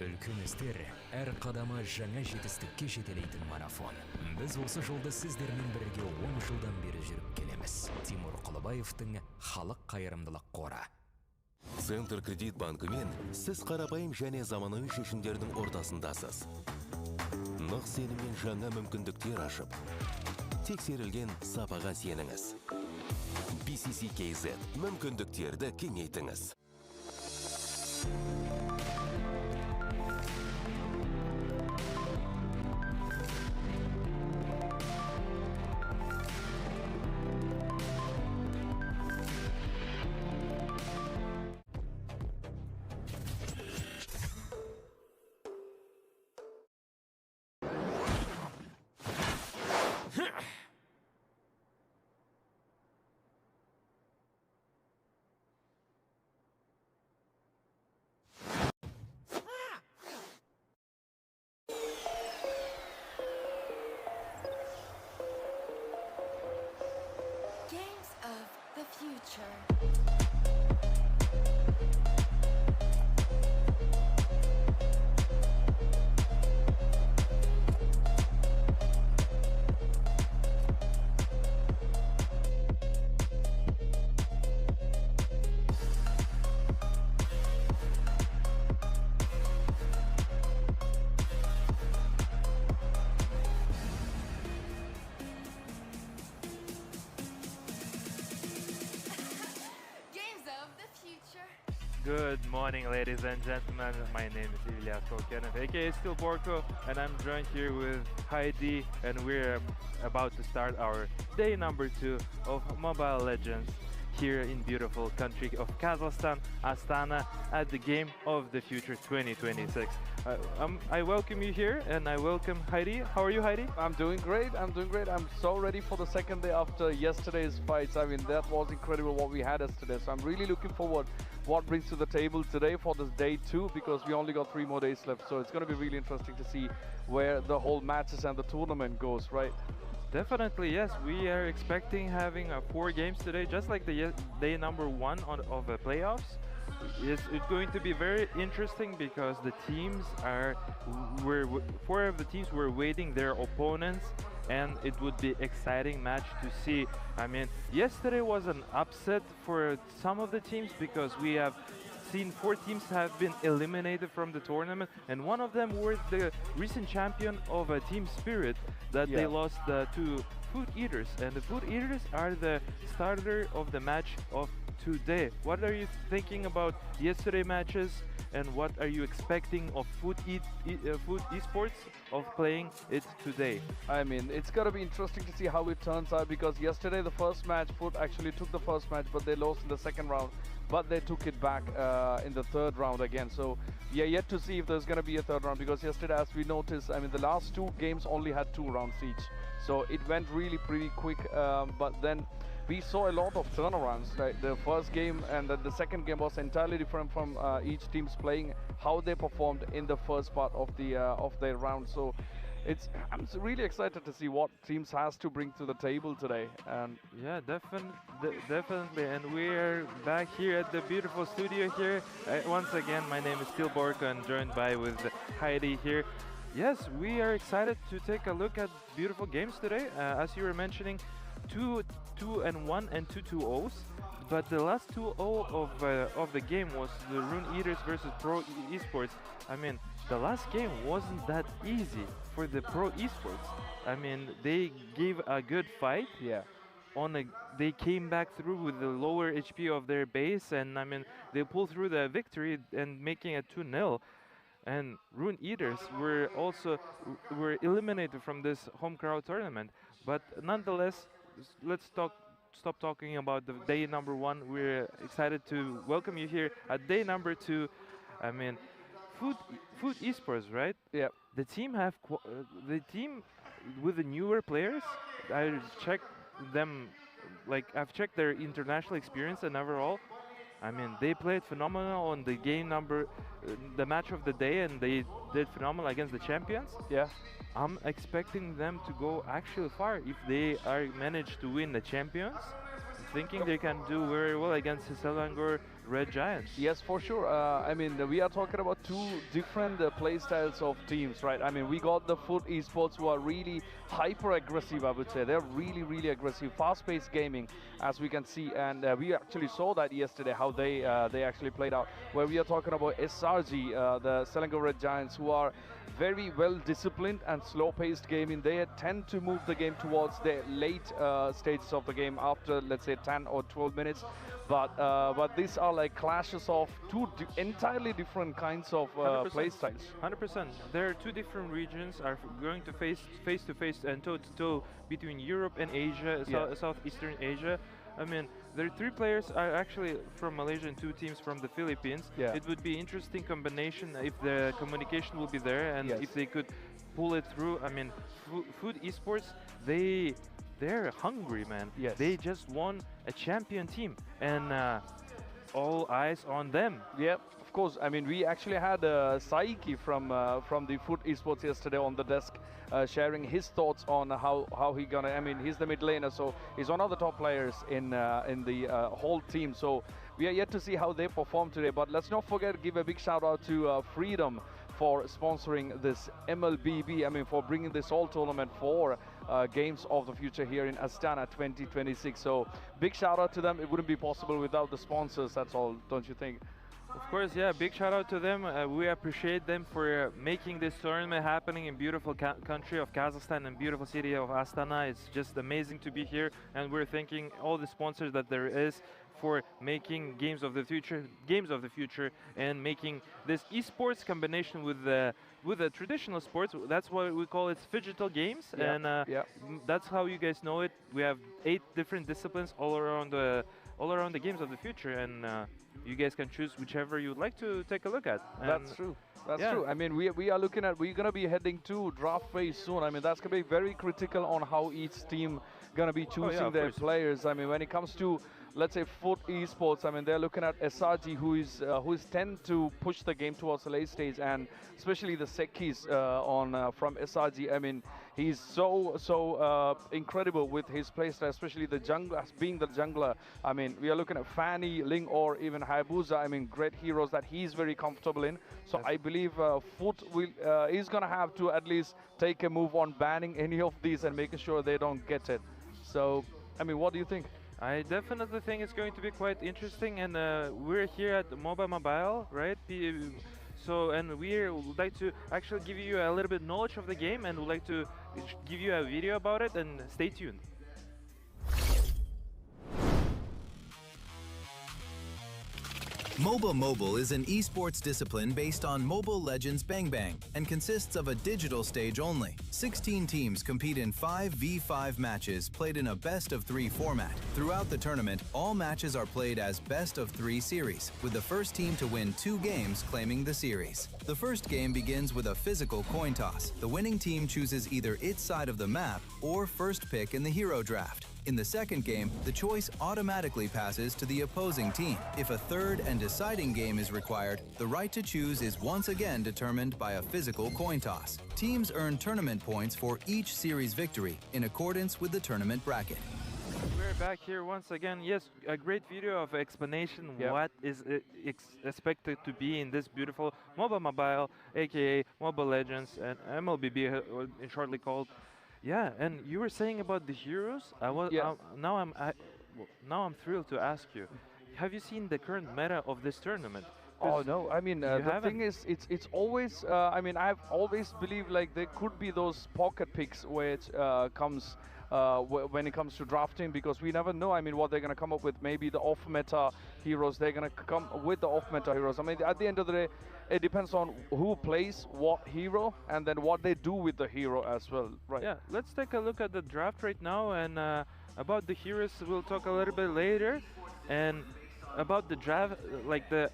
Үлкен істер әр қадамы жаңа жетістікке жетелейтін марафон. Біз осы жолды сіздермен бірге 10 жылдан бері жүріп келеміз. Тимур Құлыбаевтың халық қайырымдылық қоры. Центр кредит банкімен сіз қарапайым және заманауи шешімдердің ортасындасыз. Нық сеніммен жаңа мүмкіндіктер ашып, тексерілген сапаға сеніңіз. BCCKZ мүмкіндіктерді кеңейтіңіз. Good morning, ladies and gentlemen. My name is Ilya Solkenov, aka Still Borko, and I'm joined here with Heidi, and we're about to start our day number 2 of Mobile Legends here in beautiful country of Kazakhstan, Astana, at the Game of the Future 2026. I welcome you here, and I welcome Heidi. How are you, Heidi? I'm doing great. I'm so ready for the second day after yesterday's fights. I mean, that was incredible what we had yesterday. So I'm really looking forward what brings to the table today for this day 2, because we only got 3 more days left. So it's going to be really interesting to see where the whole matches and the tournament goes, right? Definitely, yes. We are expecting having 4 games today, just like the day number 1 of the playoffs. It's going to be very interesting because the teams are, 4 of the teams were waiting their opponents, and it would be exciting match to see. I mean, yesterday was an upset for some of the teams because we have seen 4 teams have been eliminated from the tournament, and one of them were the recent champion of a Team Spirit that they lost to Food Eaters, and the Food Eaters are the starter of the match of today. What are you thinking about yesterday matches, and what are you expecting of Food Esports of playing it today? I mean, it's gonna be interesting to see how it turns out, because yesterday the first match, Food actually took the first match, but they lost in the second round, but they took it back in the third round again. So we are yet to see if there's gonna be a third round, because yesterday, as we noticed, I mean, the last 2 games only had 2 rounds each. So it went really pretty quick, but then we saw a lot of turnarounds. Like the first game and the second game was entirely different from each team's playing, how they performed in the first part of their round. So I'm really excited to see what teams has to bring to the table today. And yeah, definitely. And we are back here at the beautiful studio here. Once again, my name is Still Borko, and joined by with Heidi here. Yes, we are excited to take a look at beautiful games today. As you were mentioning, 2-1 and 2-2-0s. But the last 2-0 of the game was the Rune Eaters versus Pro Esports. I mean, the last game wasn't that easy for the Pro Esports. I mean, they gave a good fight. Yeah. They came back through with the lower HP of their base, and I mean, they pulled through the victory and making it 2-0. And Rune Eaters were eliminated from this home crowd tournament. But nonetheless, let's stop talking about the day number 1. We're excited to welcome you here at day number 2. I mean, Food Esports, right? Yeah. The team with the newer players. I checked them, like I've checked their international experience and overall. I mean, they played phenomenal on the the match of the day, and they did phenomenal against the champions. Yeah. I'm expecting them to go actually far if they are managed to win the champions. Thinking they can do very well against Selangor, Red Giants. Yes, for sure. I mean, we are talking about two different play styles of teams, right? I mean, we got the Foot Esports who are really hyper-aggressive, I would say. They're really, really aggressive, fast-paced gaming, as we can see. And we actually saw that yesterday, how they actually played out. Where we are talking about SRG, the Selangor Red Giants, who are very well disciplined and slow-paced gaming. They tend to move the game towards the late stages of the game after, let's say, 10 or 12 minutes. But these are like clashes of two entirely different kinds of play styles. 100%. There are two different regions are going to face to face and toe to toe between Europe and Asia, Southeastern Asia. I mean, there are 3 players are actually from Malaysia and 2 teams from the Philippines. Yeah. It would be interesting combination if the communication will be there and if they could pull it through. I mean, Food Esports, they're hungry, man. Yes. They just won a champion team and all eyes on them. Yep, of course. I mean, we actually had Saiki from the Foot Esports yesterday on the desk, sharing his thoughts on how he gonna. I mean, he's the mid laner, so he's one of the top players in the whole team. So we are yet to see how they perform today. But let's not forget, give a big shout out to Freedom for sponsoring this MLBB. I mean, for bringing this whole tournament for Games of the Future here in Astana 2026. So big shout out to them. It wouldn't be possible without the sponsors. That's all, don't you think? Of course, yeah, big shout out to them. We appreciate them for making this tournament happening in beautiful country of Kazakhstan and beautiful city of Astana. It's just amazing to be here, and we're thanking all the sponsors that there is for making Games of the Future, and making this esports combination with the traditional sports. That's why we call it phygital games, and that's how you guys know it. We have 8 different disciplines all around the Games of the Future, and you guys can choose whichever you'd like to take a look at. That's true. That's true. I mean, we are looking at, we're going to be heading to draft phase soon. I mean, that's going to be very critical on how each team going to be choosing their players. I mean, when it comes to, let's say, Foot Esports, I mean, they're looking at SRG, who is tend to push the game towards the late stage, and especially the Sekis from SRG. I mean, he's so incredible with his playstyle, especially the jungler, being the jungler. I mean, we are looking at Fanny, Ling, or even Hayabusa. I mean, great heroes that he's very comfortable in. So I believe Foot is going to have to at least take a move on banning any of these and making sure they don't get it. So, I mean, what do you think? I definitely think it's going to be quite interesting, and we're here at Mobile, right? So, and we would like to actually give you a little bit knowledge of the game, and would like to give you a video about it, and stay tuned. MOBA Mobile is an esports discipline based on Mobile Legends Bang Bang and consists of a digital stage only. 16 teams compete in 5v5 matches played in a best-of-3 format. Throughout the tournament, all matches are played as best-of-3 series, with the first team to win 2 games claiming the series. The first game begins with a physical coin toss. The winning team chooses either its side of the map or first pick in the hero draft. In the second game, the choice automatically passes to the opposing team. If a third and deciding game is required, the right to choose is once again determined by a physical coin toss. Teams earn tournament points for each series victory in accordance with the tournament bracket. We're back here once again. Yes, a great video of explanation what is expected to be in this beautiful Mobile, aka Mobile Legends, and MLBB, in shortly called. Yeah, and you were saying about the heroes. Now I'm thrilled to ask you. Have you seen the current meta of this tournament? Oh no, I mean the thing is, it's always. I mean, I've always believed like there could be those pocket picks which comes when it comes to drafting, because we never know. I mean, what they're gonna come up with. Maybe the off-meta heroes. They're gonna come with the off-meta heroes. I mean, at the end of the day, it depends on who plays what hero and then what they do with the hero as well, right? Yeah, let's take a look at the draft right now, and about the heroes we'll talk a little bit later, and about the draft,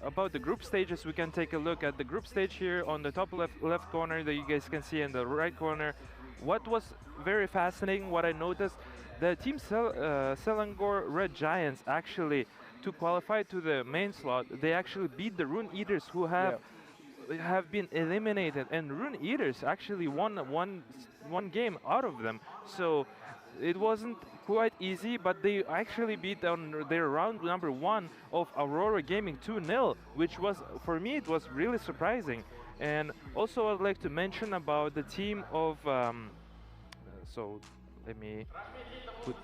about the group stages, we can take a look at the group stage here on the top left corner that you guys can see in the right corner. What was very fascinating, what I noticed, the team Selangor Red Giants actually, to qualify to the main slot, they actually beat the Rune Eaters, who have been eliminated, and Rune Eaters actually won one game out of them. So it wasn't quite easy, but they actually beat on their round number 1 of Aurora Gaming 2-0, which was, for me, it was really surprising. And also I'd like to mention about the team of, so let me put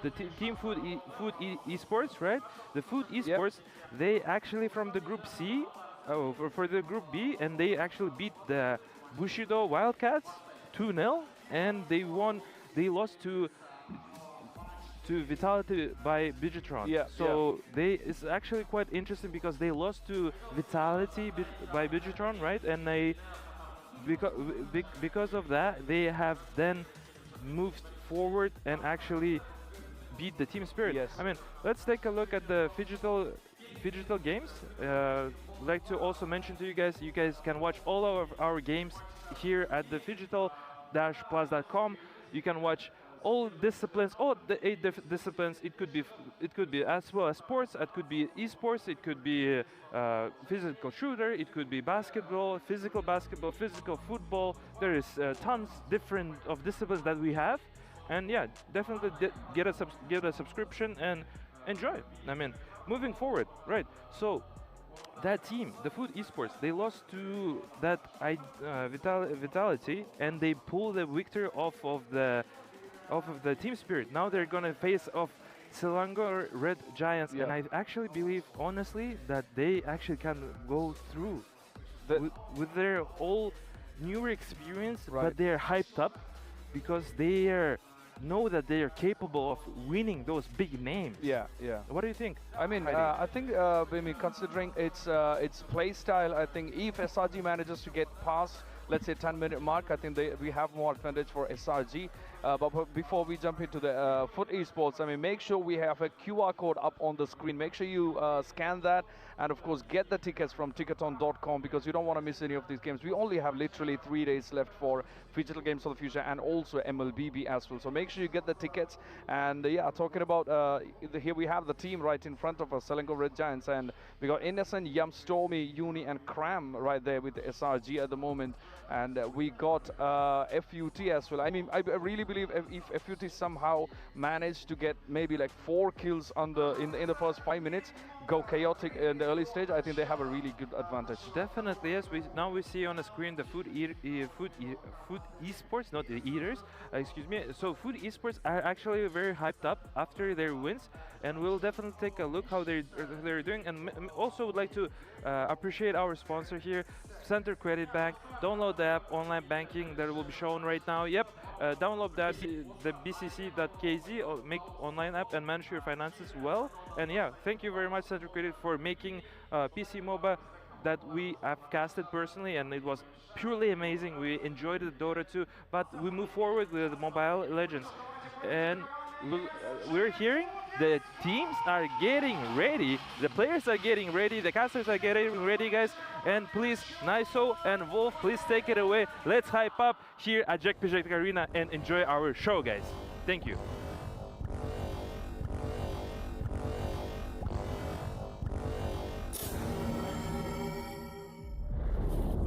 the team Esports, right? The Food Esports, they actually from the group C, for the group B, and they actually beat the Bushido Wildcats 2-0, and they lost to Vitality by Bigitron. So it's actually quite interesting because they lost to Vitality by Bigitron, right? And they because of that they have then moved forward and actually beat the Team Spirit. I mean, let's take a look at the Phygital games. Like to also mention to you guys can watch all of our games here at the Phygital-plus.com. You can watch all disciplines, all the 8 disciplines. It could be as well as sports. It could be esports. It could be physical shooter. It could be basketball, physical football. There is tons different of disciplines that we have, and yeah, definitely get a subscription and enjoy. I mean, moving forward, right? So that team, the Food Esports, they lost to that Vitality, and they pulled the victory off of the Team Spirit. Now they're gonna face off Selangor Red Giants, and I actually believe, honestly, that they actually can go through with their whole newer experience, but they're hyped up because they know that they are capable of winning those big names. What do you think? I mean, I think considering its play style, I think if SRG manages to get past, let's say, 10-minute mark, I think we have more advantage for SRG. But before we jump into the Foot Esports, I mean, make sure we have a QR code up on the screen. Make sure you scan that, and of course get the tickets from ticketon.com, because you don't want to miss any of these games. We only have literally 3 days left for Digital Games of the Future and also MLBB as well. So make sure you get the tickets. And yeah, talking about here we have the team right in front of us, Selangor Red Giants, and we got Innocent, Yum, Stormy, Uni, and Cram right there with the SRG at the moment. And we got FUT as well. I mean, I really believe if FUT somehow managed to get maybe like 4 kills in the first 5 minutes, go chaotic in the early stage, I think they have a really good advantage. Definitely, yes. Now we see on the screen the Food Esports, not the Eaters, excuse me. So Food Esports are actually very hyped up after their wins, and we'll definitely take a look how they're doing. And also would like to appreciate our sponsor here, Center Credit Bank. Download the app, online banking that will be shown right now. Yep, download that, the bcc.kz, or make online app and manage your finances well. And yeah, thank you very much, Center Credit, for making PC MOBA that we have casted personally, and it was purely amazing. We enjoyed the Dota 2, but we move forward with Mobile Legends. And we're hearing the teams are getting ready, the players are getting ready, the casters are getting ready, guys. And please, Naiso and Wolf, please take it away. Let's hype up here at Jack Project Arena and enjoy our show, guys. Thank you.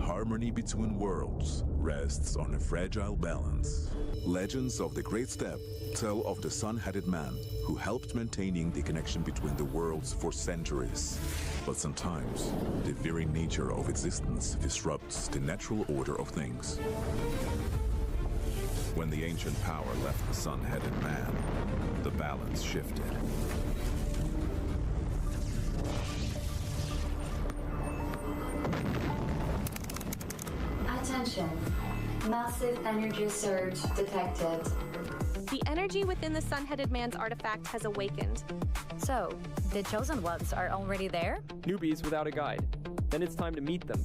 Harmony between worlds rests on a fragile balance. Legends of the Great Step tell of the sun-headed man who helped maintaining the connection between the worlds for centuries. But sometimes, the very nature of existence disrupts the natural order of things. When the ancient power left the sun-headed man, the balance shifted. Attention. Massive energy surge detected. The energy within the sun-headed man's artifact has awakened. So, the chosen ones are already there? Newbies without a guide. Then it's time to meet them.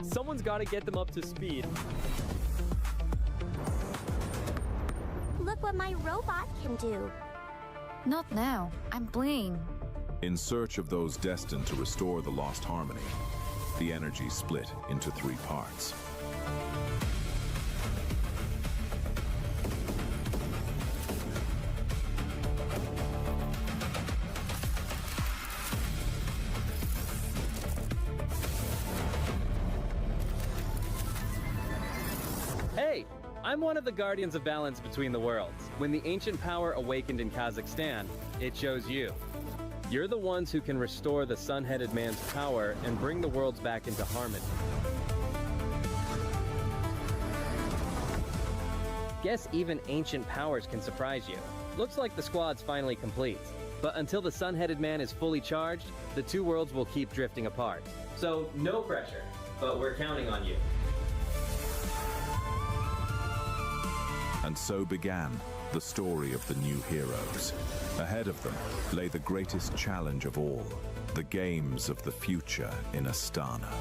Someone's got to get them up to speed. Look what my robot can do. Not now. I'm playing. In search of those destined to restore the lost harmony, the energy split into 3 parts. Hey, I'm one of the guardians of balance between the worlds. When the ancient power awakened in Kazakhstan, it chose you. You're the ones who can restore the sun-headed man's power and bring the worlds back into harmony. Guess even ancient powers can surprise you. Looks like the squad's finally complete. But until the sun-headed man is fully charged, the two worlds will keep drifting apart. So no pressure, but we're counting on you. And so began the story of the new heroes. Ahead of them lay the greatest challenge of all, the games of the future in Astana.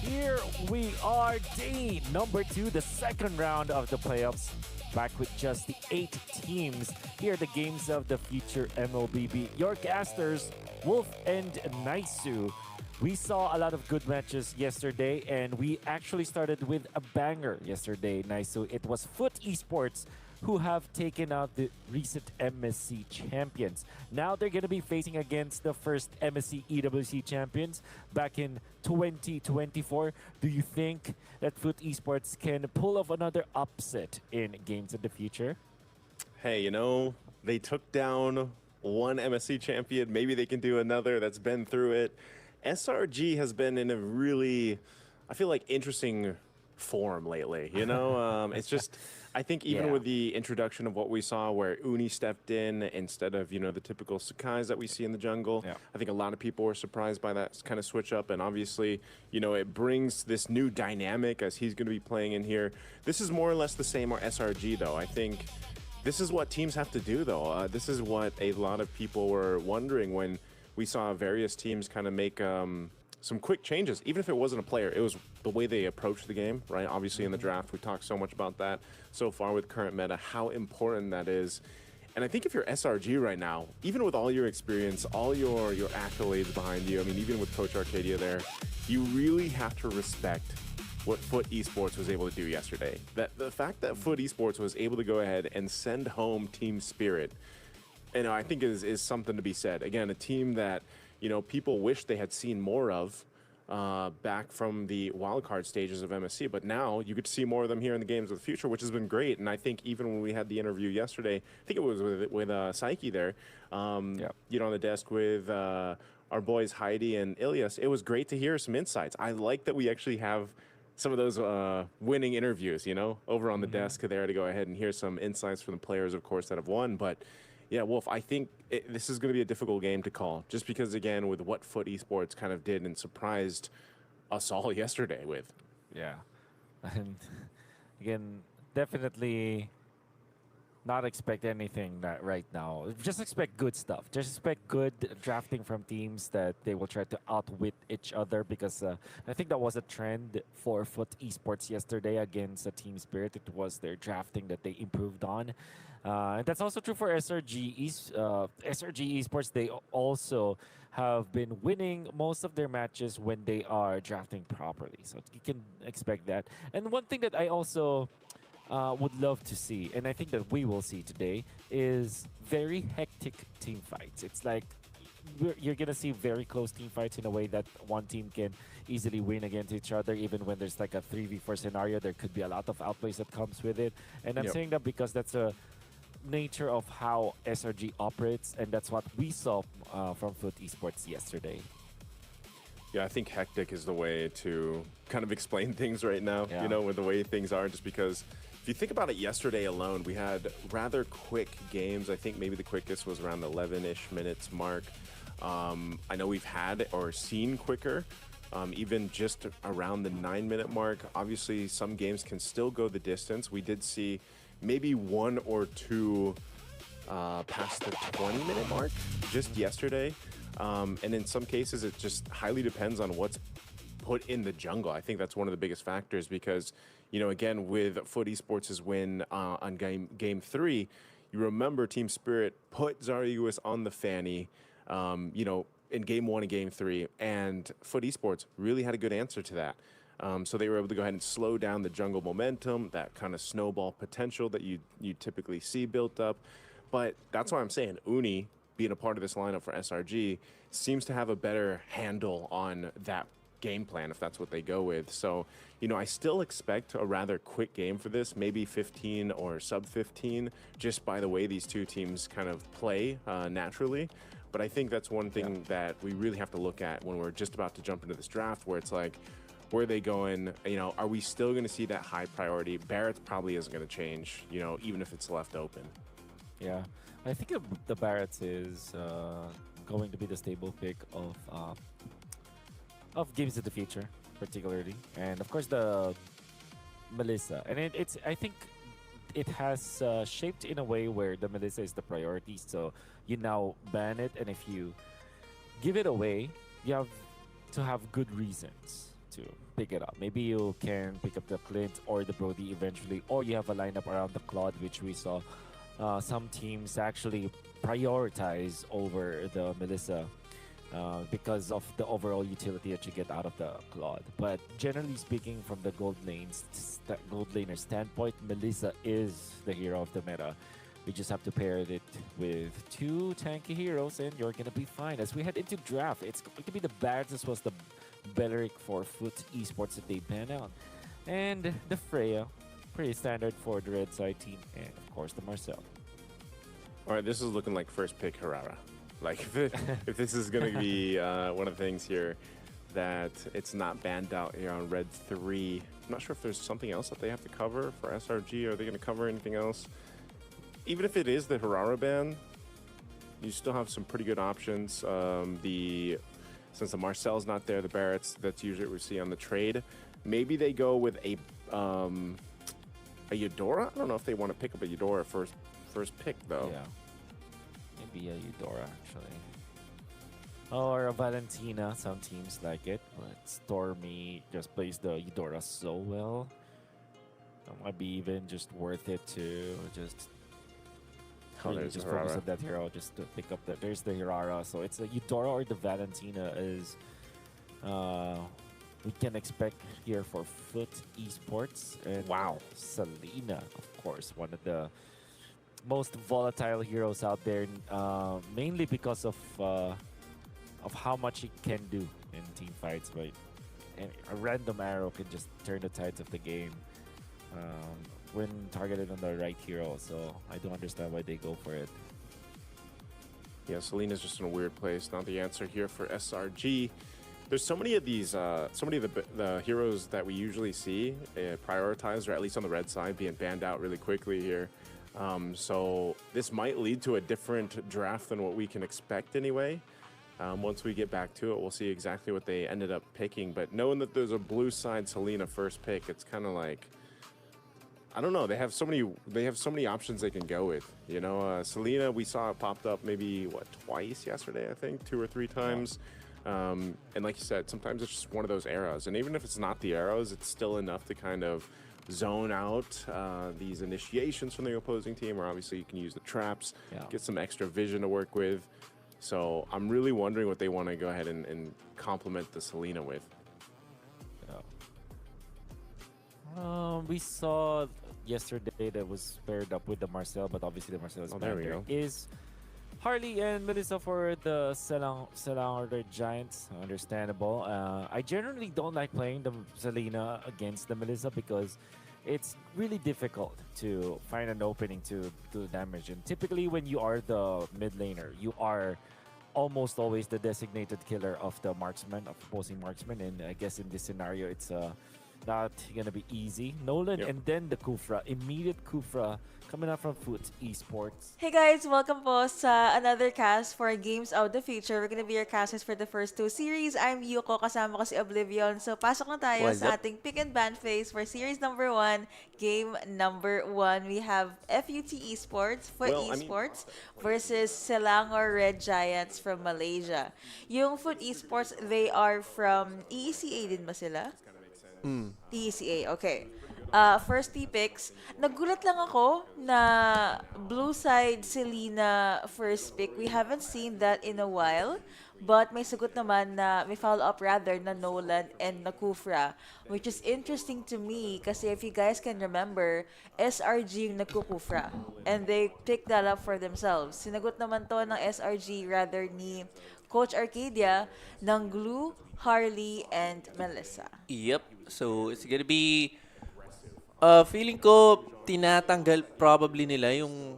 Here we are, day number 2, the second round of the playoffs. Back with just the 8 teams. Here are the games of the future MLBB. Your casters, Wolf and Naisu. We saw a lot of good matches yesterday, and we actually started with a banger yesterday, Naisu. It was Foot Esports who have taken out the recent MSC champions. Now they're going to be facing against the first MSC EWC champions back in 2024. Do you think that Foot Esports can pull off another upset in games in the future? Hey, you know, they took down one MSC champion. Maybe they can do another that's been through it. SRG has been in a really, I feel like, interesting form lately, you know? It's just, I think even with the introduction of what we saw where Uni stepped in instead of, you know, the typical Sakais that we see in the jungle, I think a lot of people were surprised by that kind of switch up. And obviously, you know, it brings this new dynamic as he's going to be playing in here. This is more or less the same or SRG, though. I think this is what teams have to do, though. This is what a lot of people were wondering when we saw various teams kind of make some quick changes. Even if it wasn't a player, it was the way they approached the game, right? Obviously in the draft, we talked so much about that so far with current meta, how important that is. And I think if you're SRG right now, even with all your experience, all your accolades behind you, I mean, even with Coach Arcadia there, you really have to respect what Foot Esports was able to do yesterday. That the fact that Foot Esports was able to go ahead and send home Team Spirit, I think is something to be said. Again, a team that people wish they had seen more of back from the wildcard stages of MSC, but now you get to see more of them here in the Games of the Future, which has been great. And I think even when we had the interview yesterday, I think it was with Psyche there, on the desk with our boys Heidi and Ilias, it was great to hear some insights. I like that we actually have some of those winning interviews, over on the desk there to go ahead and hear some insights from the players, of course, that have won. But yeah, Wolf, I think this is going to be a difficult game to call, just because, again, with what Foot Esports kind of did and surprised us all yesterday with. Yeah. And again, definitely not expect anything right now. Just expect good stuff. Just expect good drafting from teams that they will try to outwit each other, because I think that was a trend for Foot Esports yesterday against Team Spirit. It was their drafting that they improved on. And that's also true for SRG. SRG Esports, they also have been winning most of their matches when they are drafting properly. So you can expect that. And one thing that I also would love to see, and I think that we will see today, is very hectic team fights. It's like you're going to see very close team fights in a way that one team can easily win against each other. Even when there's like a 3v4 scenario, there could be a lot of outplays that comes with it. And I'm saying that because that's a nature of how SRG operates, and that's what we saw from Foot Esports yesterday. Yeah, I think hectic is the way to kind of explain things right now, with the way things are, just because if you think about it, yesterday alone, we had rather quick games. I think maybe the quickest was around the 11-ish minutes mark. I know we've had or seen quicker, even just around the 9-minute mark. Obviously, some games can still go the distance. We did see maybe one or two past the 20-minute mark just yesterday. And in some cases, it just highly depends on what's put in the jungle. I think that's one of the biggest factors because, again, with Foot Esports' win on game 3, you remember Team Spirit put Zarius on the Fanny, in game 1 and game 3, and Foot Esports really had a good answer to that. So they were able to go ahead and slow down the jungle momentum, that kind of snowball potential that you typically see built up. But that's why I'm saying Uni, being a part of this lineup for SRG, seems to have a better handle on that game plan if that's what they go with. So, I still expect a rather quick game for this, maybe 15 or sub 15, just by the way these two teams kind of play naturally. But I think that's one thing that we really have to look at when we're just about to jump into this draft, where it's like, where are they going? Are we still going to see that high priority? Barrett's probably isn't going to change, even if it's left open. Yeah, I think the Barrett's is going to be the stable pick of Games of the Future, particularly, and of course the Melissa. And I think it has shaped in a way where the Melissa is the priority. So you now ban it, and if you give it away, you have to have good reasons to pick it up. Maybe you can pick up the Clint or the Brody eventually, or you have a lineup around the Claude, which we saw some teams actually prioritize over the Melissa because of the overall utility that you get out of the Claude. But generally speaking, from the gold laner standpoint, Melissa is the hero of the meta. We just have to pair it with two tanky heroes, and you're gonna be fine. As we head into draft, it's going to be the Barretts as well as the Beleric for Foot Esports that they ban out, and the Freya, pretty standard for the red side team, and of course the Marcel. All right, this is looking like first pick Harara. Like if this is going to be one of the things here that it's not banned out here on red 3. I'm not sure if there's something else that they have to cover for SRG. Are they going to cover anything else? Even if it is the Harara ban, you still have some pretty good options. Since the Marcel's not there, the Barretts, that's usually what we see on the trade. Maybe they go with a Eudora? I don't know if they want to pick up a Eudora first pick, though. Yeah. Maybe a Eudora, actually. Or a Valentina. Some teams like it, but Stormy just plays the Eudora so well. It might be even just worth it to just just focus on that hero, just to pick up there's the Hirara. So it's a Eudora or the Valentina is we can expect here for Foot Esports. And wow, Selena, of course, one of the most volatile heroes out there, mainly because of how much he can do in team fights. But a random arrow can just turn the tides of the game when targeted on the right hero. So I don't understand why they go for it. Yeah, Selena's just in a weird place. Not the answer here for SRG. There's so many of these, so many of the heroes that we usually see prioritized, or at least on the red side, being banned out really quickly here. So this might lead to a different draft than what we can expect anyway. Once we get back to it, we'll see exactly what they ended up picking. But knowing that there's a blue side Selena first pick, it's kind of like, I don't know. They have so many options they can go with. You know, Selena, we saw it popped up maybe twice yesterday, I think, 2 or 3 times. And like you said, sometimes it's just one of those arrows. And even if it's not the arrows, it's still enough to kind of zone out these initiations from the opposing team. Or obviously you can use the traps, get some extra vision to work with. So I'm really wondering what they want to go ahead and complement the Selena with. We saw yesterday that was paired up with the Marcel, but obviously the Marcel's commander is Harley and Melissa for the Selang or the Giants. Understandable. I generally don't like playing the Selena against the Melissa because it's really difficult to find an opening to do damage. And typically when you are the mid laner, you are almost always the designated killer of the marksman, of opposing marksman. And I guess in this scenario, it's not gonna be easy. Nolan and then the Kufra. Immediate Kufra coming up from Foot Esports. Hey guys! Welcome po sa another cast for Games of the Future. We're gonna be your casters for the first 2 series. I'm Yuko, kasama ko si Oblivion. So pasok na tayo sa ating pick and ban phase for series number 1, game number 1. We have FUT Esports, Foot Esports versus Selangor Red Giants from Malaysia. Yung Foot Esports, they are from ECA din ba sila? ECA, okay. First 3 picks. Nagulat lang ako na blue side Selena first pick. We haven't seen that in a while. But may sagot naman na, may follow-up rather, na Nolan and na Kufra. Which is interesting to me kasi if you guys can remember, SRG yung nagkukufra. And they picked that up for themselves. Sinagot naman to ng SRG rather ni Coach Arcadia ng Glue, Harley, and Melissa. Yep. So, it's gonna be... feeling ko, tinatanggal probably nila yung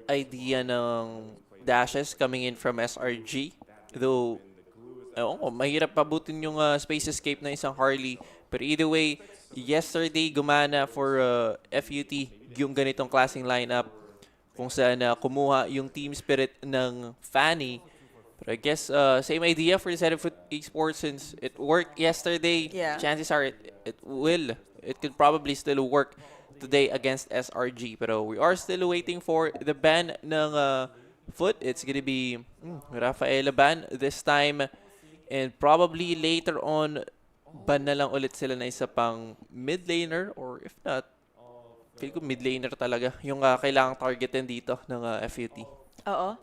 idea ng dashes coming in from SRG. Though, mahirap pabutin yung space escape na isang Harley. But either way, yesterday gumana for FUT yung ganitong klaseng lineup kung saan kumuha yung team spirit ng Fanny. But I guess same idea for the set of Foot Esports since it worked yesterday. Chances are it could probably still work today against SRG. Pero we are still waiting for the ban ng Foot. It's gonna be Rafaela ban this time. And probably later on, ban na lang ulit sila na isa pang mid laner. Or if not, feel ko mid laner talaga yung kailangang targetin dito ng FUT. Oo.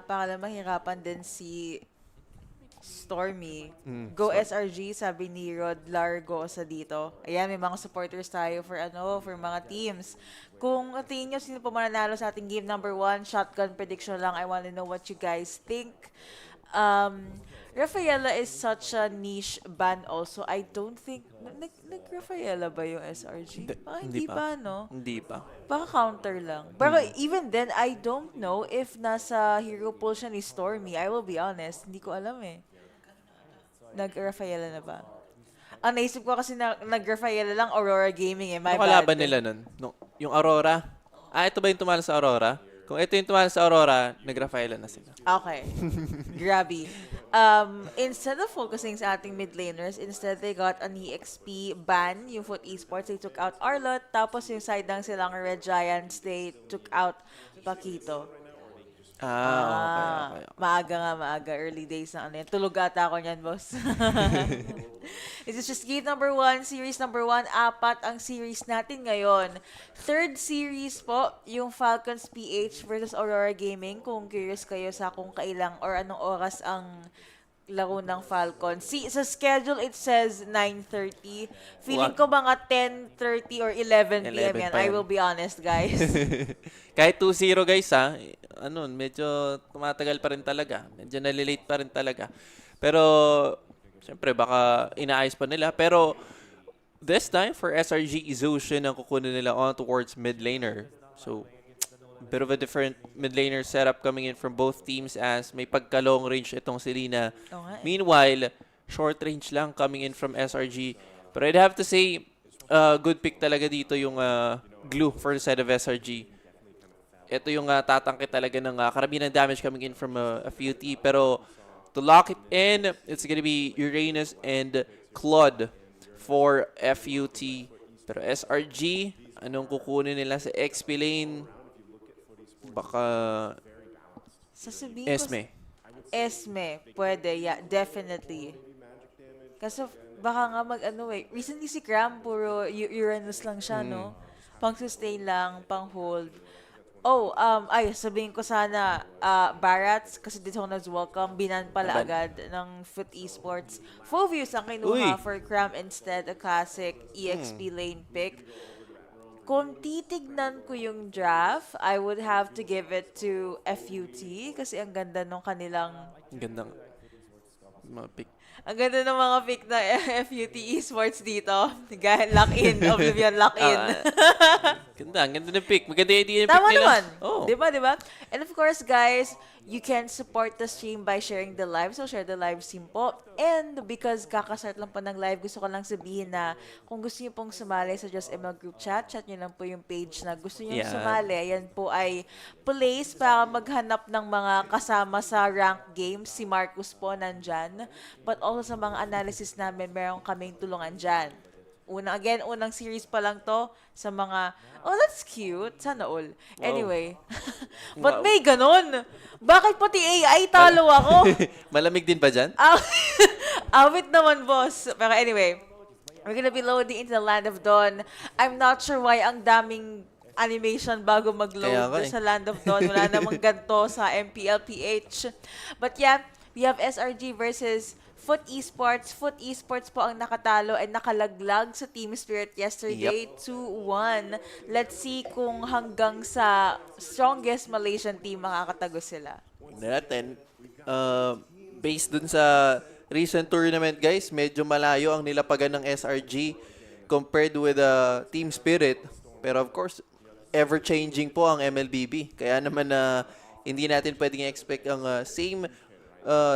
Pakala mahirapan din si Stormy. Go SRG, sabi ni Rod Largo sa dito. Ayan, may mga supporters tayo for mga teams. Kung tingin nyo sino po mananalo sa ating game number 1, shotgun prediction lang. I want to know what you guys think. Rafaela is such a niche ban also. I don't think nag-Rafaela ba yung SRG? Hindi pa, no? Hindi pa. Baka counter lang. Pero even then, I don't know if nasa hero pool siya ni Stormy. I will be honest, hindi ko alam eh. Nag-Rafaela na ba? Ang naisip ko kasi nag-Rafaela lang Aurora Gaming eh. My bad. Kalaban nila nun? No, yung Aurora? Ito ba yung tumalo sa Aurora? Kung ito yung tumalo sa Aurora, nag-Rafaela na sila. Okay. Grabe. Instead of focusing sa ating mid laners, instead they got an EXP ban, yung Foot Esports, they took out Arlot, tapos yung side ng Selangor Red Giants, they took out Paquito. Okay. Maaga. Early days na ano yan. Tulog ata ako niyan, boss. This is just game number 1, series number 1. 4 ang series natin ngayon. Third series po, yung Falcons PH versus Aurora Gaming. Kung curious kayo sa kung kailang or anong oras ang laro ng Falcons. Sa schedule, it says 9:30. Feeling ko mga 10:30 or 11 p.m. yan. I will be honest, guys. Kahit 2-0 guys medyo tumatagal pa rin talaga. Medyo nalilate pa rin talaga. Pero, siyempre, baka inaayos pa nila. Pero, this time, for SRG, Izushin ang kukunin nila on towards mid laner. So, bit of a different mid laner setup coming in from both teams as may pagka-long range itong si Rina. Meanwhile, short range lang coming in from SRG. But I'd have to say, good pick talaga dito yung glue for the side of SRG. Ito yung tatangke talaga ng karamihan ng damage coming in from a FUT. Pero to lock it in, it's gonna be Uranus and Claude for FUT. Pero SRG, anong kukunin nila sa XP lane? Baka Esme. Esme, pwede, yeah, definitely. Kasi baka nga recently si Cram, puro Uranus lang siya, no? Pang sustain lang, pang hold. Sabihin ko sana, Barats, kasi dito ako nag-welcome, binan pala agad ng Foot Esports. Fovius ang kinuha for Cram instead, a classic EXP lane pick. Kung titignan ko yung draft, I would have to give it to FUT kasi ang ganda nung kanilang... Ang ganda mga pick. Ang ganda ng mga pick na FUT Esports dito. Lock-in, Oblivion, lock-in. Ang ganda ng pick. Maganda yung idea ng pick Tama nila. naman. Diba? And of course, guys, you can support the stream by sharing the live. So, share the live stream po. And because kakastart lang po ng live, gusto ko lang sabihin na kung gusto niyo pong sumali sa Just ML group chat nyo lang po yung page na gusto niyo sumali. Ayan po ay place para maghanap ng mga kasama sa rank games. Si Marcus po nandyan. But also sa mga analysis namin, meron kaming tulungan dyan. Unang series pa lang to sa mga, that's cute. Sana all. Anyway. But may ganon. Bakit pati AI talo ako? Malamig din ba dyan? Awit naman, boss. Pero anyway, we're gonna be loading into the Land of Dawn. I'm not sure why ang daming animation bago mag-load sa Land of Dawn. Wala namang ganito sa MPLPH. But yeah, we have SRG versus Foot Esports. Foot Esports po ang nakatalo and nakalaglag sa Team Spirit yesterday, 2-1. Let's see kung hanggang sa strongest Malaysian team makakatagos sila. Natin, based dun sa recent tournament, guys, medyo malayo ang nilapagan ng SRG compared with Team Spirit. Pero of course, ever-changing po ang MLBB. Kaya naman hindi natin pwedeng expect ang same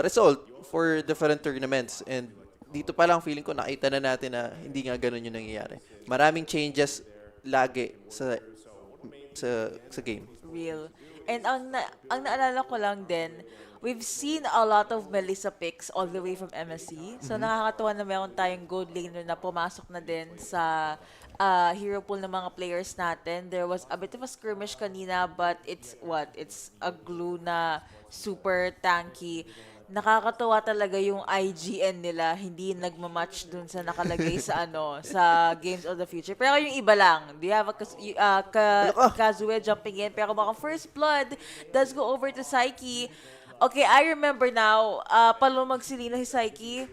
result for different tournaments. And dito pa lang feeling ko nakita na natin na hindi nga ganun yung nangyayari. Maraming changes lagi sa game. Real. And ang naalala ko lang din, we've seen a lot of Melissa picks all the way from MSC. So nakakatuwa na meron tayong gold laner na pumasok na din sa hero pool ng mga players natin. There was a bit of a skirmish kanina, but it's a glue na super tanky. Nakakatuwa talaga yung IGN nila, hindi nagmamatch dun sa nakalagay sa sa Games of the Future. Pero yung iba lang, do you have Kazue jumping in? Pero baka First Blood does go over to Psyche. Okay, I remember now, palumag si Lina si Psyche.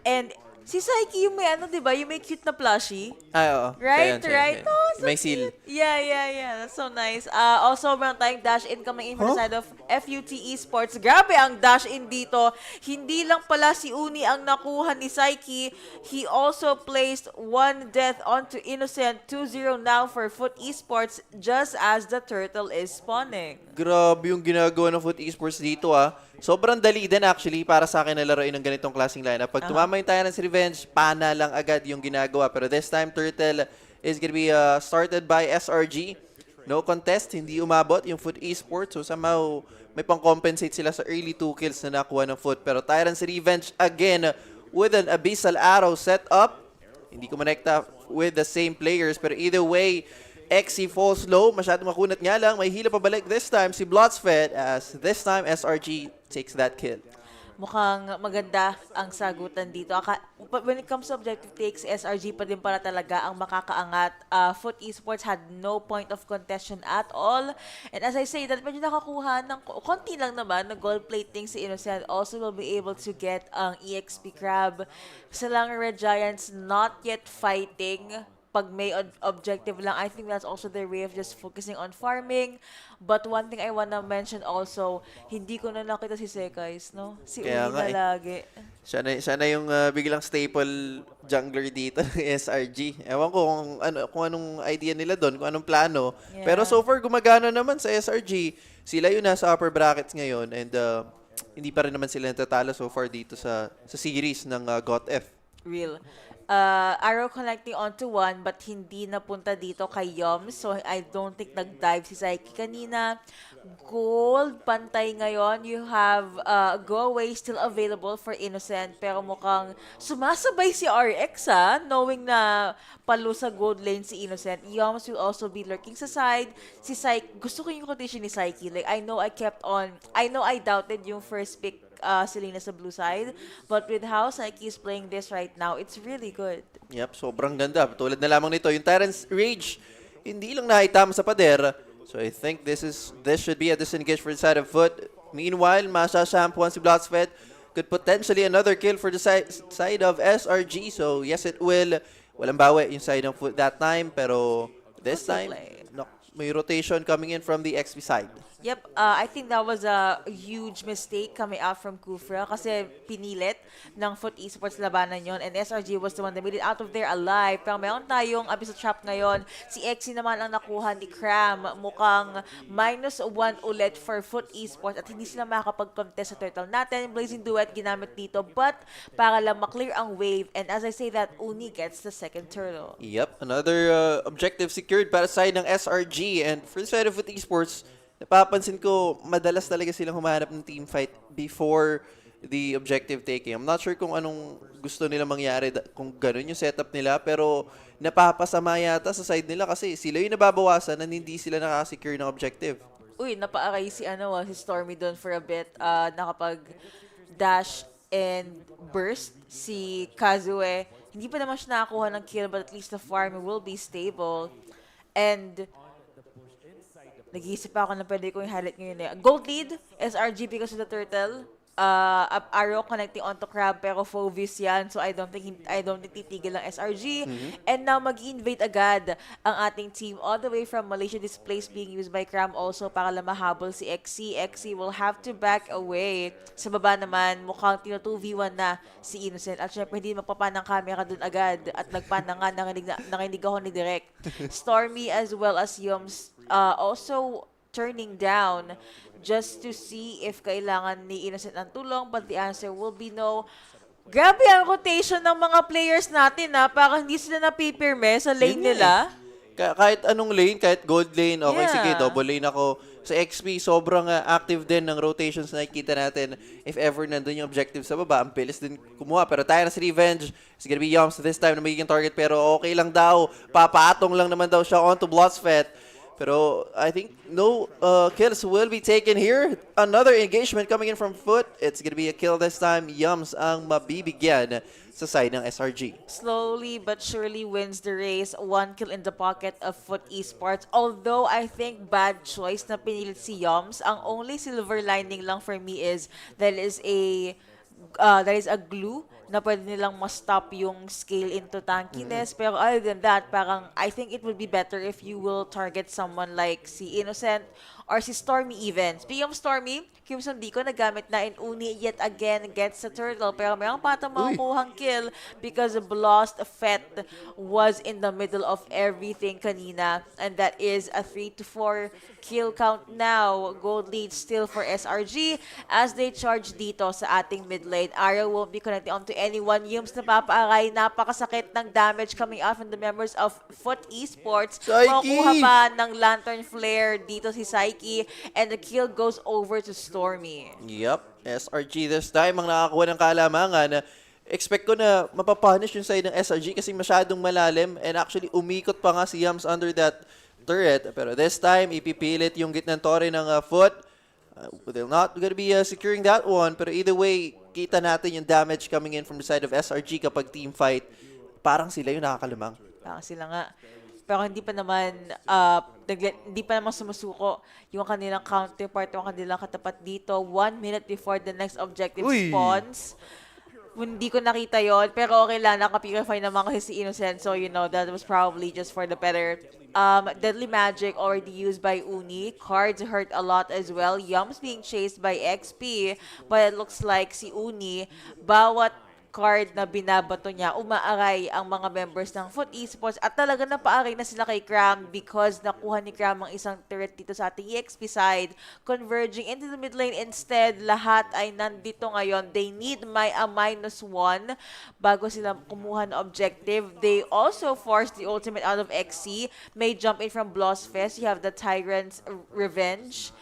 And si Psyche yung may diba? Yung may cute na plushie. Oo. Right? Oh, so may seal. Yeah. That's so nice. Also, meron tayong dash-in coming in from the side of FUT Esports. Grabe ang dash-in dito. Hindi lang pala si Uni ang nakuha ni Psyche. He also placed one death onto Innocent. 2-0 now for Foot Esports just as the turtle is spawning. Grabe yung ginagawa ng Foot Esports dito Sobrang dali din actually para sa akin na laruin ng ganitong klaseng lineup. Pag tumama yung Tyrant's Revenge, pana lang agad yung ginagawa. Pero this time, Turtle is gonna be started by SRG. No contest, hindi umabot yung Foot Esports. So somehow, may pang-compensate sila sa early 2 kills na nakuha ng Foot. Pero Tyrant's Revenge again with an Abyssal Arrow set up. Hindi kumonekta with the same players. Pero either way, XC falls low. Masyadong makunat nga lang. May hila pabalik this time si Blotsfed as this time SRG takes that kill. mukhang maganda ang sagutan dito. When it comes to objective takes, SRG pa din pala talaga ang makakaangat. Foot Esports had no point of contention at all. And as I say, that medyo nakakuha ng konti lang naman na gold plating si Innocent. Also will be able to get ang EXP Crab. Silang Red Giants not yet fighting. Pag may objective lang, I think that's also their way of just focusing on farming. But one thing I wanna mention also, hindi ko na nakita si Sekais, no? Si Uni na lagi. Siya na yung biglang staple jungler dito ng SRG. Ewan ko kung anong idea nila doon, kung anong plano. Yeah. Pero so far, gumagana naman sa SRG. Sila yung nasa upper brackets ngayon and hindi pa rin naman sila natatalo so far dito sa series ng GOTF. Real. Arrow connecting onto one but hindi napunta dito kay Yom. So I don't think nag-dive si Psyche kanina. Gold pantay ngayon. You have go away still available for Innocent. Pero mukhang sumasabay si RX knowing na palo sa gold lane si Innocent. Yoms will also be lurking sa side. Si Psyche, gusto ko yung condition ni Psyche. Like I know I doubted yung first pick Selena sa blue side. But with how Psyche is playing this right now, it's really good. Yep, sobrang ganda. Tulad na lamang nito, yung Tyrant's Rage, hindi lang nakitama sa pader. So I think this should be a disengage for the side of Foot. Meanwhile, masashampuan si Bloodsphet. Could potentially another kill for the side of SRG. So yes, it will. Walang bawi yung side ng Foot that time. Pero this time, no, may rotation coming in from the XP side. Yep, I think that was a huge mistake coming out from Kufra kasi pinilit ng Foot Esports labanan yon and SRG was the one that made it out of there alive. Pero mayroon tayong abyss trap ngayon. Si Exy naman ang nakuha ni Cram. Mukhang -1 ulit for Foot Esports at hindi sila makakapag-contest sa turtle natin. Blazing Duet ginamit dito but para lang maklear ang wave and as I say that, Uni gets the second turtle. Yep, another objective secured para sa side ng SRG and for the side of Foot Esports, napapansin ko, madalas talaga silang humahanap ng team fight before the objective taking. I'm not sure kung anong gusto nila mangyari kung ganun yung setup nila, pero napapasama yata sa side nila kasi sila yung nababawasan na hindi sila nakasecure ng objective. Uy, napaaray si Stormy doon for a bit. Nakapag-dash and burst si Kazue. Hindi pa naman siya nakakuha ng kill but at least the farm will be stable. And nag-iisip pa ako na pwede ko yung highlight ngayon eh. Gold lead, SRG because of the turtle. Arrow connecting onto Crab pero Fovis yan. So I don't think titigil ng SRG. And now mag-invade agad ang ating team all the way from Malaysia. This place being used by Cram also para lang mahabol si XC. XC will have to back away. Sa baba naman, mukhang 2v1 na si Innocent. At syempre hindi magpapan ng camera dun agad. At nagpan na nga, nanginig ako ni Direct. Stormy as well as Yoms also turning down just to see if kailangan ni Innocent ng tulong, but the answer will be no. Grabe ang rotation ng mga players natin parang hindi sila napipirme sa lane nila. Kahit anong lane, kahit gold lane, okay sige, double lane ako. Sa XP, sobrang active din ng rotations na nakikita natin. If ever nandun yung objective sa baba, ang bilis din kumuha. Pero tayo na si Revenge, it's gonna be Yoms this time na magiging target, pero okay lang daw. Papaatong lang naman daw siya onto Bloodsphet. Pero I think no kills will be taken here. Another engagement coming in from Foot. It's gonna be a kill this time. Yums ang mabibigyan sa side ng SRG. Slowly but surely wins the race. 1 kill in the pocket of Foot Esports. Although I think bad choice na pinilit si Yums. Ang only silver lining lang for me is that is a glue na pwede nilang ma-stop yung scale into tankiness. Pero other than that, parang I think it would be better if you will target someone like si Innocent or si Stormy even. Speaking of Stormy, Crimson Dico nagamit na in Uni yet again gets the turtle. Pero mayroong patang makukuhang kill because Blast Fet was in the middle of everything kanina. And that is a 3-4 kill count now. Gold lead still for SRG as they charge dito sa ating mid lane. Arrow won't be connecting onto anyone. Yums na papaaray. Napakasakit ng damage coming out from the members of Foot Esports. Makukuha pa ng Lantern Flare dito si Psyche and the kill goes over to Stormy. Yep, SRG this time ang nakakuha ng kalamangan. Expect ko na mapapunish yung side ng SRG kasi masyadong malalim and actually umikot pa nga si Yums under that turret. Pero this time, ipipilit yung gitnang tore ng Foot. They're not gonna be securing that one. Pero either way, kita natin yung damage coming in from the side of SRG kapag team fight, parang sila yung nakakalamang. Parang sila nga. Pero hindi pa naman sumusuko yung kanilang counterpart, yung kanilang katapat dito 1 minute before the next objective spawns. Hindi ko nakita yon, pero okay lang, nakapurify naman kasi si Innocent, so that was probably just for the better. Deadly Magic already used by Uni. Cards hurt a lot as well. Yums being chased by XP, but it looks like si Uni, bawat card na binabato niya, umaaray ang mga members ng Foot Esports at talaga napaaray na sila kay Cram because nakuha ni Cram ang isang turret dito sa ating EXP side, converging into the mid lane instead. Lahat ay nandito ngayon. They need a -1 bago sila kumuha ng objective. They also forced the ultimate out of XC. May jump in from Blossfest. You have the Tyrant's Revenge.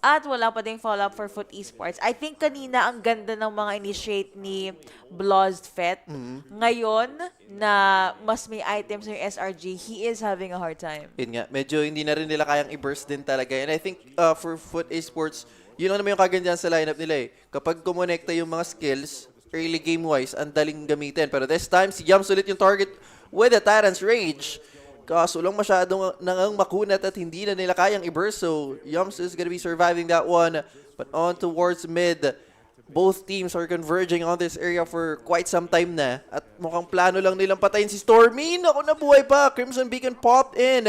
At wala pa ding follow-up for Foot Esports. I think kanina ang ganda ng mga initiate ni Blossfest. Ngayon na mas may items ng SRG, he is having a hard time. Yun nga, medyo hindi na rin nila kayang i-burst din talaga. And I think for Foot Esports, yun lang naman yung kagandahan sa lineup nila eh. Kapag kumonekta yung mga skills, early game-wise, ang daling gamitin. Pero this time, si Yums ulit yung target with the Tyrant's Rage. Kaso lang masyadong nangang makunat at hindi na nila kayang i-burst. So, Yums is gonna be surviving that one. But on towards mid, both teams are converging on this area for quite some time na. At mukhang plano lang nilang patayin si Stormy. Naku, nabuhay pa. Crimson Beacon popped in.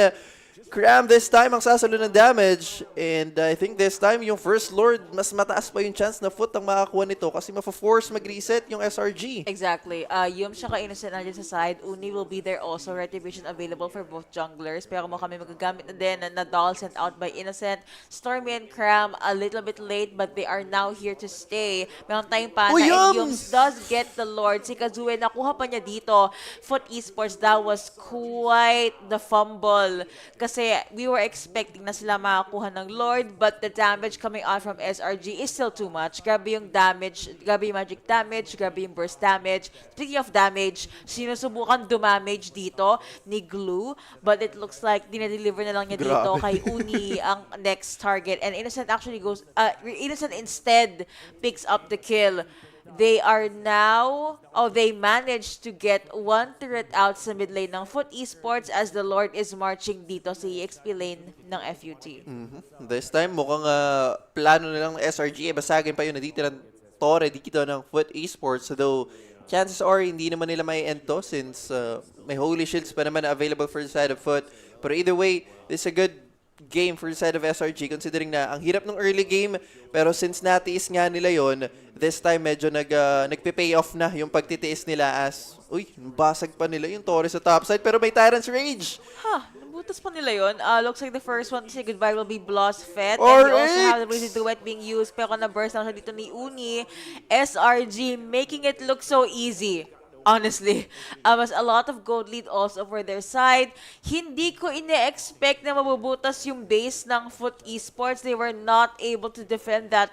Cram this time ang sasalo ng damage. And I think this time yung First Lord, mas mataas pa yung chance na Foot ang makakuha nito kasi mafa-force mag-reset yung SRG. Exactly. Yung siya ka-innocent nandiyan sa side. Uni will be there also. Retribution available for both junglers. Pero mo kami magagamit na din na doll sent out by Innocent. Stormy and Cram a little bit late but they are now here to stay. Meron tayong pana. And Yums does get the Lord. Si Kazue, nakuha pa niya dito. Foot Esports, that was quite the fumble. Kasi we were expecting na sila makakuha ng Lord, but the damage coming out from SRG is still too much. Grabe yung damage, grabe yung magic damage, grabe yung burst damage. Speaking of damage, sinusubukan dumamage dito ni Glue, but it looks like dinedeliver na lang niya dito kay Uni ang next target. And Innocent actually goes, Innocent instead picks up the kill. They are now, they managed to get one turret out sa mid lane ng Foot Esports as the Lord is marching dito sa EXP lane ng FUT. This time, mukhang plano nilang SRG, basagin pa yung natitirang tore dito ng Foot Esports. Though, chances are, hindi naman nila may end to since may Holy Shields pa naman available for the side of Foot. But either way, this is a good game for the side of SRG considering na ang hirap ng early game pero since natiis nga nila yon, this time medyo nagpe-pay off na yung pagtitiis nila as basag pa nila yung Torre sa top side pero may Tyrant's Rage. Nabutas pa nila yun. Looks like the first one to say goodbye will be Blossfest. And we also have the Breezy Duet being used pero na-burst lang siya dito ni Uni. SRG making it look so easy. Honestly, was a lot of gold lead also for their side. Hindi ko ine-expect na mabubutas yung base ng Foot Esports. They were not able to defend that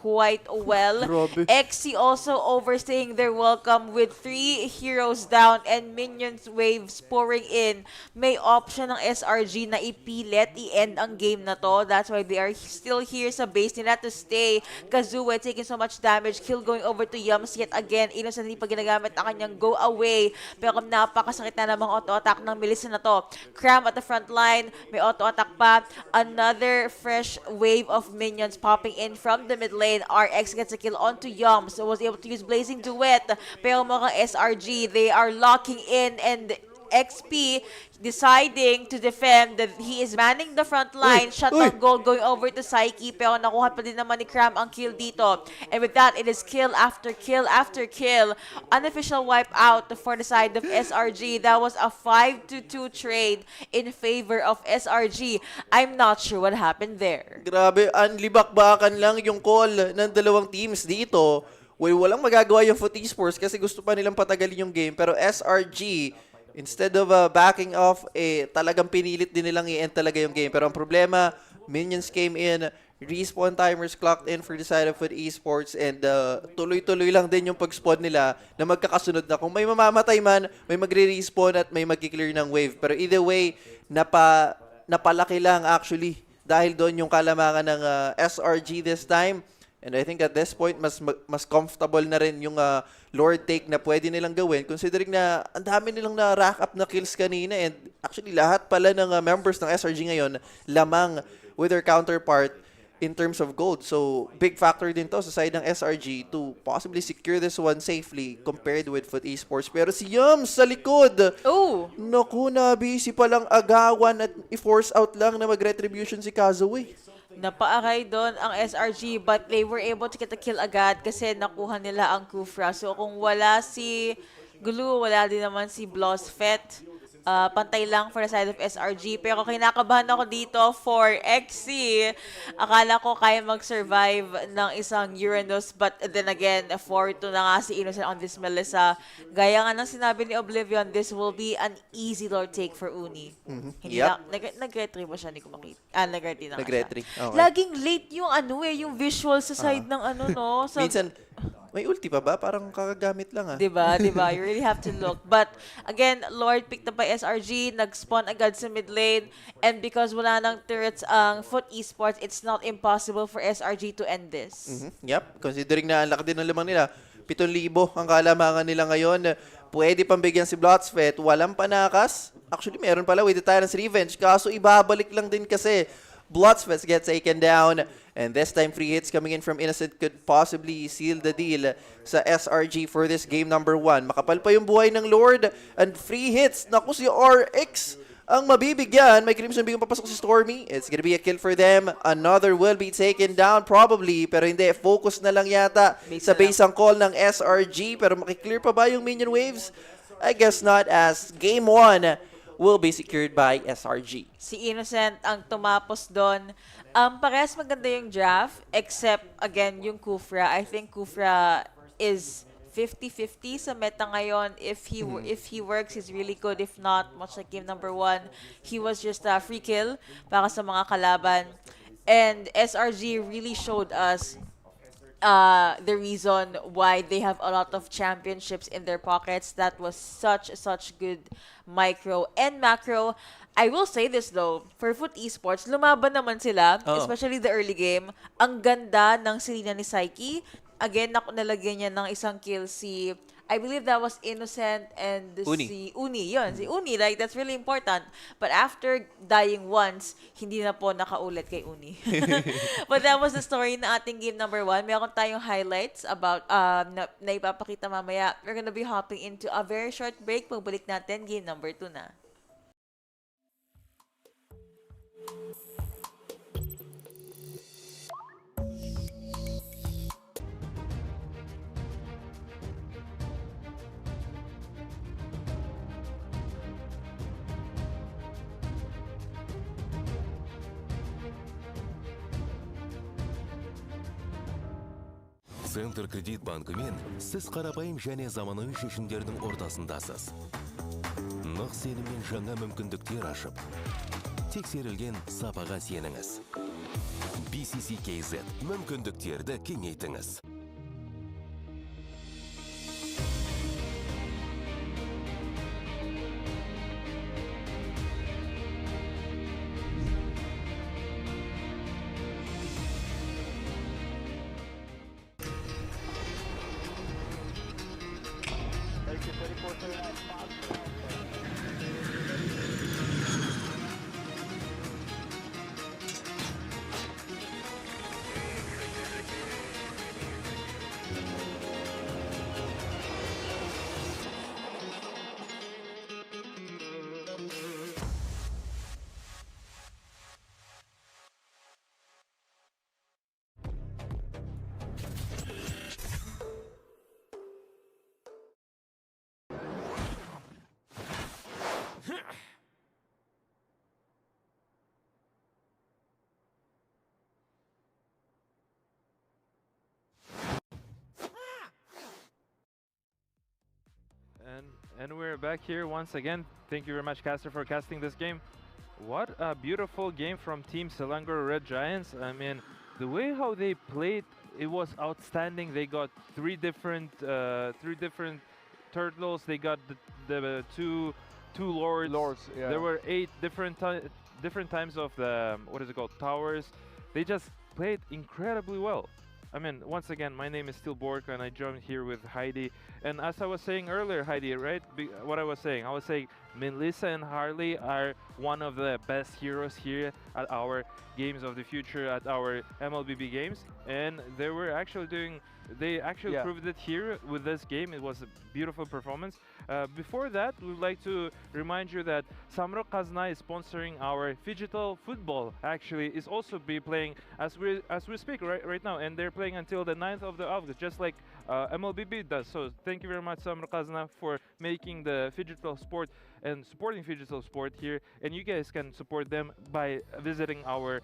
quite well. XC also overstaying their welcome with 3 heroes down and minions waves pouring in. May option ng SRG na ipilit, i-end ang game na to. That's why they are still here sa base nila to stay. Kazue taking so much damage. Kill going over to Yums yet again. Innocent hindi pa ginagamit ang kanyang go away. Pero napakasakit na namang auto-attack ng Melissa na to. Cram at the front line. May auto-attack pa. Another fresh wave of minions popping in from the mid lane. RX gets a kill onto Yums. Was able to use Blazing Duet. Pero mga SRG, they are locking in and XP deciding to defend. He is manning the front line. Shot on goal going over to Psyche. Pero nakuha pa din naman ni Cram ang kill dito. And with that, it is kill after kill after kill. Unofficial wipe out for the side of SRG. That was a 5-2 trade in favor of SRG. I'm not sure what happened there. Grabe, anlibak-bakan lang yung call ng dalawang teams dito. Walang magagawa yung Foot Esports kasi gusto pa nilang patagalin yung game. Pero SRG, instead of backing off, talagang pinilit din nilang i-end talaga yung game. Pero ang problema, minions came in, respawn timers clocked in for the side of Foot Esports, and tuloy-tuloy lang din yung pag-spawn nila na magkakasunod na. Kung may mamamatay man, may magre-respawn at may mag-clear ng wave. Pero either way, napalaki lang actually dahil doon yung kalamangan ng SRG this time. And I think at this point, mas comfortable na rin yung Lord take na pwede nilang gawin considering na ang dami nilang na-rack up na kills kanina and actually lahat pala ng members ng SRG ngayon lamang with their counterpart in terms of gold. So, big factor din to sa side ng SRG to possibly secure this one safely compared with Foot Esports. Pero si Yums sa likod! Oh! Naku, busy palang agawan at i-force out lang na mag-retribution si Kazooie. Napaaray doon ang SRG but they were able to get a kill agad kasi nakuha nila ang Kufra. So kung wala si Glue, wala din naman si Blosfet. Pantay lang for the side of SRG. Pero kinakabahan ako dito for XC. Akala ko kaya mag-survive ng isang Uranus. But then again, 4-2 na nga si Innocent on this Melissa. Gaya nga ng sinabi ni Oblivion, this will be an easy Lord take for Uni. Hindi na, nag-retry ba siya? Hindi ko makita. Nag-retry na nga siya. Okay. Laging late yung yung visual sa side ng no? Minsan, may ulti pa ba? Parang kakagamit lang Diba? You really have to look. But again, Lord picked up by SRG, nag-spawn agad sa mid lane, and because wala nang turrets ang Foot Esports, it's not impossible for SRG to end this. Yep. Considering na ang laki din ng lamang nila, 7,000 ang kalamangan nila ngayon. Pwede pang bigyan si Blotsfet, walang panakas. Actually, meron pala with the Tyrant's Revenge. Kaso ibabalik lang din kasi Blotsfet gets taken down. And this time, free hits coming in from Innocent could possibly seal the deal sa SRG for this game number 1. Makapal pa yung buhay ng Lord. And free hits. Naku, si RX ang mabibigyan. May Crimson bigyan papasok si Stormy. It's gonna be a kill for them. Another will be taken down probably. Pero hindi, focus na lang yata sa base ang call ng SRG. Pero makiklear pa ba yung minion waves? I guess not, as game 1 will be secured by SRG. Si Innocent ang tumapos doon. Parehas maganda yung draft, except, again, yung Kufra. I think Kufra is 50-50 sa meta ngayon. If he works, he's really good. If not, much like game number 1, he was just a free kill para sa mga kalaban. And SRG really showed us the reason why they have a lot of championships in their pockets. That was such good micro and macro. I will say this though, for Foot Esports, lumaban naman sila, especially the early game. Ang ganda ng Selena ni Psyche. Again, nalagyan niya ng isang kill si, I believe that was Innocent and si Uni. Yun, si Uni, like, that's really important. But after dying once, hindi na po nakaulit kay Uni. But that was the story na ating game number 1. Meron tayong highlights about, na ipapakita mamaya. We're gonna be hopping into a very short break. Pagbalik natin, game number 2 na. Центр кредит банкымен сіз қарапайым және заманауи шешімдердің ортасындасыз. Нық сеніммен жаңа мүмкіндіктер ашып, тексерілген сапаға сеніңіз. BCC KZ мүмкіндіктерді кеңейтіңіз. And we're back here once again. Thank you very much, Caster, for casting this game. What a beautiful game from Team Selangor Red Giants. I mean, the way how they played, it was outstanding. They got three different turtles. They got the two lords. Yeah. There were 8 different times of the towers. They just played incredibly well. I mean, once again, my name is still Bork, and I joined here with Heidi. And as I was saying earlier, Heidi, right? What I was saying, Melissa and Harley are one of the best heroes here at our Games of the Future, at our MLBB games, and they actually proved it here with this game. It was a beautiful performance. Before that, we would like to remind you that Samro Kazna is sponsoring our Phygital Football. Actually, is also be playing as we speak right now, and they're playing until the 9th of August, just like MLBB does. So thank you very much, Samro Kazna, for making the Phygital sport and supporting Phygital sport here. And you guys can support them by visiting our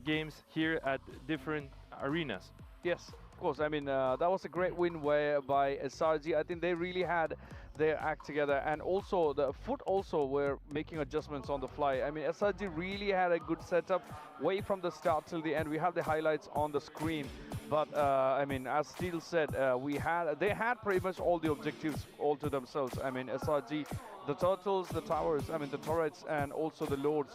games here at different arenas. Yes, of course. I mean, that was a great win by SRG. I think they really had their act together, and also the Foot also were making adjustments on the fly. I mean, SRG really had a good setup way from the start till the end. We have the highlights on the screen, but I mean, as Steel said, they had pretty much all the objectives all to themselves. I mean, SRG, the turtles, the towers, I mean, the turrets, and also the lords.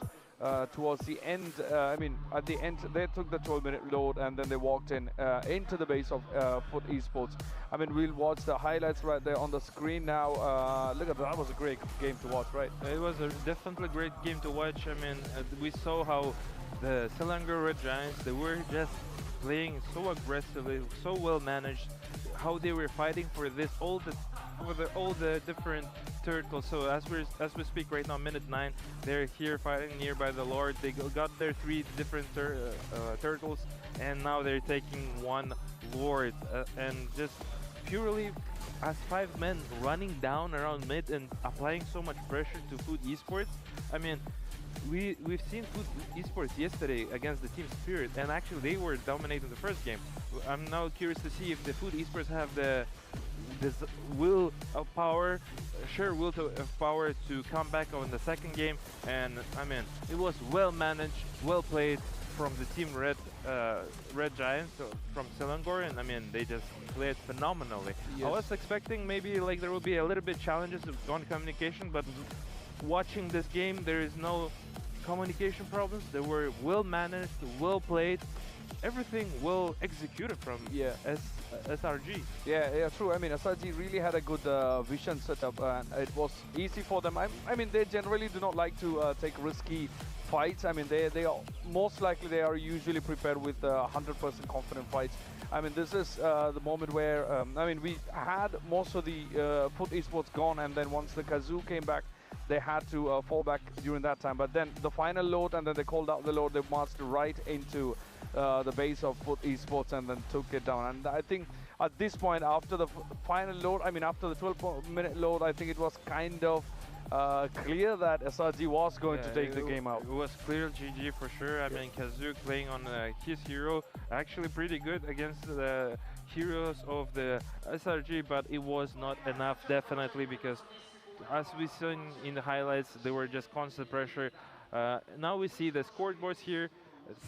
Towards the end, I mean, at the end, they took the 12-minute load, and then they walked into the base of Foot Esports. I mean, we'll watch the highlights right there on the screen now. Look at that was a great game to watch, right? It was a definitely great game to watch. I mean, we saw how the Selangor Red Giants, they were just playing so aggressively, so well managed, how they were fighting for all the different turtles. So as we speak right now, minute 9, they're here fighting nearby the Lord. They got their 3 different turtles, and now they're taking 1 Lord, and just purely as 5 men running down around mid and applying so much pressure to Food Esports. I mean, we've seen Food Esports yesterday against the Team Spirit, and actually they were dominating the first game. I'm now curious to see if the Food Esports have this will of power, will of power to come back on the second game. And I mean, it was well managed, well played from the Team Red Giants from Selangor, and I mean, they just played phenomenally. Yes. I was expecting maybe like there will be a little bit challenges on communication, but watching this game, there is no communication problems. They were well managed, well played, everything well executed from SRG. Yeah, true. I mean, SRG really had a good vision setup, and it was easy for them. I mean, they generally do not like to take risky fights. I mean, they are most likely they are usually prepared with 100% confident fights. I mean, this is the moment where I mean, we had most of the Foot Esports gone, and then once the Kazoo came back, they had to fall back during that time. But then the final load, and then they called out the load, they marched right into the base of Foot Esports and then took it down. And I think at this point, after the final load, I mean, after the 12-minute load, I think it was kind of clear that SRG was going to take the game out. It was clear GG for sure. I mean, Kazoo playing on his hero, actually pretty good against the heroes of the SRG, but it was not enough, definitely, because as we saw in the highlights, they were just constant pressure. Now we see the scoreboards here,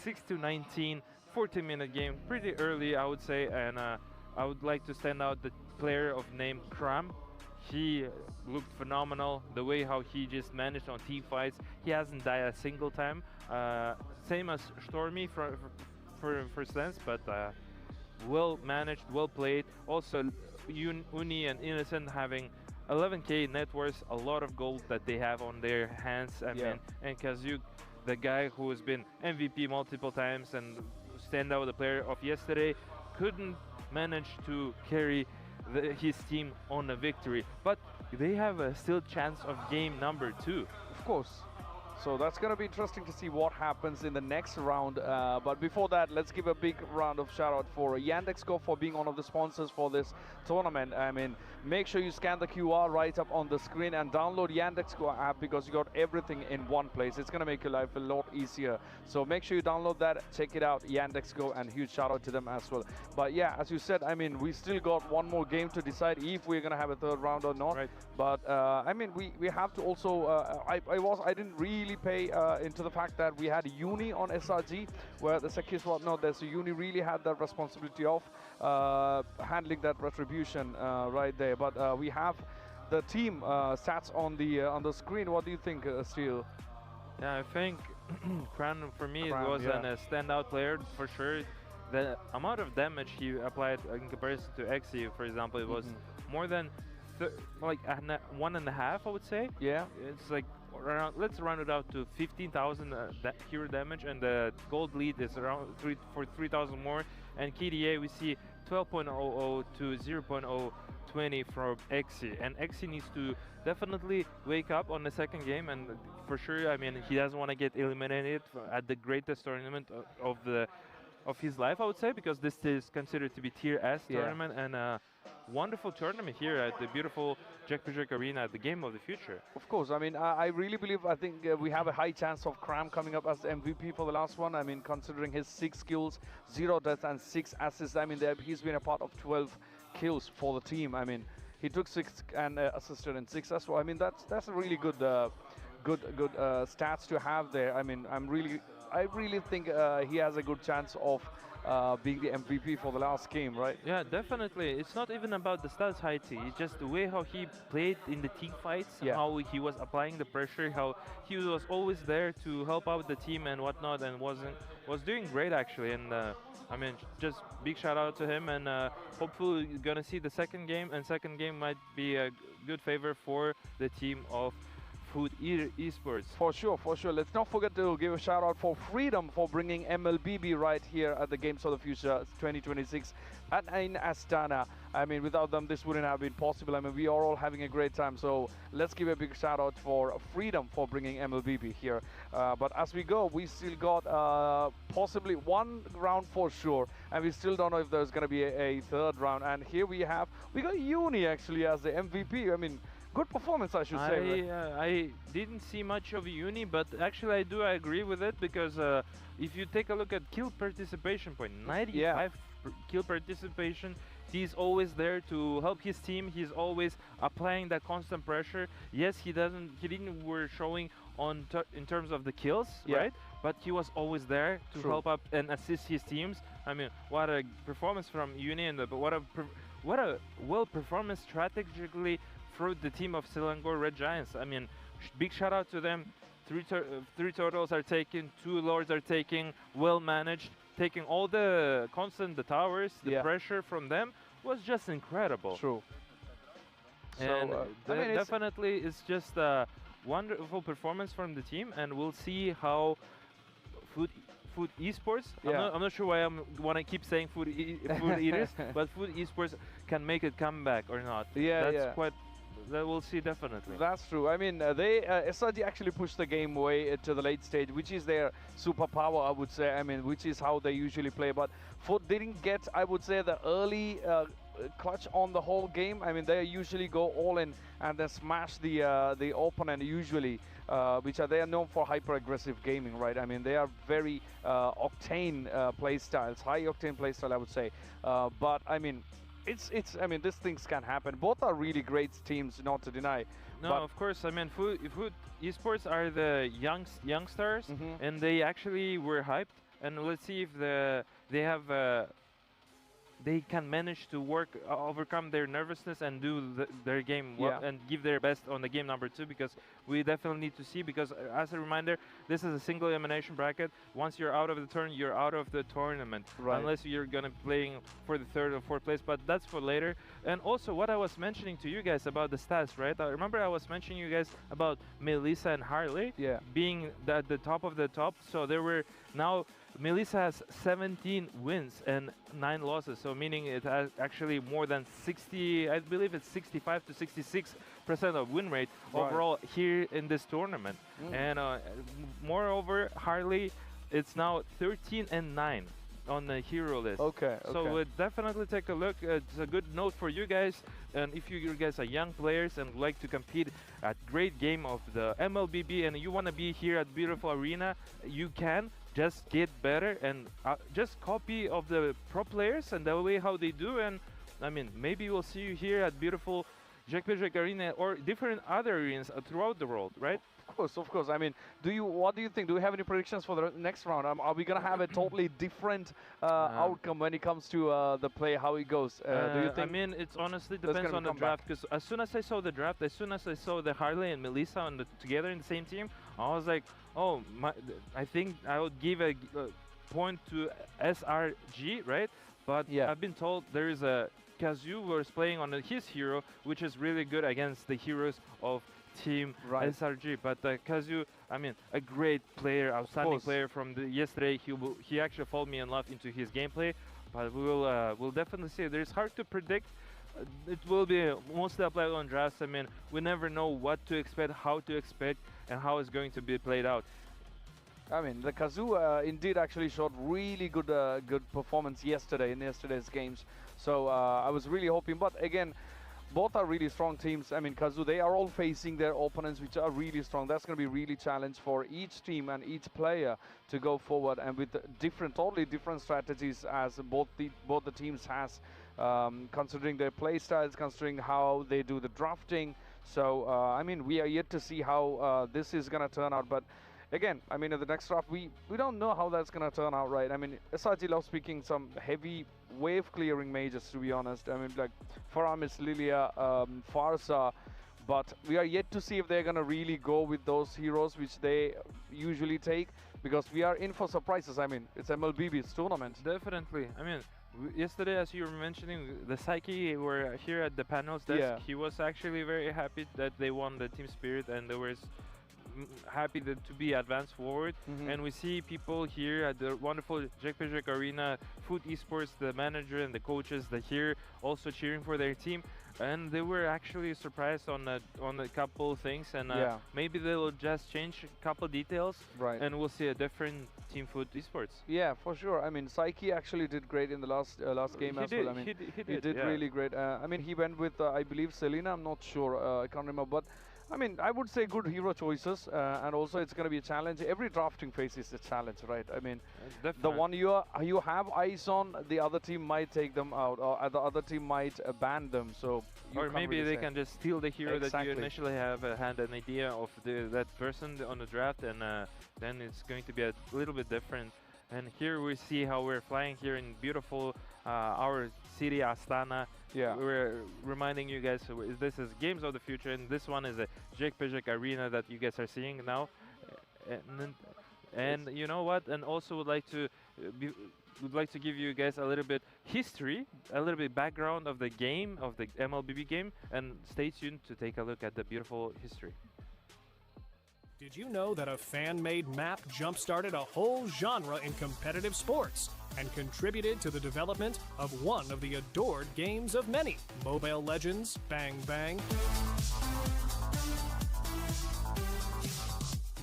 6-19, 40-minute game, pretty early, I would say, and I would like to stand out the player of name Kram. He looked phenomenal, the way how he just managed on team fights. He hasn't died a single time. Same as Stormy for sense, but well managed, well played. Also, Uni and Innocent having 11k net worth, a lot of gold that they have on their hands. I mean, and Kazoo, the guy who has been MVP multiple times and stand out the player of yesterday, couldn't manage to carry his team on a victory, but they have a still chance of game number 2. Of course. So that's going to be interesting to see what happens in the next round. But before that, let's give a big round of shout out for Yandexgo for being one of the sponsors for this tournament. I mean, make sure you scan the QR right up on the screen and download Yandexgo app, because you got everything in one place. It's going to make your life a lot easier. So make sure you download that, check it out, Yandexgo, and huge shout out to them as well. But yeah, as you said, I mean, we still got one more game to decide if we're going to have a third round or not. Right. But I mean, we have to also, I didn't really pay into the fact that we had Uni on SRG, where the Sekis was not there. So Uni really had that responsibility of handling that retribution right there. But we have the team stats on the screen. What do you think, Steel? Yeah, I think Kran for me was a standout player for sure. the amount of damage he applied in comparison to Xe, for example, it was more than like 1.5, I would say. Yeah. It's like around, let's round it out to 15,000 hero damage, and the gold lead is around 3,000 more. And KDA, we see 12.00 to 0.020 from Xe, and Xe needs to definitely wake up on the second game, and for sure, I mean, he doesn't want to get eliminated at the greatest tournament of his life, I would say, because this is considered to be tier S tournament, and a wonderful tournament here at the beautiful GOTF Arena at the game of the future. Of course, I mean, I really believe, I think we have a high chance of Cram coming up as MVP for the last one. I mean, considering his 6 kills, 0 deaths and 6 assists, I mean, he's been a part of 12 kills for the team. I mean, he took 6 and assisted in 6 as well. I mean, that's a really good stats to have there. I mean, I really think he has a good chance of being the MVP for the last game, right? Yeah, definitely. It's not even about the stats, Haiti. It's just the way how he played in the team fights, how he was applying the pressure, how he was always there to help out the team and whatnot, and was doing great actually. And I mean, just big shout out to him, and hopefully you're gonna see the second game, and second game might be a good favor for the team of Food Esports. For sure, for sure. Let's not forget to give a shout out for Freedom for bringing MLBB right here at the Games of the Future 2026 in Astana. I mean, without them, this wouldn't have been possible. I mean, we are all having a great time. So let's give a big shout out for Freedom for bringing MLBB here. But as we go, we still got possibly one round for sure, and we still don't know if there's going to be a third round. And here we got Uni actually as the MVP. I mean, good performance, I should say. I didn't see much of Uni, but actually I agree with it, because if you take a look at kill participation point, 95 kill participation, he's always there to help his team. He's always applying that constant pressure. Yes, he didn't were showing in terms of the kills, right? But he was always there to help up and assist his teams. I mean, what a performance from Uni, and what a well performance strategically through the team of Selangor Red Giants. I mean, big shout out to them. 3 totals are taken, 2 lords are taken, well managed, taking all the towers, the pressure from them was just incredible. True. And I mean, definitely it's just a wonderful performance from the team, and we'll see how Food Esports. I'm not sure why I want to keep saying Food Eaters, but Food Esports can make it come back or not. That's quite. That we'll see definitely. That's true. I mean, SRG actually pushed the game way to the late stage, which is their superpower, I would say. I mean, which is how they usually play. But Foot didn't get, I would say, the early clutch on the whole game. I mean, they usually go all in and then smash the opponent usually, they are known for hyper-aggressive gaming, right? I mean, they are very octane play styles, high octane play style, I would say. But I mean, I mean, these things can happen. Both are really great teams, not to deny. No, of course. I mean, Food Esports are the youngsters, and they actually were hyped. And let's see if they can manage to overcome their nervousness and do their game well and give their best on the game number 2, because we definitely need to see, because as a reminder, this is a single elimination bracket. Once you're out of the turn, you're out of the tournament, unless you're gonna be playing for the 3rd or 4th place, but that's for later. And also what I was mentioning to you guys about the stats, right? I remember I was mentioning you guys about Melissa and Harley being at the top of the top. So there were now Melissa has 17 wins and 9 losses, so meaning it has actually more than 60, I believe it's 65 to 66% of win rate overall here in this tournament. And moreover, Harley, it's now 13 and 9 on the hero list. So we'll definitely take a look. It's a good note for you guys, and if you guys are young players and like to compete at great game of the MLBB and you want to be here at beautiful arena, you can. Just get better and just copy of the pro players and the way how they do, and I mean, maybe we'll see you here at beautiful GOTF Arena or different other arenas throughout the world, right? Of course. I mean, what do you think? Do we have any predictions for the next round? Are we gonna have a totally different outcome when it comes to the play, how it goes? Do you think? I mean, it honestly depends on the draft, because as soon as I saw the draft, as soon as I saw the Harley and Melissa together in the same team, I was like, oh, I think I would give point to SRG, right? But I've been told there is a Kazu was playing on his hero, which is really good against the heroes of Team SRG. But Kazu, I mean, a great player, outstanding player from yesterday. He actually followed me in love into his gameplay. But we'll definitely see. It's hard to predict. It will be mostly applied on drafts. I mean, we never know what to expect, how to expect, and how it's going to be played out. I mean, the Kazu indeed actually showed really good performance yesterday in yesterday's games. So I was really hoping, but again, both are really strong teams. I mean, Kazu, they are all facing their opponents, which are really strong. That's going to be really challenge for each team and each player to go forward, and with totally different strategies as both the teams has, considering their play styles, considering how they do the drafting. So I mean, we are yet to see how this is going to turn out, but again, I mean, in the next draft, we don't know how that's going to turn out, right? I mean, SRG loves picking some heavy wave-clearing mages, to be honest. I mean, like Faramis, Lilia, Farsa, but we are yet to see if they're going to really go with those heroes which they usually take, because we are in for surprises. I mean, it's MLBB's tournament. Definitely. I mean, yesterday, as you were mentioning, the Psyche were here at the panel's desk. He was actually very happy that they won the Team Spirit, and there was happy to be advanced forward. And we see people here at the wonderful GOTF Arena, Food Esports, the manager and the coaches, they're here also cheering for their team, and they were actually surprised on a couple things, and maybe they'll just change a couple details, and we'll see a different Team Food Esports. Yeah, for sure. I mean, Psyche actually did great in the last game as well. I mean, he did really great. I mean, he went with I believe Selena. I'm not sure. I can't remember, but I mean, I would say good hero choices, and also it's going to be a challenge. Every drafting phase is a challenge, right? I mean, the one you have eyes on, the other team might take them out, or the other team might ban them. So, or maybe they can just steal the hero that you initially had an idea of that person on the draft, and then it's going to be a little bit different. And here we see how we're flying here in beautiful our city, Astana. We're reminding you guys, this is Games of the Future, and this one is a GOTF Arena that you guys are seeing now. And you know what? And also would like to give you guys a little bit history, a little bit background of the game, of the MLBB game, and stay tuned to take a look at the beautiful history. Did you know that a fan-made map jump-started a whole genre in competitive sports and contributed to the development of one of the adored games of many, Mobile Legends Bang Bang?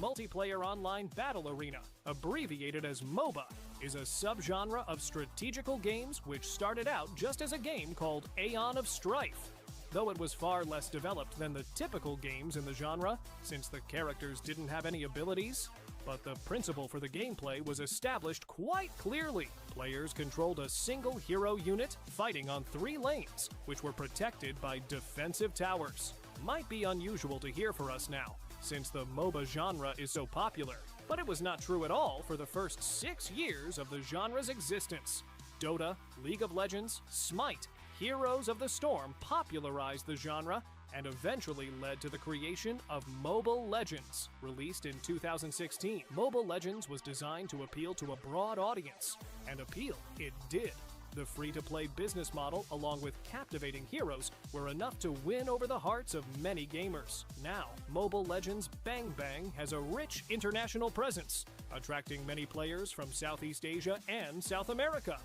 Multiplayer Online Battle Arena, abbreviated as MOBA, is a subgenre of strategical games which started out just as a game called Aeon of Strife. Though it was far less developed than the typical games in the genre, since the characters didn't have any abilities, but the principle for the gameplay was established quite clearly. Players controlled a single hero unit fighting on 3 lanes, which were protected by defensive towers. Might be unusual to hear for us now, since the MOBA genre is so popular, but it was not true at all for the first 6 years of the genre's existence. Dota, League of Legends, Smite, Heroes of the Storm popularized the genre and eventually led to the creation of Mobile Legends. Released in 2016, Mobile Legends was designed to appeal to a broad audience, and appeal it did. The free-to-play business model, along with captivating heroes, were enough to win over the hearts of many gamers. Now, Mobile Legends Bang Bang has a rich international presence, attracting many players from Southeast Asia and South America.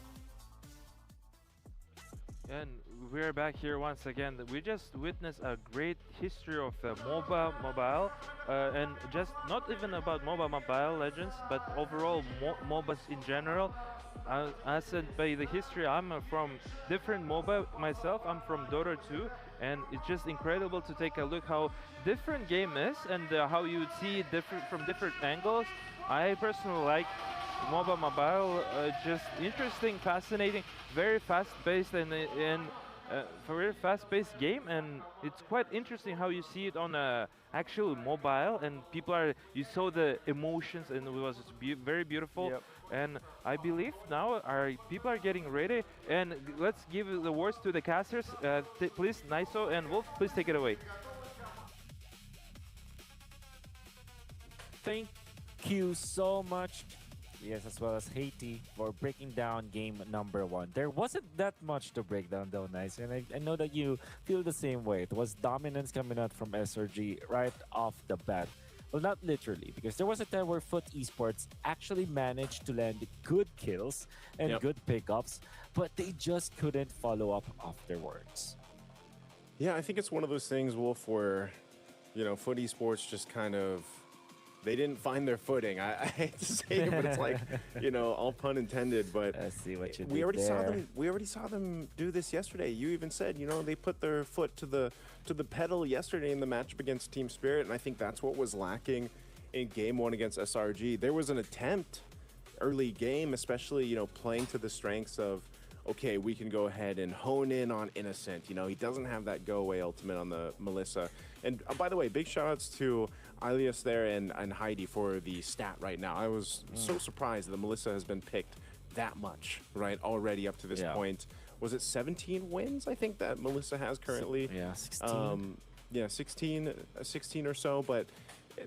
And we're back here once again. We just witnessed a great history of mobile, and just not even about Mobile Legends, but overall MOBAs in general. As said by the history, I'm from different MOBA myself. I'm from Dota 2, and it's just incredible to take a look how different game is, and how you would see it from different angles. I personally like MOBA Mobile, just interesting, fascinating, very fast-paced, and very fast-paced game, and it's quite interesting how you see it on a actual mobile, and you saw the emotions, and it was very beautiful. And I believe now people are getting ready, and let's give the words to the casters. Please, Naiso and Wolf, please take it away. Thank you so much, yes, as well as Haiti for breaking down game number 1. There wasn't that much to break down though, Nice, and I know that you feel the same way. It was dominance coming out from SRG right off the bat. Well, not literally, because there was a time where Foot Esports actually managed to land good kills and good pickups, but they just couldn't follow up afterwards. Yeah, I think it's one of those things, Wolf, where, you know, Foot Esports just kind of, they didn't find their footing. I hate to say it, but it's like, you know, all pun intended. But I see what you we already saw them do this yesterday. You even said, you know, they put their foot to the pedal yesterday in the matchup against Team Spirit, and I think that's what was lacking in Game 1 against SRG. There was an attempt early game, especially, you know, playing to the strengths of, okay, we can go ahead and hone in on Innocent. You know, he doesn't have that go-away ultimate on the Melissa. And by the way, big shout-outs to Alias there and Heidi for the stat right now. I was so surprised that Melissa has been picked that much, right, already up to this point. Was it 17 wins, I think, that Melissa has currently? Yeah, 16. Yeah, 16 or so, but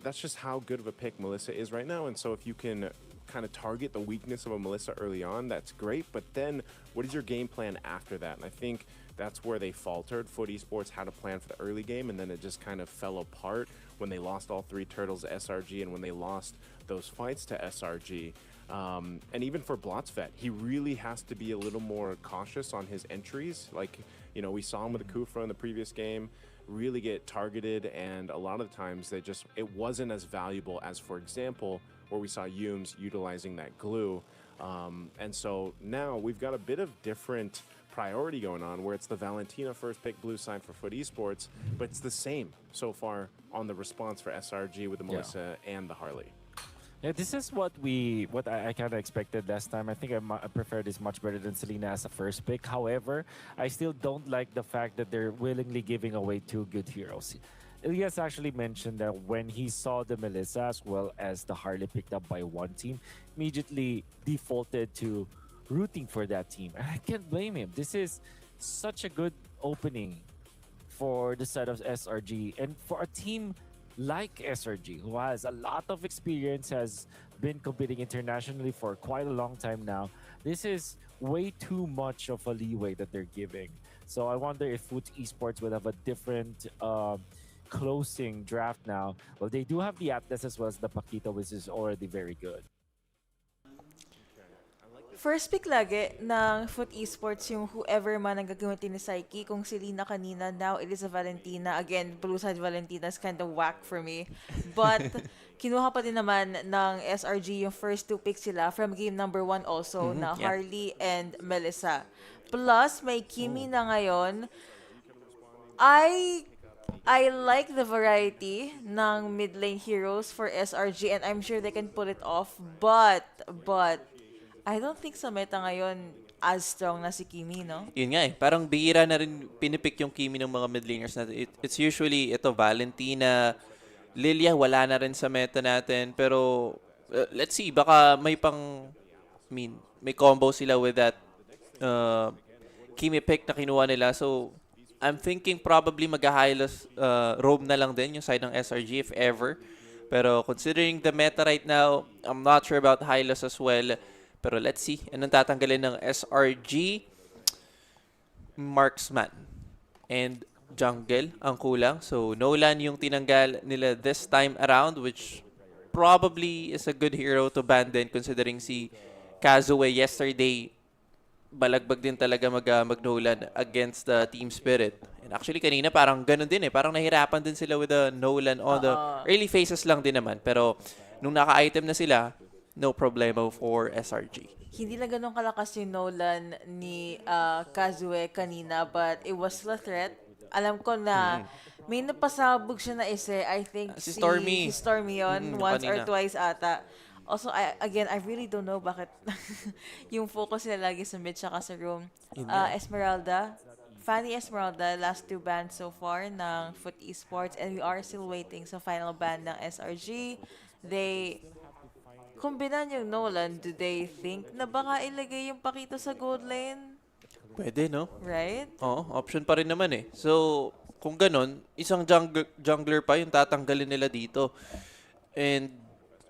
that's just how good of a pick Melissa is right now. And so if you can kind of target the weakness of a Melissa early on, that's great. But then what is your game plan after that? And I think that's where they faltered. Foot Esports had a plan for the early game, and then it just kind of fell apart when they lost all 3 turtles to SRG and when they lost those fights to SRG. And even for Blotzfet, he really has to be a little more cautious on his entries. Like, you know, we saw him with the Kufra in the previous game really get targeted, and a lot of the times it wasn't as valuable as, for example, where we saw Yumes utilizing that glue. And so now we've got a bit of different priority going on, where it's the Valentina first pick blue side for Foot Esports, but it's the same so far on the response for SRG with the Melissa and the Harley. Yeah, this is what I kind of expected last time. I think I prefer this much better than Selena as a first pick. However, I still don't like the fact that they're willingly giving away 2 good heroes. Elias actually mentioned that when he saw the Melissa as well as the Harley picked up by one team, immediately defaulted to rooting for that team. And I can't blame him. This is such a good opening for the side of SRG, and for a team like SRG, who has a lot of experience, has been competing internationally for quite a long time now. This is way too much of a leeway that they're giving. So I wonder if Foot Esports would have a different closing draft now. Well, they do have the Atlas as well as the Paquito, which is already very good. First pick lagi ng Foot Esports yung whoever man ang gagamitin ni Psyche. Kung si Lina kanina, now it is a Valentina. Again, blue side Valentina is kind of whack for me. But kinuha pa din naman ng SRG yung first 2 picks sila from game number 1 also na Harley and Melissa. Plus, may Kimi na ngayon. I like the variety ng mid lane heroes for SRG, and I'm sure they can pull it off. But I don't think sa meta ngayon as strong na si Kimi, no? Yun nga eh. Parang bihira na rin pinipick yung Kimi ng mga mid laners natin. It's usually ito, Valentina, Lilia, wala na rin sa meta natin. Pero let's see, baka may may combo sila with that Kimi pick na kinuha nila. So, I'm thinking probably mag-Hylos roam na lang din yung side ng SRG if ever. Pero considering the meta right now, I'm not sure about Hylos as well. Pero let's see. Anong tatanggalin ng SRG? Marksman. And Jungle ang kulang. So, Nolan yung tinanggal nila this time around, which probably is a good hero to ban din considering si Kazue yesterday balagbag din talaga mag-Nolan against the Team Spirit. And actually, kanina parang ganun din eh. Parang nahirapan din sila with the Nolan on the early phases lang din naman. Pero nung naka-item na sila, no problemo for SRG. Hindi na ganun kalakas yung Nolan ni Kazue kanina, but it was still a threat. Alam ko na may napasabog siya na isa. I think si Stormy. Si Stormy yun, once kanina. or twice ata. Also, I really don't know bakit yung focus nila lagi sa mid tsaka sa room. Esmeralda, Fanny Esmeralda, last 2 bans so far ng Foot Esports, and we are still waiting sa final ban ng SRG. Kung binan yung Nolan, do they think na baka ilagay yung Paquito sa gold lane? Pwede, no? Right? Oo, option pa rin naman eh. So, kung ganun, isang jungler pa yung tatanggalin nila dito. And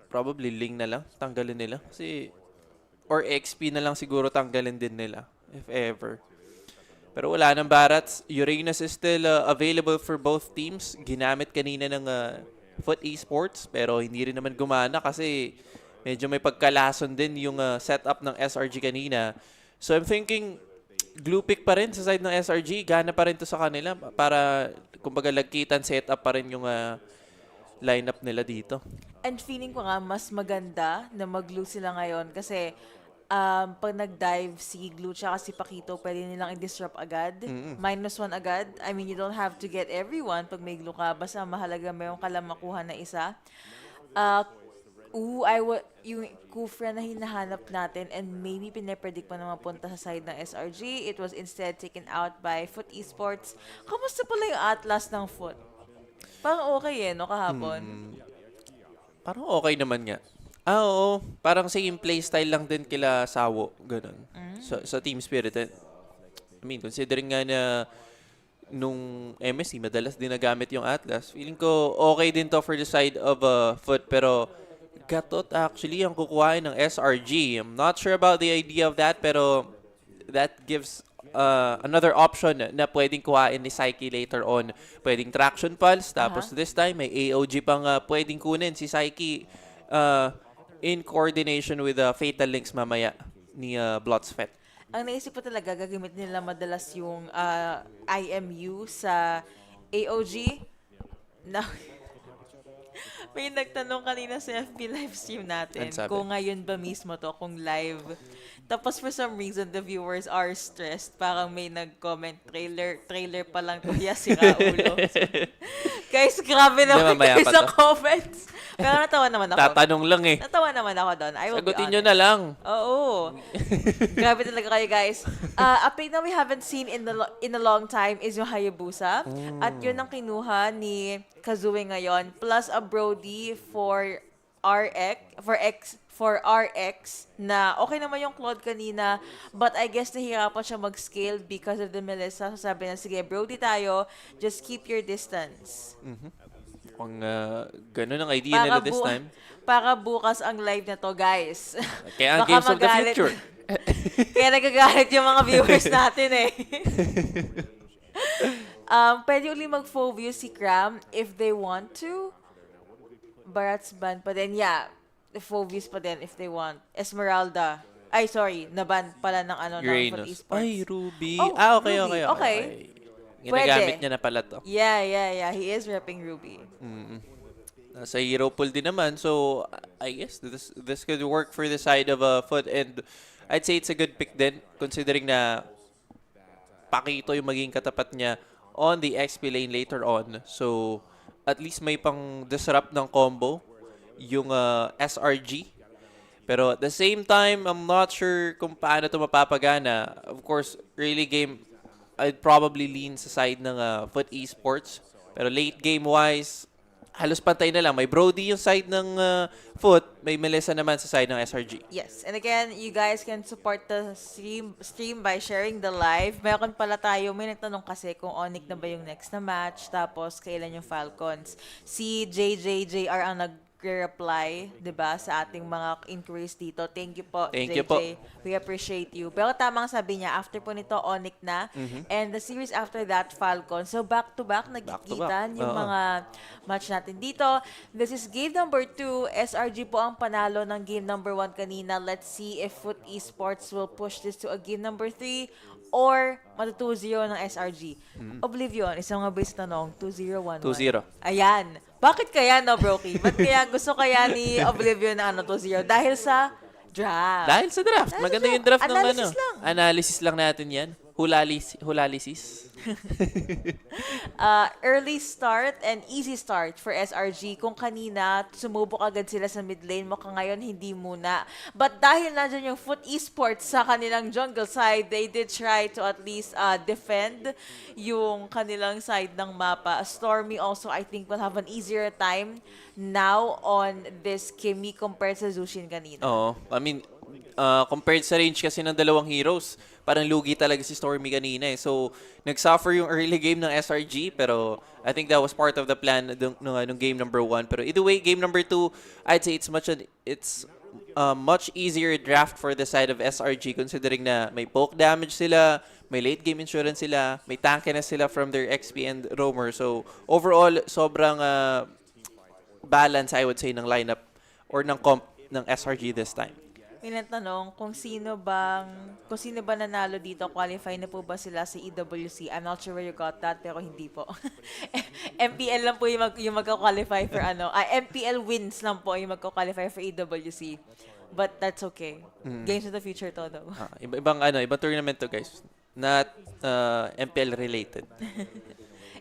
probably Ling na lang, tanggalin nila. Kasi, or XP na lang siguro tanggalin din nila, if ever. Pero wala nang Barats. Uranus is still available for both teams. Ginamit kanina ng Foot Esports, pero hindi rin naman gumana kasi medyo may pagkalason din yung setup ng SRG kanina. So I'm thinking, glue pick pa rin sa side ng SRG. Gana pa rin to sa kanila para, kumbaga, lagkitan setup pa rin yung lineup nila dito. And feeling ko nga, mas maganda na mag-glue sila ngayon kasi pag nag-dive si Glue tsaka si Pakito, pwede nilang i-disrupt agad. -1 agad. I mean, you don't have to get everyone pag may Glue ka. Basta mahalaga mayroon ka lang makuha na isa. Yung Kufra na hinahanap natin and maybe pinapredict pa na mapunta sa side ng SRG. It was instead taken out by Foot Esports. Kamusta pala yung Atlas ng Foot? Parang okay no, kahapon? Parang okay naman nga. Oo. Parang same playstyle lang din kila Sawo. Ganun. Sa Team Spirit. I mean, considering nga na nung MSC, madalas din nagamit yung Atlas. Feeling ko okay din to for the side of Foot. Pero Gatot actually ang kukuhain ng SRG. I'm not sure about the idea of that, pero that gives another option na pwedeng kuhain ni Psyche later on. Pwedeng Traction Pulse. Tapos this time, may AOG pang pwedeng kunin si Psyche in coordination with Fatal Links mamaya ni Blotsfet. Ang naisip ko talaga, gagamit nila madalas yung IMU sa AOG. May nagtanong kanina sa FB live stream natin kung ngayon ba mismo to, kung live. Tapos for some reason, the viewers are stressed. Parang may nag-comment, trailer pa lang to, si Raulo. Guys, grabe naman kayo sa comments. Pero natawa naman ako. Tatanong lang eh. Natawa naman ako doon. Sagutin nyo na lang. Oo. Grabe talaga kayo, guys. A pick na we haven't seen in a long time is yung Hayabusa. At yun ang kinuha ni Kazue ngayon. Plus a Brody for RX na okay naman yung Claude kanina, but I guess nahihirapan siya mag-scale because of the Melissa. So sabi na, sige, Brody tayo, just keep your distance. Kung ganun ang idea nila this time. Para bukas ang live na to, guys. Kaya ang Games of the Future. Kaya nagagalit yung mga viewers natin eh. Pwede uli mag-full view si Cram if they want to. Barats ban pa din. Yeah, full views pa din if they want. Esmeralda. Ay, sorry. Naban pala ng ng Foot Esports. Ay, Ruby. Okay. Okay. Ginagamit niya na pala to. Yeah. He is repping Ruby. Nasa hero pool din naman. So, I guess this could work for the side of Foot. And I'd say it's a good pick din considering na Pakito yung maging katapat niya on the XP lane later on. So, at least may pang disrupt ng combo yung SRG. Pero at the same time, I'm not sure kung paano ito mapapagana. Of course, early game, I'd probably lean sa side ng Foot Esports. Pero late game-wise, halos pantay na lang. May Brody yung side ng Foot, may Melissa naman sa side ng SRG. Yes. And again, you guys can support the stream by sharing the live. Meron pala tayo, may nagtanong kasi kung Onic na ba yung next na match, tapos kailan yung Falcons. Si JJJR ang nag-reply, diba, sa ating mga inquiries dito. Thank you po, Thank JJ. you po. We appreciate you. Pero tamang sabi niya, after po nito, Onic na. And the series after that, Falcons. So back-to-back, nagkikitan yung mga match natin dito. This is game number 2. SRG po ang panalo ng game number 1 kanina. Let's see if Foot Esports will push this to a game number 3 or matu 2-0 ng SRG. Oblivion, isang nga base tanong, 2-0, 1-1. 2-0. Ayan. Bakit kaya, no, Brokey? Ba't kaya gusto kaya ni Oblivion na 2-0? Dahil sa draft. Dahil sa draft. Maganda yung draft ng Analysis lang. Analysis lang natin yan. Hulalisis. Early start and easy start for SRG. Kung kanina, sumubok agad sila sa mid lane, mukhang ngayon hindi muna. But dahil nandyan yung Foot Esports sa kanilang jungle side, they did try to at least defend yung kanilang side ng mapa. Stormy also, I think, will have an easier time now on this Kimi compared sa Zushin kanina. Oo. I mean, compared sa range kasi ng dalawang heroes, parang lugi talaga si Stormy kanina eh. So, nag-suffer yung early game ng SRG, pero I think that was part of the plan nung game number 1. Pero either way, game number 2, I'd say it's much easier draft for the side of SRG considering na may poke damage sila, may late game insurance sila, may tankiness sila from their XP and roamer. So, overall, sobrang balance, I would say, ng lineup or ng comp ng SRG this time. May natanong kung sino ba nanalo dito, qualify na po ba sila sa EWC? I'm not sure where you got that, pero hindi po. MPL lang po yung magka-qualify for MPL wins lang po yung magka-qualify for EWC. But that's okay. Games of the future to though. Ibang tournament to, guys. Not MPL related.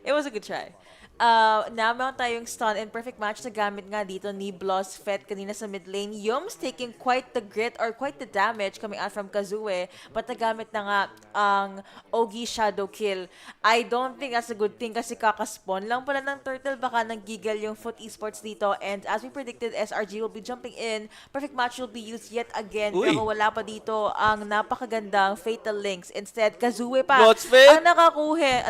It was a good try. Now, meron tayong stun and perfect match na gamit nga dito ni Bloss Fett kanina sa mid lane. Yums taking quite the grit or quite the damage coming out from Kazue. But nagamit na nga ang Ogi Shadow Kill. I don't think that's a good thing kasi kakaspawn lang pala ng turtle. Baka nang-giggle yung Foot Esports dito. And as we predicted, SRG will be jumping in. Perfect match will be used yet again. Pero wala pa dito ang napakagandang Fatal Links. Instead, Kazue pa ang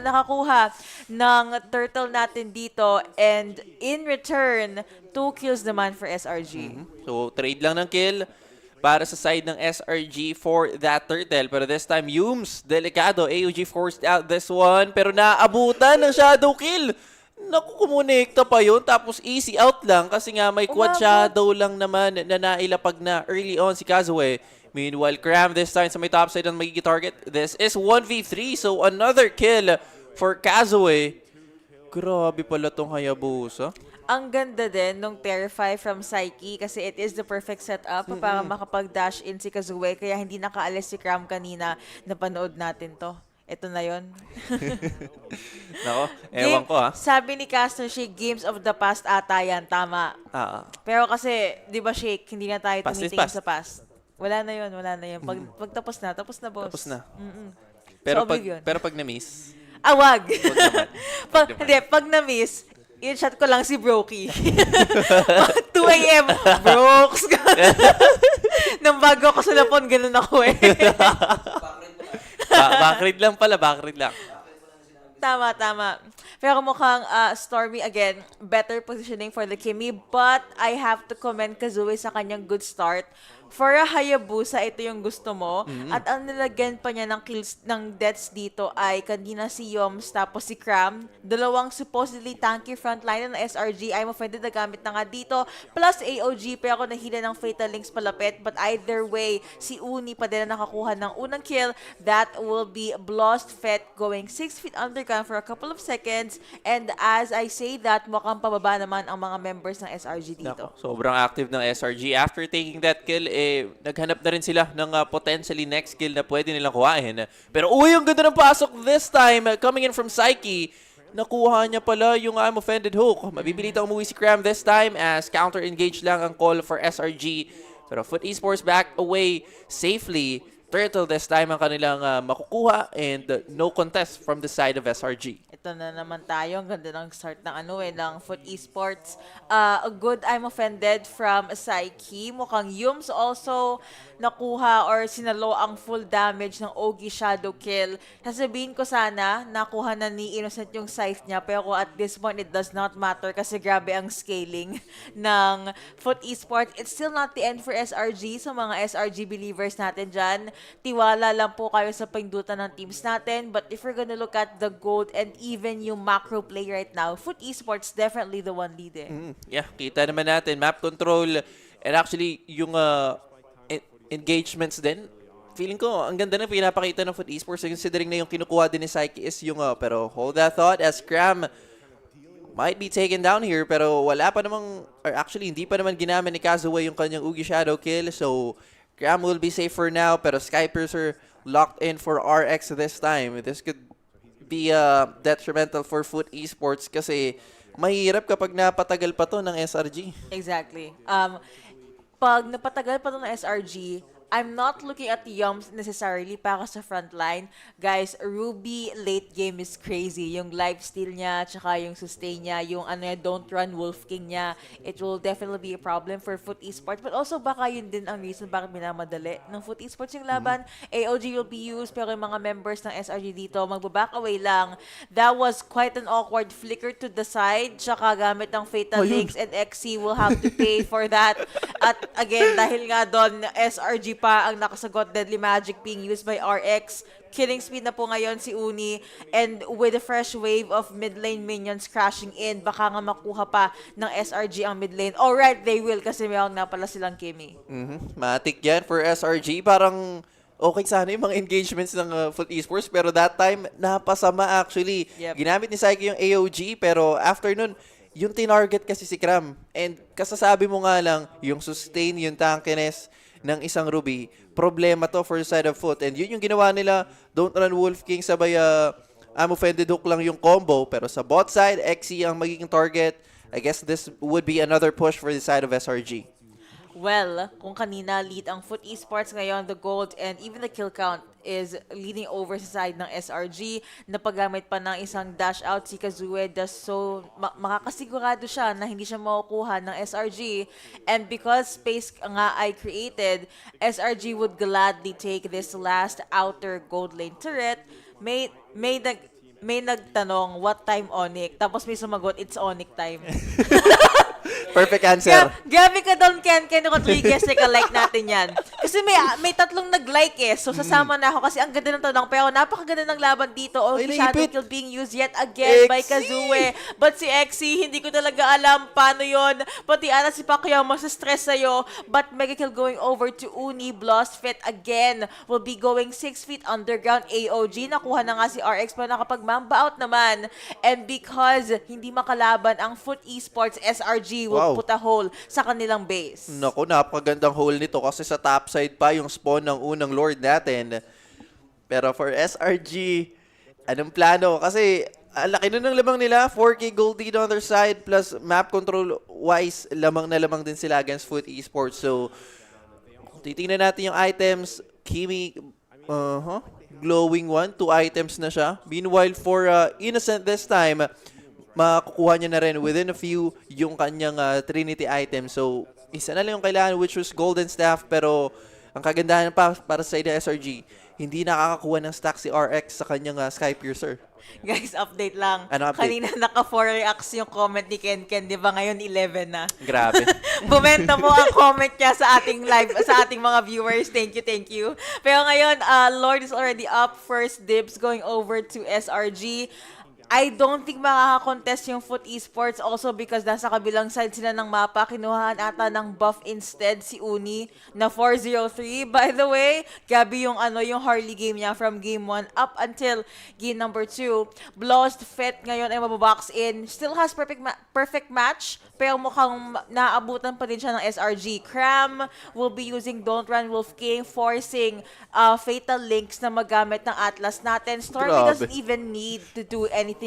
nakakuha ng turtle natin dito, and in return 2 kills naman for SRG. So trade lang ng kill para sa side ng SRG for that turtle, pero this time Yums delikado, AOG forced out this one, pero naabutan ng shadow kill. Naku, kumonekta pa yun, tapos easy out lang kasi nga may quad shadow lang naman na nailapag na early on si Kazue. Meanwhile, Cram this time sa may top side ang magiging target. This is 1v3, so another kill for Kazue. Grabe pala tong Hayabusa. Ang ganda din nung Terrify from Psyche kasi it is the perfect setup para makapag-dash in si Kazue, kaya hindi nakaalis si Cram kanina. Napanood natin to. Ito na yun. Nako, ewan ko ha. Sabi ni Caster Shake, games of the past ata yan. Tama. Pero kasi, di ba Shake, hindi na tayo tumitingin sa past. Wala na yun. Pag tapos na, boss. Tapos na. So, pero pag na-miss, wag. Pag na-miss, in-shot ko lang si Brokey. 2 a.m. Brooks. Nang bago ako sa Lupon, ganun ako eh. Backread lang pala, Tama. Pero mukhang Stormy, again, better positioning for the Kimi. But I have to commend Kazue sa kanyang good start. For a Hayabusa, ito yung gusto mo. At ang nilagyan pa niya ng kills, ng deaths dito ay kanina si Yoms tapos si Cram. Dalawang supposedly tanky frontliner ng SRG. I'm offended na gamit na nga dito. Plus AOG, pero ako nahila ng Fatal Links palapit. But either way, si Uni pa din na nakakuha ng unang kill. That will be Blost Fett going 6 feet underground for a couple of seconds. And as I say that, mukhang pababa naman ang mga members ng SRG dito. Sobrang active ng SRG. After taking that kill, naghanap na rin sila ng potentially next kill na pwede nilang kuhain. Pero ang ganda ng pasok this time. Coming in from Psyche. Nakuha niya pala yung I'm offended hook. Mabibilitang umuwi si Cram this time as counter-engage lang ang call for SRG. Pero Foot Esports back away safely. Turtle this time ang kanilang makukuha and no contest from the side of SRG. Ito na naman tayo. Ang ganda ng start ng Foot Esports. A good I'm offended from Psyche. Mukhang Yums also nakuha or sinalo ang full damage ng Ogi Shadow Kill. Sasabihin ko sana, nakuha na ni Innocent yung scythe niya, pero at this point, it does not matter kasi grabe ang scaling ng Foot Esports. It's still not the end for SRG. So mga SRG believers natin dyan, tiwala lang po kayo sa pindutan ng teams natin. But if we're gonna look at the gold and even yung macro play right now, Foot Esports definitely the one leading. Yeah, kita naman natin. Map control and actually yung engagements din. Feeling ko, ang ganda na pinapakita ng Foot Esports considering na yung kinukuha din ni Psyche is yung pero hold that thought as Cram might be taken down here pero wala pa namang, or actually hindi pa naman ginamit ni Kazue yung kanyang Ugi Shadow Kill, so Cram will be safe for now pero Skypiercer locked in for RX this time. This could be detrimental for Foot Esports kasi mahirap kapag napatagal pa to ng SRG. Exactly. Pag napatagal pa to ng SRG, I'm not looking at Yums necessarily para sa frontline. Guys, Ruby late game is crazy. Yung lifesteal niya, tsaka yung sustain niya, yung don't run Wolf King niya, it will definitely be a problem for Foot Esports. But also, baka yun din ang reason bakit minamadali ng Foot Esports yung laban. AOG will be used, pero yung mga members ng SRG dito, magbaback away lang. That was quite an awkward flicker to the side, tsaka gamit ng Fatal Links, and XC will have to pay for that. At again, dahil nga doon, SRG pa ang nakasagot, Deadly Magic being used by RX. Killing speed na po ngayon si Uni, and with a fresh wave of mid lane minions crashing in, baka nga makuha pa ng SRG ang mid lane. Alright, they will, kasi mayroon na pala silang Kimi. Matik yan for SRG. Parang okay sana yung mga engagements ng Foot Esports, pero that time, napasama actually. Yep. Ginamit ni Saiki yung AOG, pero after nun, yung tinarget kasi si Cram. And kasasabi mo nga lang, yung sustain, yung tankiness ng isang Ruby, problema to for the side of Foot. And yun yung ginawa nila, don't run Wolf King, sabay I'm offended hook lang yung combo. Pero sa bot side, XE ang magiging target. I guess this would be another push for the side of SRG. Well, kung kanina lead ang Foot Esports, ngayon the gold and even the kill count is leading over sa side ng SRG. Napagamit pa ng isang dash out si Kazue, so makakasigurado siya na hindi siya makukuha ng SRG. And because space nga ay created, SRG would gladly take this last outer gold lane turret. May nagtanong, what time Onic? Tapos may sumagot, it's Onic time. Perfect answer. Gabi ka doon, Ken Rodriguez, like natin yan. Kasi may tatlong nag-like so sasama na ako kasi ang ganda ng tanong. Pero napakaganda ng laban dito. Shadow kill being used yet again by Kazue. But si XC, hindi ko talaga alam paano yon. Pati si Pacquiao, stress sa'yo. But mega kill going over to Uni. Blast Fit again will be going 6 feet underground. AOG, nakuha na nga si RX pa nakapag-mamba out naman. And because hindi makalaban ang Foot Esports, SRG will put a hole sa kanilang base. Naku, napakagandang hole nito kasi sa top side pa yung spawn ng unang Lord natin. Pero for SRG, anong plano? Kasi ang laki nun ng lamang nila, 4K gold dito on their side, plus map control wise, lamang na lamang din sila against Foot Esports. So, titingnan natin yung items. Kimi, glowing 1, 2 items na siya. Meanwhile, for Innocent this time, makukuha niya na rin within a few yung kanyang Trinity item. So, isa na lang yung kailangan, which was Golden Staff. Pero, ang kagandahan pa para sa side ng SRG, hindi nakakakuha ng stack si RX sa kanyang Sky Piercer. Guys, update lang. Ano update? Kanina naka-4 reacts yung comment ni Ken. Di ba ngayon 11 na? Grabe. Bumenta mo ang comment niya sa ating live, sa ating mga viewers. Thank you. Pero ngayon, Lord is already up. First dibs going over to SRG. I don't think makaka-contest yung Foot Esports also because nasa kabilang side sila ng mapa. Kinuhaan ata ng buff instead si Uni na 403. By the way, Gabi yung Harley game niya from game 1 up until game number 2. Blast Fit ngayon ay mababox in. Still has perfect match pero mukhang naabutan pa din siya ng SRG. Cram will be using Don't Run Wolf King, forcing Fatal Links na magamit ng Atlas natin. Stormy doesn't even need to do anything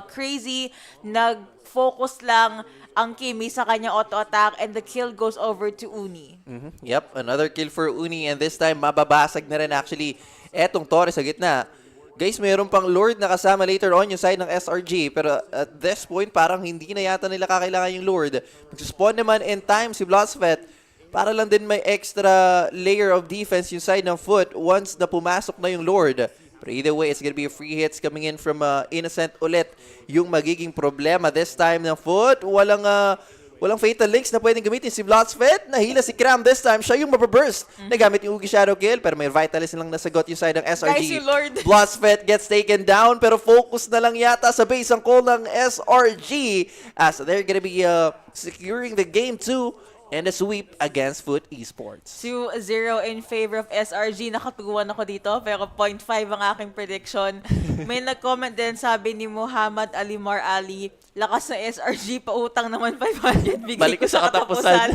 crazy. Nag-focus lang ang Kimi sa kanya auto-attack and the kill goes over to Uni. Yep, another kill for Uni and this time mababasag na rin actually etong Torres sa gitna. Guys, mayroon pang Lord na kasama later on yung side ng SRG pero at this point parang hindi na yata nila kakailangan yung Lord. Mag-spawn naman in time si Bloodspet para lang din may extra layer of defense yung side ng Foot once na pumasok na yung Lord. But either way, it's gonna be a free hits coming in from Innocent ulit. Yung magiging problema this time ng Foot. Walang Fatal Links na pwedeng gamitin si Bloodspet. Nahila si Cram this time. Siya yung mababurst. Nagamit yung Ugi Shadow Kill. Pero may Vitalist lang nasagot yung side ng SRG. Guys, yung Lord. Bloodspet gets taken down. Pero focus na lang yata sa base ang call ng SRG. As they're gonna be securing the game 2. And a sweep against Foot Esports. 2-0 in favor of SRG. Nakatuguan ako dito, pero 0.5 ang aking prediction. May nag-comment din, sabi ni Muhammad Alimar Ali, lakas ng SRG, pautang naman 500, bigay Balik ko sa katapusan.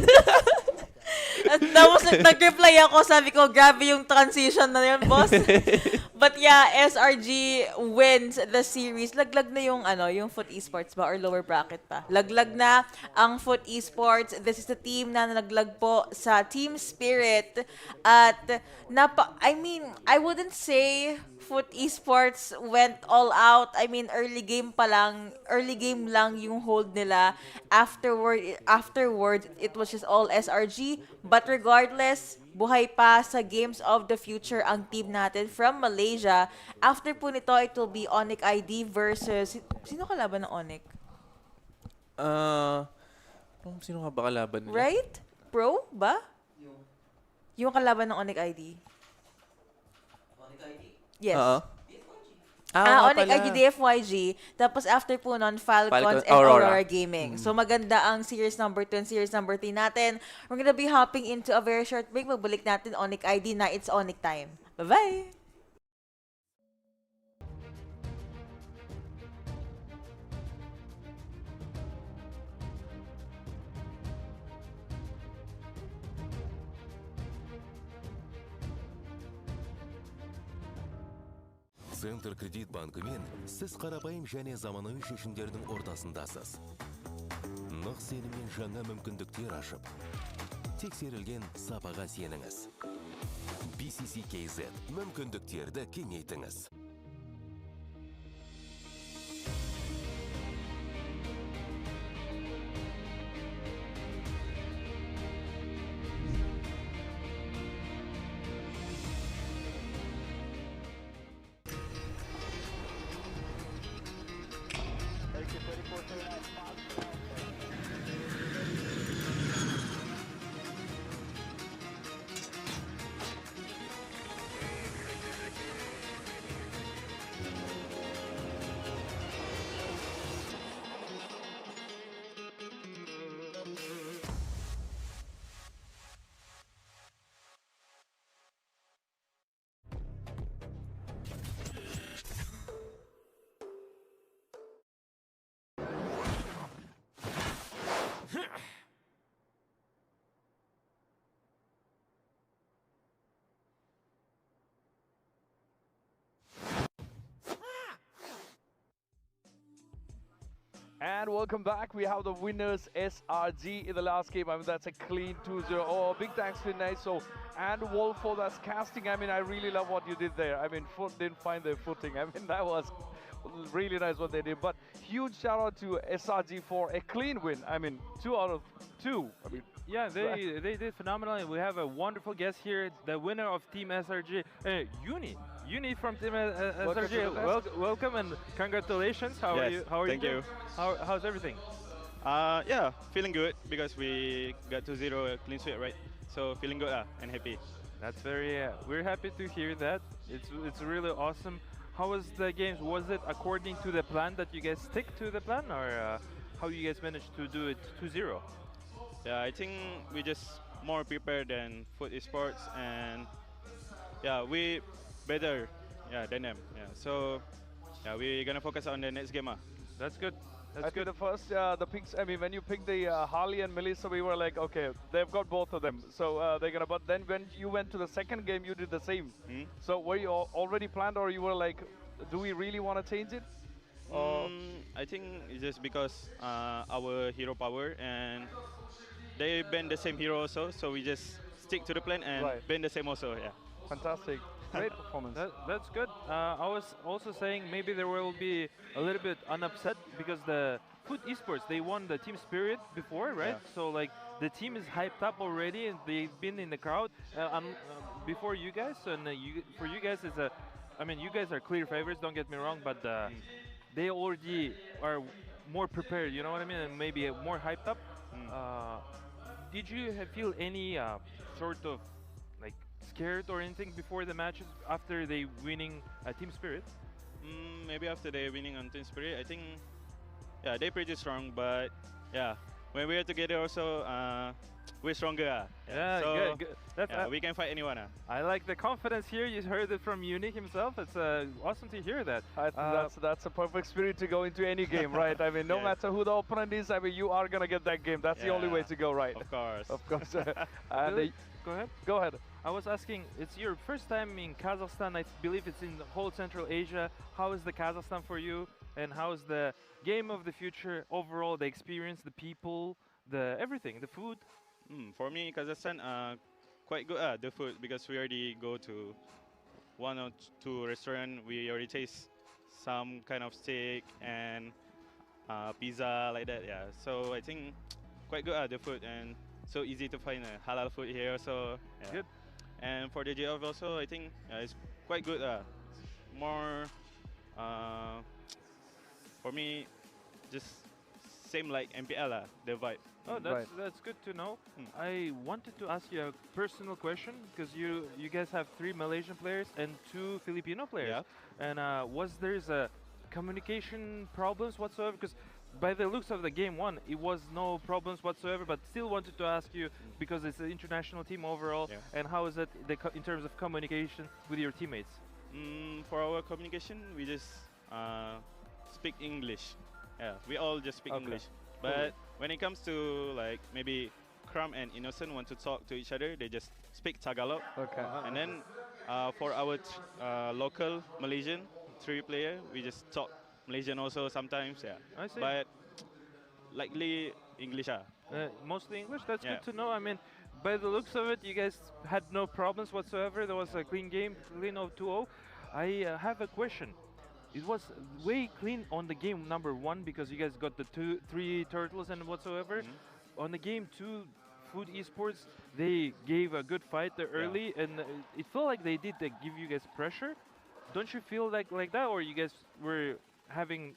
Tapos nag-reply ako, sabi ko, grabe yung transition na yun, boss. But yeah, SRG wins the series. Laglag na yung, yung Foot Esports ba or lower bracket pa. Laglag na ang Foot Esports. This is the team na nalaglag po sa Team Spirit. At, I wouldn't say Foot Esports went all out. I mean, early game lang yung hold nila. Afterward, it was just all SRG. But regardless, buhay pa sa Games of the Future ang team natin from Malaysia. After po nito, it will be Onic ID versus... Sino kalaban ng Onic? Sino nga ba kalaban nila? Right? Pro ba? Yung kalaban ng Onic ID. Onic ID? Yes. Onic ID DFYG. Tapos after po nun, Falcons and Aurora Gaming. So maganda ang series number 2 and series number 3 natin. We're gonna be hopping into a very short break. Magbalik natin Onic ID na it's Onic time. Bye-bye! Центр кредит банкымен сіз қарапайым және заманауи шешімдердің ортасындасыз. Нық сеніммен жаңа мүмкіндіктер ашып, тексерілген сапаға сеніңіз. BCC KZ мүмкіндіктерді кеңейтіңіз. And welcome back. We have the winners SRG in the last game. I mean, that's a clean 2-0. Oh, big thanks to Niso and Wolf for that casting. I mean, I really love what you did there. I mean, Foot didn't find their footing. I mean, that was really nice what they did. But huge shout out to SRG for a clean win. I mean, 2 out of 2. I mean, yeah, they did phenomenal. And we have a wonderful guest here, the winner of Team SRG, Uni from Team SRG. Welcome and congratulations. How are you? Thank you. How's everything? Yeah, feeling good because we got 2-0 clean sweep, right? So feeling good and happy. That's very. We're happy to hear that. It's really awesome. How was the games? Was it according to the plan that you guys stick to the plan, or how you guys managed to do it 2-0? Yeah, I think we just more prepared than Foot Esports, and yeah, we better than them. Yeah, so yeah, we're gonna focus on the next game. That's good. That's good. The first, the picks. I mean, when you picked the Harley and Melissa, we were like, okay, they've got both of them, so they're gonna. But then when you went to the second game, you did the same. So were you already planned, or you were like, do we really want to change it? I think it's just because our hero power, and they ban the same hero also, so we just stick to the plan and ban the same also. Yeah. Fantastic. Great performance. That's good. I was also saying maybe there will be a little bit unupset because the Foot Esports, they won the Team Spirit before, right? Yeah. So like the team is hyped up already and they've been in the crowd before you guys. And for you guys, I mean, you guys are clear favorites, don't get me wrong, but they already are more prepared, you know what I mean? And maybe more hyped up. Did you feel any sort of like scared or anything before the matches after they winning Team Spirit? Maybe after they winning on Team Spirit, I think, yeah, they're pretty strong. But yeah, when we are together also, we're stronger. Yeah, so, good, good. That's, we can fight anyone. I like the confidence here. You heard it from Onic himself. It's awesome to hear that. I think that's a perfect spirit to go into any game, right? I mean, no matter who the opponent is, I mean, you are gonna get that game. That's the only way to go, right? Of course. Of course. And go ahead. Go ahead. I was asking, it's your first time in Kazakhstan. I believe it's in the whole Central Asia. How is the Kazakhstan for you? And how is the game of the future overall? The experience, the people, the everything, the food. For me, Kazakhstan, quite good. The food, because we already go to 1 or 2 restaurants. We already taste some kind of steak and pizza like that. Yeah. So I think quite good. The food, and so easy to find halal food here. So yeah. Good. And for the GOTF also, I think it's quite good. More for me, just same like MPL, the vibe. Oh, that's good to know. I wanted to ask you a personal question, because you guys have 3 Malaysian players and 2 Filipino players. Yeah. And was there's a communication problems whatsoever? Because by the looks of the game 1, it was no problems whatsoever. But still wanted to ask you, because it's an international team overall, and how is it in terms of communication with your teammates? For our communication, we just speak English. Yeah, we all just speak English. But when it comes to like maybe Crum and Innocent want to talk to each other, they just speak Tagalog. Okay. And then for our local Malaysian 3 player, we just talk Malaysian also sometimes. Yeah. I see. But likely English. Mostly English. That's good to know. I mean, by the looks of it, you guys had no problems whatsoever. There was a clean game, clean of 2-0. I have a question. It was way clean on the game number 1, because you guys got the 3 turtles and whatsoever. On the game 2, Food Esports, they gave a good fight there early, and it felt like they did give you guys pressure. Don't you feel like that, or you guys were having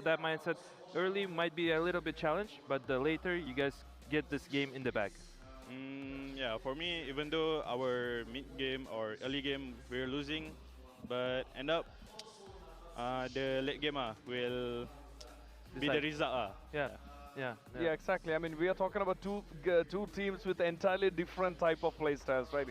that mindset early might be a little bit challenged, but the later you guys get this game in the bag? Yeah, for me, even though our mid game or early game we're losing, but end up the late game will be the result. Yeah, exactly. I mean, we are talking about two teams with entirely different type of play styles, right?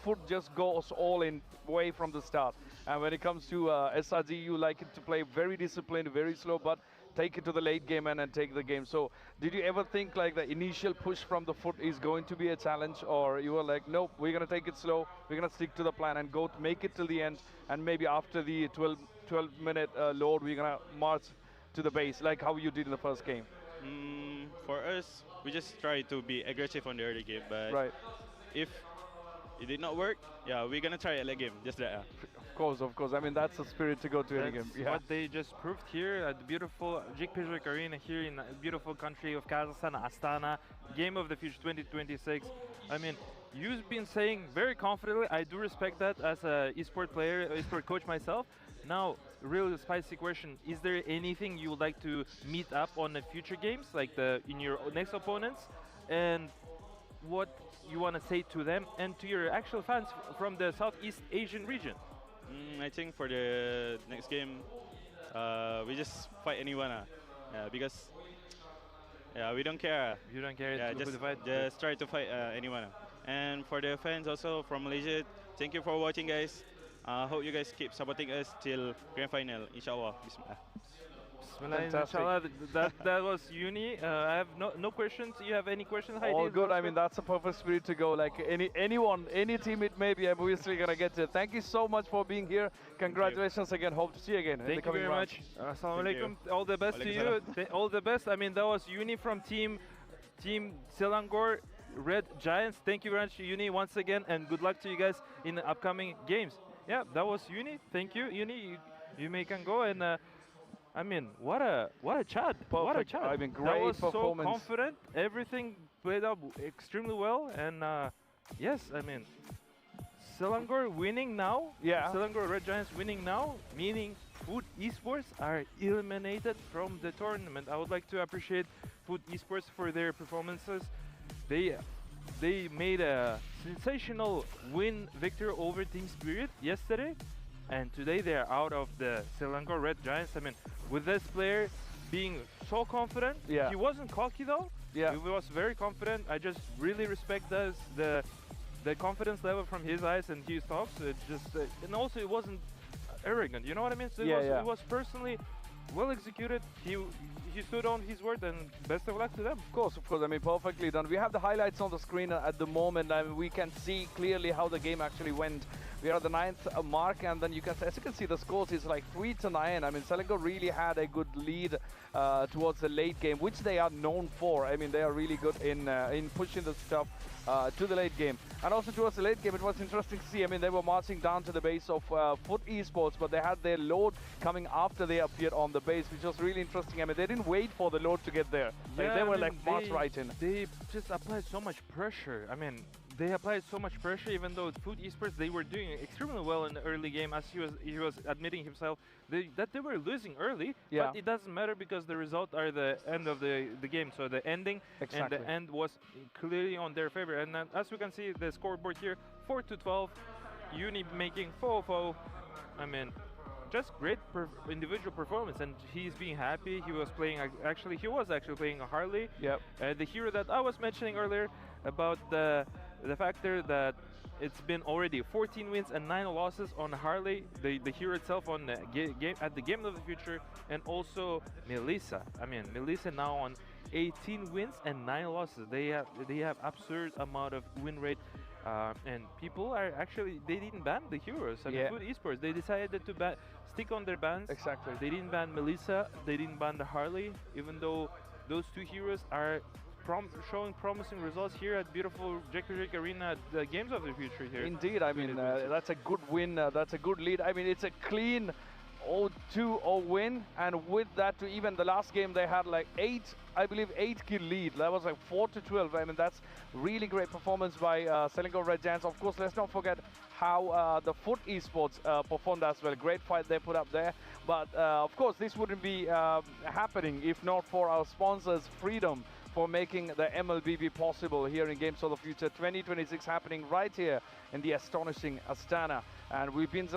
Foot just goes all in way from the start. And when it comes to SRG, you like it to play very disciplined, very slow, but take it to the late game and take the game. So did you ever think like the initial push from the Foot is going to be a challenge, or you were like, nope, we're going to take it slow, we're going to stick to the plan and make it till the end, and maybe after the 12-minute load, we're going to march to the base, like how you did in the first game? For us, we just try to be aggressive on the early game, but if it did not work, we're gonna try a late game, just that. Of course. I mean, that's the spirit to go to any game. What they just proved here at the beautiful Jigpijak Arena here in the beautiful country of Kazakhstan, Astana, Game of the Future 2026. I mean, you've been saying very confidently, I do respect that as a esport player, esport coach myself. Now, real spicy question, is there anything you would like to meet up on the future games, like in your next opponents? And what you want to say to them and to your actual fans from the Southeast Asian region? I think for the next game, we just fight anyone. Because we don't care. You don't care? Yeah, just try to fight anyone. And for the fans also from Malaysia, thank you for watching, guys. Hope you guys keep supporting us till grand final, inshallah. Bismillah. Inshallah. That was Uni. I have no questions. You have any questions? All good. I mean, that's a perfect spirit to go. Like any team it may be, I'm obviously gonna get it. Thank you so much for being here. Congratulations again. Hope to see you again. Thank you very much. Assalamu alaikum. All the best to you. All the best. I mean, that was Uni from Team Selangor Red Giants. Thank you very much, Uni, once again, and good luck to you guys in the upcoming games. Yeah, that was Uni. Thank you, Uni. You may can go, and I mean, what a chat! Perfect. What a chat! I mean, great that was performance. So confident. Everything played out extremely well, and yes, I mean, Selangor winning now. Yeah. Selangor Red Giants winning now, meaning Food Esports are eliminated from the tournament. I would like to appreciate Food Esports for their performances. They made a sensational victory over Team Spirit yesterday, and today they are out of the Selangor Red Giants. I mean, with this player being so confident, he wasn't cocky though. Yeah. He was very confident. I just really respect the confidence level from his eyes and his talks. It just and also it wasn't arrogant. You know what I mean? So it was personally well executed. He stood on his word, and best of luck to them. Of course. I mean, perfectly done. We have the highlights on the screen at the moment. I mean, we can see clearly how the game actually went. We are at the 9th mark, and then as you can see, the scores is like 3-9. I mean, Selangor really had a good lead towards the late game, which they are known for. I mean, they are really good in pushing the stuff to the late game. And also towards the late game, it was interesting to see. I mean, they were marching down to the base of Foot Esports, but they had their load coming after they appeared on the base, which was really interesting. I mean, they didn't wait for the load to get there. Yeah, they were like march right in. They just applied so much pressure. I mean, they applied so much pressure, even though Food Esports, they were doing extremely well in the early game, as he was admitting himself that they were losing early. Yeah. But it doesn't matter because the result are the end of the game. So the ending and the end was clearly on their favor. And as we can see, the scoreboard here, 4-12, Uni making 4-4. I mean, just great individual performance, and he's being happy. He was playing he was actually playing a Harley. Yep. The hero that I was mentioning earlier about the factor that it's been already 14 wins and 9 losses on Harley, the hero itself on the game of the future, and also Melissa. I mean, Melissa now on 18 wins and 9 losses. They have absurd amount of win rate. And people are actually, they didn't ban the heroes. I mean, Food Esports, they decided to stick on their bans. Exactly. They didn't ban Melissa, they didn't ban the Harley, even though those two heroes are showing promising results here at beautiful Jekujik Arena at the Games of the Future here. Indeed, I mean, that's a good win, that's a good lead. I mean, it's a clean 0-2-0 win, and with that, to even the last game, they had like 8 kill lead. That was like 4-12. I mean, that's really great performance by Selangor Red Giants. Of course, let's not forget how the Foot Esports performed as well. Great fight they put up there. But of course, this wouldn't be happening if not for our sponsors, Freedom, for making the MLBB possible here in Games of the Future 2026, happening right here in the astonishing Astana. And we've been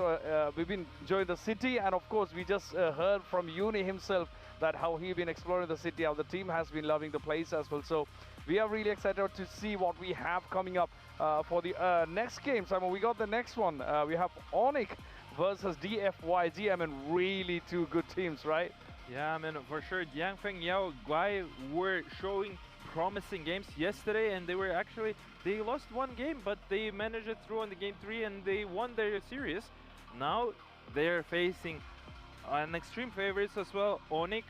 enjoying the city, and of course we just heard from Uni himself that how he's been exploring the city, how the team has been loving the place as well. So we are really excited to see what we have coming up for the next games. I mean, we got the next one. We have Onic versus DFYG. I mean, really two good teams, right? Yeah, I mean, for sure, Yangfeng Yao Guai were showing promising games yesterday, and they lost one game, but they managed it through on the game 3 and they won their series. Now they're facing an extreme favorites as well, Onic.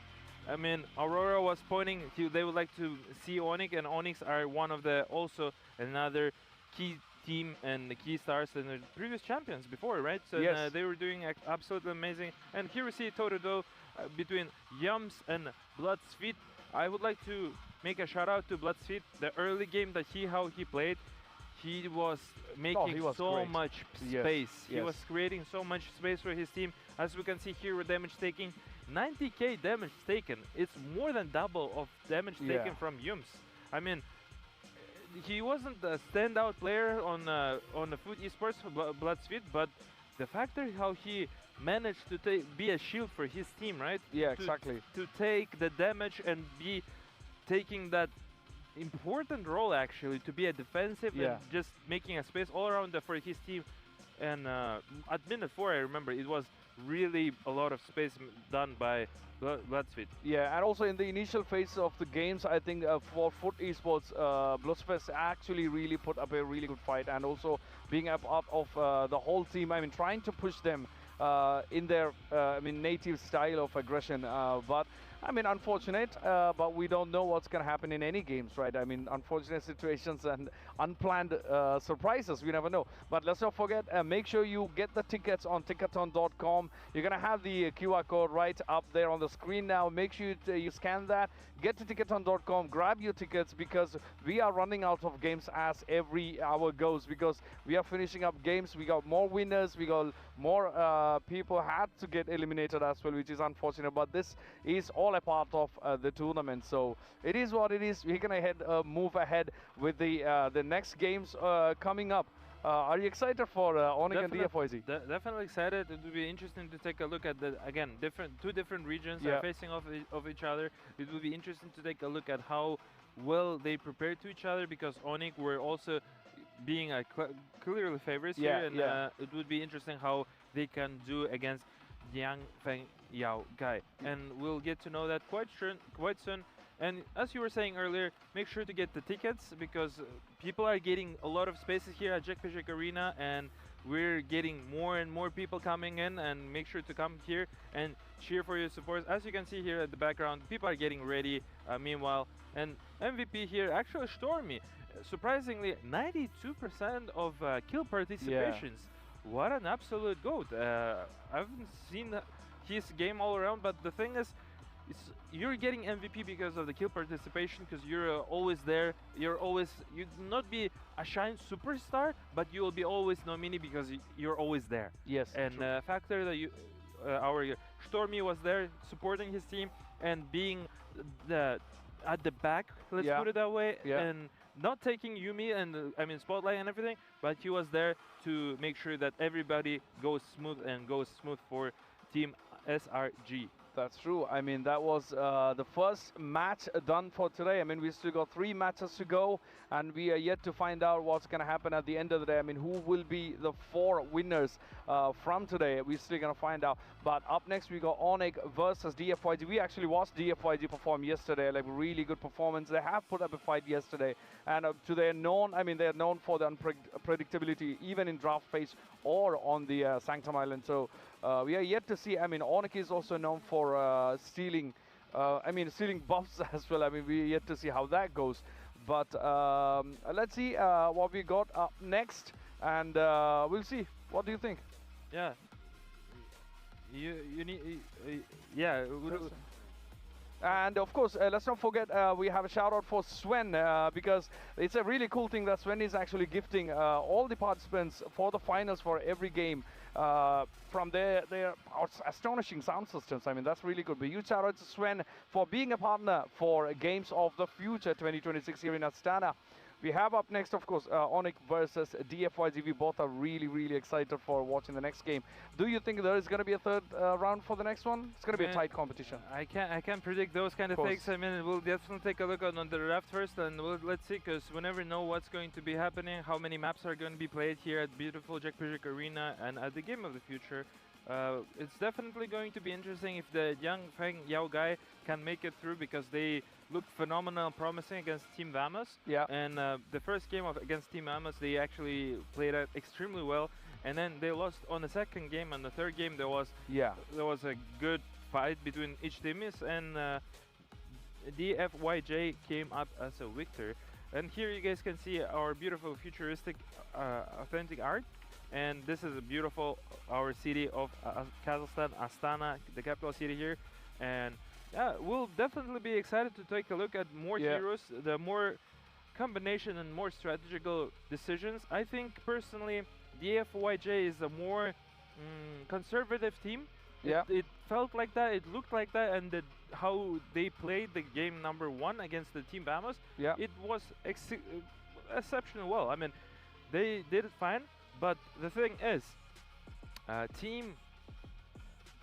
I mean, Aurora was pointing they would like to see Onic, and Onyx are one of also another key team and the key stars and the previous champions before, right? So yes. They were doing absolutely amazing. And here we see Toto between Yums and Bloodsfeet. I would like to make a shout out to Bloodsfeet. The early game that how he played, he was making so much space. He was creating so much space for his team. As we can see here with damage taking, 90k damage taken. It's more than double of damage taken from Yums. I mean, he wasn't a standout player on the Food Esports Bloodsfeet, but the factor how he managed to be a shield for his team, right? Yeah, exactly. To take the damage and be taking that important role actually to be a defensive and just making a space all around for his team. And at minute 4, I remember it was really a lot of space done by Bloodsfeet. Yeah, and also in the initial phase of the games, I think for Foot Esports, Bloodsfeet actually really put up a really good fight, and also being a part of the whole team. I mean, trying to push them in their native style of aggression, but I mean, unfortunate, but we don't know what's going to happen in any games, right? I mean, unfortunate situations and unplanned surprises, we never know. But let's not forget, make sure you get the tickets on ticketon.com. You're going to have the QR code right up there on the screen now. Make sure you scan that, get to ticketon.com, grab your tickets, because we are running out of games as every hour goes, because we are finishing up games. We got more winners, we got more people had to get eliminated as well, which is unfortunate, but this is all a part of the tournament, so it is what it is. We're gonna move ahead with the next games coming up. Are you excited for Onic and DFYG? Definitely excited. It will be interesting to take a look at two different regions are facing off each other. It will be interesting to take a look at how well they prepared to each other, because Onic were also being clearly favorites Yeah, here, and yeah. it would be interesting how they can do against Yang Feng Yao guy, and we'll get to know that quite soon. And as you were saying earlier, make sure to get the tickets, because people are getting a lot of spaces here at Jack Arena, and we're getting more and more people coming in, and make sure to come here and cheer for your support. As you can see here at the background, people are getting ready meanwhile, and MVP here, actually Stormy, surprisingly 92% of kill participations. What an absolute goat. I haven't seen his game all around, but the thing is, you're getting MVP because of the kill participation, because you're always there. You'll not be a shine superstar, but you will be always nominee because you're always there. Yes. And factor that our Stormy was there supporting his team and being at the back, let's put it that way, and not taking Yumi and spotlight and everything, but he was there to make sure that everybody goes smooth for Team SRG. That's true. I mean, that was the first match done for today. I mean, we still got 3 matches to go, and we are yet to find out what's going to happen at the end of the day. I mean, who will be the 4 winners from today? We're still going to find out. But up next, we got Onic versus DFYG. We actually watched DFYG perform yesterday, like really good performance. They have put up a fight yesterday, and they're known for the unpredictability, even in draft phase or on the Sanctum Island. So we are yet to see. I mean, Onic is also known for stealing buffs as well. I mean, we're yet to see how that goes. But let's see what we got up next, and we'll see. What do you think? Yeah. You need. And of course, let's not forget, we have a shout out for Sven, because it's a really cool thing that Sven is actually gifting all the participants for the finals for every game from their astonishing sound systems. I mean, that's really good. But huge shout out to Sven for being a partner for Games of the Future 2026 here in Astana. We have up next, of course, Onic versus DFYG. We both are really, really excited for watching the next game. Do you think there is going to be a third round for the next one? It's going to be a tight competition. I can't predict those kind of things. I mean, we'll definitely take a look on the draft first, and let's see, because we never know what's going to be happening, how many maps are going to be played here at beautiful Jack Arena and at the Game of the Future. It's definitely going to be interesting if the Yang Feng Yao guy can make it through, because they look phenomenal and promising against Team Vamos. Yeah. And the first game against Team Vamos, they actually played it extremely well. And then they lost on the second game, and the third game there was a good fight between each teams, and DFYJ came up as a victor. And here you guys can see our beautiful futuristic authentic art. And this is a beautiful, our city of Kazakhstan, Astana, the capital city here. And yeah, we'll definitely be excited to take a look at more heroes, the more combination and more strategical decisions. I think personally, DFYJ is a more conservative team. It felt like that, it looked like that, and how they played the game number 1 against the Team Vamos, it was exceptional well. I mean, they did it fine. But the thing is, Team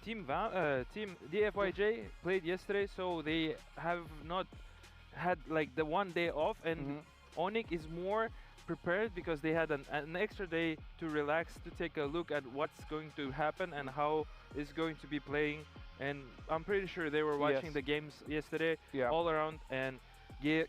DFYJ played yesterday, so they have not had like the 1 day off, and Onic is more prepared because they had an extra day to relax, to take a look at what's going to happen and how it's going to be playing. And I'm pretty sure they were watching the games yesterday all around and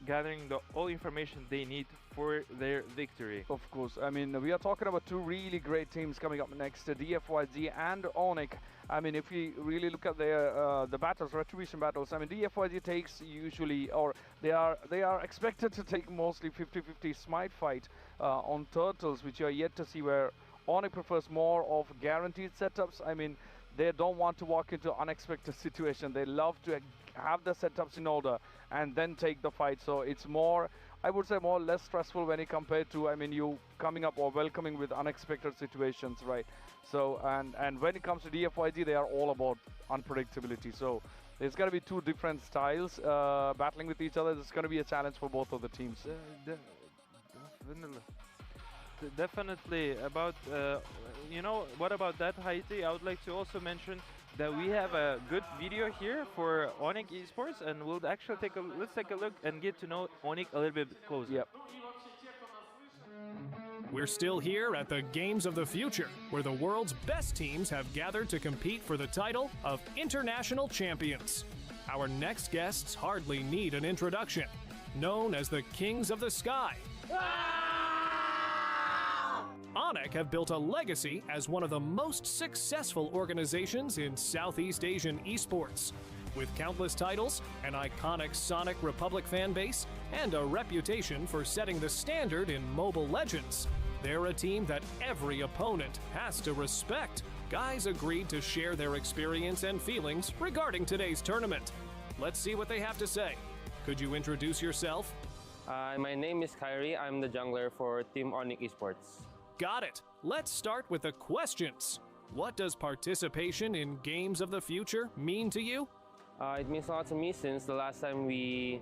gathering all information they need for their victory. Of course. I mean, we are talking about 2 really great teams coming up next, DFYG and Onic. I mean, if we really look at their the battles, retribution battles, I mean, DFYG takes usually, or they are expected to take mostly 50-50 smite fight on turtles, which you are yet to see, where Onic prefers more of guaranteed setups. I mean, they don't want to walk into unexpected situation. They love to have the setups in order and then take the fight. So it's more, I would say, more less stressful when you compare to, I mean, you coming up or welcoming with unexpected situations, right? So and when it comes to DFYG, they are all about unpredictability. So there's going to be 2 different styles battling with each other. It's going to be a challenge for both of the teams. Definitely. About you know, what about that, Haiti? I would like to also mention that we have a good video here for Onic Esports, and we'll actually let's take a look and get to know Onic a little bit closer. Yep. We're still here at the Games of the Future, where the world's best teams have gathered to compete for the title of International Champions. Our next guests hardly need an introduction. Known as the Kings of the Sky, Onic have built a legacy as one of the most successful organizations in Southeast Asian esports. With countless titles, an iconic Sonic Republic fanbase, and a reputation for setting the standard in Mobile Legends, they're a team that every opponent has to respect. Guys agreed to share their experience and feelings regarding today's tournament. Let's see what they have to say. Could you introduce yourself? My name is Kyrie. I'm the jungler for Team Onic Esports. Got it. Let's start with the questions. What does participation in Games of the Future mean to you? It means a lot to me since the last time we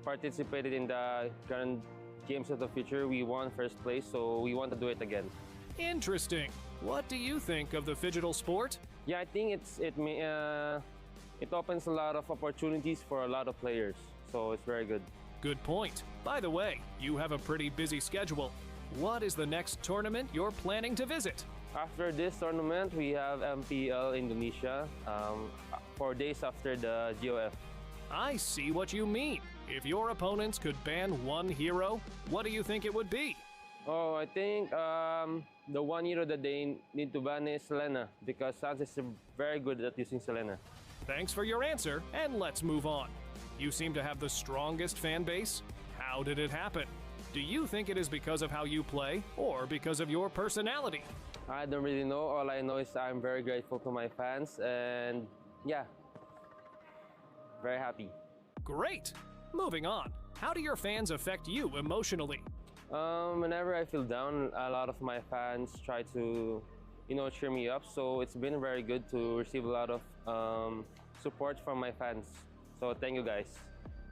participated in the Grand Games of the Future, we won first place, so we want to do it again. Interesting. What do you think of the phygital sport? Yeah, I think it opens a lot of opportunities for a lot of players, so it's very good. Good point. By the way, you have a pretty busy schedule. What is the next tournament you're planning to visit? After this tournament, we have MPL Indonesia, 4 days after the GOF. I see what you mean. If your opponents could ban one hero, what do you think it would be? Oh, I think the one hero that they need to ban is Selena, because Sans is very good at using Selena. Thanks for your answer, and let's move on. You seem to have the strongest fan base. How did it happen? Do you think it is because of how you play, or because of your personality? I don't really know. All I know is I'm very grateful to my fans, and yeah, very happy. Great! Moving on. How do your fans affect you emotionally? Whenever I feel down, a lot of my fans try to, cheer me up. So it's been very good to receive a lot of support from my fans. So thank you guys.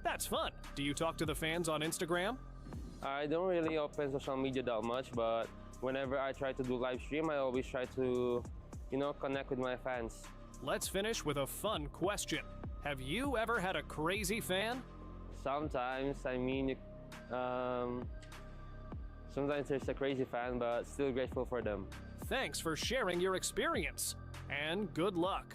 That's fun. Do you talk to the fans on Instagram? I don't really open social media that much, but whenever I try to do live stream, I always try to, connect with my fans. Let's finish with a fun question. Have you ever had a crazy fan? Sometimes, sometimes there's a crazy fan, but still grateful for them. Thanks for sharing your experience, and good luck.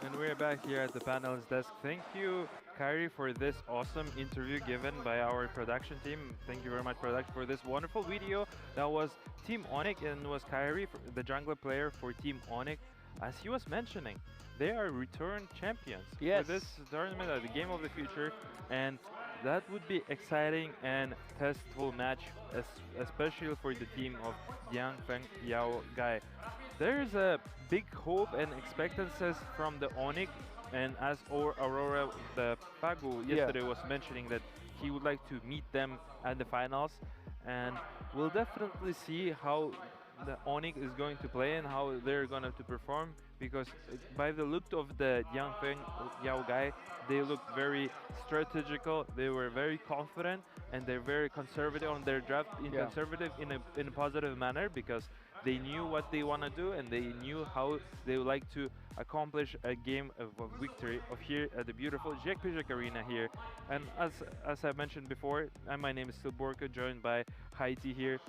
And we're back here at the panel's desk. Thank you, Kyrie, for this awesome interview given by our production team. Thank you very much, production, for this wonderful video. That was Team Onic, and it was Kyrie, the jungler player for Team Onic. As he was mentioning, they are return champions for this tournament at the Game of the Future, and that would be exciting and testful match, especially for the team of Yang Feng Yao Gai. There's a big hope and expectancies from the Onic, and as Aurora, the Pagu, yesterday was mentioning that he would like to meet them at the finals, and we'll definitely see how the Onic is going to play and how they're going to perform, because by the look of the Yang Feng Yao Gai, they look very strategical, they were very confident, and they're very conservative on their draft, conservative in a positive manner, because they knew what they want to do and they knew how they would like to accomplish a game of victory of here at the beautiful Jekpijek Arena here. And as I mentioned before, my name is still Borka, joined by Haiti here.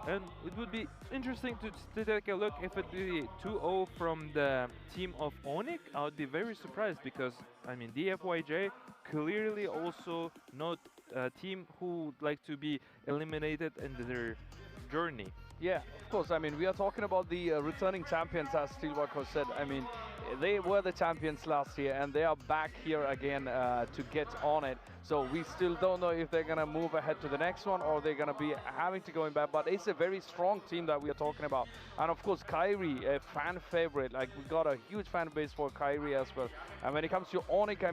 And it would be interesting to take a look if it be 2-0 from the team of Onic. I would be very surprised, because DFYG clearly also not a team who would like to be eliminated in their journey. Yeah, of course. We are talking about the returning champions, as Steelwork said. They were the champions last year, and they are back here again to get on it. So we still don't know if they're going to move ahead to the next one, or they're going to be having to go back. But it's a very strong team that we are talking about. And of course, Kyrie, a fan favorite. We got a huge fan base for Kyrie as well. And when it comes to Onic,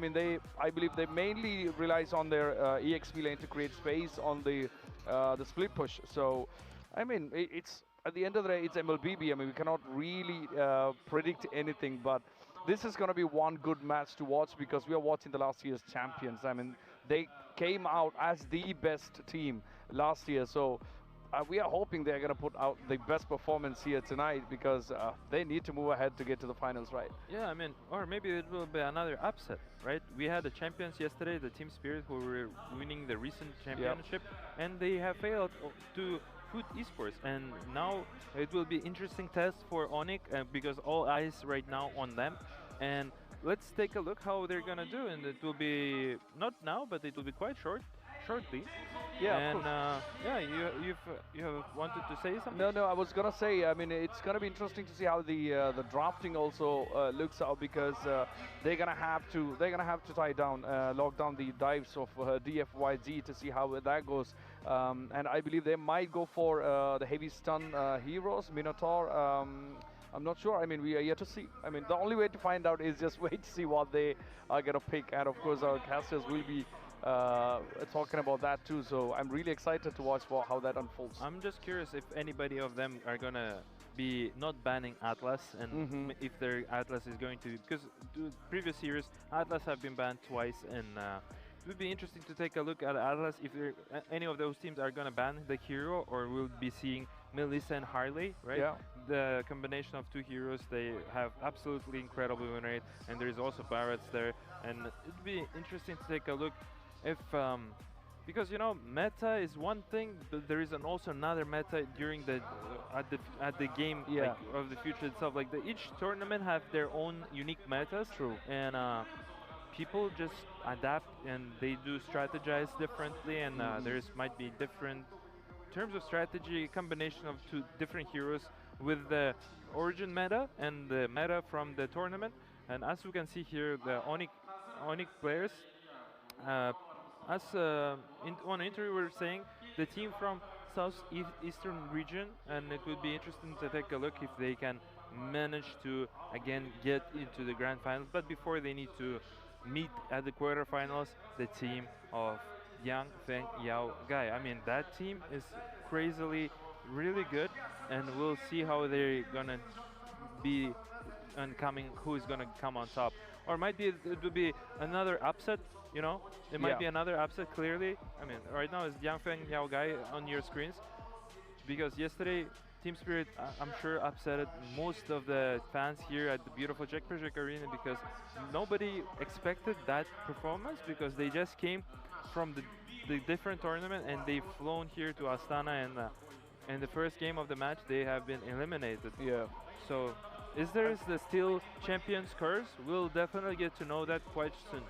I believe they mainly relies on their EXP lane to create space on the split push. So it's at the end of the day, it's MLBB. We cannot really predict anything, but this is going to be one good match to watch, because we are watching the last year's champions. They came out as the best team last year, so we are hoping they're going to put out the best performance here tonight because they need to move ahead to get to the finals, right? Yeah, I mean, or maybe it will be another upset, right? We had the champions yesterday, the Team Spirit, who were winning the recent championship, and they have failed to Foot Esports, and now it will be interesting test for Onic because all eyes right now on them, and let's take a look how they're gonna do, and it will be not now, but it will be quite shortly. Yeah, and yeah, you have wanted to say something? No, I was gonna say. I mean, it's gonna be interesting to see how the drafting also looks out because they're gonna have to tie down, lock down the dives of DFYG to see how that goes. And I believe they might go for the heavy stun heroes, Minotaur. I'm not sure. I mean, we are yet to see. I mean, the only way to find out is just wait to see what they are gonna pick, and of course our casters will be talking about that too. So I'm really excited to watch for how that unfolds. I'm just curious if anybody of them are gonna be not banning Atlas, and if their Atlas is going to, because the previous years Atlas have been banned twice, and it would be interesting to take a look at Atlas if any of those teams are gonna ban the hero, or we'll be seeing Melissa and Harley, right? Yeah. The combination of two heroes, they have absolutely incredible win rate, and there's also Barretts there, and it'd be interesting to take a look if because you know, meta is one thing, but there is also another meta during the at the game like, of the future itself. Like each tournament have their own unique metas. True. And people just adapt and they do strategize differently, and there's might be different terms of strategy, combination of two different heroes with the origin meta and the meta from the tournament. And as we can see here, the Onic players, on interview we were saying the team from southeastern region, and it would be interesting to take a look if they can manage to again get into the grand finals. But before, they need to meet at the quarterfinals the team of Yang Feng Yao Gai. I mean, that team is crazily really good, and we'll see how they're gonna be and who is gonna come on top. Or might be it would be another upset, you know? It might be another upset, clearly. I mean, right now it's Yang Feng Yao Gai on your screens, because yesterday Team Spirit, I'm sure, upset most of the fans here at the beautiful Jack Arena, because nobody expected that performance, because they just came from the different tournament and they've flown here to Astana, and in the first game of the match they have been eliminated. Yeah. So is there the still champions curse? We'll definitely get to know that quite soon.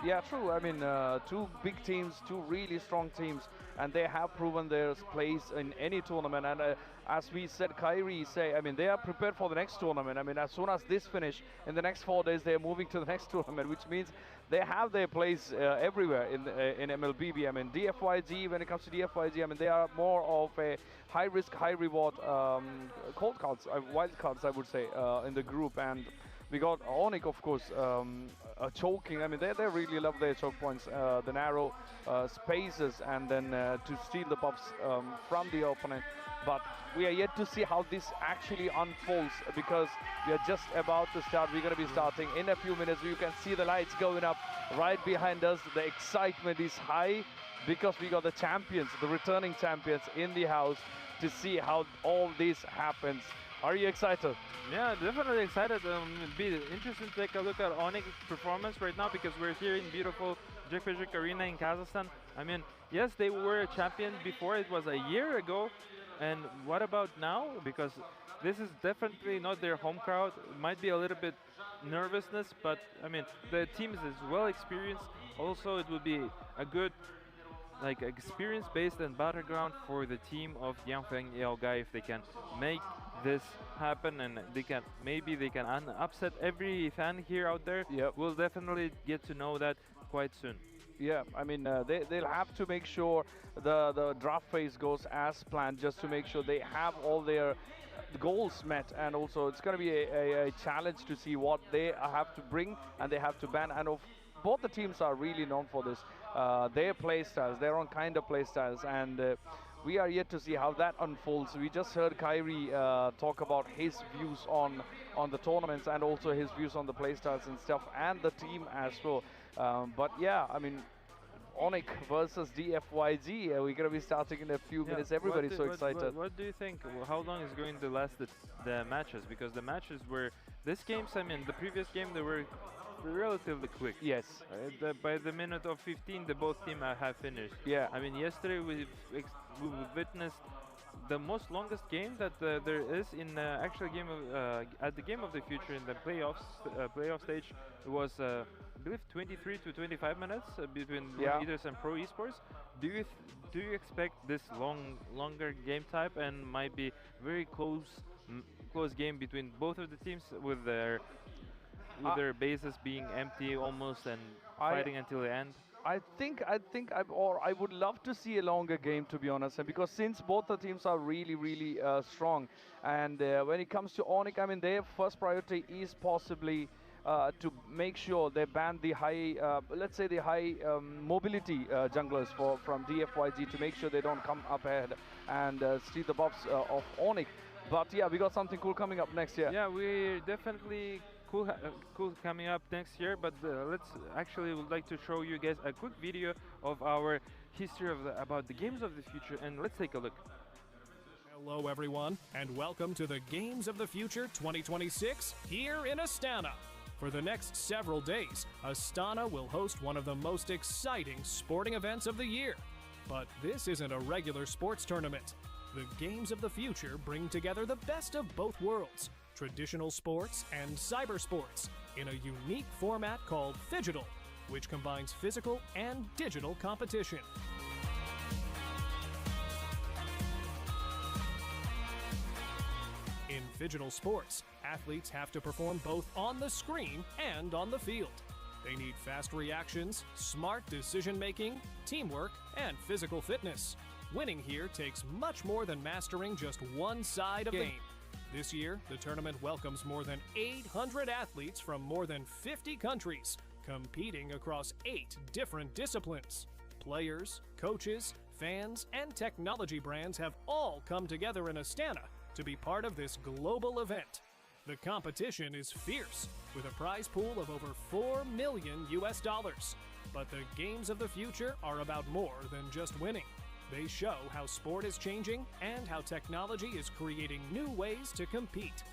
Yeah, true. I mean, two big teams, two really strong teams, and they have proven their place in any tournament. And as we said, Kyrie say, I mean, they are prepared for the next tournament. I mean, as soon as this finish, in the next 4 days, they're moving to the next tournament, which means they have their place everywhere in MLBB. I mean, DFYG, when it comes to DFYG, I mean, they are more of a high risk, high reward cold cards, wild cards, I would say, in the group. And we got Onic, of course, choking. I mean, they really love their choke points, the narrow spaces, and then to steal the buffs from the opponent. But we are yet to see how this actually unfolds, because we are just about to start. We're going to be starting in a few minutes. You can see the lights going up right behind us. The excitement is high because we got the champions, the returning champions in the house, to see how all this happens. Are you excited? Yeah, definitely excited. It'll be interesting to take a look at Onic's performance right now, because we're here in beautiful Jack Arena in Kazakhstan. I mean, yes, they were a champion before. It was a year ago. And what about now? Because this is definitely not their home crowd. It might be a little bit nervousness, but I mean, the team is well experienced. Also, it would be a good experience-based and battleground for the team of Yang Feng Yao Gai if they can make this happen, and maybe they can upset every fan here out there. Yep. We'll definitely get to know that quite soon. Yeah, I mean, they'll have to make sure the draft phase goes as planned, just to make sure they have all their goals met. And also it's going to be a challenge to see what they have to bring and they have to ban. And both the teams are really known for this, their play styles, their own kind of play styles, and we are yet to see how that unfolds. We just heard Kyrie talk about his views on the tournaments, and also his views on the play styles and stuff, and the team as well. But yeah, I mean, Onic versus DFYG. We're going to be starting in a few minutes. Everybody's so excited. What do you think? How long is going to last the matches? Because the matches were this games. I mean, the previous game they were relatively quick. Yes. By the minute of 15, the both team have finished. Yeah. I mean, yesterday we witnessed the most longest game that there is in actual game of at the game of the future in the playoff stage. It was I believe 23 to 25 minutes between Leaders and Pro Esports. Do you expect this longer game type and might be very close game between both of the teams with their bases being empty almost and fighting until the end? I would love to see a longer game, to be honest, and because since both the teams are really strong, and when it comes to Onic, I mean, their first priority is possibly to make sure they ban the high, let's say the high mobility junglers from DFYG, to make sure they don't come up ahead and steal the buffs of Onic. But yeah, we got something cool coming up next year. Yeah, we're definitely cool coming up next year, but would like to show you guys a quick video of our history about the games of the future, and let's take a look. Hello everyone, and welcome to the Games of the Future 2026 here in Astana. For the next several days, Astana will host one of the most exciting sporting events of the year. But this isn't a regular sports tournament. The Games of the Future bring together the best of both worlds, traditional sports and cyber sports, in a unique format called Phygital, which combines physical and digital competition. In Phygital sports, athletes have to perform both on the screen and on the field. They need fast reactions, smart decision-making, teamwork, and physical fitness. Winning here takes much more than mastering just one side of the game. This year, the tournament welcomes more than 800 athletes from more than 50 countries, competing across 8 different disciplines. Players, coaches, fans, and technology brands have all come together in Astana to be part of this global event. The competition is fierce, with a prize pool of over $4 million. But the Games of the Future are about more than just winning. They show how sport is changing and how technology is creating new ways to compete.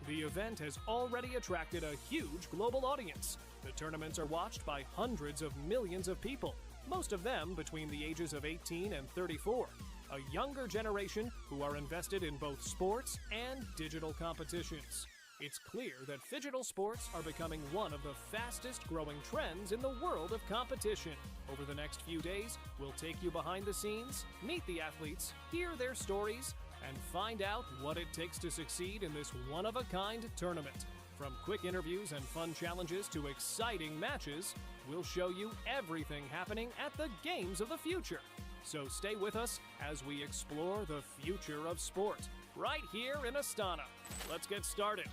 The event has already attracted a huge global audience. The tournaments are watched by hundreds of millions of people, most of them between the ages of 18 and 34, a younger generation who are invested in both sports and digital competitions. It's clear that Phygital sports are becoming one of the fastest growing trends in the world of competition. Over the next few days, we'll take you behind the scenes, meet the athletes, hear their stories, and find out what it takes to succeed in this one-of-a-kind tournament. From quick interviews and fun challenges to exciting matches, we'll show you everything happening at the Games of the Future. So stay with us as we explore the future of sport, right here in Astana. Let's get started.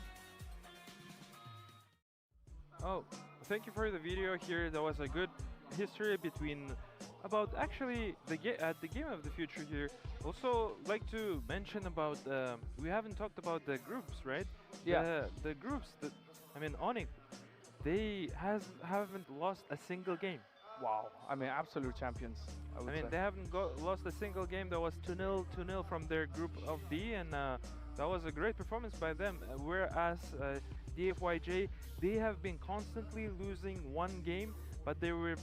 Oh, thank you for the video here. That was a good history about actually the Game of the Future here. Also, like to mention about we haven't talked about the groups, right? Yeah. The groups Onic, they haven't lost a single game. Wow. I mean, absolute champions. I would say. They haven't lost a single game. That was 2-0 from their group of D, and that was a great performance by them. Whereas DFYJ, they have been constantly losing one game, but they were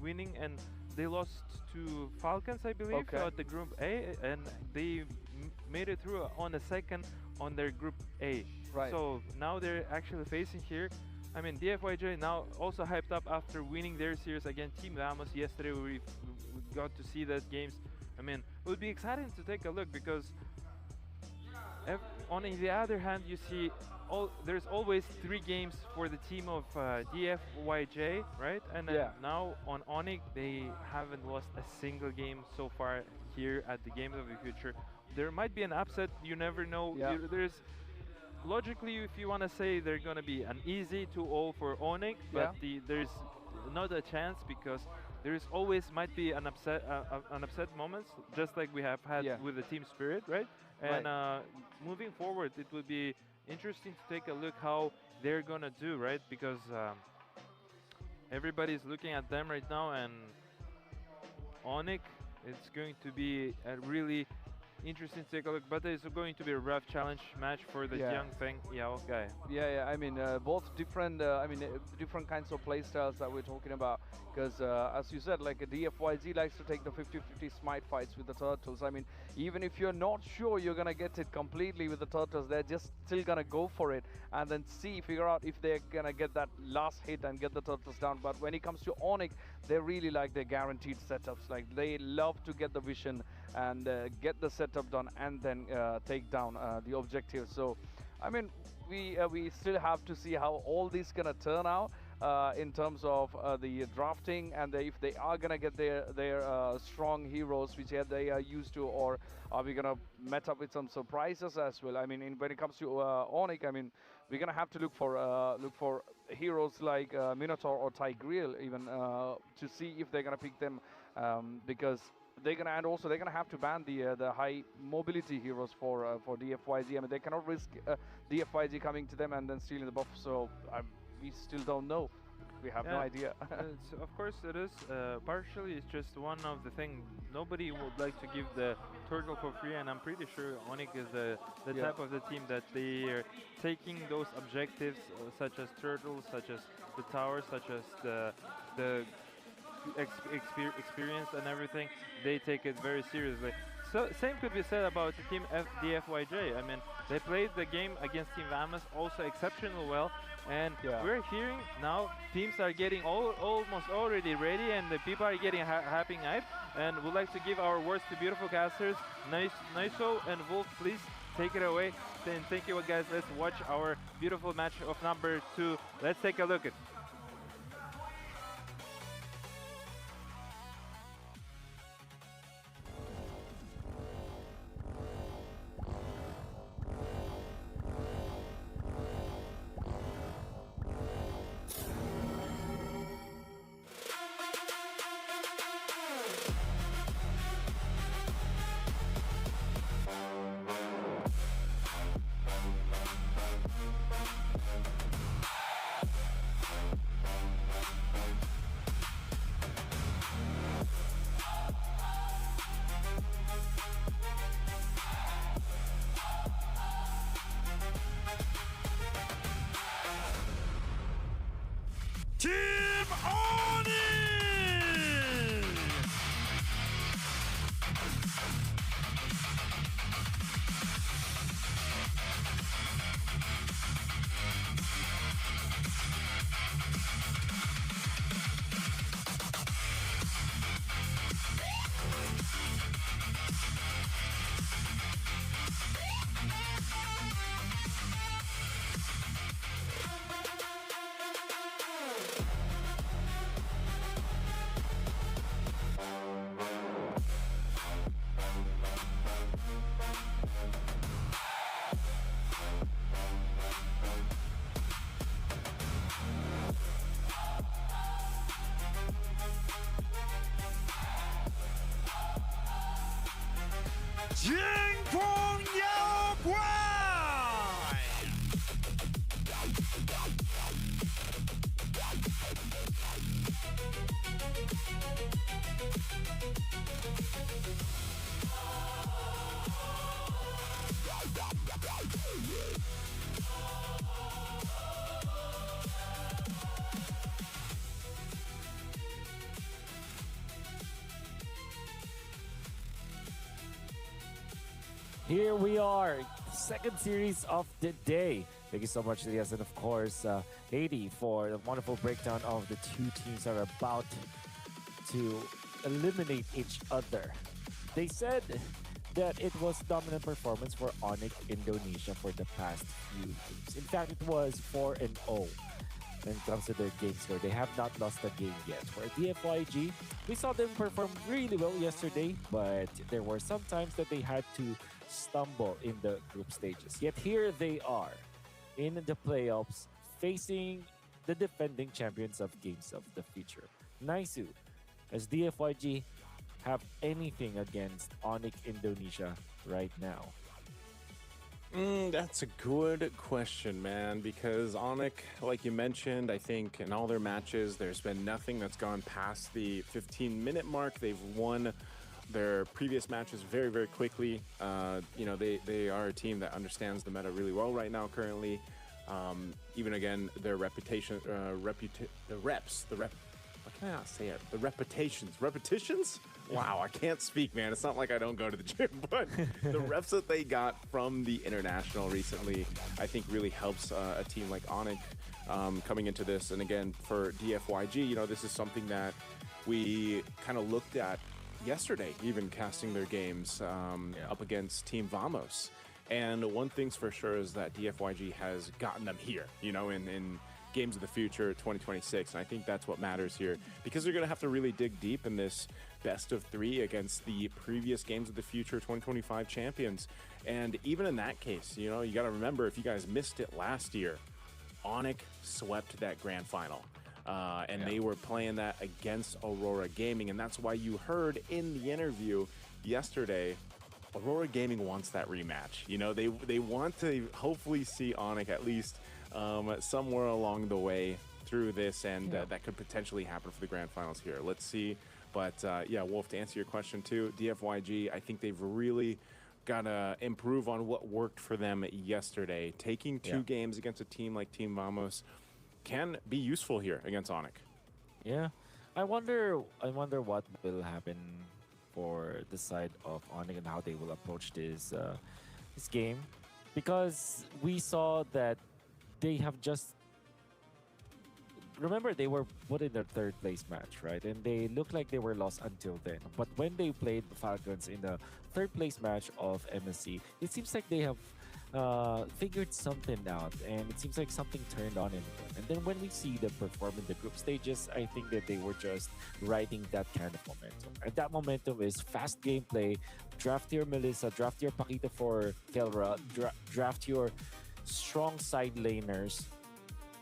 winning, and they lost to Falcons, I believe, at the Group A, and they made it through on the second on their Group A. Right. So now they're actually facing here. I mean, DFYJ now also hyped up after winning their series against Team Ramos yesterday. We got to see that games. I mean, it would be exciting to take a look because on the other hand, you see there's always 3 games for the team of DFYJ, right? And then now on Onic, they haven't lost a single game so far here at the Games of the Future. There might be an upset, you never know. There's logically, if you want to say they're going to be an easy 2-0 for Onic, but there's not a chance because there's always might be an upset moments, just like we have had with the Team Spirit, right? And moving forward, it would be interesting to take a look how they're going to do, right? Because everybody's looking at them right now, and Onic. It's going to be a really interesting to take a look, but it's going to be a rough challenge match for the young Feng Yao guy. Yeah. I mean, both different. Different kinds of play styles that we're talking about. Because as you said, like a DFYG likes to take the 50-50 smite fights with the turtles. I mean, even if you're not sure you're gonna get it completely with the turtles, they're just still gonna go for it and then figure out if they're gonna get that last hit and get the turtles down. But when it comes to Onic, they really like their guaranteed setups. Like they love to get the vision and get the setup done and then take down the objective. So, I mean, we still have to see how all this gonna turn out in terms of the drafting and if they are gonna get their strong heroes which they are used to, or are we gonna met up with some surprises as well. I mean, when it comes to Onic, I mean, we're gonna have to look for heroes like Minotaur or Tigreal even to see if they're gonna pick them because they're gonna have to ban the high mobility heroes for DFYG. I mean, they cannot risk DFYG coming to them and then stealing the buff. So we still don't know. We have no idea. Of course it is. Partially, it's just one of the things. Nobody would like to give the turtle for free, and I'm pretty sure Onic is the type of the team that they are taking those objectives, such as turtles, such as the towers, such as the experience and everything. They take it very seriously. So same could be said about the team DFYJ. I mean, they played the game against Team Vamas also exceptionally well, and we're hearing now teams are getting almost already ready, and the people are getting happy hype. And we'd like to give our words to beautiful casters, Niso and Wolf. Please take it away. And thank you, guys. Let's watch our beautiful match of number 2. Let's take a look at. Team Onic! Here we are, second series of the day. Thank you so much, Elias, and of course, Lady, for the wonderful breakdown of the two teams that are about to eliminate each other. They said that it was dominant performance for Onic Indonesia for the past few games. In fact, it was 4-0 when it comes to their game score. They have not lost a game yet. For DFYG, we saw them perform really well yesterday, but there were some times that they had to stumble in the group stages. Yet here they are in the playoffs facing the defending champions of Games of the Future. Naisu, as DFYG have anything against Onic Indonesia right now? That's a good question, man, because Onic, like you mentioned, I think in all their matches, there's been nothing that's gone past the 15-minute mark. They've won their previous matches very, very quickly. You know, they are a team that understands the meta really well right now currently. Even again, their reputation, what can I not say it? The repetitions? Wow, I can't speak, man. It's not like I don't go to the gym, but the reps that they got from the international recently, I think really helps a team like Onic coming into this. And again, for DFYG, you know, this is something that we kind of looked at yesterday, even casting their games up against Team Vamos. And one thing's for sure is that DFYG has gotten them here, you know, in Games of the Future 2026. And I think that's what matters here, because they're going to have to really dig deep in this best of 3 against the previous Games of the Future 2025 champions. And even in that case, you know, you got to remember, if you guys missed it last year, Onic swept that grand final. And they were playing that against Aurora Gaming. And that's why you heard in the interview yesterday, Aurora Gaming wants that rematch. You know, they want to hopefully see Onic at least somewhere along the way through this, and that could potentially happen for the grand finals here. Let's see. But yeah, Wolf, to answer your question too, DFYG, I think they've really got to improve on what worked for them yesterday. Taking 2 games against a team like Team Vamos can be useful here against Onic. Yeah, I wonder what will happen for the side of Onic and how they will approach this game, because we saw that they have just, remember, they were put in their 3rd place match, right? And they looked like they were lost until then. But when they played the Falcons in the 3rd place match of MSC, it seems like they have figured something out, and it seems like something turned on in them. And then when we see them perform in the group stages, I think that they were just riding that kind of momentum. And that momentum is fast gameplay, draft your Melissa, draft your Paquita for Kelra, draft your strong side laners,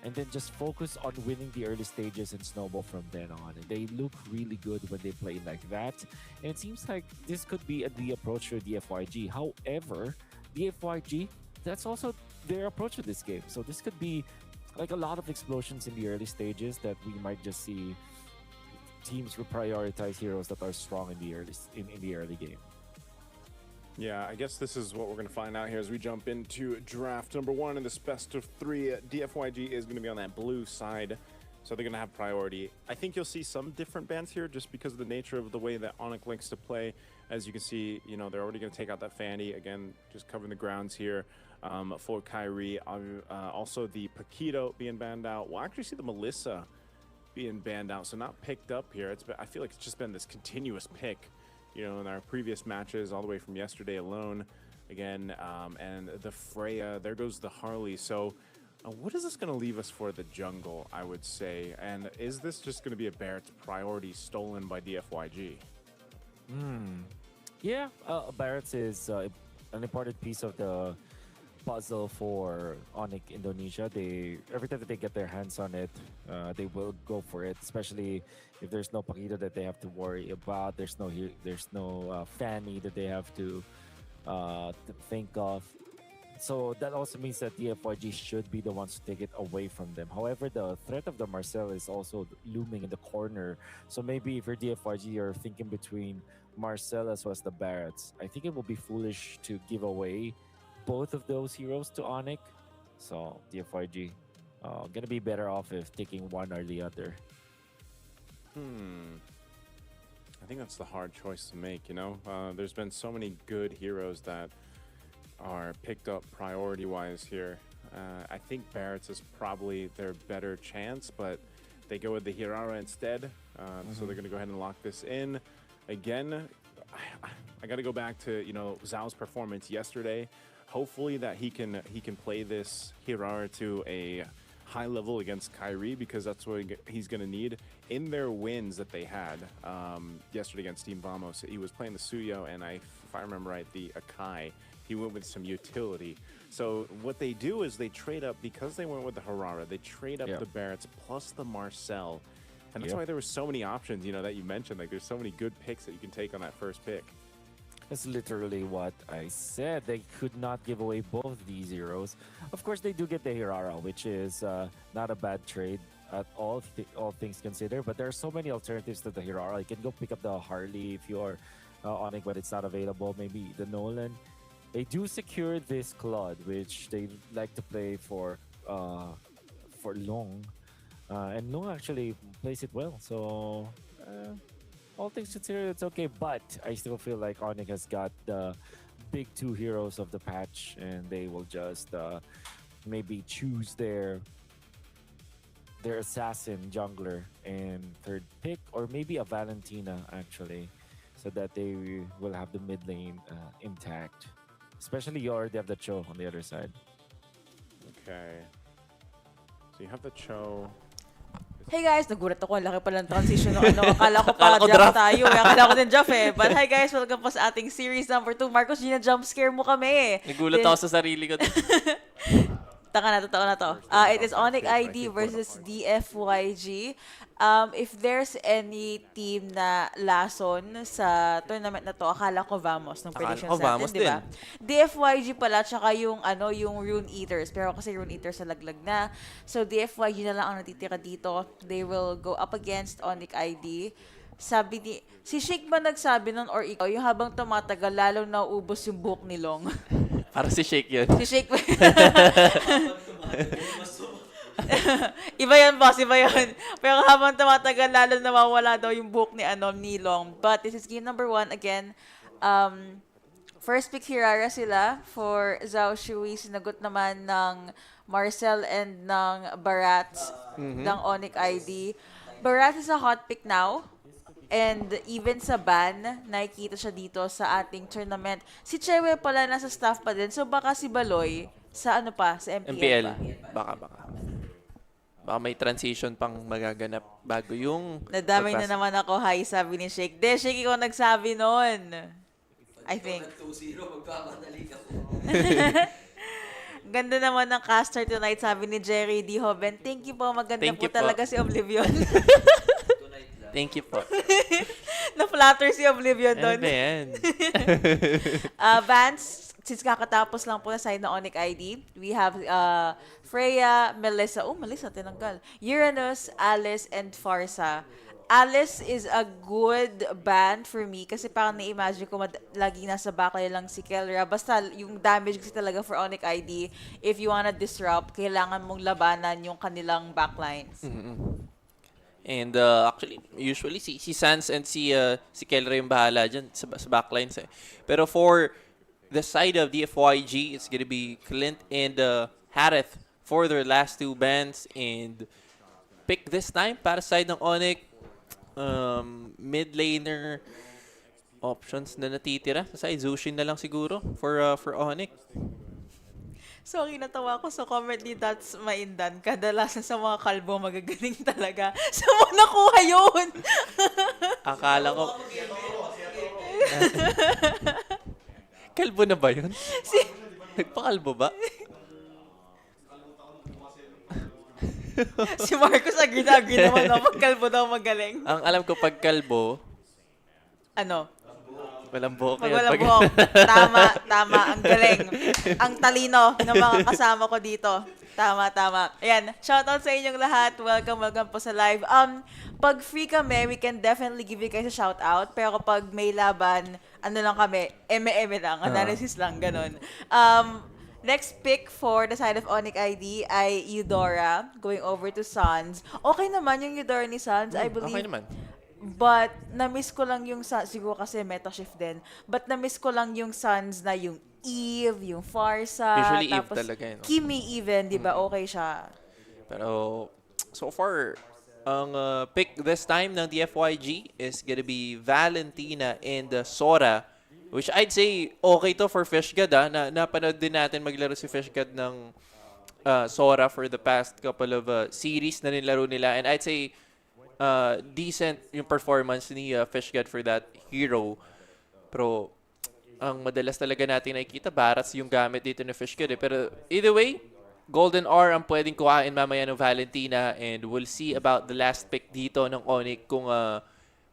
and then just focus on winning the early stages and snowball from then on. And they look really good when they play like that. And it seems like this could be the approach for DFYG. However, DFYG, that's also their approach to this game. So this could be like a lot of explosions in the early stages that we might just see teams prioritize heroes that are strong in the early game. Yeah, I guess this is what we're going to find out here as we jump into draft number 1 in this best of 3. DFYG is going to be on that blue side, so they're going to have priority. I think you'll see some different bans here just because of the nature of the way that Onic likes to play. As you can see, you know, they're already going to take out that Fanny. Again, just covering the grounds here for Kyrie. Also, the Paquito being banned out. We'll actually see the Melissa being banned out, so not picked up here. I feel like it's just been this continuous pick, you know, in our previous matches, all the way from yesterday alone. Again, and the Freya, there goes the Harley. So what is this going to leave us for the jungle, I would say? And is this just going to be a Barrett's priority stolen by DFYG? Yeah, Barrett's is an important piece of the puzzle for Onic Indonesia. Every time that they get their hands on it, they will go for it, especially if there's no Paquita that they have to worry about. There's no Fanny that they have to think of. So that also means that DFYG should be the ones to take it away from them. However, the threat of the Marcel is also looming in the corner. So maybe if you're DFYG, you're thinking between Marcel as well as the Barretts. I think it will be foolish to give away both of those heroes to Onic. So DFYG gonna be better off if taking one or the other. I think that's the hard choice to make, you know? There's been so many good heroes that are picked up priority-wise here. I think Barrett's is probably their better chance, but they go with the Hirara instead. So they're going to go ahead and lock this in. Again, I got to go back to, you know, Zhao's performance yesterday. Hopefully that he can play this Hirara to a high level against Kyrie, because that's what he's going to need. In their wins that they had yesterday against Team Vamos, he was playing the Suyo, and if I remember right, the Akai. He went with some utility. So what they do is they trade up, because they went with the Harara, they trade up the Barretts plus the Marcel. And that's why there were so many options, you know, that you mentioned. Like, there's so many good picks that you can take on that first pick. That's literally what I said. They could not give away both these heroes. Of course, they do get the Hirara, which is not a bad trade at all, all things considered. But there are so many alternatives to the Hirara. You can go pick up the Harley if you are Onic, but it's not available. Maybe the Nolan. They do secure this Claude, which they like to play for Long. And Long actually plays it well. So all things considered, it's okay. But I still feel like Onic has got the big two heroes of the patch, and they will just maybe choose their assassin jungler and third pick, or maybe a Valentina actually, so that they will have the mid lane intact. Especially you already have the Cho on the other side. Okay. So you have the Cho. Hey guys, nagulat ako. Laki pa lang transition ng ano. Akala ko pa draft tayo. Akala ko din draft eh. But hi guys, welcome po sa ating series number 2. Marcos, Gina, jump scare mo kami. Nagulat ako sa sarili ko. Totoo na to. It is Onic ID versus DFYG. If there's any team na lason sa tournament na to, akala ko Vamos ng predictions natin, di ba? DFYG pala, tsaka yung Rune Eaters. Pero kasi Rune Eaters sa laglag na. So DFYG na lang ang natitira dito. They will go up against Onic ID. Sabi ni, si Shake ba nagsabi nun or ikaw, yung habang tumatagal, lalo nauubos yung buhok ni Long? Para si Shake yun. Si Shake ba? Iba yan, boss. Iba yan. Pero habang tumatagal, lalo nawawala daw yung buhok ni Long. But this is game number 1. Again, first pick Hirara sila for Zhao Shui. Sinagot naman ng Marcel and ng Barats ng Onic ID. Barats is a hot pick now. And even sa ban, nakikita siya dito sa ating tournament. Si Chewe pala nasa staff pa din. So baka si Baloy sa sa MPL pa. Baka may transition pang magaganap bago yung... Nadamay na naman ako, hi, sabi ni Shake. Shake, ikaw nagsabi nun. I think. Ganda naman ng caster tonight, sabi ni Jerry D. Hoben. Thank you po, maganda po talaga si Oblivion. Thank you po. Na-flatter si Oblivion doon. Ano ba yan? Vance, since kakatapos lang po na side na Onic ID, we have Freya, Melissa. Oh, Melissa, tinanggal. Uranus, Alice, and Farsa. Alice is a good band for me kasi parang na-imagine ko lagi nasa backline lang si Kelra. Basta yung damage kasi talaga for Onic ID, if you wanna disrupt, kailangan mong labanan yung kanilang backlines. And actually, usually si Sans and si Kelra yung bahala dyan sa backlines eh. Pero for the side of DFYG, it's gonna be Clint and Harith for their last two bans. And pick this time para side ng Onic, mid laner options na natitira. Sa side, Zushin na lang siguro for Onic. Sorry, natawa ko sa comment ni That's Maindan. Kadalasan sa mga kalbo magagaling talaga. Saan mo nakuha yun? Akala ko... Kalbo na ba yun? Nagpakalbo ba? Si Marcos agree naman na pagkalbo daw magaling. Ang alam ko pag kalbo... Ano? Walang buhok yun. Walang buhok. Tama. Ang galing. Ang talino ng mga kasama ko dito. Tama. Ayan. Shoutout sa inyong lahat. Welcome po sa live. Pag free kami, we can definitely give you guys a shoutout. Pero pag may laban, ano lang kami, eme lang, analysis lang, ganun. Next pick for the side of Onic ID ay Eudora going over to Suns. Okay naman yung Eudora ni Suns, I believe. Okay naman. But na-miss ko lang yung siguro kasi meta shift din. But na-miss ko lang yung Suns na yung Eve, yung Farsa, usually tapos Eve talaga, no? Kimi even, 'di ba? Okay siya. Pero so far ang pick this time ng DFYG is gonna be Valentina and Sora, which I'd say okay to for Fishgod na napanood din natin maglaro si Fishgod ng Sora for the past couple of series na nilaro nila, and I'd say decent yung performance ni Fishgod for that hero. Pero ang madalas talaga natin nakikita, Barats yung gamit dito ni Fishgod eh. Pero either way, Golden R ang pwedeng kuhain mamaya ng Valentina, and we'll see about the last pick dito ng Onic kung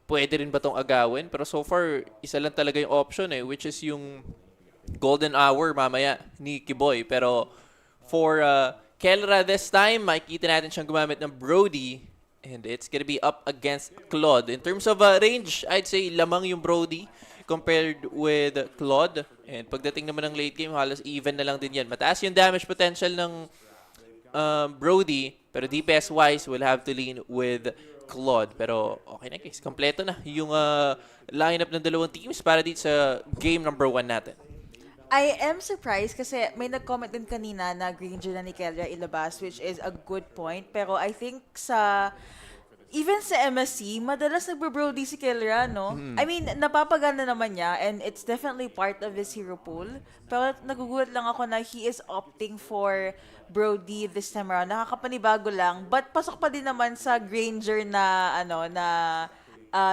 pwede rin ba tong agawin? Pero so far, isa lang talaga yung option which is yung golden hour mamaya ni Kiboy. Pero for Kelra this time, makikita natin siyang gumamit ng Brody. And it's gonna be up against Claude. In terms of range, I'd say lamang yung Brody compared with Claude. And pagdating naman ng late game, halos even na lang din yan. Mataas yung damage potential ng Brody. Pero DPS-wise, we'll have to lean with Claude. Pero okay na guys, kompleto na yung lineup ng dalawang teams para dito sa game number 1 natin. I am surprised kasi may nag-comment din kanina na Granger na ni Kelra ilabas, which is a good point. Pero I think even sa MSC, madalas nagbo-Brody si Kelra, no? I mean, napapaganda naman niya and it's definitely part of his hero pool. Pero nagugulat lang ako na he is opting for Brody this time around. Nakakapanibago lang. But pasok pa din naman sa Granger na,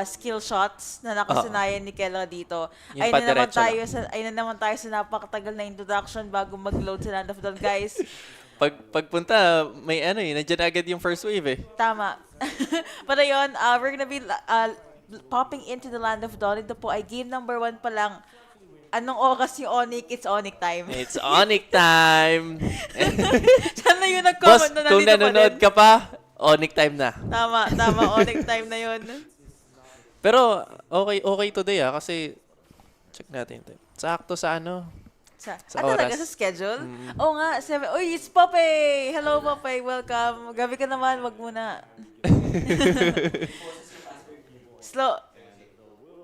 skill shots na nakasanayan ni Kelra dito. Ay na naman tayo sa napakatagal na introduction bago mag-load sa Land of Dawn, guys. Pagpunta, may nandiyan agad yung first wave Tama. Pero yun, we're gonna be popping into the Land of Dawn. Ito po ay game number 1 pa lang. Anong oras yung Onic? It's Onic time. It's Onic time! Sana yun nag-comment na nandito pa din. Kung nanonood ka pa, Onic time na. Tama. Onic time na yun. Pero, okay today kasi check natin yung time. Sakto sa sa oras. Talaga sa schedule? Oo nga, 7. Uy, it's Pope! Hello, Pope. Welcome. Gabi ka naman, wag muna.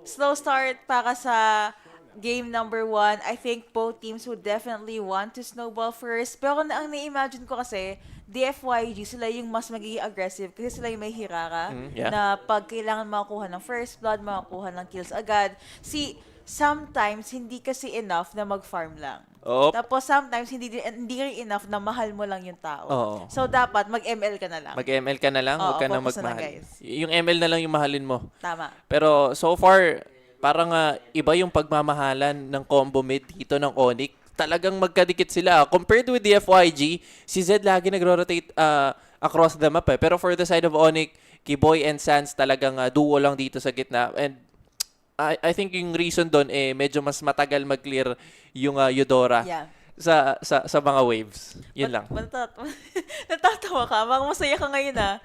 Slow start para sa game number 1. I think both teams would definitely want to snowball first. Pero ang na-imagine ko kasi, DFYG, sila yung mas magiging aggressive kasi sila yung may hirara na pag kailangan makakuha ng first blood, makakuha ng kills agad. Sometimes, hindi kasi enough na mag-farm lang. Tapos sometimes, hindi rin enough na mahal mo lang yung tao. So, dapat mag-ML ka na lang. Mag-ML ka na lang, huwag ka na magmahal. Yung ML na lang yung mahalin mo. Tama. Pero so far, parang iba yung pagmamahalan ng combo mid dito ng Onic. Talagang magkadikit sila. Compared with DFYG, si Zed lagi nagro-rotate across the map Pero for the side of Onic, Kiboy and Sans talagang duo lang dito sa gitna. And I think yung reason doon medyo mas matagal mag-clear yung Eudora sa mga waves. Yun lang. Natatawa ka. Baka masaya ka ngayon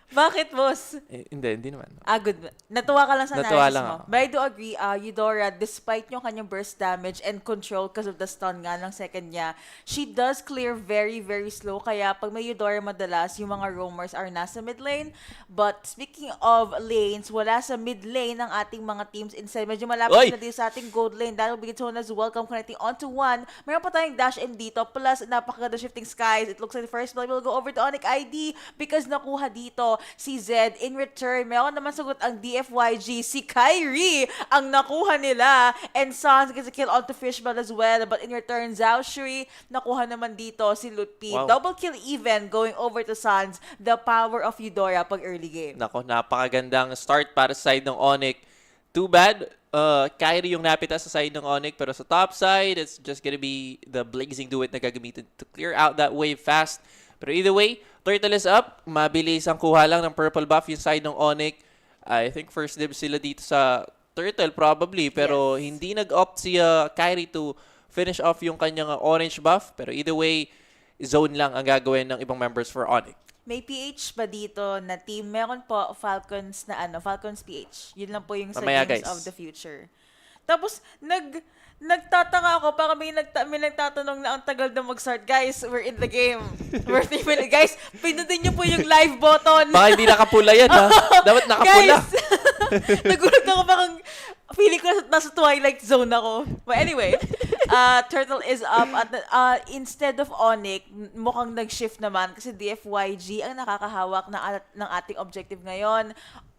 Bakit, boss? Hindi naman. Good. Natuwa ka lang sa analysis lang mo. But I do agree, Eudora, despite yung kanyang burst damage and control because of the stun nga ng second niya, she does clear very, very slow. Kaya pag may Eudora madalas, yung mga roamers are nasa mid lane. But speaking of lanes, wala sa mid lane ng ating mga teams. Instead, medyo malapit na dito sa ating gold lane. Dahil Bigitonas, welcome connecting onto 1. Meron pa tayong dash in dito. Plus, napakaganda shifting skies. It looks like the first blood will go over to Onic ID because nakuha dito si Zed. In return, meron naman sagot ang DFYG. Si Kyrie ang nakuha nila. And Sans gets a kill onto Fishball as well. But in return, Zhao Shui nakuha naman dito si Lutpi. Wow. Double kill even going over to Sans. The power of Eudora pag early game. Nako, napakagandang start para sa side ng Onic. Too bad, Kyrie yung napita sa side ng Onic. Pero sa top side, it's just gonna be the Blazing Duet na gagamitin to clear out that wave fast. Pero either way, Turtle is up. Mabilis ang kuha lang ng purple buff yung side ng Onic. I think first dibs sila dito sa Turtle probably. Pero hindi nag-opt si Kyrie to finish off yung kanyang orange buff. Pero either way, zone lang ang gagawin ng ibang members for Onic. May PH ba dito na team? Meron po Falcons na Falcons PH. Yun lang po yung sa Games of the Future. Tapos, nagtataka ako, para may nagtatanong na ang tagal na mag-start. Guys, we're in the game. We're 3 minutes. Guys, pinutin niyo po yung live button. Baka hindi nakapula yan, ha? Dapat nakapula. Guys, nagulat ako, parang feeling ko nasa Twilight Zone ako. But anyway, Turtle is up. At instead of Onic, mukhang nag-shift naman kasi DFYG ang nakakahawak ng ating objective ngayon.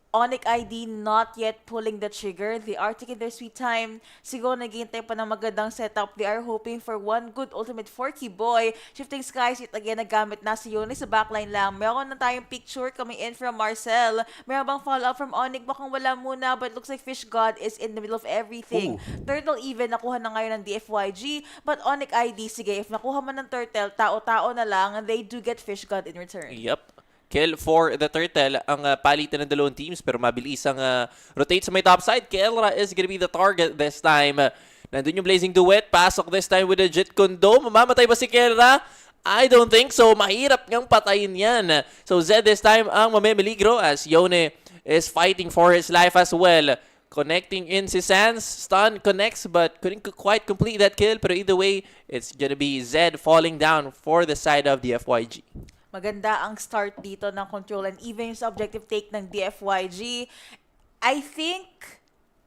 Onic ID not yet pulling the trigger. They are taking their sweet time. Siguro naghihintay pa ng magandang setup. They are hoping for one good ultimate for Kiboy. Shifting skies yet again, nagamit na si Yoni sa backline lang. Meron na tayong picture coming in from Marcel. Meron bang follow-up from Onic? Bakang wala muna, but it looks like Fish God is in the middle of everything. Turtle even, nakuha na ngayon ng DFYG. But Onic ID, sige, if nakuha man ng Turtle, tao-tao na lang, and they do get Fish God in return. Yep. kill for the Turtle. Ang palitan ng dalawang teams pero mabilis ang rotate sa may top side. Kelra is gonna be the target this time. Nandun yung Blazing Duet. Pasok this time with a Jit Kundo. Mamamatay ba si Kelra? I don't think so. Mahirap ngang patayin yan. So Zed this time ang mamimiligro as Yone is fighting for his life as well. Connecting in si Sans. Stun connects but couldn't quite complete that kill. Pero either way, it's gonna be Zed falling down for the side of the DFYG. Maganda ang start dito ng Control and even yung objective take ng DFYG. I think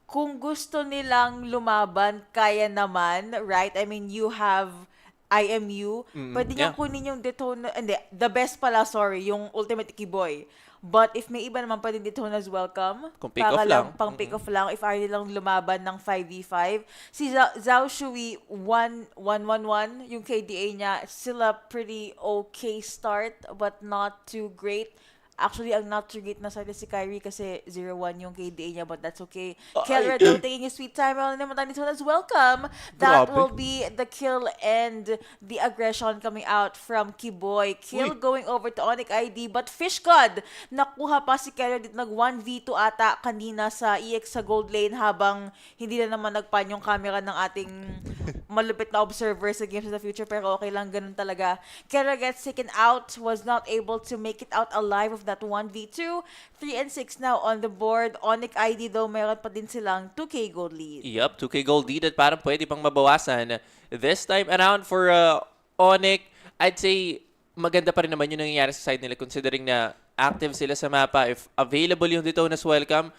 kung gusto nilang lumaban, kaya naman, right? I mean, you have IMU. Pwede niyang kunin yung Detona. Hindi, the best pala, sorry, yung Ultimate Ikiboy. But if may iba naman, pwede Detona's welcome. Kung pick off lang. Pang pick off lang. If ayaw nilang lumaban ng 5v5. Si Zhao Shui, 1-1-1-1. Yung KDA niya, still a pretty okay start, but not too great. Actually, ang not too great na side si Kyrie kasi 0-1 yung KDA niya, but that's okay. Kelra though taking his sweet time. Well, naman tayo as welcome. That will be the kill and the aggression coming out from Kiboy. Kill going over to Onic ID, but Fish God, nakuha pa si Kelra dito. Nag 1v2 ata kanina sa EX sa gold lane habang hindi na naman nagpan yung camera ng ating malupit na observer sa Games of the Future, pero okay lang, ganun talaga. Kelra gets taken out, was not able to make it out alive of that 1v2. 3 and 6 now on the board. Onic ID though, mayroon pa din silang 2k gold lead. Yup, 2k gold lead at parang pwede pang mabawasan. This time around for Onic, I'd say maganda pa rin naman yung nangyayari sa side nila considering na active sila sa mapa. If available yung Detona's welcome,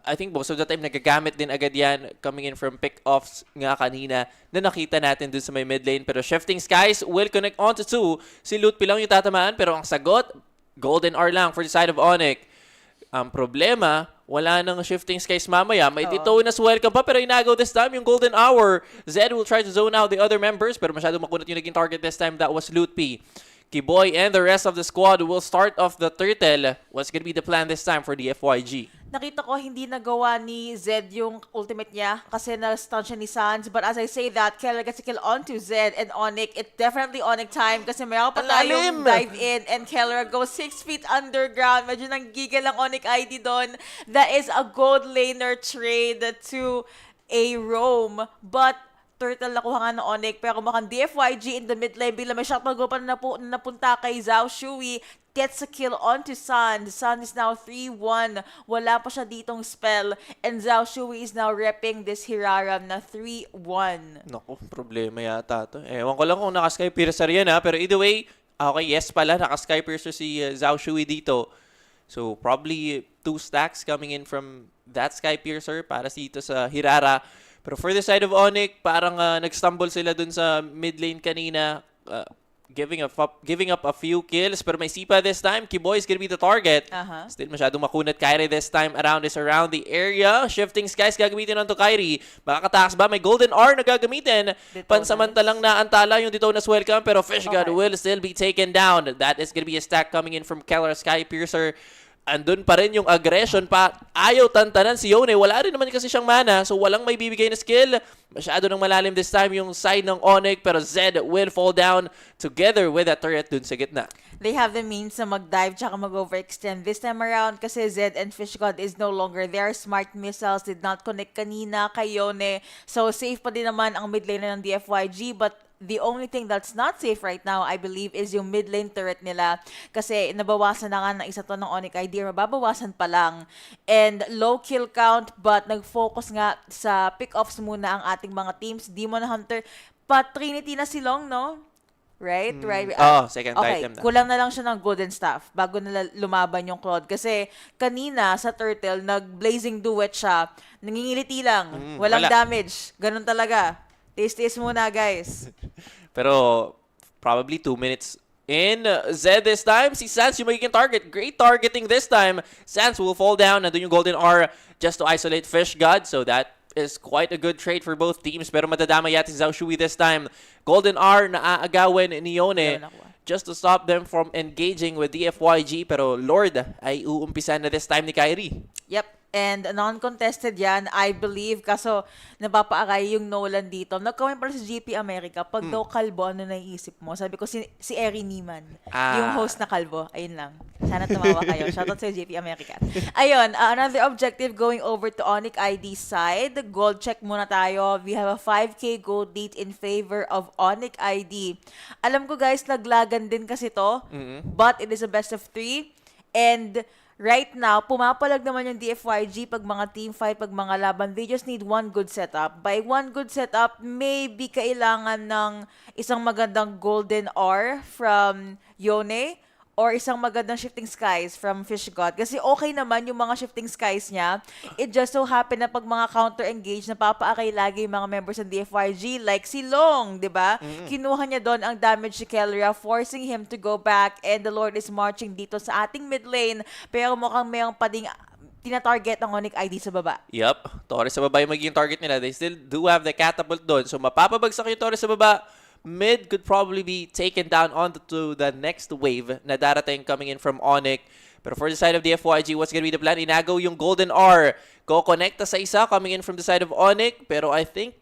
I think most of the time nagagamit din agad yan coming in from pick-offs nga kanina na nakita natin dun sa may mid lane. Pero Shifting Skies will connect onto 2. Si Lutpi lang yung tatamaan pero ang sagot, Golden R lang for the side of Onic. Ang problema, wala nang Shifting Skies mamaya. May Detona's welcome pa pero inagaw this time yung Golden Hour. Zed will try to zone out the other members pero masyadong makunat yung naging target this time. That was Lutpi. Kiboy and the rest of the squad will start off the Turtle. What's gonna be the plan this time for the FYG? Nakita ko hindi nagawa ni Zed yung ultimate niya kasi na-stun siya ni Sans. But as I say that, Kelra gets a kill onto Zed and Onic. It's definitely Onic time kasi mayroon pa tayong dive in and Kelra goes 6 feet underground. Medyo nanggigil ang Onic ID doon. That is a gold laner trade to a roam. But Turtle nakuha nga ng Onic pero mukhang DFYG in the mid lane bila may shuttle go pa na napunta kay Zhao Shui, gets a kill onto Sun. Sun is now 3-1. Wala pa siya ditong spell and Zhao Shui is now repping this Hiraram na 3-1. Naku, problema yata to. Ewan ko lang kung naka-Sky Piercer yan ha, pero either way, okay, yes pala, naka-Sky Piercer si Zhao Shui dito. So probably 2 stacks coming in from that Sky Piercer para dito sa Hirara. Pero for the side of Onic, parang nag-stumble sila dun sa mid lane kanina, giving up a few kills. Pero may sipa this time. Kiboy is gonna be the target. Still masyadong makunat. Kyrie this time around the area. Shifting Skies gagamitin onto Kyrie. Makakatakas ba? May Golden R na gagamitin. Pansamantalang naantala yung Detona's welcome. Pero Fish God will still be taken down. That is gonna be a stack coming in from Keller Sky Piercer. Andun pa rin yung aggression pa. Ayaw tantanan si Yone. Wala rin naman kasi siyang mana. So walang may bibigay na skill. Masyado nang malalim this time yung side ng Onic. Pero Zed will fall down together with that turret dun sa gitna. They have the means na mag-dive tsaka mag-overextend this time around kasi Zed and Fish God is no longer there. Smart missiles did not connect kanina kay Yone. So safe pa din naman ang mid lane ng DFYG. But the only thing that's not safe right now, I believe, is yung mid lane turret nila. Kasi nabawasan na nga ng isa to ng Onic ID. Mababawasan pa lang. And low kill count, but nag-focus nga sa pick-offs muna ang ating mga teams. Demon Hunter, but Trinity na silong, no? Right? Right. Second okay, item na. Kulang na lang siya ng golden staff bago nila lumaban yung Claude. Kasi kanina sa Turtle, nag-blazing duet siya. Nangingiliti lang. Walang damage. Ganun talaga. Taste muna, guys. Pero probably 2 minutes in. Zed this time. Si Sans yung magiging target. Great targeting this time. Sans will fall down. Nandun yung Golden R just to isolate Fish God. So that is quite a good trade for both teams. Pero madadama yata si Zhao Shui this time. Golden R na aagawin ni Yone just to stop them from engaging with DFYG. Pero Lord ay uumpisa na this time ni Kyrie. Yep. And non-contested yan, I believe. Kaso, napapaaray yung Nolan dito. Nag-comment pala sa GP America, pag daw kalbo, ano naiisip mo? Sabi ko, si Eri Neiman. Yung host na kalbo. Ayun lang. Sana tumawa kayo. Shoutout sa GP America. Ayun, another objective going over to Onic ID side. Gold check muna tayo. We have a 5K gold lead in favor of Onic ID. Alam ko guys, naglagan din kasi to. But it is a best of 3. And right now, pumapalag naman yung DFYG pag mga team fight, pag mga laban. They just need one good setup. By one good setup, maybe kailangan ng isang magandang golden R from Yone or isang magandang shifting skies from Fish God. Kasi okay naman yung mga shifting skies niya. It just so happen na pag mga counter-engage, napapaakay lagi yung mga members ng DFYG like si Long, di ba? Kinuha niya doon ang damage si Kelria, forcing him to go back, and the Lord is marching dito sa ating mid lane. Pero mukhang mayroong pa ding tina-target ang Onic ID sa baba. Yup. Torres sa baba yung magiging target nila. They still do have the catapult doon. So mapapabagsak yung Torres sa baba. Mid could probably be taken down onto the next wave na darating coming in from Onic. Pero for the side of the FYG, what's gonna be the plan? Inagaw yung Golden R. Ko-connecta sa isa coming in from the side of Onic. Pero I think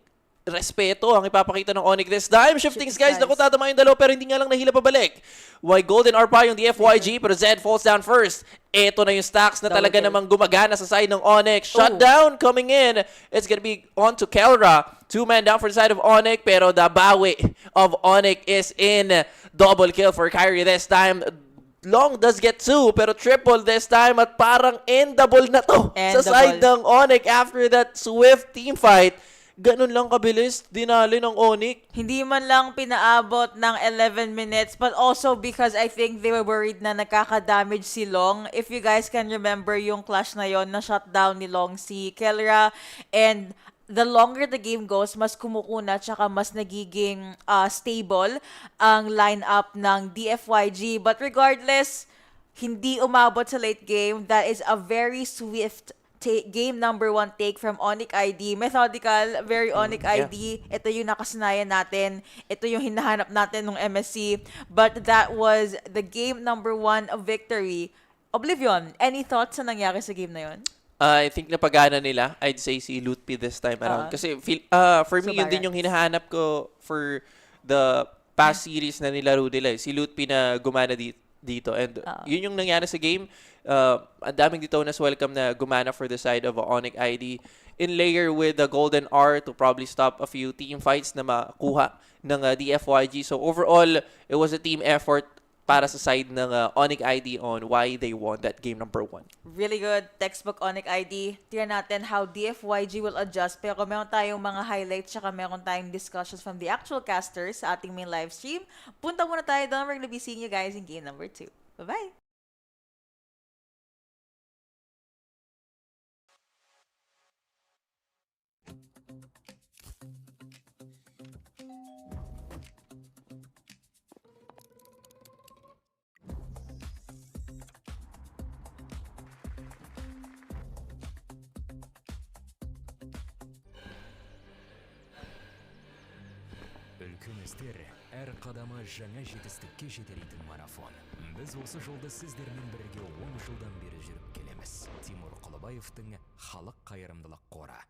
respeto ang ipapakita ng Onic this time. Shifting skies. Naku, tatama yung dalawa pero hindi nga lang nahila pabalik. Why Golden R pa yung DFYG pero Zed falls down first. Ito na yung stacks na talaga namang gumagana sa side ng Onic. Shutdown coming in. It's gonna be on to Kelra. 2 man down for the side of Onic pero the bawi of Onic is in. Double kill for Kyrie this time. Long does get 2 pero triple this time at parang endable na to sa side ng Onic after that swift team fight. Ganun lang kabilis, dinali ng Onic. Hindi man lang pinaabot ng 11 minutes, but also because I think they were worried na nakaka-damage si Long. If you guys can remember yung clash na yon, na shutdown ni Long si Kelra, and the longer the game goes, mas kumukuna tsaka mas nagiging stable ang lineup ng DFYG. But regardless, hindi umabot sa late game. That is a very swift game number 1 take from Onic ID. Methodical, very Onic ID. Ito yung nakasanayan natin. Ito yung hinahanap natin ng MSC. But that was the game number 1 of victory. Oblivion, any thoughts sa nangyari sa game na yun? I think napagana nila. I'd say si Lutpi this time around. Kasi for me, yun din yung hinahanap ko for the past series na nilaro nila. Si Lutpi na gumana dito. And yun yung nangyari sa game. Ang daming dito nas welcome na gumana for the side of Onic ID. In layer with the Golden R to probably stop a few team fights na makuha ng DFYG. So overall, it was a team effort para sa side ng Onic ID on why they won that game number 1. Really good. Textbook Onic ID. Tingnan natin how DFYG will adjust. Pero meron tayong mga highlights tsaka meron tayong discussions from the actual casters sa ating main live stream. Punta muna tayo doon. We're gonna be seeing you guys in game number 2. Bye-bye! Үлкен әр қадамы жаңа жетістікке жетелейтін марафон. Біз осы жолда сіздермен бірге 10 жылдан бері жүріп келеміз. Тимур Құлыбаевтың халық қайырымдылық қоры.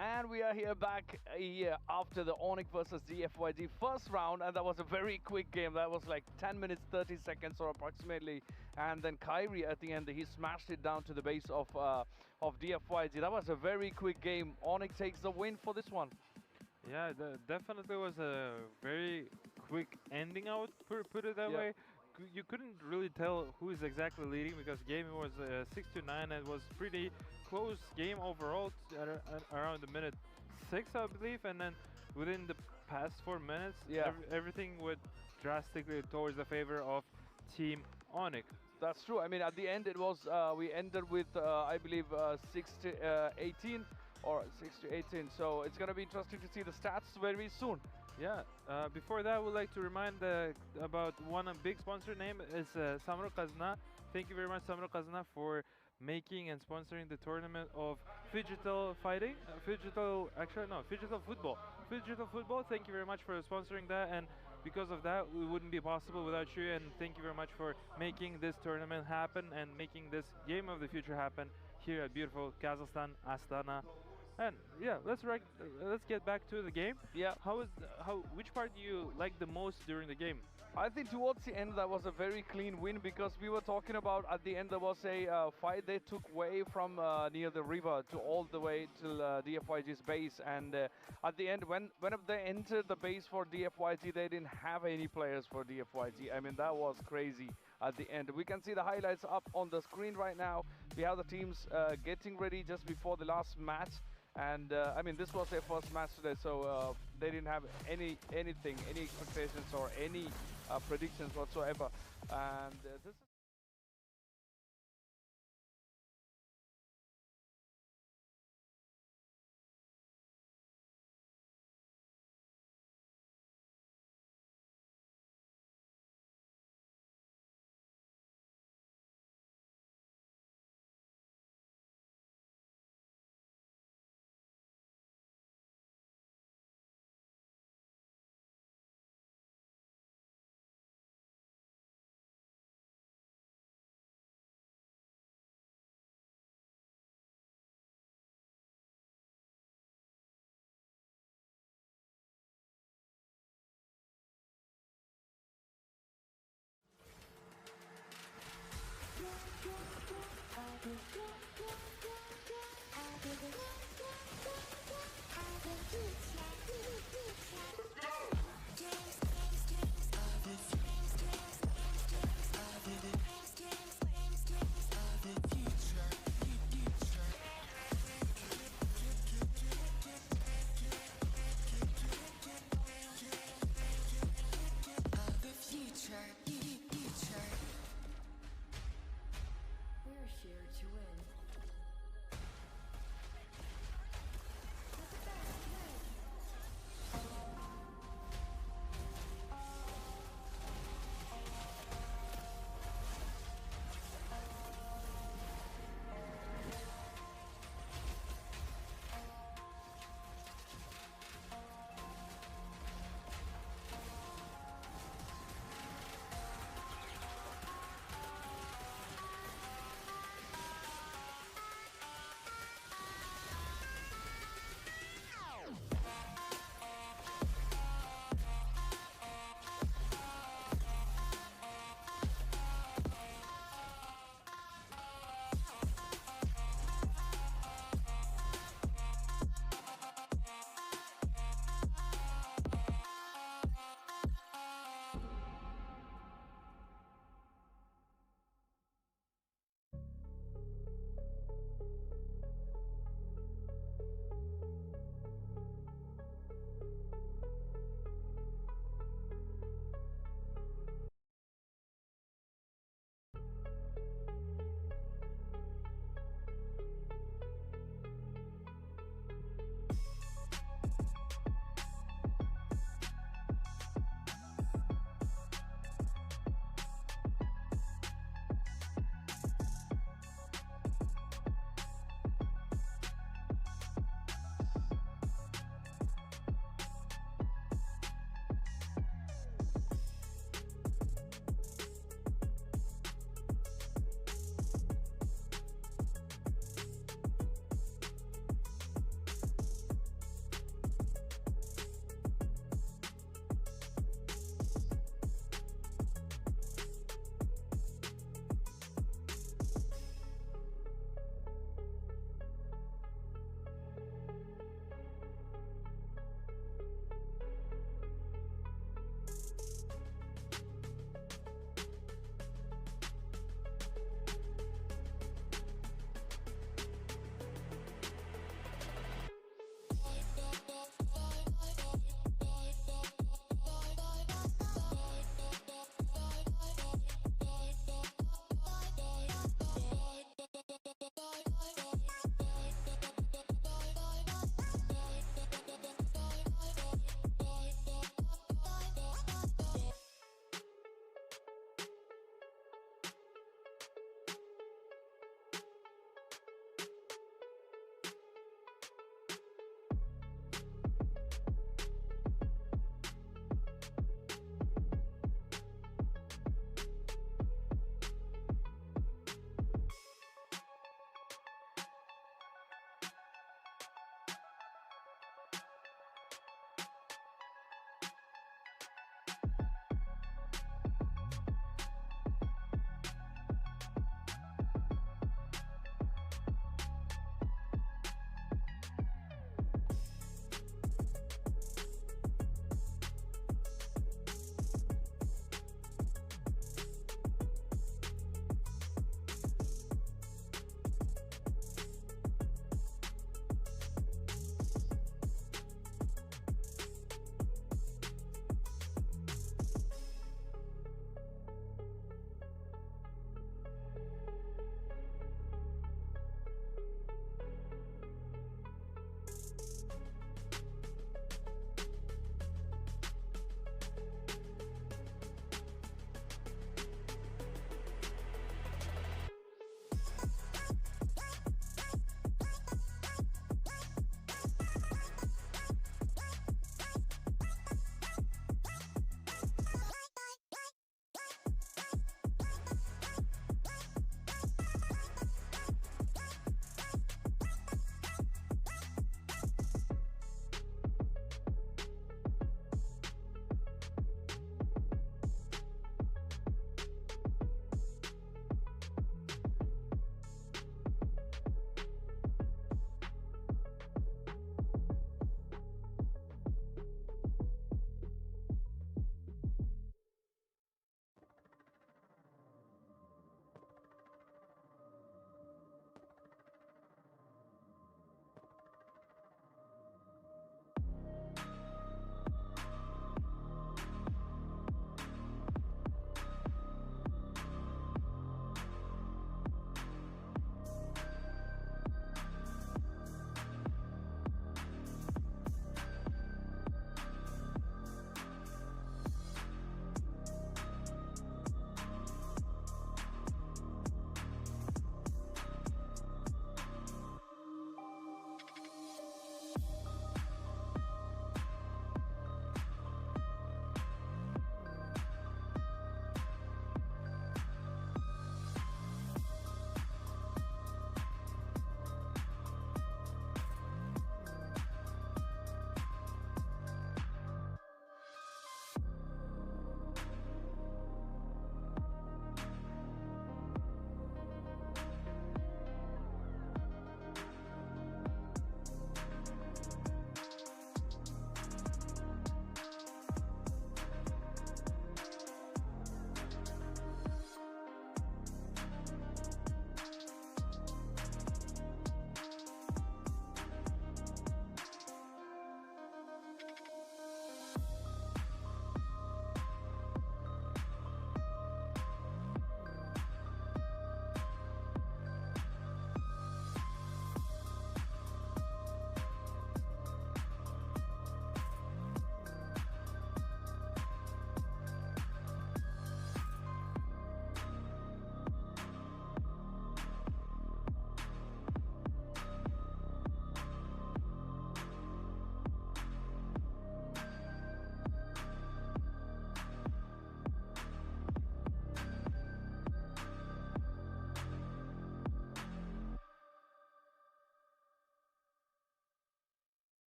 And we are here back after the Onic versus DFYG first round, and that was a very quick game. That was like 10 minutes 30 seconds or approximately, and then Kyrie at the end, he smashed it down to the base of DFYG. That was a very quick game. Onic takes the win for this one. Yeah, definitely was a very quick ending, I would put it that way. You couldn't really tell who is exactly leading because the game was 6-9 and it was pretty close game overall around the minute 6, I believe, and then within the past 4 minutes, Yeah. everything went drastically towards the favor of Team Onic. That's true. I mean, at the end, it was we ended with I believe 6-18 or 6-18. So it's gonna be interesting to see the stats very soon. Yeah. Before that, we'd like to remind about one big sponsor name is Samro Kazna. Thank you very much, Samro Kazna, for making and sponsoring the tournament of Phygital Fighting. Phygital Football. Phygital Football. Thank you very much for sponsoring that, and because of that, we wouldn't be possible without you. And thank you very much for making this tournament happen and making this game of the future happen here at beautiful Kazakhstan, Astana. And yeah, let's get back to the game. Yeah. Which part do you like the most during the game? I think towards the end that was a very clean win, because we were talking about at the end there was a fight they took way from near the river to all the way till DFYG's base, and at the end when they entered the base for DFYG, they didn't have any players for DFYG. I mean, that was crazy. At the end, we can see the highlights up on the screen right now. We have the teams getting ready just before the last match. And I mean, this was their first match today, so they didn't have any expectations or any predictions whatsoever. And this is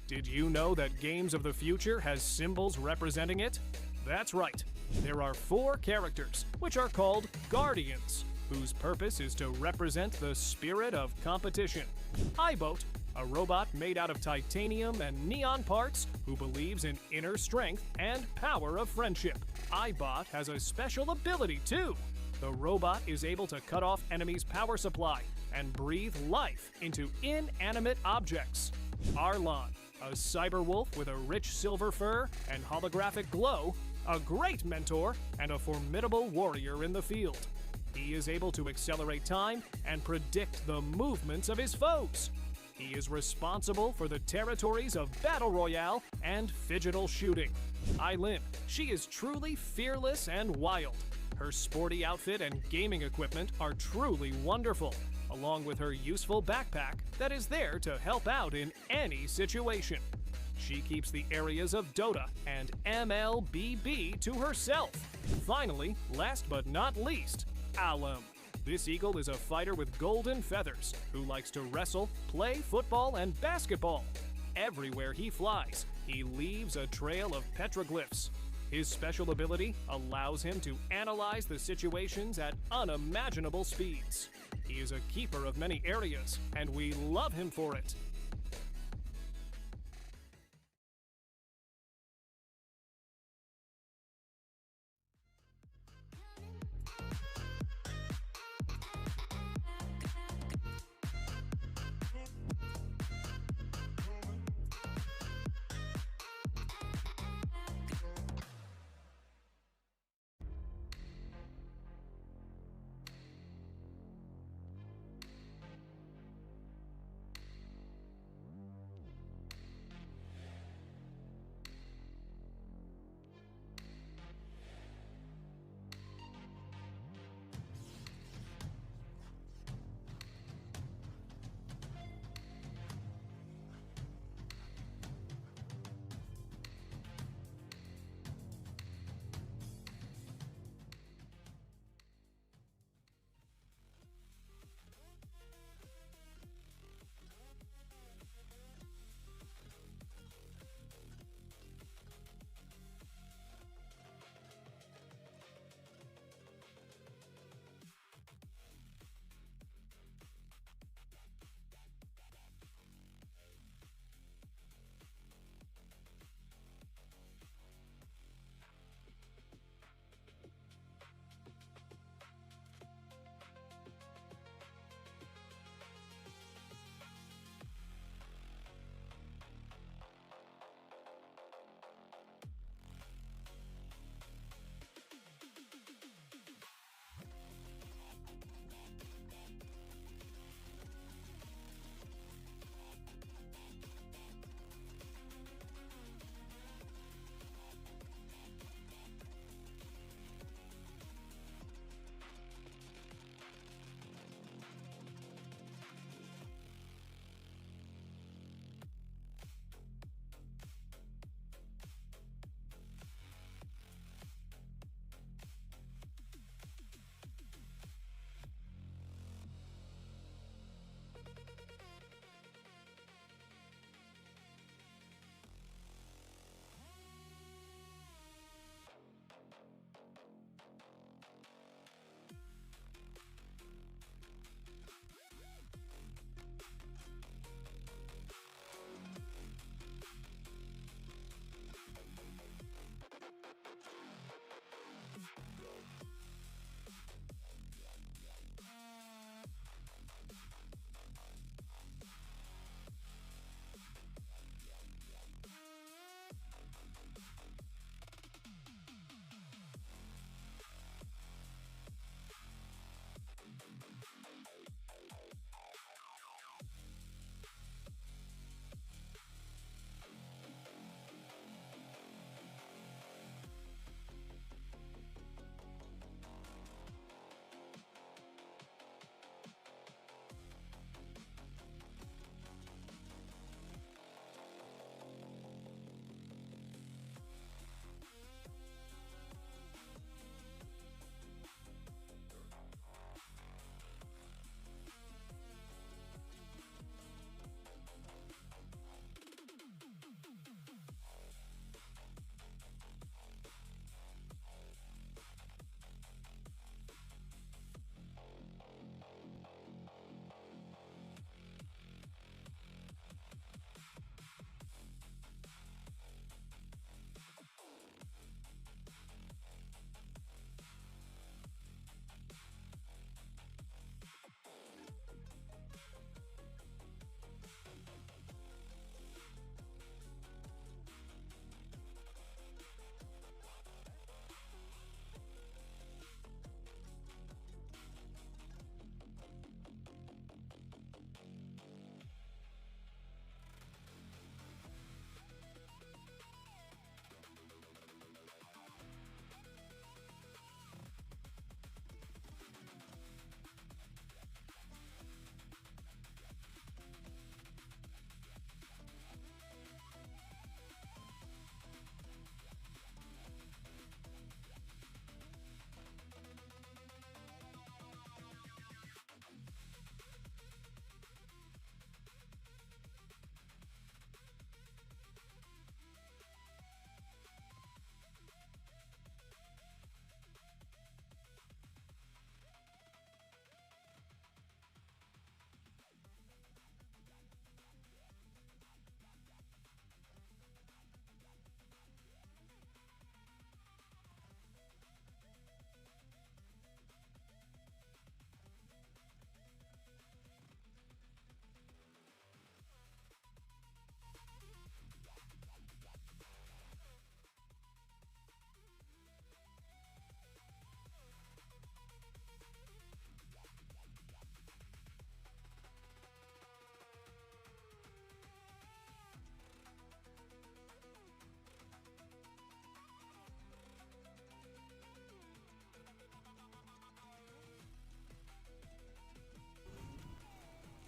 Did you know that Games of the Future has symbols representing it? That's right. There are 4 characters, which are called Guardians, whose purpose is to represent the spirit of competition. iBoat, a robot made out of titanium and neon parts who believes in inner strength and power of friendship. iBot has a special ability too. The robot is able to cut off enemies' power supply and breathe life into inanimate objects. Arlon, a cyber wolf with a rich silver fur and holographic glow, a great mentor and a formidable warrior in the field. He is able to accelerate time and predict the movements of his foes. He is responsible for the territories of Battle Royale and Phygital Shooting. Eileen, she is truly fearless and wild. Her sporty outfit and gaming equipment are truly wonderful, along with her useful backpack that is there to help out in any situation. She keeps the areas of Dota and MLBB to herself. Finally, last but not least, Alum. This eagle is a fighter with golden feathers who likes to wrestle, play football, and basketball. Everywhere he flies, he leaves a trail of petroglyphs. His special ability allows him to analyze the situations at unimaginable speeds. He is a keeper of many areas, and we love him for it.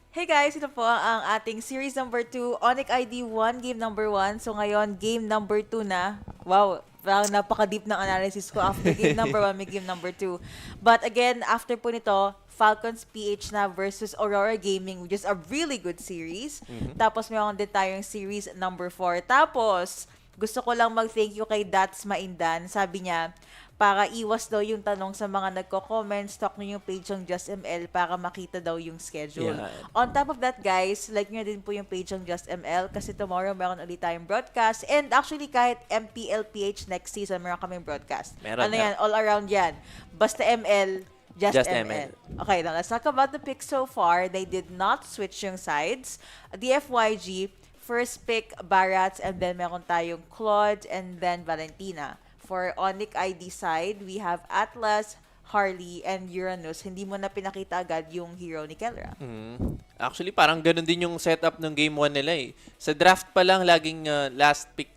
Hey guys, ito po ang ating series number 2, Onic ID 1, game number 1. So ngayon, game number 2 na. Wow, parang napaka-deep ng analysis ko. After game number 1, may game number 2. But again, after po nito, Falcons PH na versus Aurora Gaming, which is a really good series. Tapos meron din tayong series number 4. Tapos, gusto ko lang mag-thank you kay Dats Maindan. Sabi niya, para iwas daw yung tanong sa mga nagko-comment, stalk nyo yung page ng JustML para makita daw yung schedule. Yeah. On top of that, guys, like nyo din po yung page ng JustML kasi tomorrow meron ulit tayong broadcast. And actually, kahit MPLPH next season, meron kaming broadcast. Meron yan? All around yan. Basta ML, Just ML. Okay, now let's talk about the picks so far. They did not switch yung sides. DFYG, first pick, Barats, and then meron tayong Claude, and then Valentina. For Onic ID side, we have Atlas, Harley, and Uranus. Hindi mo na pinakita agad yung hero ni Kelra. Actually, parang ganun din yung setup ng game 1 nila eh. Sa draft pa lang, laging last pick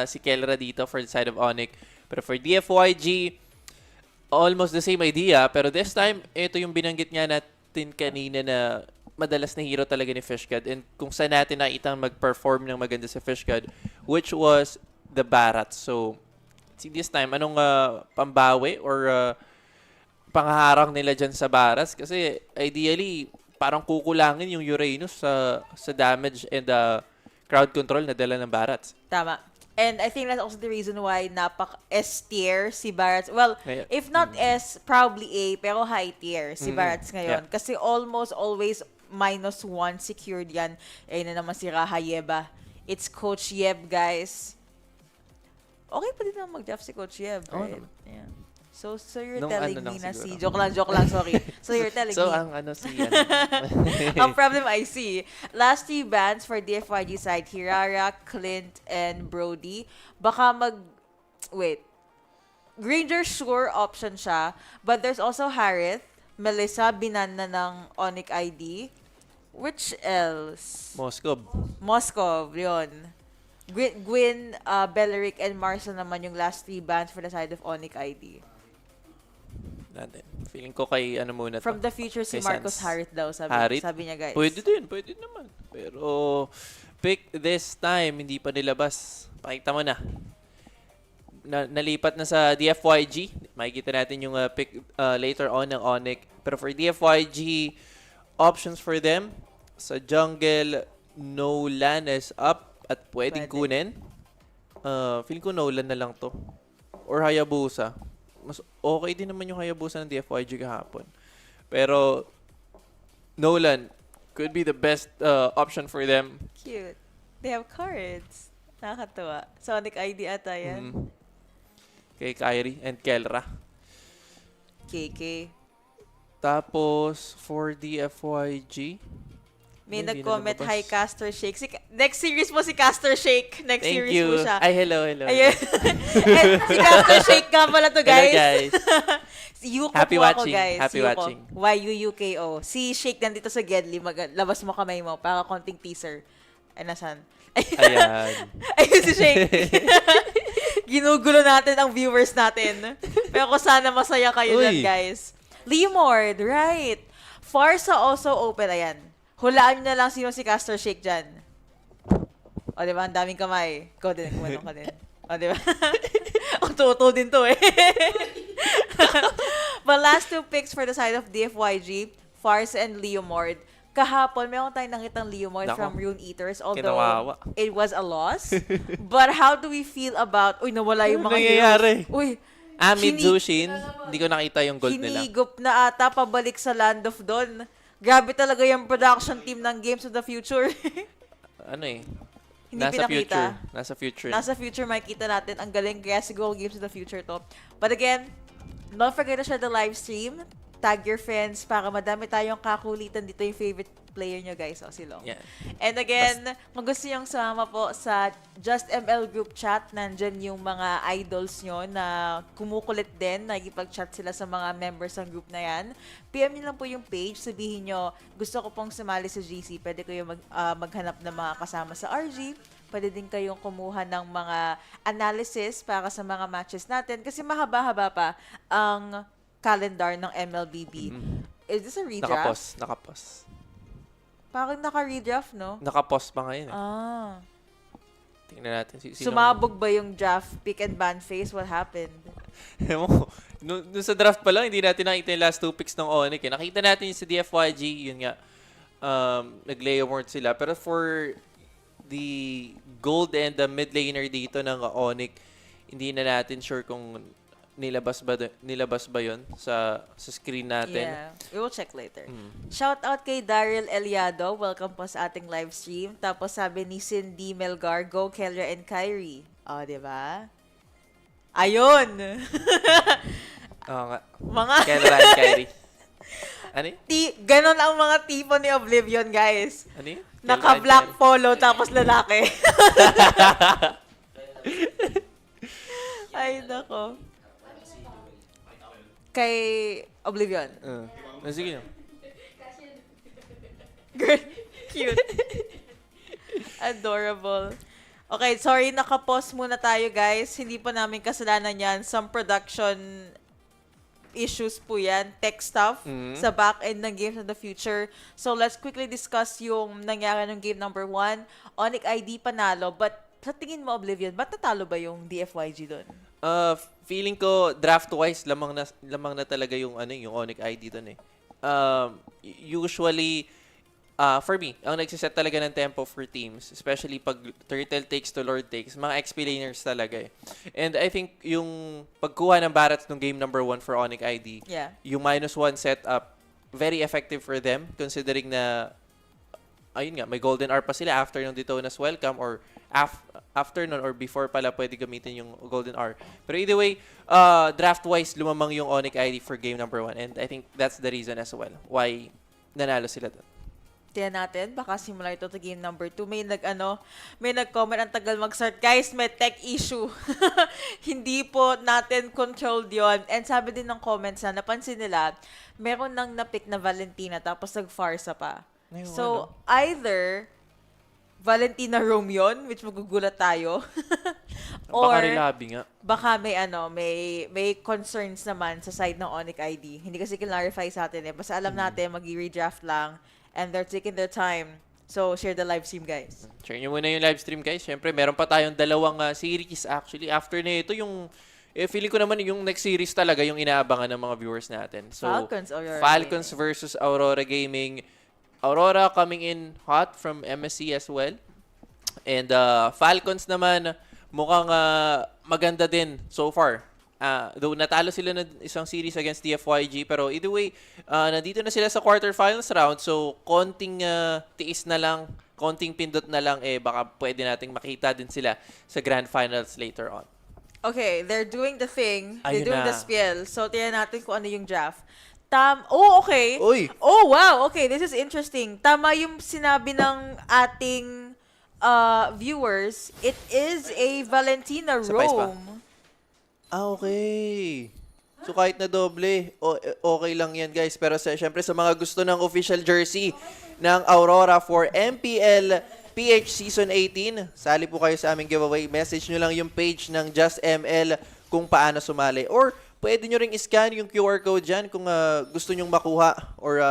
si Kelra dito for the side of Onic. Pero for DFYG, almost the same idea. Pero this time, ito yung binanggit nga natin kanina na madalas na hero talaga ni Fishgod. And kung saan natin nakita mag-perform ng maganda sa Fishgod, which was the Barats. So, see this time, anong pambawi or pangharang nila dyan sa Barats? Kasi ideally, parang kukulangin yung Uranus sa damage and crowd control na dala ng Barats. Tama. And I think that's also the reason why S tier si Barats. Well, if not S, probably A, pero high tier si Barats ngayon. Kasi almost always -1 secured yan. Ayun na naman si Raha Yeba. It's Coach Yeb, guys. Okay pa din naman mag-draft si Coach Yeb, right? Yeah. So you're telling me na si... Joke lang, sorry. So you're telling me... So, ang problem I see. Last 3 bans for DFYG side, Hirara, Clint, and Brody. Baka Wait. Granger, sure, option siya. But there's also Harith, Melissa, binana ng Onic ID. Which else? Moskov, yun. Gwyn, Belleric, and Marcel naman yung last 3 bans for the side of Onic ID. Feeling ko kay muna From the future si Marcos Harith daw, sabi niya, guys. Pwede naman. Pero pick this time, hindi pa nilabas. Pakita mo na. Nalipat na sa DFYG. Makikita natin yung pick later on ng Onic. Pero for DFYG, options for them, sa jungle, Nolan is up at pwedeng kunin. Feeling ko Nolan na lang to. Or Hayabusa. Mas okay din naman yung Hayabusa ng DFYG kahapon. Pero Nolan could be the best option for them. Cute. They have cards. Nakakatawa. Sonic ID ata yan. Kay Kyrie and Kelra. KK. Tapos for DFYG, may nag-comment, hi Caster Shake. Next series mo si Caster Shake. Next Thank series you. mo siya. Ay, hello. Ayun. Si Caster Shake nga pala to, guys. Hello, guys. Si Yuko Happy po watching. Ako, guys. Happy Yuko. watching. YUUKO. Si Shake nandito sa Gedli. Labas mo kamay mo para konting teaser. Ay, nasan? Ayan. Ayun si Shake. Ginugulo natin ang viewers natin. Pero sana masaya kayo dyan, guys. Leomord, right. Farsa also open. Ayan. Hulaan nyo na lang sino si Caster Shake dyan. O, diba? Ang daming kamay. Ikaw din. Kumanong ka din. O, diba? Ang tuto din to eh. But last 2 picks for the side of DFYG, Farsa and Leomord. Kahapon, meron tayong nakitang Leomord from Rune Eaters. Although, it was a loss. But how do we feel about, nawala yung mga heroes. Mid-Zushin, hindi ko nakita yung gold nila. Hinigop na ata pabalik sa Land of Dawn. Grabe talaga yung production team ng Games of the Future. Hindi pinakita. Nasa future. Nasa future, makikita natin. Ang galing. Kaya siguro Games of the Future to. But again, don't forget to share the live stream. Tag your friends para madami tayong kakulitan dito yung favorite player nyo, guys. Si Long. Yeah. And again, kung gusto nyo sumama po sa Just ML group chat, nandyan yung mga idols nyo na kumukulit din, nagipag-chat sila sa mga members ng group na yan. PM nyo lang po yung page, sabihin nyo, gusto ko pong sumali sa GC, pwede kayo maghanap ng mga kasama sa RG, pwede din kayong kumuha ng mga analysis para sa mga matches natin, kasi mahaba-haba pa ang calendar ng MLBB. Is this a redraft? Nakapos. Parang naka-redraft, no? Naka-pause pa ngayon. Tingnan natin. Sumabog ba yung draft pick and ban phase? What happened? Nung sa draft pa lang, hindi natin nakita yung last 2 picks ng Onic. Nakita natin yung sa DFYG, yun nga, nag-Leomord sila. Pero for the gold and the mid laner dito ng Onic, hindi na natin sure kung nilabas ba yun sa screen natin. Yeah, we will check later. Shout out kay Daryl Eliado. Welcome po sa ating live stream. Tapos sabi ni Cindy Melgar, go Kelra and Kyrie. Diba? Ayun! Oo nga. Mga Kelra and Kyrie. Ano yun? Ganon ang mga tipo ni Oblivion, guys. Ano yun? Naka-black polo, tapos lalaki. Ay, nako. Kay Oblivion. Sige. Girl, cute. Adorable. Okay, sorry, naka-pause muna tayo, guys. Hindi pa namin kasalanan yan. Some production issues po yan, tech stuff sa back-end ng Games of the Future. So, let's quickly discuss yung nangyari ng game number 1. Onic ID panalo, but sa tingin mo, Oblivion, ba't natalo ba yung DFYG doon? Feeling ko, draft-wise, lamang na talaga yung Onic ID doon eh. Usually, for me, ang nagsiset talaga ng tempo for teams, especially pag Turtle takes to Lord takes, mga XP laners talaga eh. And I think yung pagkuha ng Barats nung game number 1 for Onic ID, yung -1 setup, very effective for them considering na, ayun nga, may Golden R pa sila after nung Detona's Welcome or after nun or before pala pwede gamitin yung Golden R. Pero either way, draft-wise, lumamang yung Onic ID for game number 1 and I think that's the reason as well why nanalo sila doon. Tiyan natin, baka simula ito to game number 2. May nag-comment, ang tagal mag-start. Guys, may tech issue. Hindi po natin controlled yon. And sabi din ng comments na napansin nila, meron nang napick na Valentina tapos nag-Farsa pa. So, either Valentina Rome yun, which magugulat tayo. Or baka Rilabi nga. Baka may concerns naman sa side ng Onic ID. Hindi kasi clarify sa atin eh. Basta alam natin, mag-redraft lang. And they're taking their time. So, share the live stream, guys. Share nyo muna yung live stream, guys. Siyempre, meron pa tayong dalawang series actually. After na ito, feeling ko naman yung next series talaga yung inaabangan ng mga viewers natin. So, Falcons versus Aurora Gaming. Aurora coming in hot from MSC as well. And Falcons naman, mukhang maganda din so far. Though natalo sila ng isang series against DFYG, pero either way, nandito na sila sa quarterfinals round. So, konting tiis na lang, konting pindot na lang, baka pwede nating makita din sila sa grand finals later on. Okay, they're doing the thing. They're doing the spiel. So, tiyan natin kung ano yung draft. Okay. Uy. Oh, wow. Okay, this is interesting. Tama yung sinabi ng ating viewers. It is a Valentina Rome. Okay. So kahit na doble, okay lang yan guys. Pero syempre sa mga gusto ng official jersey ng Aurora for MPL PH Season 18, sali po kayo sa aming giveaway. Message nyo lang yung page ng Just ML kung paano sumali. Or pwede nyo ring i-scan yung QR code dyan kung gusto nyong makuha or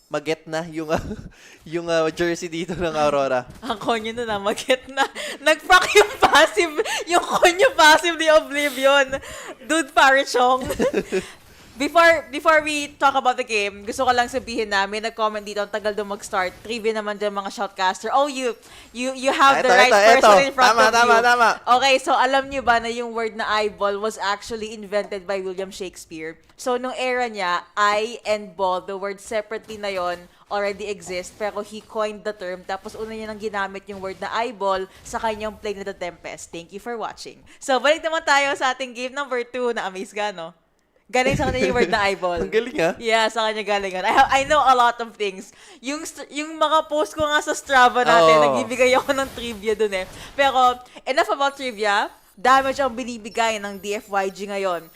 mag-get na yung jersey dito ng Aurora. Ang konyo na mag-get na. Nag-proc yung konyo passive ni Oblivion. Dude, Parichong. Before we talk about the game, gusto ko lang sabihin na may nag-comment dito, ang tagal doon mag-start. Trivia naman dyan mga shoutcaster. Oh, you have the right person in front of you. Tama. Okay, so alam niyo ba na yung word na eyeball was actually invented by William Shakespeare? So, nung era niya, eye and ball, the word separately na yon already exist, pero he coined the term. Tapos una niya nang ginamit yung word na eyeball sa kanyang play na The Tempest. Thank you for watching. So, balik naman tayo sa ating game number 2. Na-amaze ka, no? Galing sa kanya yung word na eyeball. Ang galing ha? Yeah, sa kanya galing yan. I know a lot of things. Yung mga post ko nga sa Strava natin, nagbibigay ako ng trivia dun eh. Pero, enough about trivia. Damage ang binibigay ng DFYG ngayon.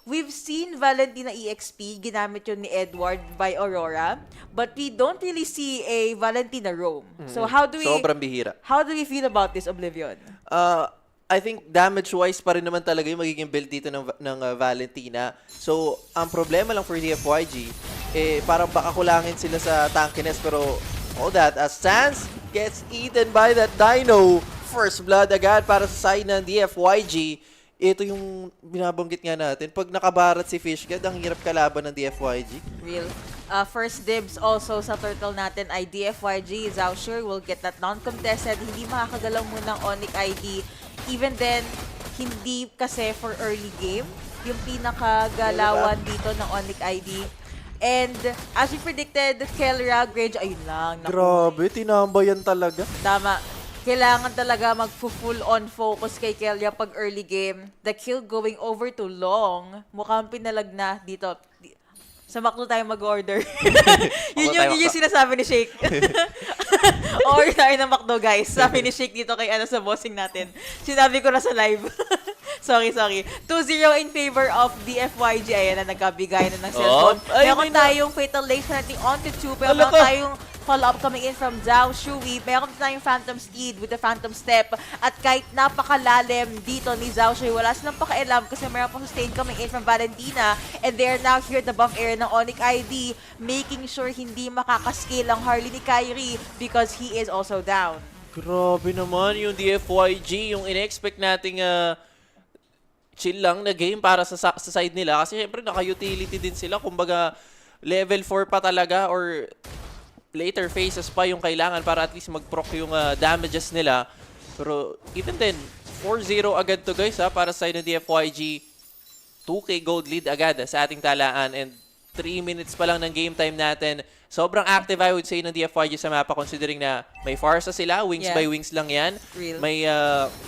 We've seen Valentina EXP, ginamit yun ni Edward by Aurora, but we don't really see a Valentina Rome. So sobrang bihira. How do we feel about this, Oblivion? I think damage-wise pa rin naman talaga yung magiging build dito ng Valentina. So, ang problema lang for DFYG parang baka kulangin sila sa tankiness, pero all that as Sans gets eaten by that Dino. First blood agad para sa side ng DFYG. Ito yung binabanggit nga natin. Pag nakabarat si Fishgad, ang hirap kalaban ng DFYG. Real. First dibs also sa turtle natin ay DFYG. Zausher will get that non-contested. Hindi makakagalaw muna ng Onic ID. Even then, hindi kasi for early game yung pinakagalawan dito ng Onic ID. And as we predicted, Kelra, Grange, ayun lang. Grabe, tinambayan talaga. Tama. Kailangan talaga mag-full on focus kay Kelria pag early game. The kill going over to long. Mukhang pinalag na dito. Sa McDo tayo mag-order. yun yung sinasabi ni Shake. Order tayo ng McDo, guys. Sabi ni Shake dito kay sa bossing natin. Sinabi ko na sa live. sorry. 2-0 in favor of DFYG. Ayan na, nagkabigay na ng cellphone. Meron tayong fatal late natin on to 2. Pero meron tayong follow-up coming in from Zhao Shui. Meron tayong Phantom Steed with the Phantom Step. At kahit napakalalim dito ni Zhao Shui, wala silang pakialam kasi meron pang sustain coming in from Valentina. And they're now here at the buff area ng Onic ID, making sure hindi makakascale ang Harley ni Kyrie because he is also down. Grabe naman yung DFYG, yung in-expect nating chill lang na game para sa side nila. Kasi syempre naka-utility din sila. Kumbaga level 4 pa talaga or later phases pa yung kailangan para at least mag-proc yung damages nila. Pero even then, 4-0 agad to guys para sa side ng DFYG. 2K gold lead agad sa ating talaan and 3 minutes pa lang ng game time natin. Sobrang active I would say ng DFYG sa mapa considering na may Farsa sila, wings by wings lang yan. Real. May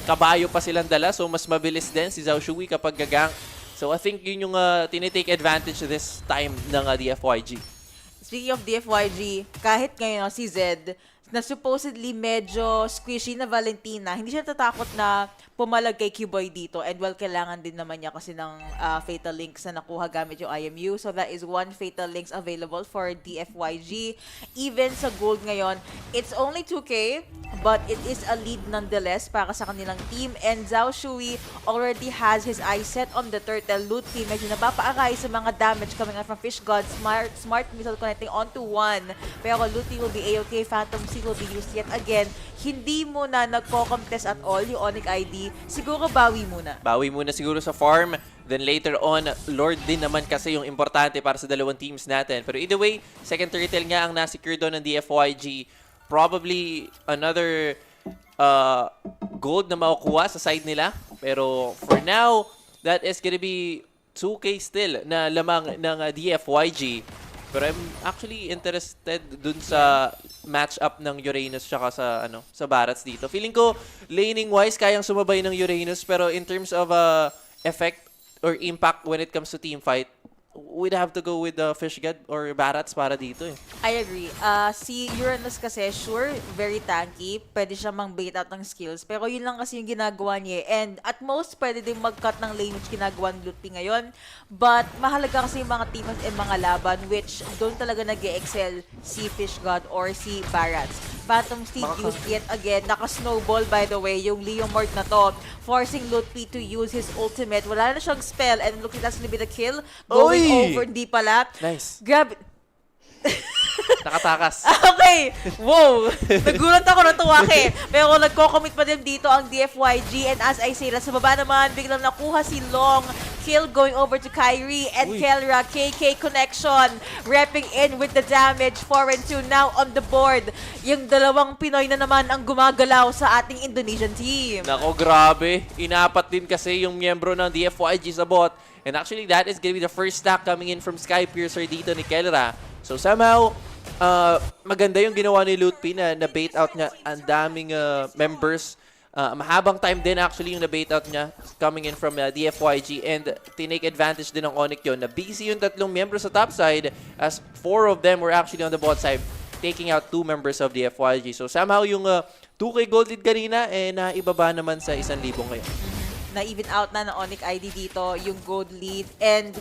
kabayo pa silang dala so mas mabilis din si Zhao Shui kapag gagang. So I think yun yung tinitake advantage this time ng DFYG. Speaking of DFYG, kahit ngayon si Zed, na supposedly medyo squishy na Valentina, hindi siya natatakot na pumalag kay Q-Boy dito. And well, kailangan din naman niya kasi ng Fatal Links na nakuha gamit yung IMU. So that is one Fatal Links available for DFYG. Even sa gold ngayon, it's only 2K, but it is a lead nonetheless para sa kanilang team. And Zhao Shui already has his eyes set on the turtle. Lutfi medyo napapaaray sa mga damage coming out from Fish God. Smart missile connecting onto 1. Pero Lutfi will be A-OK. Phantom C will be used yet again. Hindi muna nagko-contest at all yung Onic ID. Siguro bawi muna. Bawi muna siguro sa farm. Then later on, Lord din naman kasi yung importante para sa dalawang teams natin. Pero either way, second turtle nga ang nasecure doon ng DFYG. Probably another gold na makukuha sa side nila. Pero for now, that is gonna be 2K still na lamang ng DFYG. Pero I'm actually interested dun sa match-up ng Uranus tsaka sa Barats dito. Feeling ko, laning-wise, kayang sumabay ng Uranus. Pero in terms of effect or impact when it comes to team fight, we'd have to go with the Fish God or Barats para dito eh. I agree. Si Uranus kasi, sure, very tanky. Pwede siya mang-bait out ng skills. Pero yun lang kasi yung ginagawa niya. And at most, pwede din mag-cut ng lane which ginagawa ng Lutfi ngayon. But mahalaga kasi yung mga teams and mga laban which doon talaga nag-excel si Fish God or si Barats. Phantom Steed used yet again. Naka-snowball, by the way, yung Leomord na to. Forcing Lutfi to use his ultimate. Wala na siyang spell and looking that's gonna be the kill. Going over, hindi pala. Nice. Grab. Nakatakas. Okay. Wow. Nagulat ako ng tuwa eh. Pero nagko-commit pa din dito ang DFYG. And as I say, sa baba naman, biglang nakuha si Long. Kill going over to Kyrie and Kelra. KK connection. Repping in with the damage. 4-2 now on the board. Yung dalawang Pinoy na naman ang gumagalaw sa ating Indonesian team. Nako, grabe. Inapat din kasi yung miyembro ng DFYG sa bot. And actually, that is gonna be the first stack coming in from Sky Piercer dito ni Kelra. So somehow, maganda yung ginawa ni Lutfi na bait out niya ang daming members. Mahabang time din actually yung na-bait out niya coming in from DFYG and tinake advantage din ng Onic yun na busy yung tatlong members sa top side as 4 of them were actually on the bot side taking out 2 members of DFYG. So somehow yung 2K gold lead kanina naibaba naman sa 1,000 ngayon. Na-even out na ng Onic ID dito yung gold lead and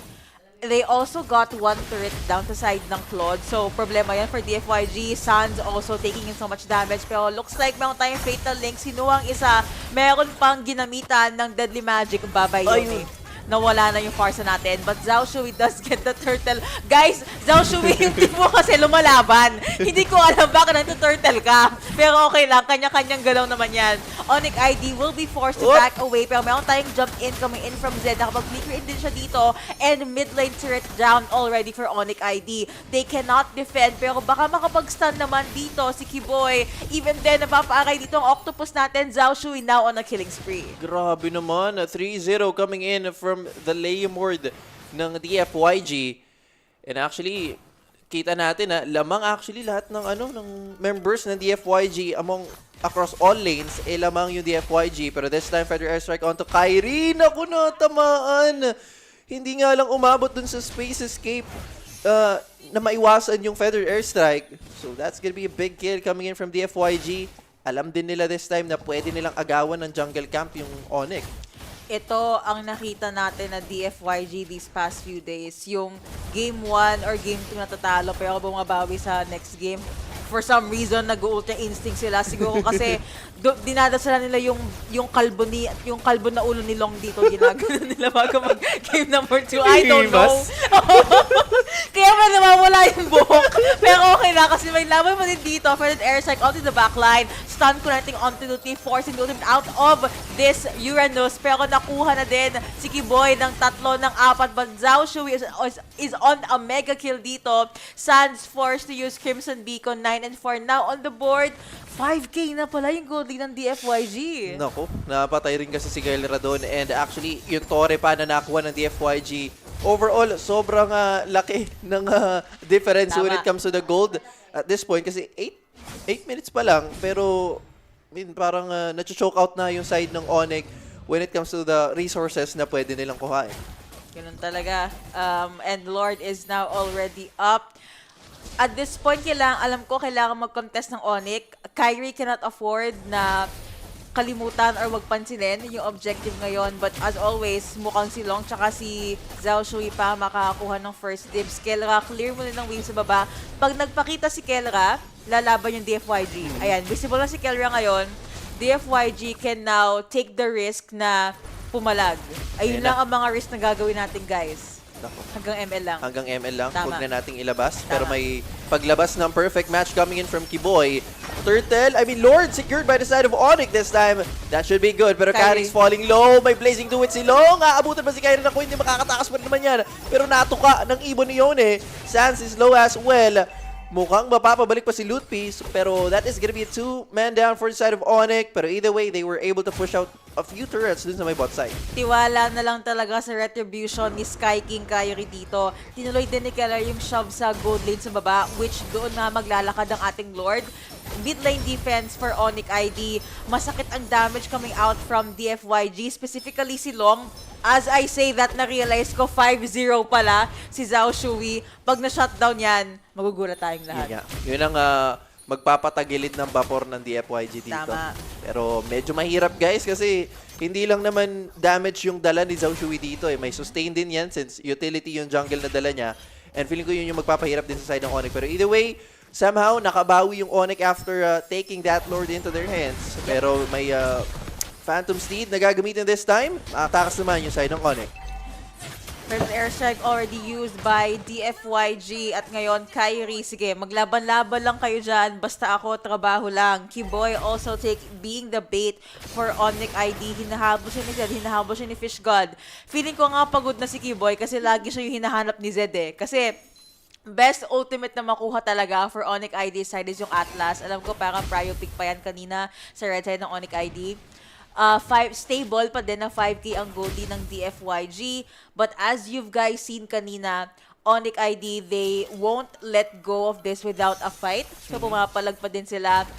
they also got one turret down to side ng Claude. So, problema yan for DFYG. Sans also taking in so much damage. Pero looks like meron tayong Fatal Link. Sinuwang isa, meron pang ginamitan ng Deadly Magic. Babay yun eh. nawala na yung farsa natin. But Zhao Shui does get the turtle. Guys, Zhao Shui, yung team mo kasi lumalaban. Hindi ko alam bakit nagtuturtle ka. Pero okay lang, kanya-kanyang galaw naman yan. Onic ID will be forced to back away. Pero meron tayong jump in coming in from Zed. Nakapag-flicker in din siya dito. And mid lane turret down already for Onic ID. They cannot defend. Pero baka makapag-stun naman dito si Kiboy. Even then, napapaaray dito ang octopus natin. Zhao Shui now on a killing spree. Grabe naman. 3-0 coming in from the Layamord ng DFYG. And actually, kita natin na lamang actually lahat ng ng members ng DFYG across all lanes, lamang yung DFYG. Pero this time, Feather Airstrike onto Kyrie. Naku na, tamaan. Hindi nga lang umabot dun sa space escape na maiwasan yung Feather Airstrike. So that's gonna be a big kill coming in from DFYG. Alam din nila this time na pwede nilang agawan ng jungle camp yung Onic. Ito ang nakita natin na DFYG these past few days. Yung game 1 or game 2 natatalo pero bumabawi sa next game. For some reason, nag-ultra instinct sila. Siguro kasi dinadasala nila yung kalbo na ulo ni Long dito. Ginagano nila bago mag-game number 2. I don't know. Kaya ba nawawala yung buhok? Pero okay na kasi may laban pa din dito. Ferdinand Airstrike onto the backline. Stun connecting onto the forcing the ultimate out of this Uranus. Pero nakuha na din si Kiboy ng 3 ng 4. But Zhao Shui is on a mega kill dito. Sans forced to use Crimson Beacon 9 and 4 now on the board. 5K na pala yung gold lead ng DFYG. Naku, napatay rin kasi si Gaelra doon. And actually, yung Torre pa na nakuha ng DFYG, overall, sobrang laki ng difference when it comes to the gold at this point. Kasi 8 minutes pa lang, pero parang na-choke out na yung side ng Onic when it comes to the resources na pwede nilang kuhain. Ganun talaga. And Lord is now already up. At this point, alam ko, kailangan mag-contest ng Onic. Kyrie cannot afford na kalimutan or magpansinin yung objective ngayon. But as always, mukhang si Long tsaka si Zhao Shui pa makakakuha ng first dibs. Kelra, clear mo na ng wave sa baba. Pag nagpakita si Kelra, lalaban yung DFYG. Ayan, visible na si Kelra ngayon. DFYG can now take the risk na pumalag. Ayun lang ang mga risk na gagawin natin, guys. Hanggang ML lang. Hanggang ML lang. Tama. Huwag na nating ilabas. Tama. Pero may paglabas ng perfect match coming in from Kiboy. Lord secured by the side of Onic this time. That should be good. Pero Carrie's falling low. May blazing do it si Long. Aabutan pa si Kyrie na hindi makakatakas pa rin naman yan. Pero natuka ng ibon ni Yone. Sans is low as well. Mukhang mapapabalik pa si Loot Piece, pero that is gonna be a 2-man down for the side of Onic. Pero either way, they were able to push out a few turrets dun sa may bot side. Tiwala na lang talaga sa retribution ni Sky King Kyrie dito. Tinuloy din ni Keller yung shove sa gold lane sa baba, which doon na maglalakad ang ating Lord. Mid lane defense for Onic ID. Masakit ang damage coming out from DFYG, specifically si Long. As I say that, na-realize ko 5-0 pala si Zhao Shui. Pag na-shutdown yan, magugulat tayong lahat. Yun ang magpapatagilid ng vapor ng DFYG dito. Tama. Pero medyo mahirap, guys, kasi hindi lang naman damage yung dala ni Zhao Shui dito. May sustain din yan since utility yung jungle na dala niya. And feeling ko yun yung magpapahirap din sa side ng Onic. Pero either way, somehow nakabawi yung Onic after taking that Lord into their hands. Pero may Phantom Steed na gagamitin this time. Makatakas naman yung side ng Onic. First airstrike already used by DFYG. At ngayon, Kyrie, sige, maglaban-laban lang kayo dyan. Basta ako, trabaho lang. Kiboy also being the bait for Onic ID. Hinahabol siya ni Zed, hinahabol siya ni Fish God. Feeling ko nga pagod na si Kiboy kasi lagi siya yung hinahanap ni Zed eh. Kasi best ultimate na makuha talaga for Onic ID side is yung Atlas. Alam ko parang prio pick pa yan kanina sa red side ng Onic ID. Stable pa din na 5K ang goldie ng DFYG. But as you've guys seen kanina, Onic ID, they won't let go of this without a fight. So pumapalag pa din sila.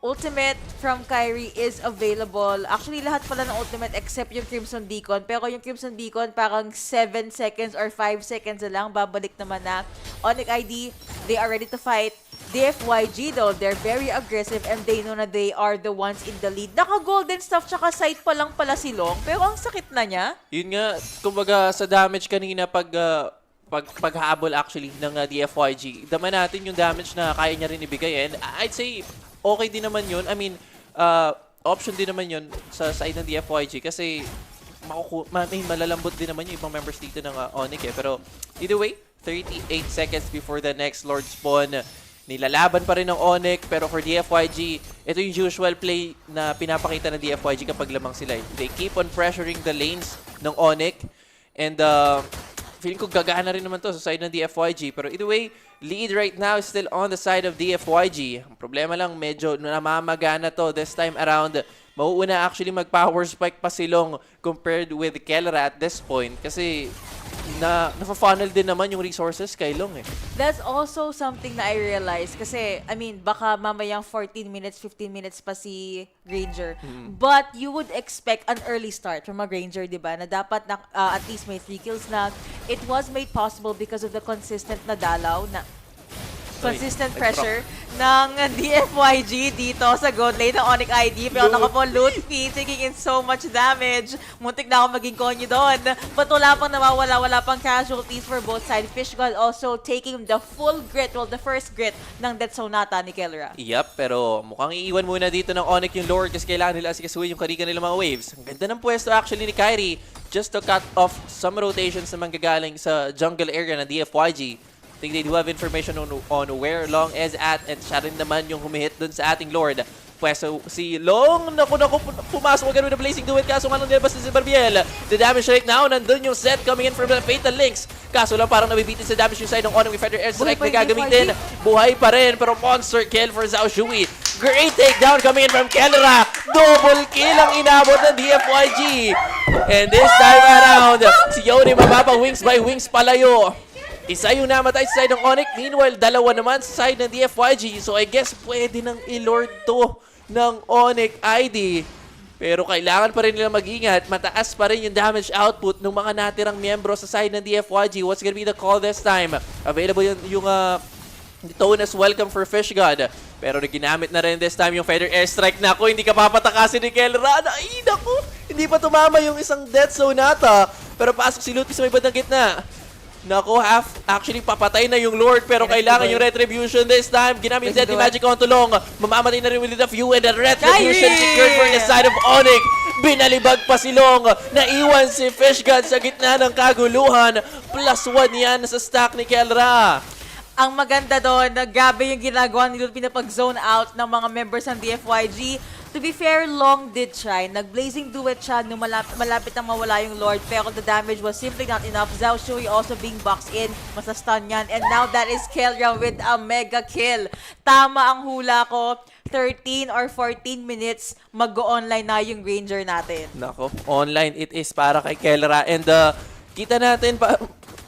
Ultimate from Kyrie is available. Actually, lahat pala ng ultimate except yung Crimson Beacon. Pero yung Crimson Beacon parang 7 seconds or 5 seconds na lang. Babalik naman na. Onic ID, they are ready to fight. DFYG though, they're very aggressive and they know na they are the ones in the lead. Naka-golden stuff tsaka side pa lang pala si Long, pero ang sakit na niya. Yun nga, kumbaga sa damage kanina paghabol actually ng DFYG, dama natin yung damage na kaya niya rin ibigay. And I'd say, okay din naman yun. I mean, option din naman yun sa side ng DFYG kasi malalambot din naman yung ibang members dito ng Onic Pero either way, 38 seconds before the next Lord spawn. Nilalaban pa rin ng Onic, pero for DFYG, ito yung usual play na pinapakita ng DFYG kapag lamang sila. They keep on pressuring the lanes ng Onic, and feeling ko gagana rin naman to sa side ng DFYG. Pero either way, lead right now is still on the side of DFYG. Ang problema lang, medyo namamagana to this time around. Mauuna actually mag-power spike pa silong compared with Kelra at this point kasi nafa-funnel din naman yung resources kay Long That's also something na I realized kasi, I mean, baka mamayang 14 minutes, 15 minutes pa si Ranger. But you would expect an early start from a Ranger, di ba? Na dapat na, at least may 3 kills na. It was made possible because of the consistent na dalaw na consistent pressure ng DFYG dito sa gold lane ng Onic ID. Pero naka po loot feed, taking in so much damage. Muntik na ako maging konyo doon. But wala pang nawawala, wala pang casualties for both sides. Fishgod also taking the full grit, well, the first grit ng Death Sonata ni Kelra. Yep, pero mukhang iiwan muna dito ng Onic yung Lord kasi kailangan nila asikasuhin yung karika nila mga waves. Ang ganda ng pwesto actually ni Kyrie just to cut off some rotations na manggagaling sa jungle area ng DFYG. I think they do have information on where Long is at, and siya rin naman yung humihit dun sa ating Lord. Pwesto si Long, naku, pumasok agad with the Blazing Duet, kaso nga nung nilabas si Barbiel. The damage right now, nandun yung set coming in from the Fatal Links. Kaso lang parang nabibitin sa damage yung side ng Onic with Feather Airstrike na gagamitin. Buhay pa rin, pero monster kill for Zhao Shui. Great takedown coming in from Kelra. Double kill ang inabot ng DFYG. And this time around, si Yoni mababa wings by wings palayo. Isa yung namatay sa side ng Onic. Meanwhile, dalawa naman sa side ng DFYG. So I guess pwede nang i-lord to ng Onic ID. Pero kailangan pa rin nila mag-ingat. Mataas pa rin yung damage output ng mga natirang miyembro sa side ng DFYG. What's gonna be the call this time? Available yung Tonus welcome for Fishgod. Pero ginamit na rin this time yung Feather Airstrike. Naku, hindi ka papatakasin ni Kelra. Ay, naku! Hindi pa tumama yung isang Death Sonata. Pero pasok si Luti sa may bandang gitna. Nako, actually papatay na yung Lord pero kailangan yung Retribution this time. Ginamit yung Deadly Magic on tulong. Mamamatay na rin with the few and the Retribution secured for the side of Onic. Binalibag pa si Long. Naiwan si Fishgod sa gitna ng kaguluhan. +1 yan sa stack ni Kelra. Ang maganda doon, grabe yung ginagawa nila, pinapag-zone out ng mga members ng DFYG. To be fair, Long did try. Nag-blazing duet siya nung malapit nang mawala yung Lord, pero the damage was simply not enough. Zhao Shui also being boxed in. Masastun yan. And now that is Kelra with a mega kill. Tama ang hula ko. 13 or 14 minutes, mag-go-online na yung Ranger natin. Nako, online it is para kay Kelra. And kita natin pa...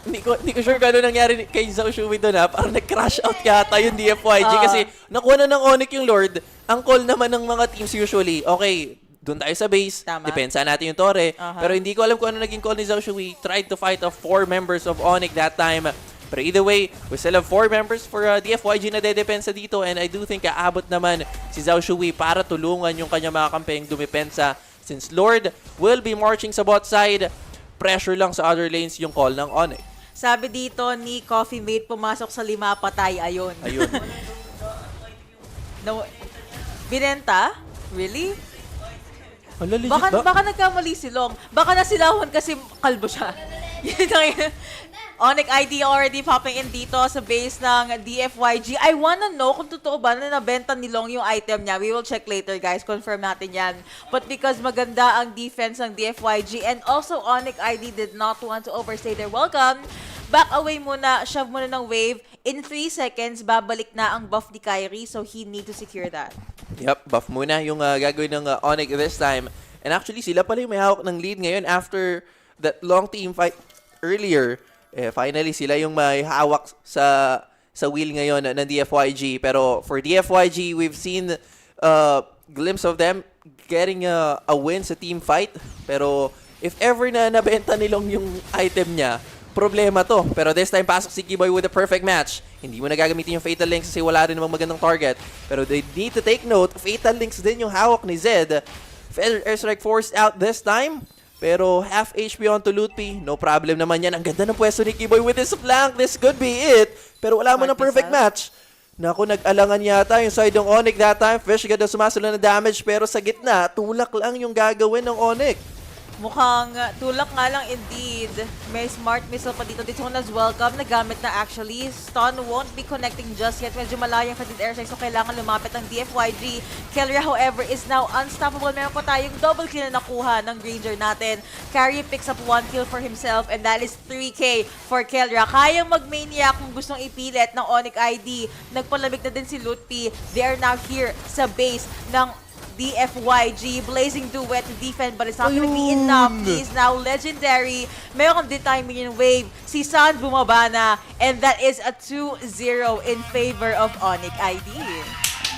Hindi ko sure gano'n nangyari kay Zhao Shui doon Parang nag-crash out yata yung DFYG kasi nakuha na ng Onic yung Lord. Ang call naman ng mga teams usually, okay, doon tayo sa base, depensa natin yung Torre. Pero hindi ko alam kung ano naging call ni Zhao Shui. Tried to fight off 4 members of Onic that time. Pero either way, we still have 4 members for DFYG na dedepensa dito, and I do think aabot naman si Zhao Shui para tulungan yung kanya mga kampeng dumepensa. Since Lord will be marching sa bot side, pressure lang sa other lanes yung call ng Onic. Sabi dito ni Coffee Mate, pumasok sa 5 patay. Ayun. No, binenta? Really? Baka nagkamali si Long. Baka nasilawan kasi kalbo siya. Onic ID already popping in dito sa base ng DFYG. I wanna know kung totoo ba na nabenta ni Long yung item niya. We will check later, guys. Confirm natin yan. But because maganda ang defense ng DFYG and also Onic ID did not want to overstay their welcome, back away muna, shove muna ng wave. In 3 seconds, babalik na ang buff ni Kyrie, so he need to secure that. Yep, buff muna yung gagawin ng Onic this time. And actually, sila pala yung may hawak ng lead ngayon after that long team fight earlier. Finally, sila yung may hawak sa wheel ngayon ng DFYG. Pero for DFYG, we've seen glimpse of them getting a win sa team fight. Pero if ever na nabenta nilong yung item niya, problema to. Pero this time, pasok si Kiboy with a perfect match. Hindi mo na gagamitin yung Fatal Links kasi wala rin namang magandang target. Pero they need to take note, Fatal Links din yung hawak ni Zed. Feather Airstrike forced out this time. Pero half HP onto Lutpi, no problem naman yan. Ang ganda ng pwesto ni Kiboy with his flank. This could be it. Pero wala mo ng perfect match. Naku, nag-alangan yata yung side ng Onic that time. Fishgod na sumasalo ng damage pero sa gitna, tulak lang yung gagawin ng Onic. Mukhang tulak nga lang indeed. May smart missile pa dito. This one as welcome. Nagamit na actually. Stun won't be connecting just yet. Medyo malayang sa air strike, so kailangan lumapit ang DFYG. Kelria, however, is now unstoppable. Meron pa tayong double kill na nakuha ng Granger natin. Carry picks up 1 kill for himself, and that is 3K for Kelria. Kayang mag-maniac kung gustong ipilit ng Onic ID. Nagpalamig na din si Lutpi. They are now here sa base ng DFYG, blazing duet to defend, but it's not gonna be enough. He is now legendary. Meron din tayong minion wave. Si San bumaba na, and that is a 2-0 in favor of Onic ID.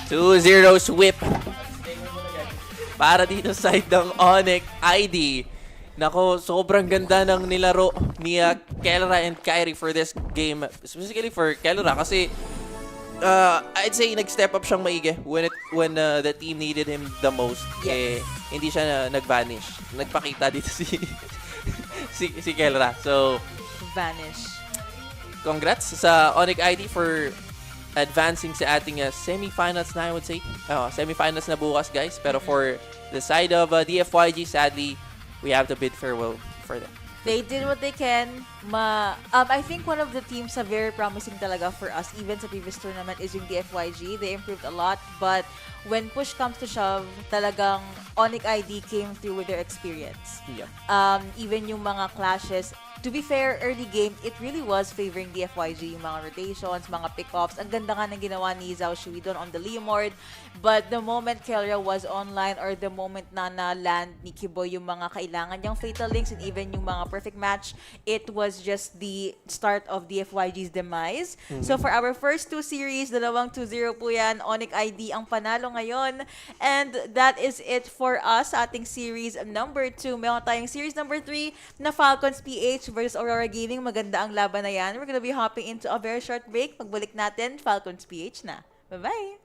2-0 sweep para dito side ng Onic ID. Nako, sobrang ganda ng nilaro ni Kelra and Kyrie for this game. Specifically for Kelra kasi I'd say nag-step up siyang maigi when the team needed him the most. Yes. Hindi siya nag-vanish. Nagpakita dito si Kelra. So, vanish. Congrats sa Onic ID for advancing sa ating semifinals na, I would say. Semifinals na bukas, guys. Pero for the side of DFYG, sadly, we have to bid farewell for them. They did what they can. I think one of the teams na very promising talaga for us, even sa previous tournament, is yung DFYG. They improved a lot, but when push comes to shove, talagang Onic ID came through with their experience. Yeah. Even yung mga clashes, to be fair, early game, it really was favoring DFYG, yung mga rotations, mga pick-offs. Ang ganda nga ng ginawa ni Zhao Shui doon on the Leomord. But the moment Kelria was online, or the moment na na-land ni Kibo yung mga kailangan niyang fatal links and even yung mga perfect match, it was just the start of DFYG's demise. So for our first 2 series, 2-0 po yan. Onic ID ang panalo ngayon. And that is it for us sa ating series number 2. Meron tayong series number 3 na Falcons PH versus Aurora Gaming. Maganda ang laban na yan. We're gonna be hopping into a very short break. Pagbalik natin, Falcons PH na. Bye-bye!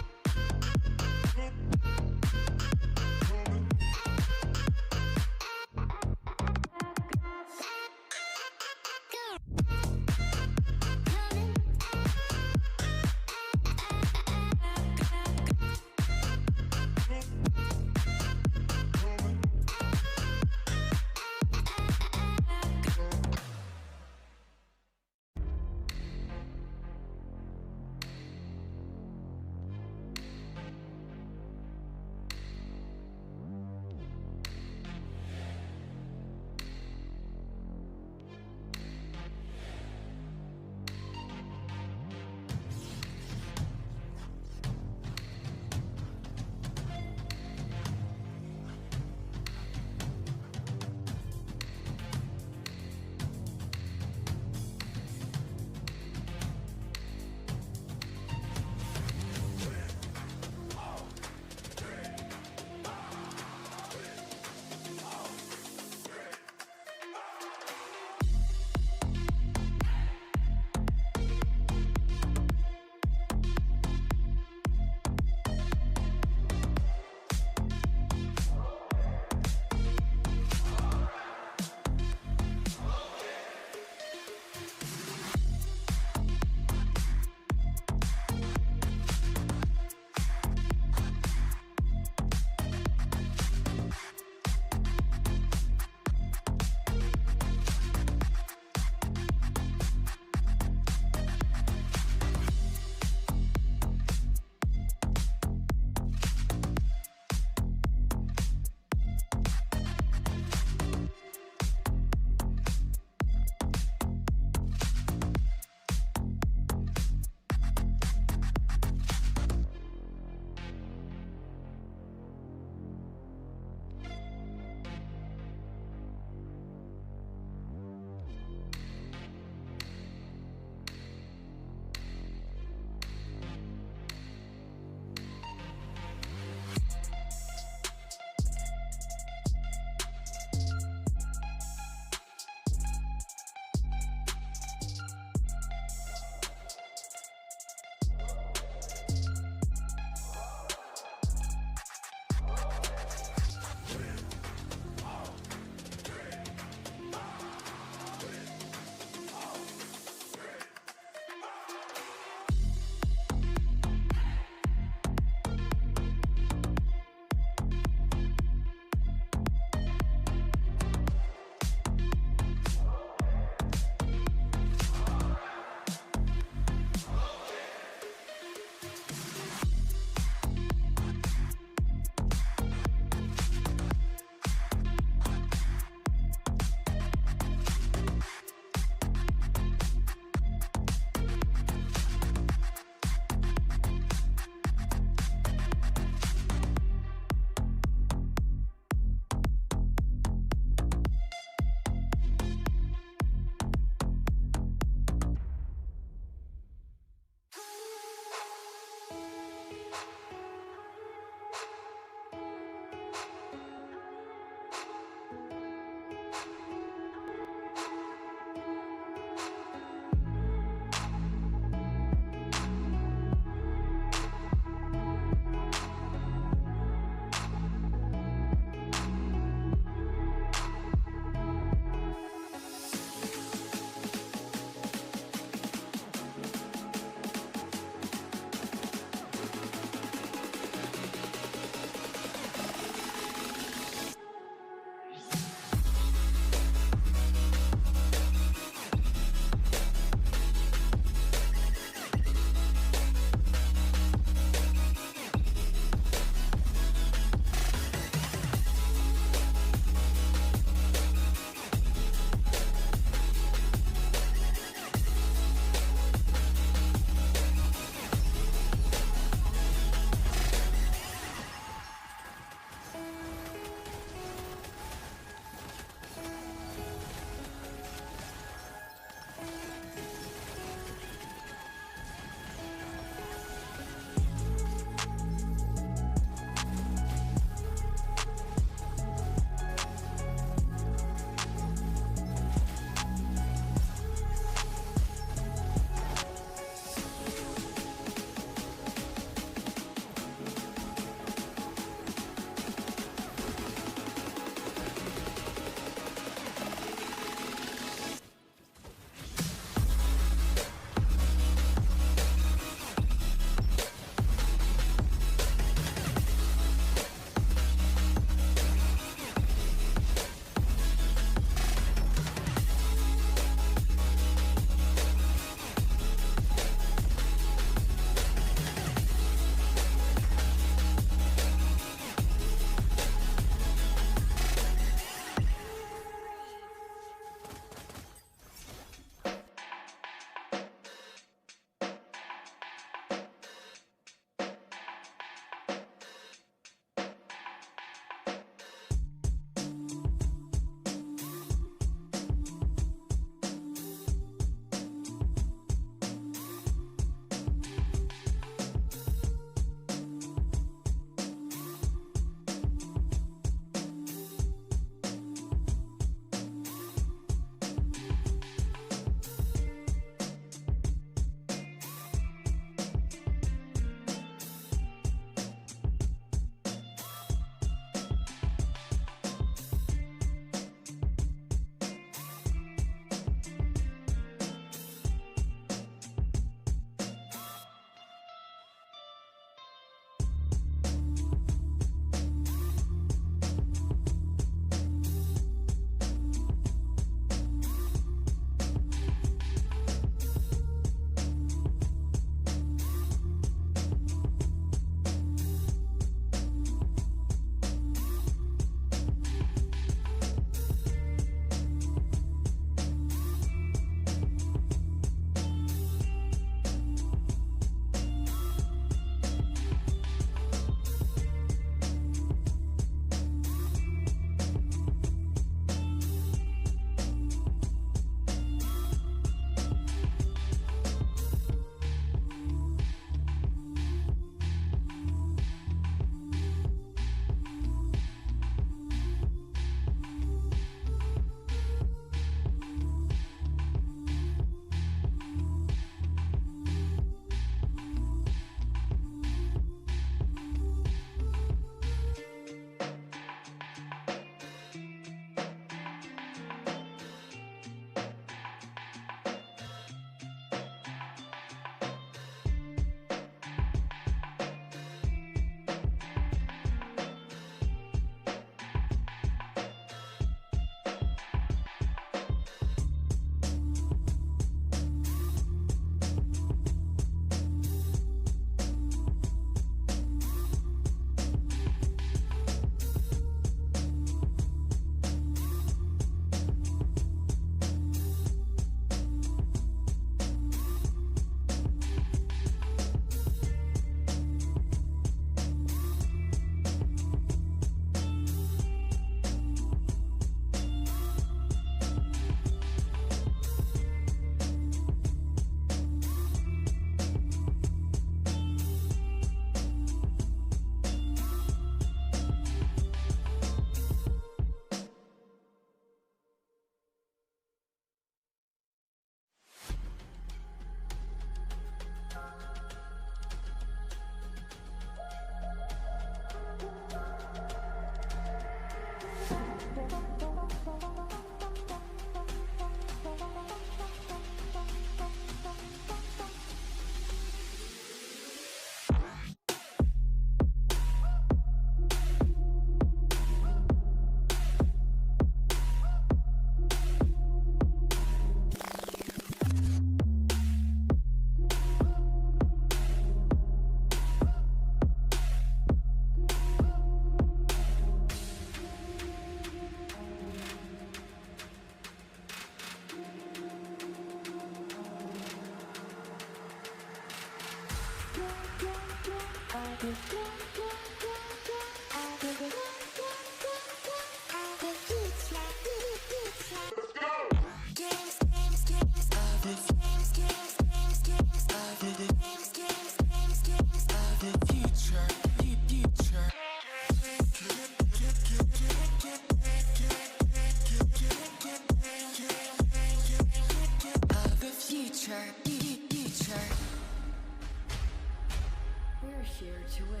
We're here to win.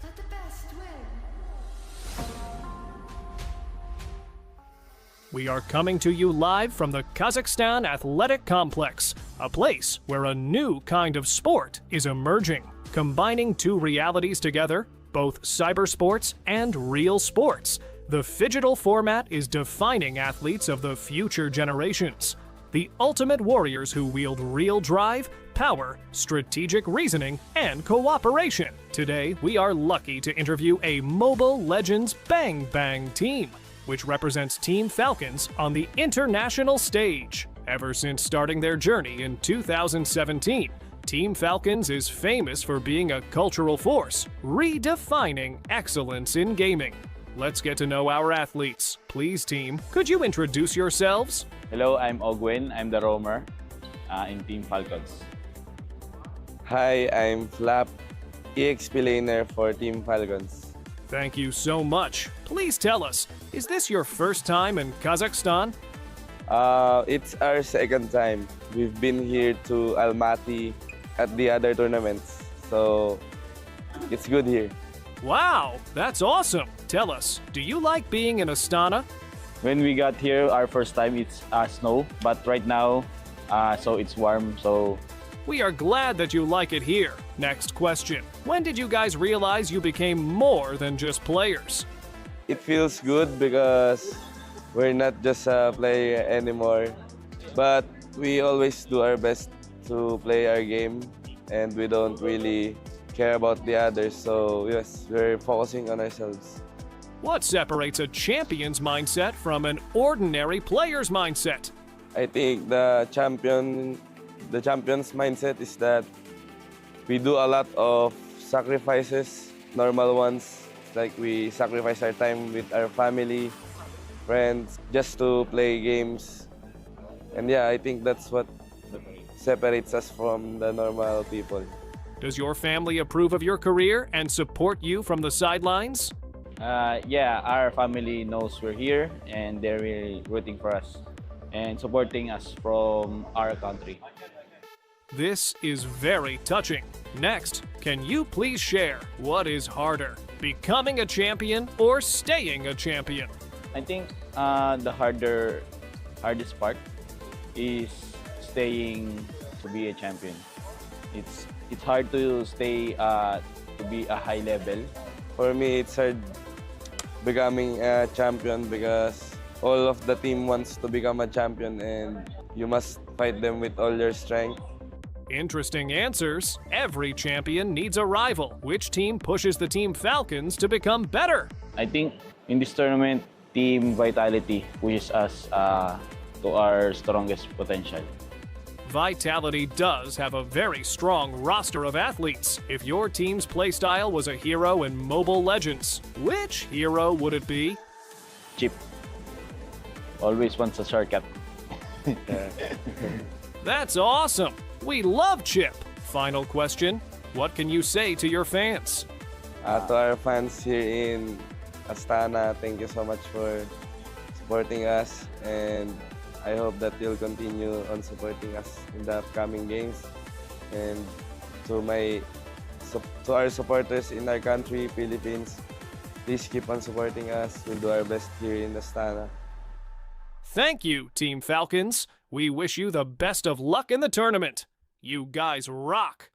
Let the best win. We are coming to you live from the Kazakhstan Athletic Complex, a place where a new kind of sport is emerging, combining two realities together, both cybersports and real sports. The phygital format is defining athletes of the future generations. The ultimate warriors who wield real drive, power, strategic reasoning, and cooperation. Today, we are lucky to interview a Mobile Legends Bang Bang team, which represents Team Falcons on the international stage. Ever since starting their journey in 2017, Team Falcons is famous for being a cultural force, redefining excellence in gaming. Let's get to know our athletes. Please, team, could you introduce yourselves? Hello, I'm Ogwin. I'm the roamer in Team Falcons. Hi, I'm Flap, EXP laner for Team Falcons. Thank you so much. Please tell us, is this your first time in Kazakhstan? It's our second time. We've been here to Almaty at the other tournaments, so it's good here. Wow, that's awesome. Tell us, do you like being in Astana? When we got here, our first time, it's snow, but right now, so it's warm, so... We are glad that you like it here. Next question. When did you guys realize you became more than just players? It feels good because we're not just a player anymore, but we always do our best to play our game, and we don't really care about the others, so yes, we're focusing on ourselves. What separates a champion's mindset from an ordinary player's mindset? I think the champion's mindset is that we do a lot of sacrifices, normal ones, like we sacrifice our time with our family, friends, just to play games. And yeah, I think that's what separates us from the normal people. Does your family approve of your career and support you from the sidelines? Yeah, our family knows we're here and they're really rooting for us and supporting us from our country. This is very touching. Next, can you please share what is harder, becoming a champion or staying a champion? I think the hardest part is staying to be a champion. It's hard to stay to be a high level. For me, it's hard becoming a champion because all of the team wants to become a champion and you must fight them with all your strength. Interesting answers. Every champion needs a rival. Which team pushes the Team Falcons to become better? I think in this tournament, Team Vitality pushes us to our strongest potential. Vitality does have a very strong roster of athletes. If your team's playstyle was a hero in Mobile Legends, which hero would it be? Chip. Always wants a shortcut. That's awesome! We love Chip! Final question, what can you say to your fans? To our fans here in Astana, thank you so much for supporting us, and I hope that you'll continue on supporting us in the upcoming games. And to our supporters in our country, Philippines, please keep on supporting us. We'll do our best here in Astana. Thank you, Team Falcons. We wish you the best of luck in the tournament. You guys rock!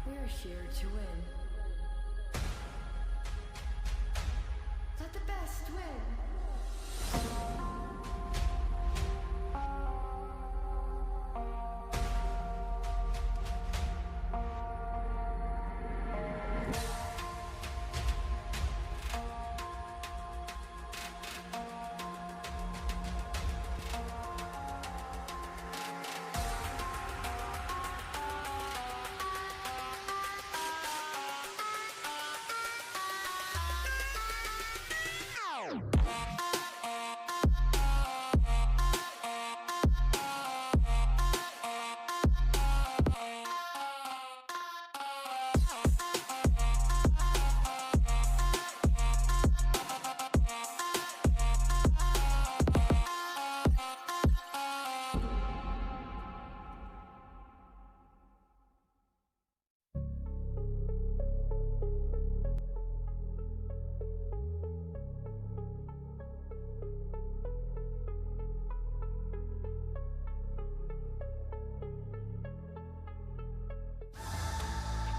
We're here to win. Let the best win.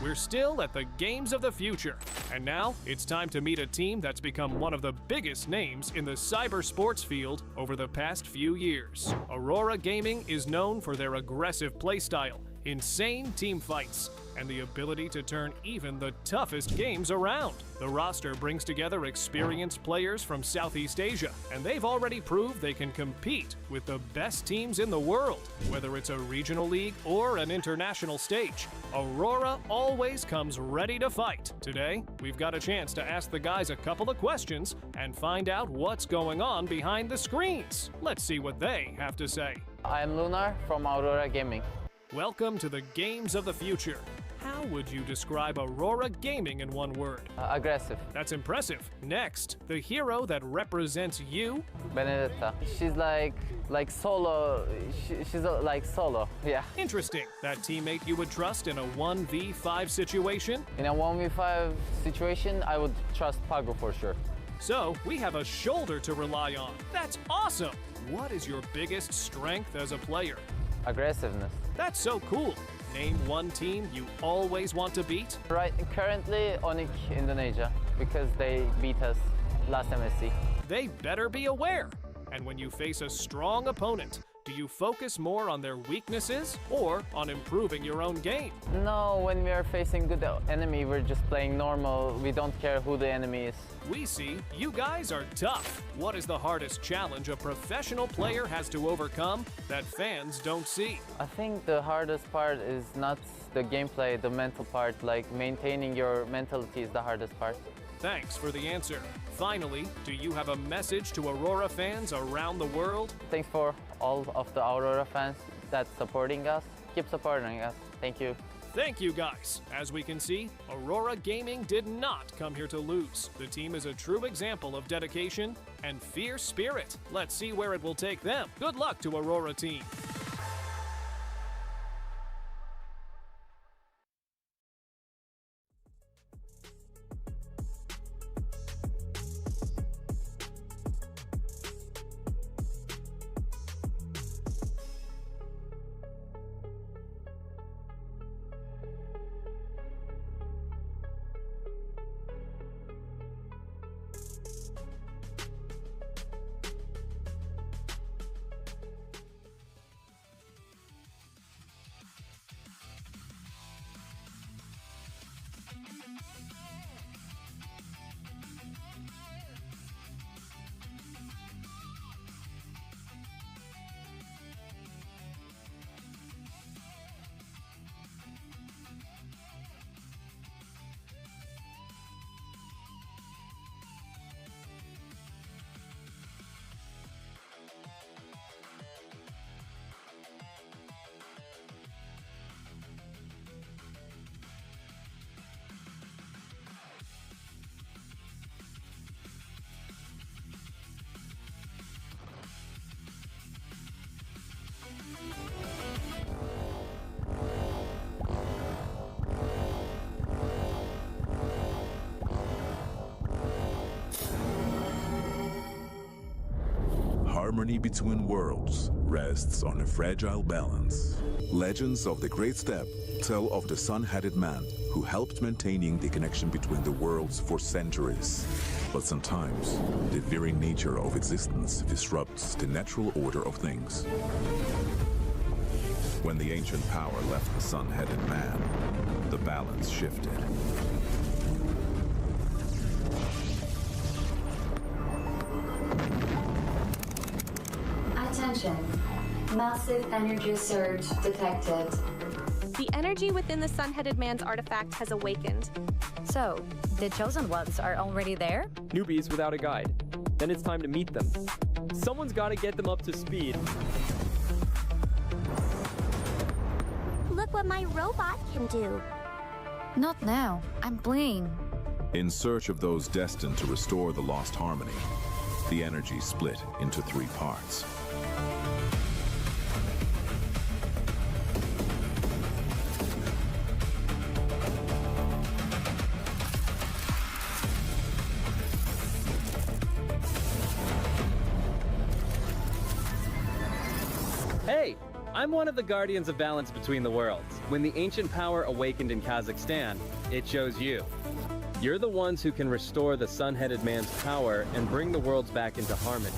We're still at the games of the future. And now it's time to meet a team that's become one of the biggest names in the cyber sports field over the past few years. Aurora Gaming is known for their aggressive playstyle, insane team fights, and the ability to turn even the toughest games around. The roster brings together experienced players from Southeast Asia, and they've already proved they can compete with the best teams in the world. Whether it's a regional league or an international stage, Aurora always comes ready to fight. Today, we've got a chance to ask the guys a couple of questions and find out what's going on behind the screens. Let's see what they have to say. I'm Lunar from Aurora Gaming. Welcome to the Games of the Future. How would you describe Aurora Gaming in one word? Aggressive. That's impressive. Next, the hero that represents you? Benedetta. She's like solo. She's like solo. Yeah. Interesting. That teammate you would trust in a 1v5 situation? In a 1v5 situation, I would trust Pago for sure. So, we have a shoulder to rely on. That's awesome! What is your biggest strength as a player? Aggressiveness. That's so cool. Name one team you always want to beat? Right, currently Onic Indonesia, because they beat us last MSC. They better be aware. And when you face a strong opponent, do you focus more on their weaknesses or on improving your own game? No, when we are facing good enemy, we're just playing normal. We don't care who the enemy is. We see you guys are tough. What is the hardest challenge a professional player has to overcome that fans don't see? I think the hardest part is not the gameplay, the mental part. Like maintaining your mentality is the hardest part. Thanks for the answer. Finally, do you have a message to Aurora fans around the world? Thanks for all of the Aurora fans that's supporting us. Keep supporting us. Thank you. Thank you, guys. As we can see, Aurora Gaming did not come here to lose. The team is a true example of dedication and fierce spirit. Let's see where it will take them. Good luck to Aurora team. harmony between worlds rests on a fragile balance. Legends of the Great Step tell of the sun-headed man who helped maintaining the connection between the worlds for centuries. But sometimes, the very nature of existence disrupts the natural order of things. When the ancient power left the sun-headed man, the balance shifted. Attention. Massive energy surge detected. The energy within the sun-headed man's artifact has awakened. So, the chosen ones are already there? Newbies without a guide. Then it's time to meet them. Someone's got to get them up to speed. Look what my robot can do. Not now. I'm playing. In search of those destined to restore the lost harmony, the energy split into 3 parts. Hey, I'm one of the guardians of balance between the worlds. When the ancient power awakened in Kazakhstan, it chose you. You're the ones who can restore the sun-headed man's power and bring the worlds back into harmony.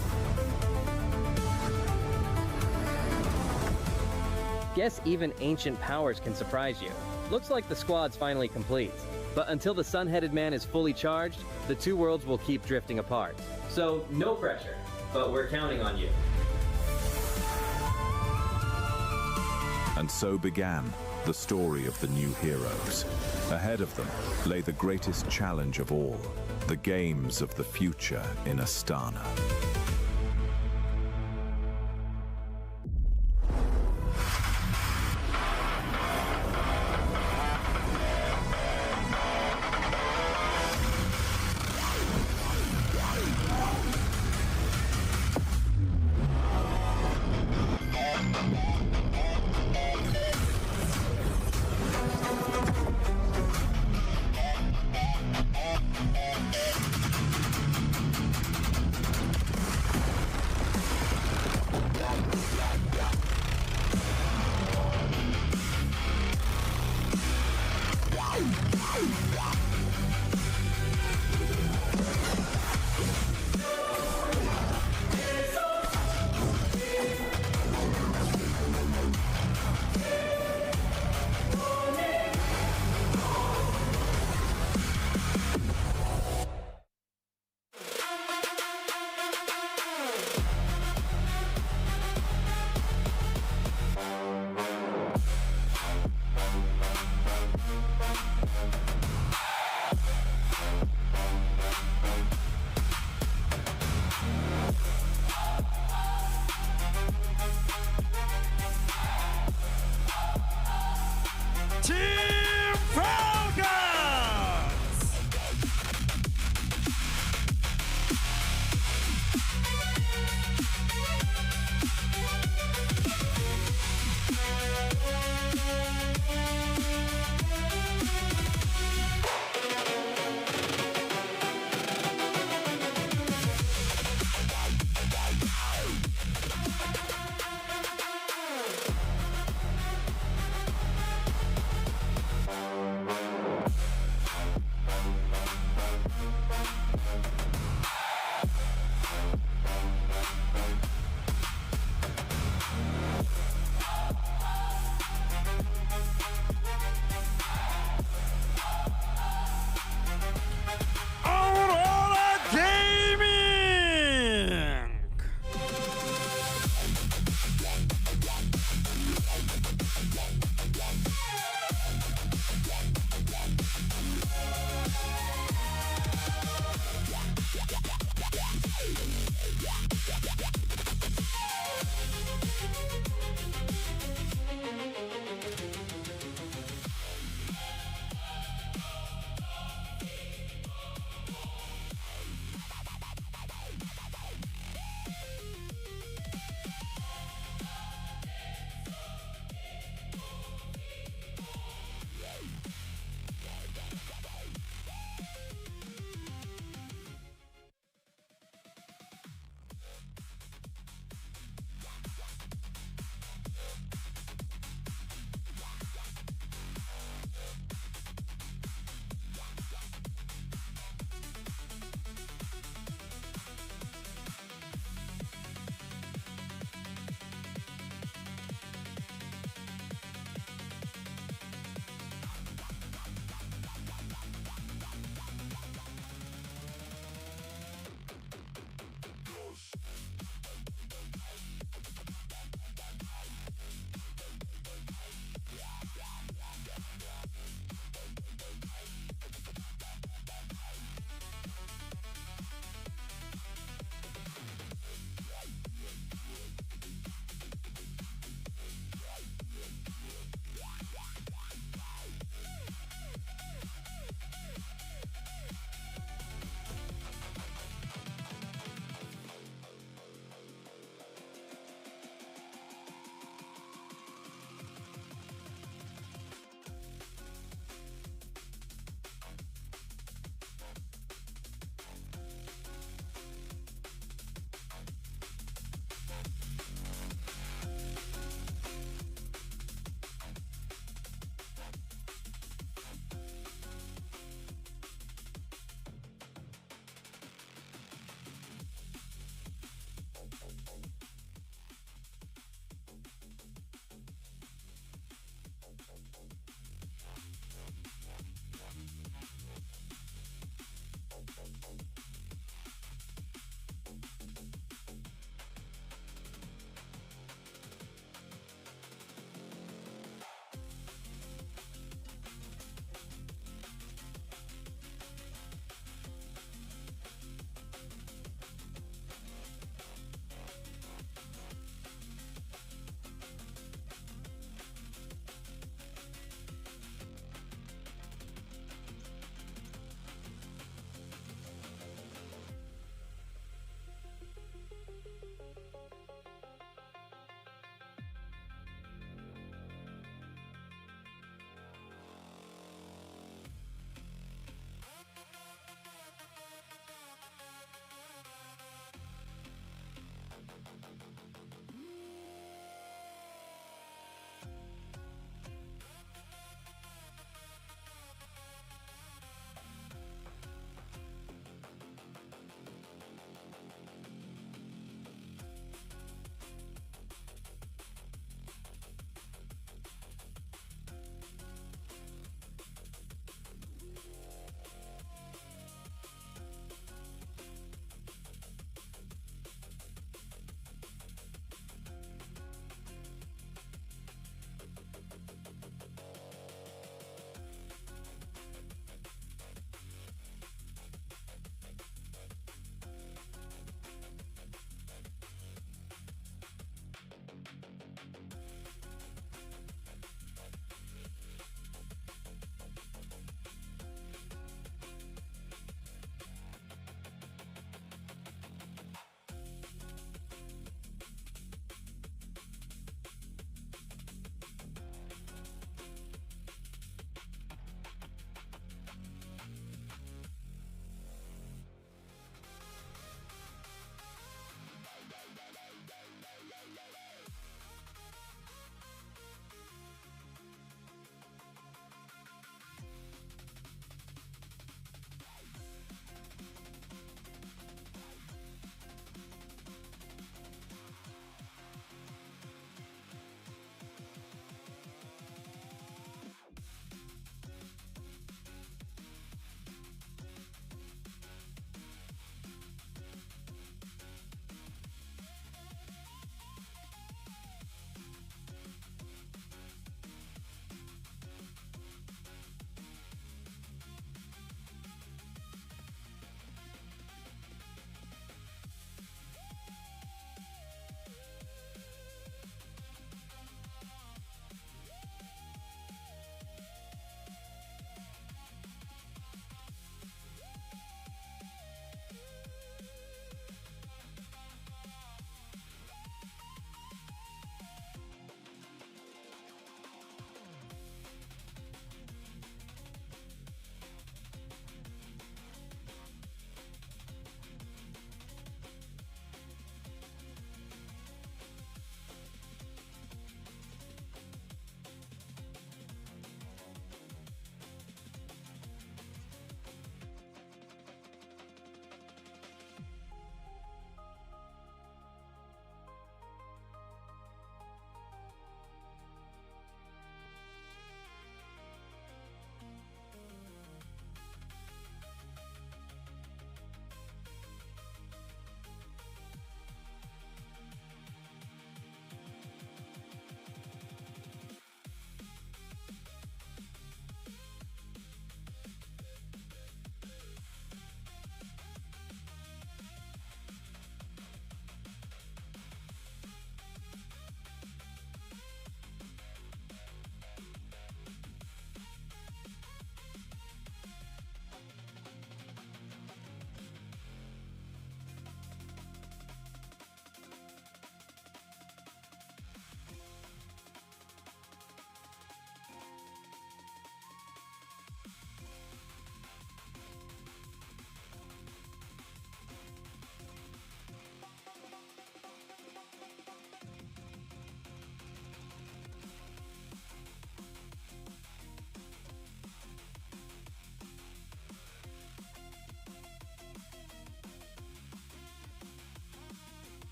Guess even ancient powers can surprise you. Looks like the squad's finally complete. But until the sun-headed man is fully charged, the 2 worlds will keep drifting apart. So, no pressure, but we're counting on you. And so began the story of the new heroes. Ahead of them lay the greatest challenge of all, the games of the future in Astana.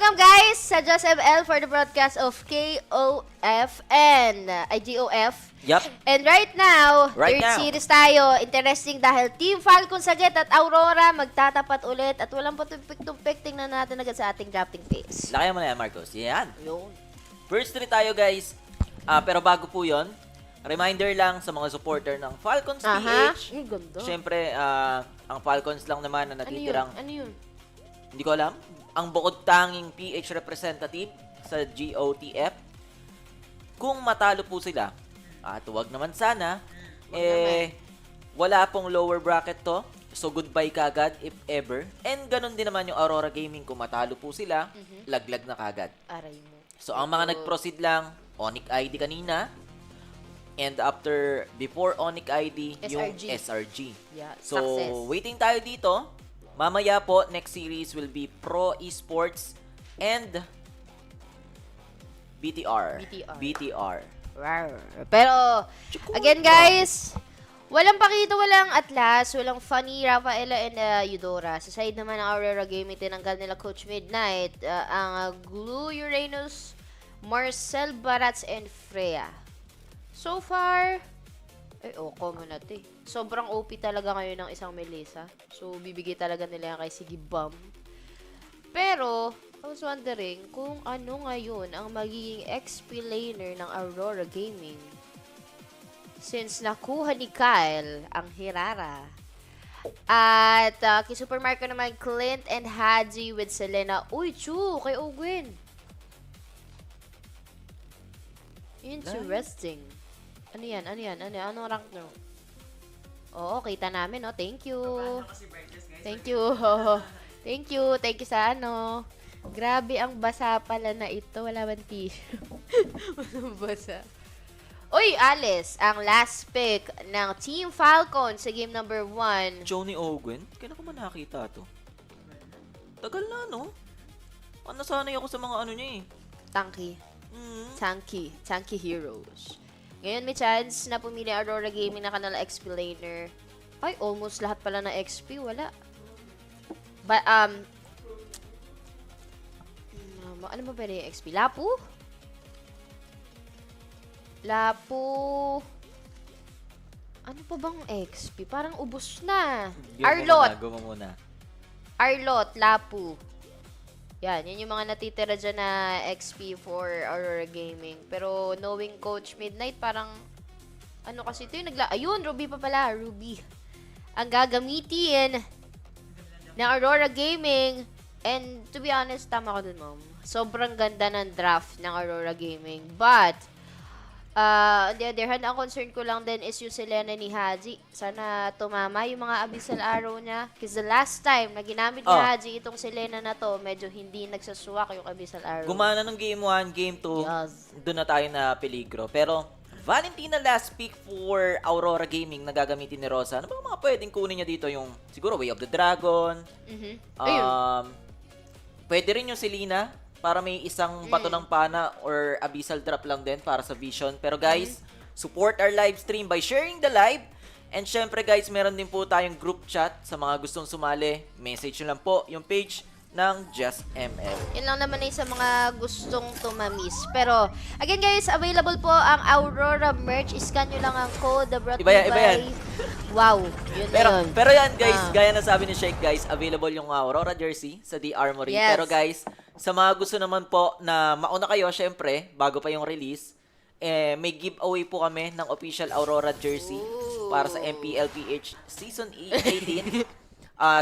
Welcome guys sa Just ML for the broadcast of KOFN, GOF. Yup. And right now, Right third now. series tayo. Interesting dahil Team Falcons agad at Aurora magtatapat ulit at walang patumpik-tumpik. Tingnan natin agad sa ating drafting phase. Lakayan mo na yan, Marcos. Yan. Yun. First 3 tayo, guys. Pero bago po yon, reminder lang sa mga supporter ng Falcons PH. Ganda. Siyempre, ang Falcons lang naman na natitirang... Ano yun? Hindi ko alam. Ang bukod tanging PH representative sa GOTF. Kung matalo po sila, at huwag naman sana, wala pong lower bracket to. So, goodbye kagad if ever. And ganun din naman yung Aurora Gaming. Kung matalo po sila, laglag na kagad. Aray mo. So, ang mga nag-proceed lang, Onic ID kanina. And before Onic ID, yung SRG. Yeah, so, success. waiting tayo dito. Mamaya po, next series will be Pro Esports and BTR. BTR. Pero, again guys, walang Pakito, walang Atlas, walang Fanny, Rafaela, and Eudora. Sa side naman ng Aurora Gaming, tinanggal nila Coach Midnight, ang Glue, Uranus, Marcel Barats, and Freya. So far, common natin. Sobrang OP talaga ngayon ng isang Melissa. So, bibigay talaga nila yan kay Sige Bam. Pero, I was wondering kung ano ngayon ang magiging XP laner ng Aurora Gaming. Since nakuha ni Kyle ang Hirara. At kay Supermarco naman, Clint and Hadji with Selena. Uy, Chu! Kay Ogwin. Interesting. Ano yan? Anong rank nyo? Oo, kita namin, no? Thank you. Thank you. Thank you sa ano. Grabe ang basa pala na ito. Wala bang tissue? Basa. Uy, Alice, ang last pick ng Team Falcon sa game number 1. Johnny Ogwen? Kailan ko ba nakakita to? Tagal na, no? Nasanay ako sa mga ano niya eh. Tanky Heroes. Ngayon may chance na pumili Aurora Gaming na kanala XP laner. Ay, almost lahat pala na XP. Wala. But, ano ba yung XP? Lapu? Ano pa bang XP? Parang ubos na. Arlot. Arlot, Lapu. Yan yung mga natitira dyan na XP for Aurora Gaming. Pero knowing Coach Midnight, parang ano kasi ito yung ayun, Ruby pa pala. Ruby. Ang gagamitin ng Aurora Gaming. And to be honest, tama ko dun, Mom. Sobrang ganda ng draft ng Aurora Gaming. But, on the other hand, ang concern ko lang din is yung Selena ni Haji. Sana tumama yung mga Abyssal Arrow niya. Because the last time na ginamit ni Haji itong Selena na to, medyo hindi nagsasuwak yung Abyssal Arrow. Gumana ng Game 1, Game 2, doon na tayo na peligro. Pero, Valentina last pick for Aurora Gaming na gagamitin ni Rosa. Ano ba mga pwedeng kunin niya dito? Yung, siguro, Way of the Dragon. Pwede rin yung Selena para may isang bato ng pana or abyssal drop lang din para sa vision. Pero guys, support our live stream by sharing the live. And syempre guys, meron din po tayong group chat sa mga gustong sumali. Message nyo lang po yung page ng Just ML. Yun lang naman sa mga gustong tumamis. Pero, again guys, available po ang Aurora merch. Iscan nyo lang ang code. Iba yan. Wow. Pero yan guys, gaya na sabi ni Shake guys, available yung Aurora jersey sa The Armory. Yes. Pero guys, sa mga gusto naman po na mauna kayo, syempre, bago pa yung release, may giveaway po kami ng official Aurora jersey para sa MPLPH Season 18.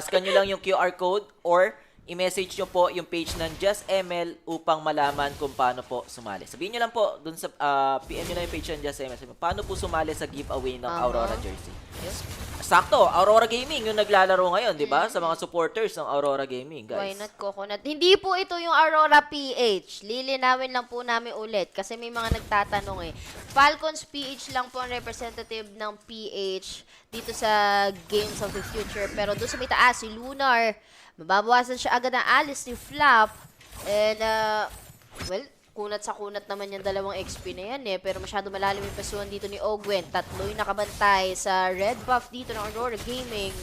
Scan nyo lang yung QR code or i-message nyo po yung page ng Just ML upang malaman kung paano po sumali. Sabihin nyo lang po, dun sa PM nyo lang yung page ng Just ML, paano po sumali sa giveaway ng Aurora jersey. Yes. Sakto, Aurora Gaming yung naglalaro ngayon, di ba? Sa mga supporters ng Aurora Gaming, guys. Why not Coconut? Hindi po ito yung Aurora PH. Lilinawin lang po namin ulit kasi may mga nagtatanong eh. Falcons PH lang po ang representative ng PH dito sa Games of the Future. Pero doon sa may taas, si Lunar, mababawasan siya agad ng Alice ni Flap. And, well, kunat sa kunat naman yung dalawang XP na yan eh. Pero masyado malalim yung pasuhan dito ni Ogwen. 3 yung nakabantay sa red buff dito ng Aurora Gaming.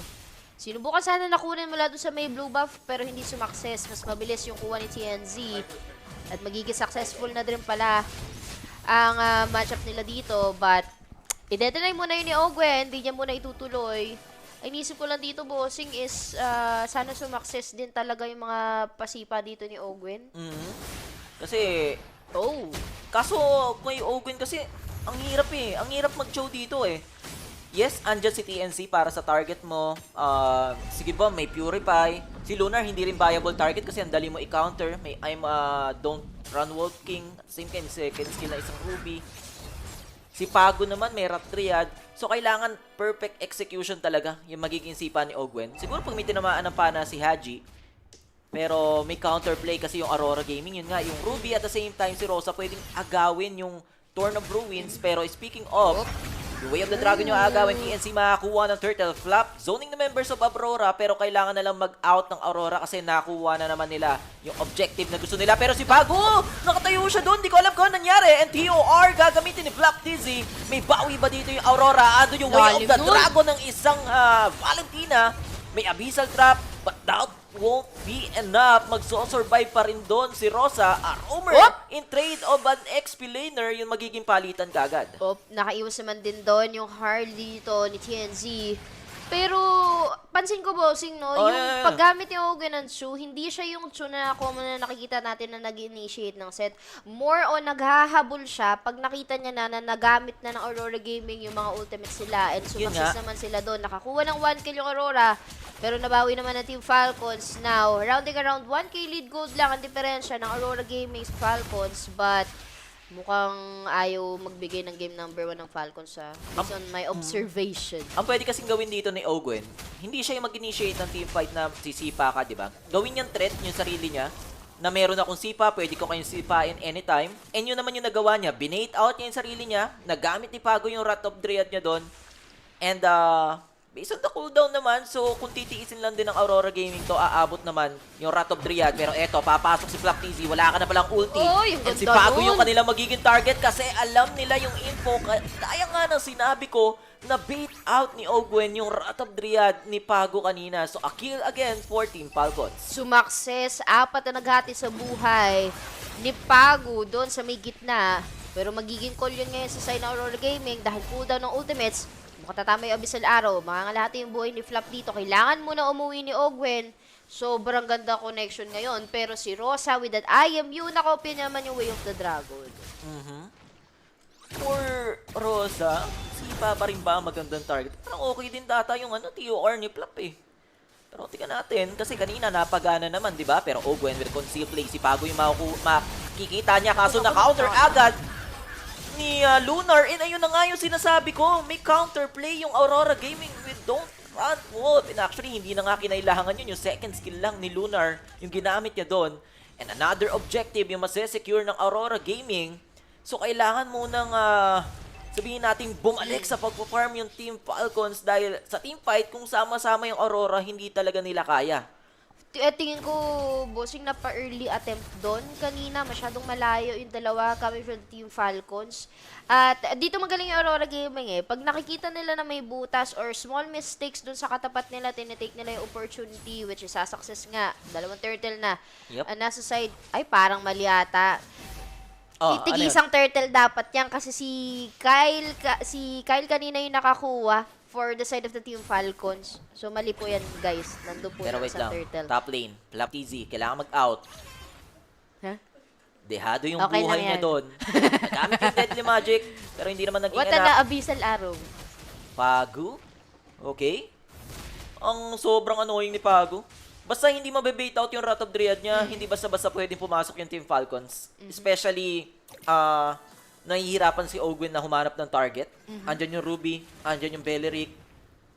Sinubukan sana nakunin mula doon sa may blue buff pero hindi sumakses. Mas mabilis yung kuha ni TNZ. At magiging successful na din pala ang matchup nila dito. But, i-detonate muna yun ni Ogwen. Hindi niya muna itutuloy. Ang inisip ko lang dito, bossing, is sana sumakses din talaga yung mga pasipa dito ni Ogwen. Kasi, kaso kung yung Ogwen kasi, ang hirap eh. Ang hirap mag-show dito eh. Yes, andyan si TNC para sa target mo. Sige ba, may Purify. Si Lunar, hindi rin viable target kasi ang dali mo i-counter. May Don't Run Wolf King. At the same time, second skill na isang Ruby. Si Pago naman, may Rat Triad. So, kailangan perfect execution talaga yung magiging sipa ni Ogwen. Siguro pag may tinamaan ng pana si Haji, pero may counterplay kasi yung Aurora Gaming. Yun nga, yung Ruby at the same time si Rosa pwedeng agawin yung Torn of Ruins. Pero speaking of, the Way of the Dragon yung agawin, TNC makakuha ng Turtle Flap. Zoning the members of Aurora, pero kailangan na lang mag-out ng Aurora kasi nakuha na naman nila yung objective na gusto nila. Pero si Pago, nakatayo siya doon. Di ko alam kung ano nangyari. And TOR gagamitin ni Flap Dizzy. May bawi ba dito yung Aurora? Ando yung Way of the Dragon ng isang Valentina. May Abyssal Trap, but that won't be enough. Magso-survive pa rin doon si Rosa. A roamer in trade of an XP laner, yung magiging palitan kagad. Nakaiwas naman din doon yung Harley dito ni TNZ. Pero, pansin ko, bossing, no? Yung paggamit ni Ogwen ng Chu, hindi siya yung Chu na common na nakikita natin na nag-initiate ng set. More on, naghahabol siya pag nakita niya na nagamit na ng Aurora Gaming yung mga ultimates sila. And sumakses naman sila doon. Nakakuha ng 1 kill yung Aurora. Pero nabawi naman ng Team Falcons. Now, rounding around 1k lead gold lang ang diferensya ng Aurora Gaming sa Falcons. But, mukhang ayaw magbigay ng game number 1 ng Falcons based on my observation. Ang pwede kasing gawin dito ni Ogwen, hindi siya yung mag-initiate ng team fight na sisipa ka, di ba? Gawin niyang threat yung sarili niya, na meron akong sipa, pwede ko kayong sipain anytime. And yun naman yung nagawa niya, binate out niya yung sarili niya, nagamit ni Pago yung Rat of Dryad niya doon. And based on the cooldown naman, so kung titiisin lang din ng Aurora Gaming to, aabot naman yung Rat of Dryad. Pero eto, papasok si Flap TZ, wala ka na palang ulti. And si Pago yung kanila magiging target kasi alam nila yung info. Kaya nga nang sinabi ko na bait out ni Ogwen yung Rat of Dryad ni Pago kanina. So a kill again for Team Falcons. Sumakses, 4 na naghati sa buhay ni Pago doon sa may gitna. Pero magiging call yun ngayon sa side ng Aurora Gaming dahil cooldown ng ultimates. Makatatama yung Abyssal Arrow. Mangangalahati yung buhay ni Flap dito. Kailangan muna umuwi ni Ogwen. Sobrang ganda connection ngayon. Pero si Rosa with that IMU, nakopya naman yung Way of the Dragon. For Rosa, sipa pa rin ba ang magandang target? Parang okay din data yung TOR ni Flap eh. Pero tingnan natin, kasi kanina napagana naman, di ba? Pero Ogwen with conceal play. Si Pago yung makikita niya. Kaso na-counter agad ni Lunar, and ayun na nga yung sinasabi ko, may counterplay yung Aurora Gaming with Don't Run Wolf. And actually, hindi na nga kinailangan yun, yung second skill lang ni Lunar, yung ginamit niya doon. And another objective, yung masesecure ng Aurora Gaming. So, kailangan munang, sabihin natin, bumalik sa pag-farm yung Team Falcons dahil sa team fight, kung sama-sama yung Aurora, hindi talaga nila kaya. Tingin ko, bossing, na pa-early attempt doon kanina. Masyadong malayo yung dalawa coming from Team Falcons. At dito magaling yung Aurora Gaming eh. Pag nakikita nila na may butas or small mistakes doon sa katapat nila, tinitake nila yung opportunity, which is success nga. 2 turtle na. Nasa side, ay parang mali ata. Tig-isang turtle dapat yan kasi si Kyle kanina yung nakakuha for the side of the Team Falcons. So, mali po yan, guys. Nandun po pero yan wait sa lang, turtle. top lane, Flap TZ, kailangan mag-out. Dehado yung Okay buhay niya doon. Nagamit yung Deadly Magic, pero hindi naman naging What na Abyssal Arrow? Pago? Okay. Ang sobrang annoying ni Pago. Basta hindi mabebait out yung Rat of Dryad niya, hindi basta-basta pwedeng pumasok yung Team Falcons. Especially, nahihirapan si Ogwen na humanap ng target. Andyan yung Ruby, andyan yung Belleric.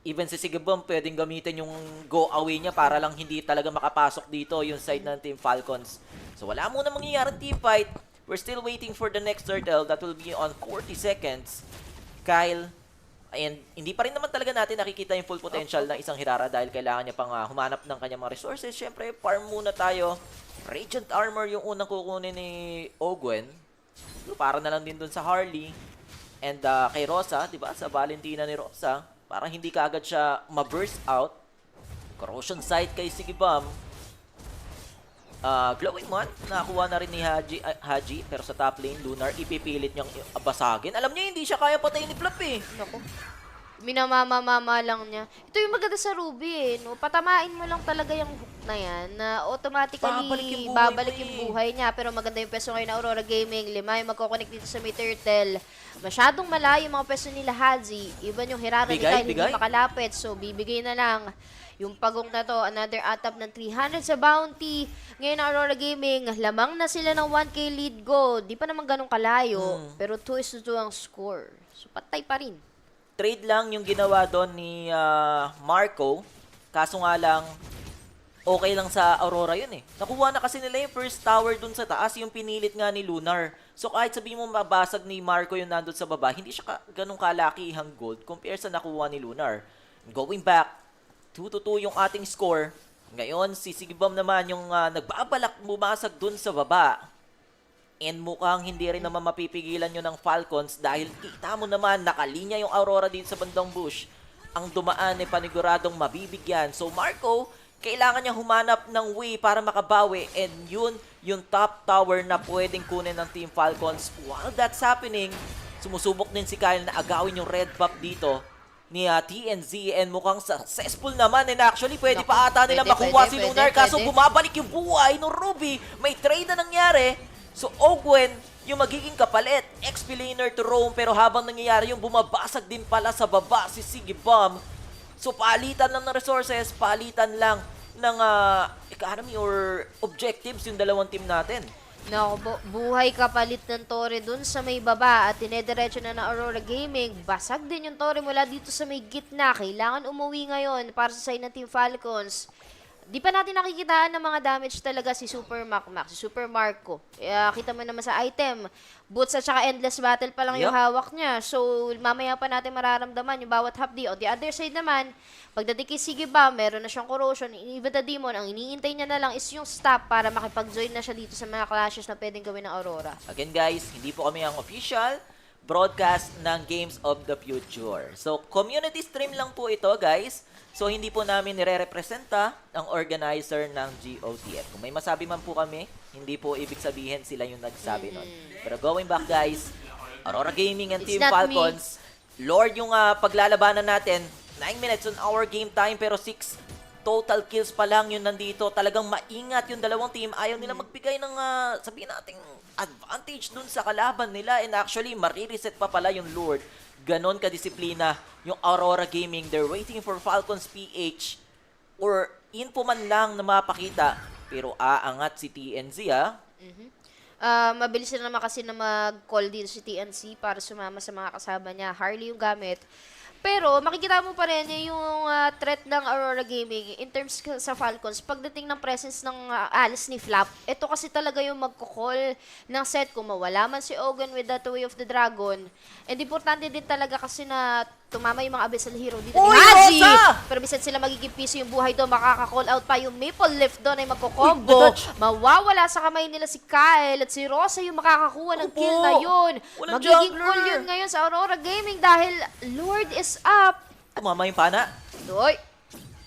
Even si Sigabom, pwedeng gamitin yung go away niya para lang hindi talaga makapasok dito yung side ng Team Falcons. So wala muna mangyayaring team fight. We're still waiting for the next turtle that will be on 40 seconds. Kyle, and hindi pa rin naman talaga natin nakikita yung full potential ng isang Hirara dahil kailangan niya pang humanap ng kanyang mga resources. Siyempre, farm muna tayo. Radiant Armor yung unang kukunin ni Ogwen. Para na lang din dun sa Harley. And kay Rosa, di ba? Sa Valentina ni Rosa, parang hindi kaagad siya ma-burst out. Corrosion Sight kay Sigibam. Glowing One, nakakuha na rin ni Haji, pero sa top lane, Lunar, ipipilit niyang basagin. Alam niya, hindi siya kaya patayin ni Flap eh. Naku. Minamama lang niya. Ito yung maganda sa Ruby eh, no? Patamain mo lang talaga yung hook na yan, na automatically babalik yung buhay niya. Pero maganda yung peso ngayon na Aurora Gaming. 5 yung magkoconnect dito sa may turtle. Masyadong malayo yung mga peso nila Haji. Iban yung Hirara ni Kyle, hindi makalapit. So, bibigay na lang. Yung pagong na to, another atap ng 300 sa bounty. Ngayon na Aurora Gaming, lamang na sila ng 1K lead goal. Di pa naman ganun kalayo, pero 2-2 ang score. So, patay pa rin. Trade lang yung ginawa doon ni Marco. Kaso nga lang, okay lang sa Aurora yun eh. Nakuha na kasi nila yung first tower doon sa taas, yung pinilit nga ni Lunar. So kahit sabihin mo mabasag ni Marco yung nandun sa baba, hindi siya ganun kalakihang gold compare sa nakuha ni Lunar. Going back, 2-2 yung ating score. Ngayon, si Sigibam naman yung nagbabalak bumasag dun sa baba. And mukhang hindi rin naman mapipigilan yun ng Falcons dahil kita mo naman nakalinya yung Aurora dito sa bandang bush. Ang dumaan ay paniguradong mabibigyan. So Marco, kailangan niya humanap ng way para makabawi and yun yung top tower na pwedeng kunin ng Team Falcons. While that's happening, sumusubok din si Kyle na agawin yung red buff dito ni TNZ and mukhang successful naman and actually pwede pa ata nila makuha si Lunar kaso bumabalik yung buhay ng Ruby. May trade na nangyari. So Ogwen yung magiging kapalit. XP laner to roam pero habang nangyayari yung bumabasag din pala sa baba si Sigibam. So palitan lang ng resources, palitan lang ng economy or objectives yung dalawang team natin. Naku, buhay kapalit ng Torre dun sa may baba at tinediretso na ng Aurora Gaming. Basag din yung Torre mula dito sa may gitna. Kailangan umuwi ngayon para sa side ng Team Falcons. Di pa natin nakikitaan ng mga damage talaga si Super Macmac, si Super Marco. Kita mo naman sa item, boots at saka endless battle pa lang yung hawak niya. So, mamaya pa natin mararamdaman yung bawat hapdi. On the other side naman, pagdating kay Sigibam, meron na siyang corrosion. Even the Demon, ang iniintay niya na lang is yung stop para makipag-join na siya dito sa mga clashes na pwedeng gawin ng Aurora. Again guys, hindi po kami ang official broadcast ng Games of the Future. So, community stream lang po ito guys. So, hindi po namin nire-representa ang organizer ng GOTF. Kung may masabi man po kami, hindi po ibig sabihin sila yung nagsabi nun. Pero going back guys, Aurora Gaming and Team Falcons, Lord yung paglalabanan natin, 9 minutes on our game time pero 6 total kills pa lang yun nandito. Talagang maingat yung dalawang team. Ayaw nila magbigay ng, sabihin natin, advantage dun sa kalaban nila. And actually, marireset pa pala yung Lord. Ganon kadisiplina yung Aurora Gaming. They're waiting for Falcons PH or info man lang na mapakita. Pero aangat si TNZ mabilis na naman kasi na mag-call din si TNC para sumama sa mga kasama niya. Harley yung gamit. Pero makikita mo pa rin yung threat ng Aurora Gaming in terms sa Falcons. Pagdating ng presence ng Alice ni Flap, ito kasi talaga yung magkukall ng set kung mawala man si Ogun with that Way of the Dragon. And importante din talaga kasi na tumama yung mga Abyssal Hero dito ni Haji. Pero bisan sila magiging piso yung buhay doon, makaka-call out pa yung Maple Leaf doon ay magkukombo. Mawawala sa kamay nila si Kyle at si Rosa yung makakakuha ng kill na yun. Magiging cool yun ngayon sa Aurora Gaming dahil Lord is up. Tumama yung pana. Doy.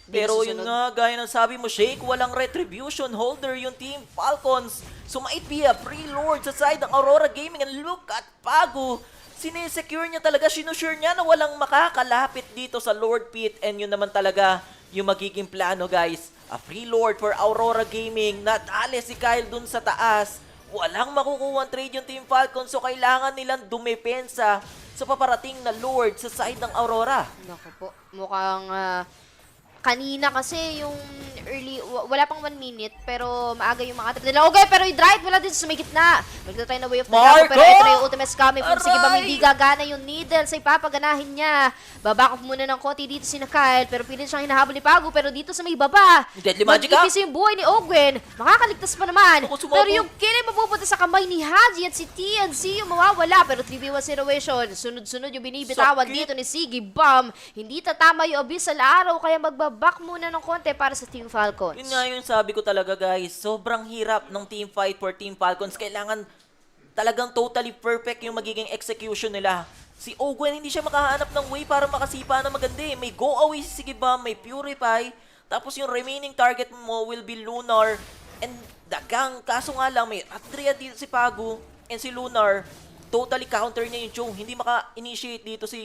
Pero yun nga, gaya ng sabi mo, Shake, walang retribution holder yung Team Falcons. So might be a free Lord sa side ng Aurora Gaming and look at Pago. Sinesecure niya talaga, sinusure niya na walang makakalapit dito sa Lord Pit and yun naman talaga yung magiging plano guys. A free Lord for Aurora Gaming, nadali si Kyle dun sa taas. Walang makukuha trade yung Team Falcons so kailangan nilang dumepensa sa paparating na Lord sa side ng Aurora. Naku po, mukhang kanina kasi yung early, wala pang 1 minute, pero maaga yung mga atap nila. Okay, pero yung drive wala din sa may gitna. Magdito tayo na Way of the Dragon, pero ito na yung ultimate coming from Sigibam. Hindi gagana yung needle sa ipapaganahin niya. Babakop muna ng konti dito si Kyle, pero pilit siyang hinahabol ni Pago. Pero dito sa may baba, mag-ipis yung buhay ni Ogwen. Makakaligtas pa naman. Pero yung kill ay mapupunta sa kamay ni Haji at si TNC yung mawawala. Pero 3v1 situation. Sunod-sunod yung binibitawan dito ni Sigibam. Hindi tatama yung Abyssal Arrow, kaya back muna ng konti para sa Team Falcons. Yun nga yung sabi ko talaga guys, sobrang hirap ng team fight for Team Falcons. Kailangan talagang totally perfect yung magiging execution nila. Si Ogwen hindi siya makahanap ng way para makasipa na maganda eh. May go away si Sigibam, may purify. Tapos yung remaining target mo will be Lunar and Dagang. Kaso nga lang, may Adria dito si Pagu and si Lunar. Totally counter niya yung Chung. Hindi maka-initiate dito si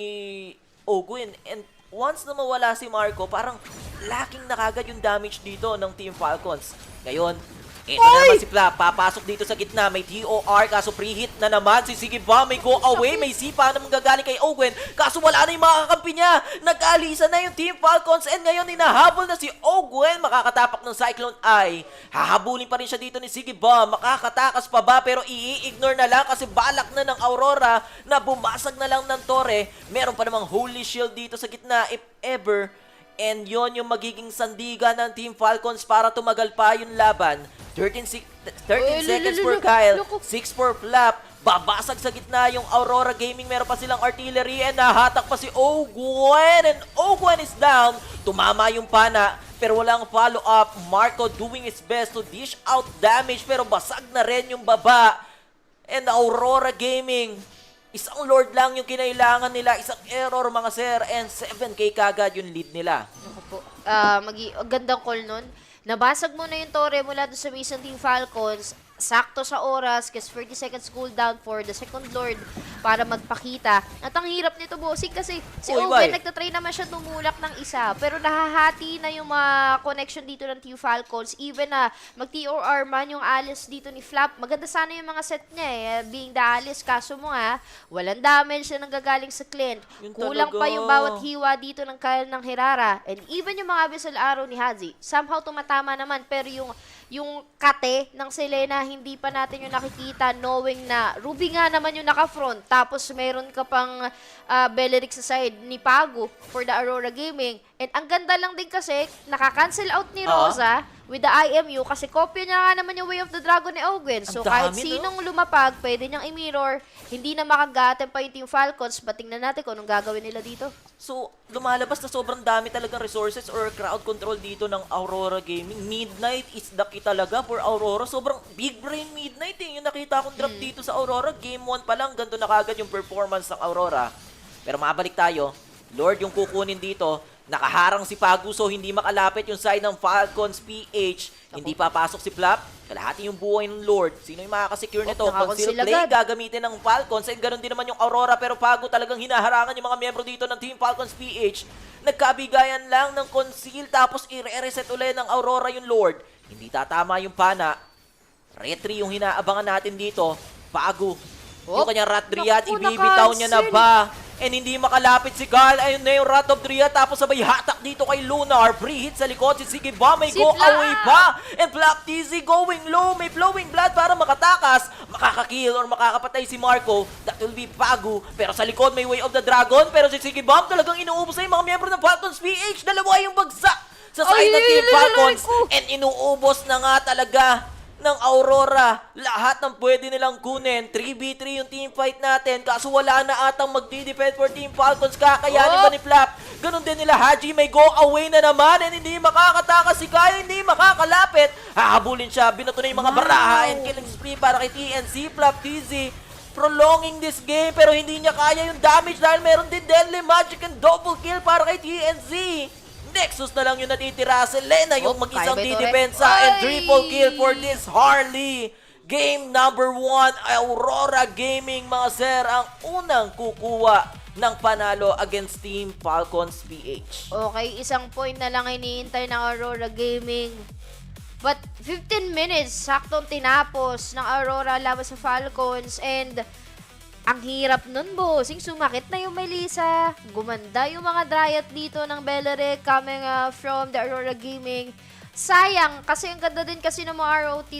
Ogwin. And once na mawala si Marco, parang lacking na kagad yung damage dito ng Team Falcons. Ngayon, ito na naman si Flap. Papasok dito sa gitna. May TOR. Kaso pre-hit na naman. Si Sigibam may go away. May sipa na manggagaling kay Owen. Kaso wala na yung mga kakampi niya. Nag-aalisa na yung Team Falcons. And ngayon, hinahabol na si Owen. Makakatapak ng Cyclone Eye. Hahabulin pa rin siya dito ni Sigibam. Makakatakas pa ba? Pero i-ignore na lang kasi balak na ng Aurora na bumasag na lang ng Torre. Meron pa namang Holy Shield dito sa gitna if ever. And yon yung magiging sandigan ng Team Falcons para tumagal pa yung laban. 13 seconds for Kyle, 6 for Flap. Babasag sa gitna yung Aurora Gaming. Meron pa silang artillery and nahatak pa si Ogwen. And Ogwen is down. Tumama yung pana pero walang follow-up. Marco doing his best to dish out damage pero basag na rin yung baba. And Aurora Gaming, isang Lord lang yung kinailangan nila. Isang error mga sir. And 7k kagad yung lead nila. Ako po. Gandang call nun. Nabasag mo na yung Torre mula doon sa mismong Team Falcons. Sakto sa oras kasi 30 seconds cooldown for the second Lord para magpakita. At ang hirap nito, bossing, kasi si Owen nagtatry naman siya tumulak ng isa. Pero nahahati na yung mga connection dito ng Team Falcons. Even na mag-TOR man yung Alice dito ni Flap. Maganda sana yung mga set niya being the Alice. Kaso mo walang damage na nanggagaling sa Clint. Kulang pa yung bawat hiwa dito ng Kyle ng Herrera. And even yung mga Abyssal Arrow ni Haji. Somehow tumatama naman. Pero yung kate ng Selena, hindi pa natin yung nakikita, knowing na Ruby nga naman yung naka-front. Tapos meron ka pang Beleric sa side ni Pagu for the Aurora Gaming. And ang ganda lang din kasi, naka-cancel out ni Rosa with the IMU kasi kopya niya nga naman yung Way of the Dragon ni Ogwen. So kahit sinong lumapag, pwede niyang i-mirror. Hindi na makagaten pa yung Team Falcons. But tingnan natin kung anong gagawin nila dito. So, lumalabas na sobrang dami talagang resources or crowd control dito ng Aurora Gaming. Midnight is the key talaga for Aurora. Sobrang big brain Midnight Yung nakita kong drop dito sa Aurora. Game 1 pa lang, ganito na kagad yung performance ng Aurora. Pero mabalik tayo. Lord yung kukunin dito. Nakaharang si Pagu so hindi makalapit yung side ng Falcons PH. Hindi papasok si Flap. Kalahati yung buhay ng Lord. Sino yung makakasecure nito? Conceal play gagamitin ng Falcons. And ganoon din naman yung Aurora. Pero Pagu talagang hinaharangan yung mga miyembro dito ng Team Falcons PH. Nagkabigayan lang ng conceal. Tapos i-reset ulit ng Aurora yung Lord. Hindi tatama yung pana. Retry yung hinaabangan natin dito. Pagu. Yung kanyang Rat Dryad, ibibitaw niya na ba? And hindi makalapit si Carl. Ayun na yung Rat of Dryad. Tapos sabay hatak dito kay Lunar. Free hit sa likod. Si Sigibam may go away pa. And Flap TZ going low. May flowing blood para makatakas. Makakakill or makakapatay si Marco. That will be Pagu. Pero sa likod may Way of the Dragon. Pero si Sigibam talagang inuubos na yung mga miyembro ng Falcons PH. Dalawa yung bagsak sa side ng Team Falcons. And inuubos na nga talaga ng Aurora. Lahat ng pwede nilang kunin. 3v3 yung team fight natin. Kaso wala na atang magdi-defend for Team Falcons. Kakayanin ba ni Flap? Ganon din nila. Haji may go away na naman. And hindi makakatakas si Kaya. Hindi makakalapit. Hahabulin siya. Binato na yung mga baraha. And killing spree para kay TNC. Flap TZ prolonging this game. Pero hindi niya kaya yung damage dahil meron din Deadly Magic and double kill para kay TNC. Nexus na lang yung natitira. Selena yung mag-isang didepensa and triple kill for this Harley. Game number 1, Aurora Gaming, mga sir, ang unang kukuha ng panalo against Team Falcons PH. Okay, isang point na lang iniintay ng Aurora Gaming. But 15 minutes, saktong tinapos ng Aurora laban sa Falcons and ang hirap nun, bossing. Sumakit na yung Melissa. Gumanda yung mga Dryad dito ng Beleric coming from the Aurora Gaming. Sayang, kasi ang ganda din kasi ng mga ROT,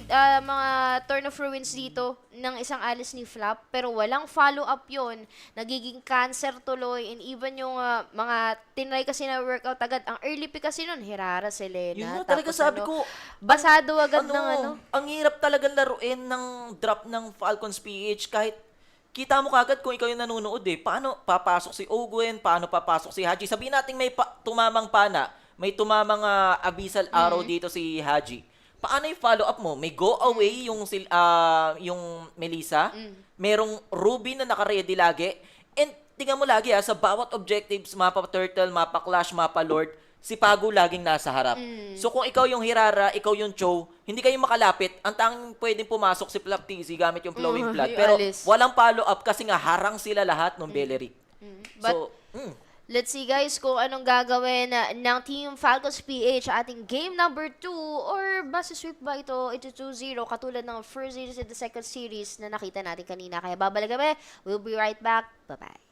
mga Turn of Ruins dito ng isang Alice ni Flap. Pero walang follow-up yun. Nagiging cancer tuloy. And even yung mga tinry kasi na workout agad. Ang early pick kasi nun, Herrera, Selena. Yun nga talaga sabi ko. Basado agad ng Ang hirap talaga laruin ng drop ng Falcons PH kahit kita mo kagad kung ikaw yung nanonood Paano papasok si Ogwen? Paano papasok si Haji? Sabihin natin may tumamang pana. May tumamang Abyssal Arrow dito si Haji. Paano yung follow-up mo? May go away yung Melissa. Merong Ruby na naka-ready lagi. And tingnan mo lagi sa bawat objectives, mapa Turtle, mapa Clash, mapa Lord, si Pago laging nasa harap. So kung ikaw yung Hirara, ikaw yung Cho, hindi kayo makalapit. Ang tanging pwedeng pumasok si Flap TZ gamit yung Flowing Blood. yung Pero Alice. walang follow-up kasi nga harang sila lahat ng Beleric. But, let's see guys kung anong gagawin ng Team Falcons PH ating game number 2 or basta sweep ba ito 2-0 katulad ng first series and the second series na nakita natin kanina. Kaya babalik kami. We'll be right back. Bye-bye.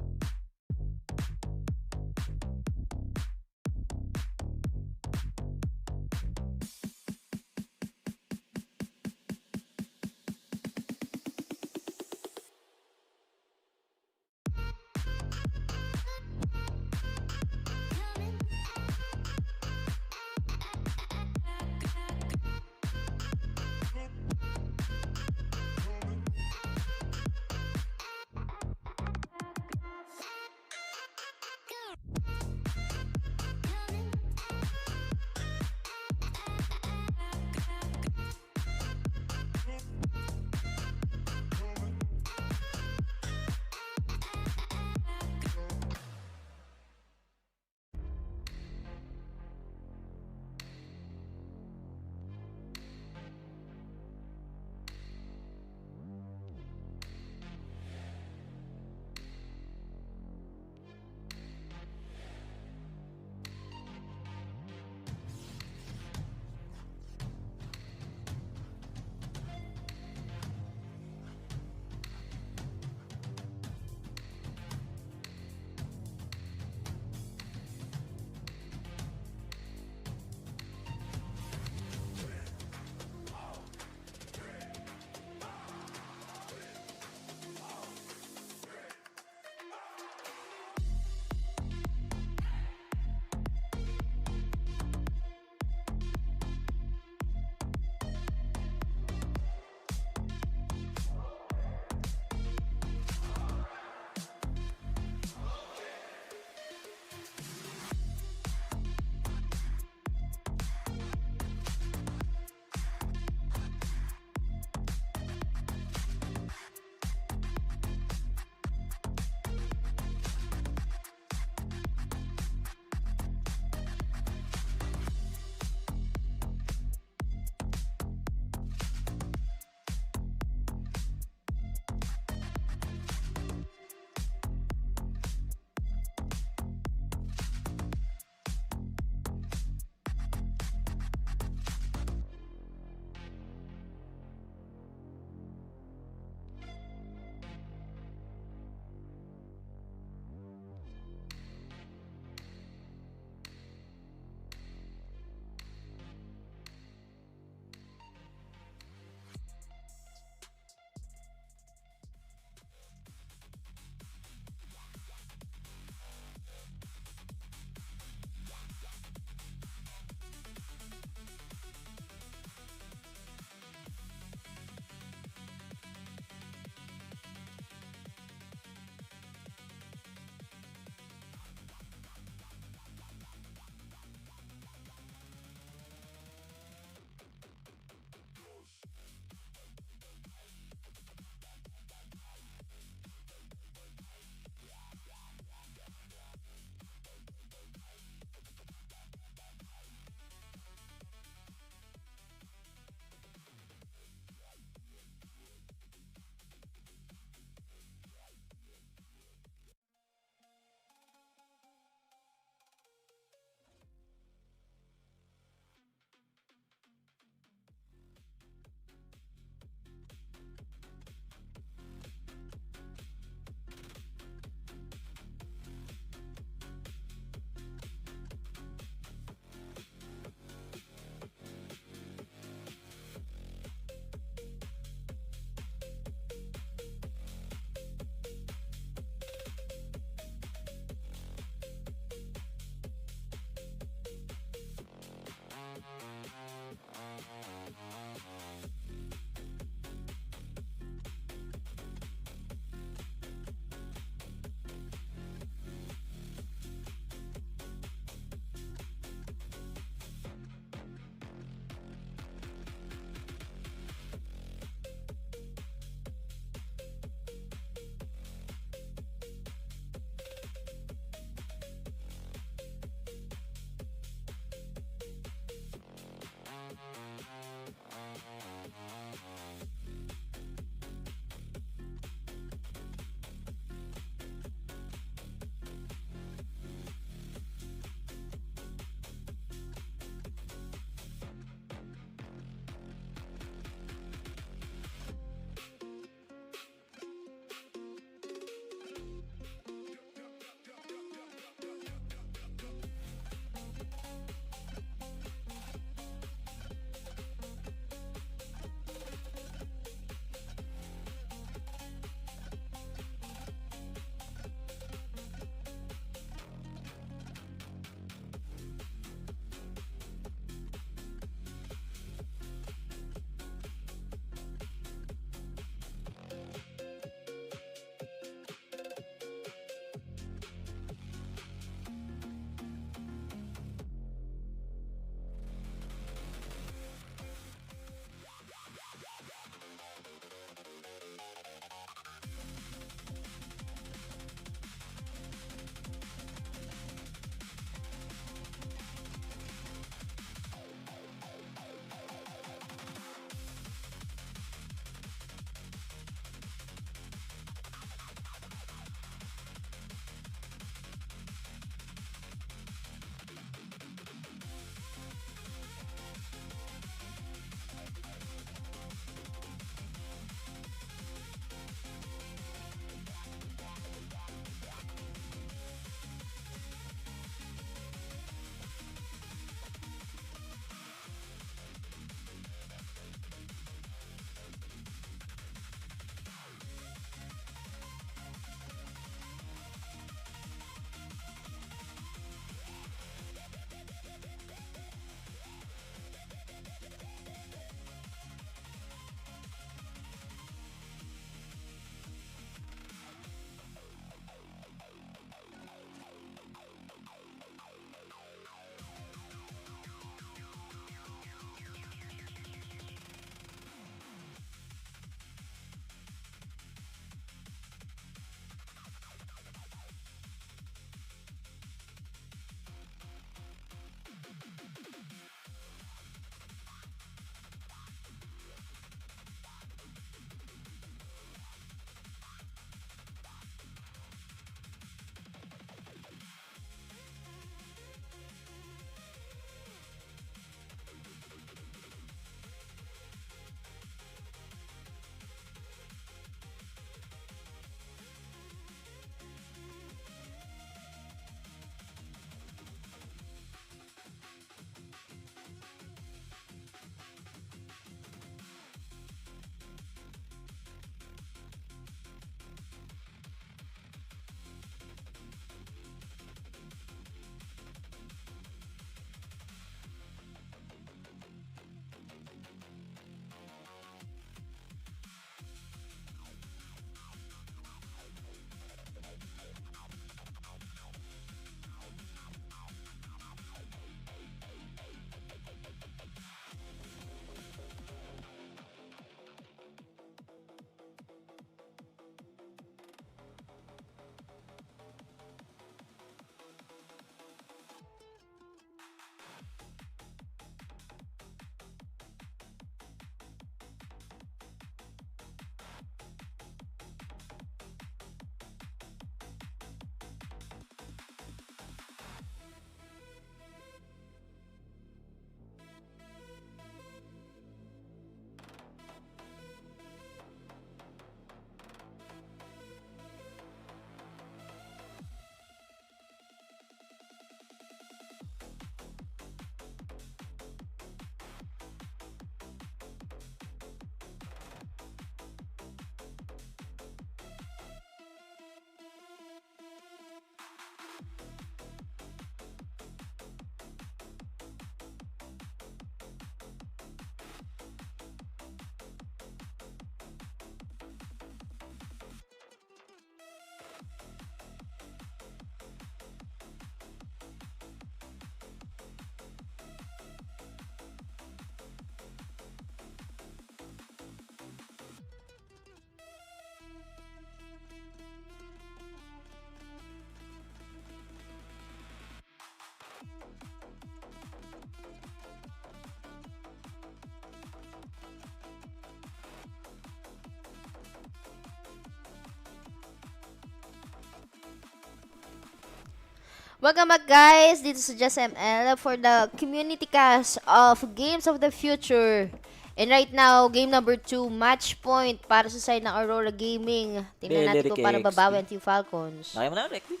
Welcome back guys dito sa Just ML for the community cast of Games of the Future. And right now, game number 2, match point para sa side ng Aurora Gaming. Tingnan natin kung paano babawi ang Team Falcons. Nakaya mo na, Rekby.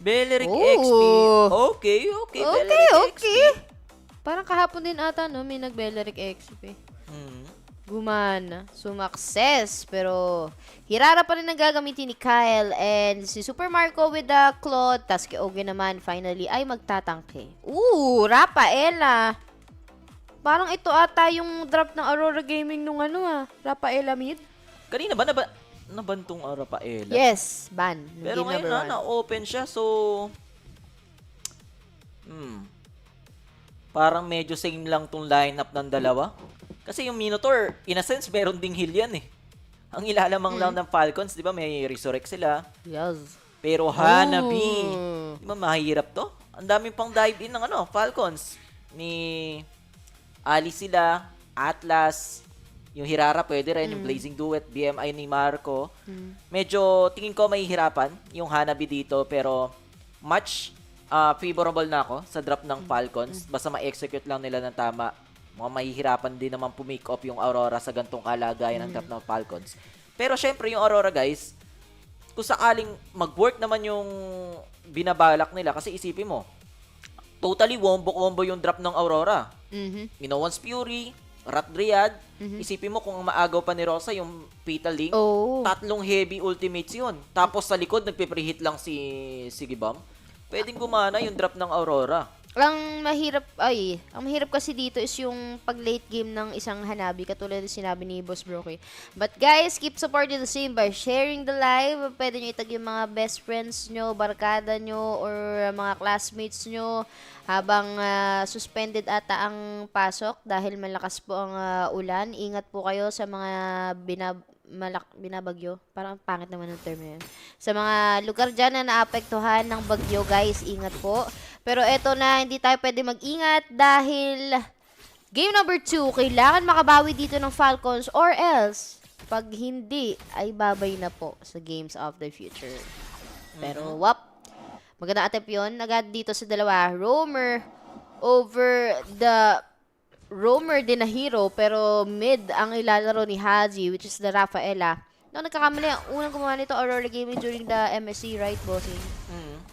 Beleric XP. Okay. Okay. Parang kahapon din ata, no? May nag-Beleric XP. Gumana. Sumakses. Pero, Hirara pa rin ang gagamitin ni Kyle. And si Super Marco with the Claude. Tas kay Oge naman, finally, ay magtatangke. Rafaela. Parang ito ata yung drop ng Aurora Gaming nung Rafaela mid. Kanina ba nabantong Rafaela? Yes, ban. Pero ngayon na-open siya. So, parang medyo same lang tong lineup ng dalawa. Kasi yung Minotaur, in a sense, meron ding heal yan eh. Ang ilalamang lang ng Falcons, di ba, may resurrect sila. Yes. Pero Hanabi, di ba, mahirap to? Ang daming pang dive in ng Falcons. Ni Ali sila, Atlas, yung Hirara pwede rin, yung Blazing Duet, BMI ni Marco. Medyo, tingin ko mahihirapan yung Hanabi dito, pero much favorable na ako sa drop ng Falcons. Basta ma-execute lang nila ng tama. Mga mahihirapan din naman pumake up yung Aurora sa gantong kalagayan ng drop ng Falcons. Pero syempre yung Aurora guys, kung sakaling mag-work naman yung binabalak nila, kasi isipin mo, totally wombo-combo yung drop ng Aurora. Minowan's Fury, Rat Dryad, isipin mo kung maagaw pa ni Rosa yung Fatal Link, tatlong heavy ultimates yun. Tapos sa likod, nagpe-preheat lang si Gibam. Pwedeng gumana yung drop ng Aurora. Ang mahirap kasi dito is yung pag-late game ng isang Hanabi, katulad ng sinabi ni Boss Brokey. But guys, keep supporting the same by sharing the live. Pwede nyo itag yung mga best friends nyo, barkada nyo, or mga classmates nyo habang suspended ata ang pasok dahil malakas po ang ulan. Ingat po kayo sa mga binabagyo. Parang pangit naman ang term na yun. Sa mga lugar dyan na naapektuhan ng bagyo, guys, ingat po. Pero eto na, hindi tayo pwede mag-ingat dahil game number 2, kailangan makabawi dito ng Falcons or else, pag hindi, ay babay na po sa Games of the Future. Pero, maganda attempt yun. Agad dito sa dalawa, Roamer over the Roamer din na hero, pero mid ang ilalaro ni Haji, which is the Rafaela. No, nagkakamali. Ang unang gumawa nito, Aurora Gaming during the MSC, right, bossing?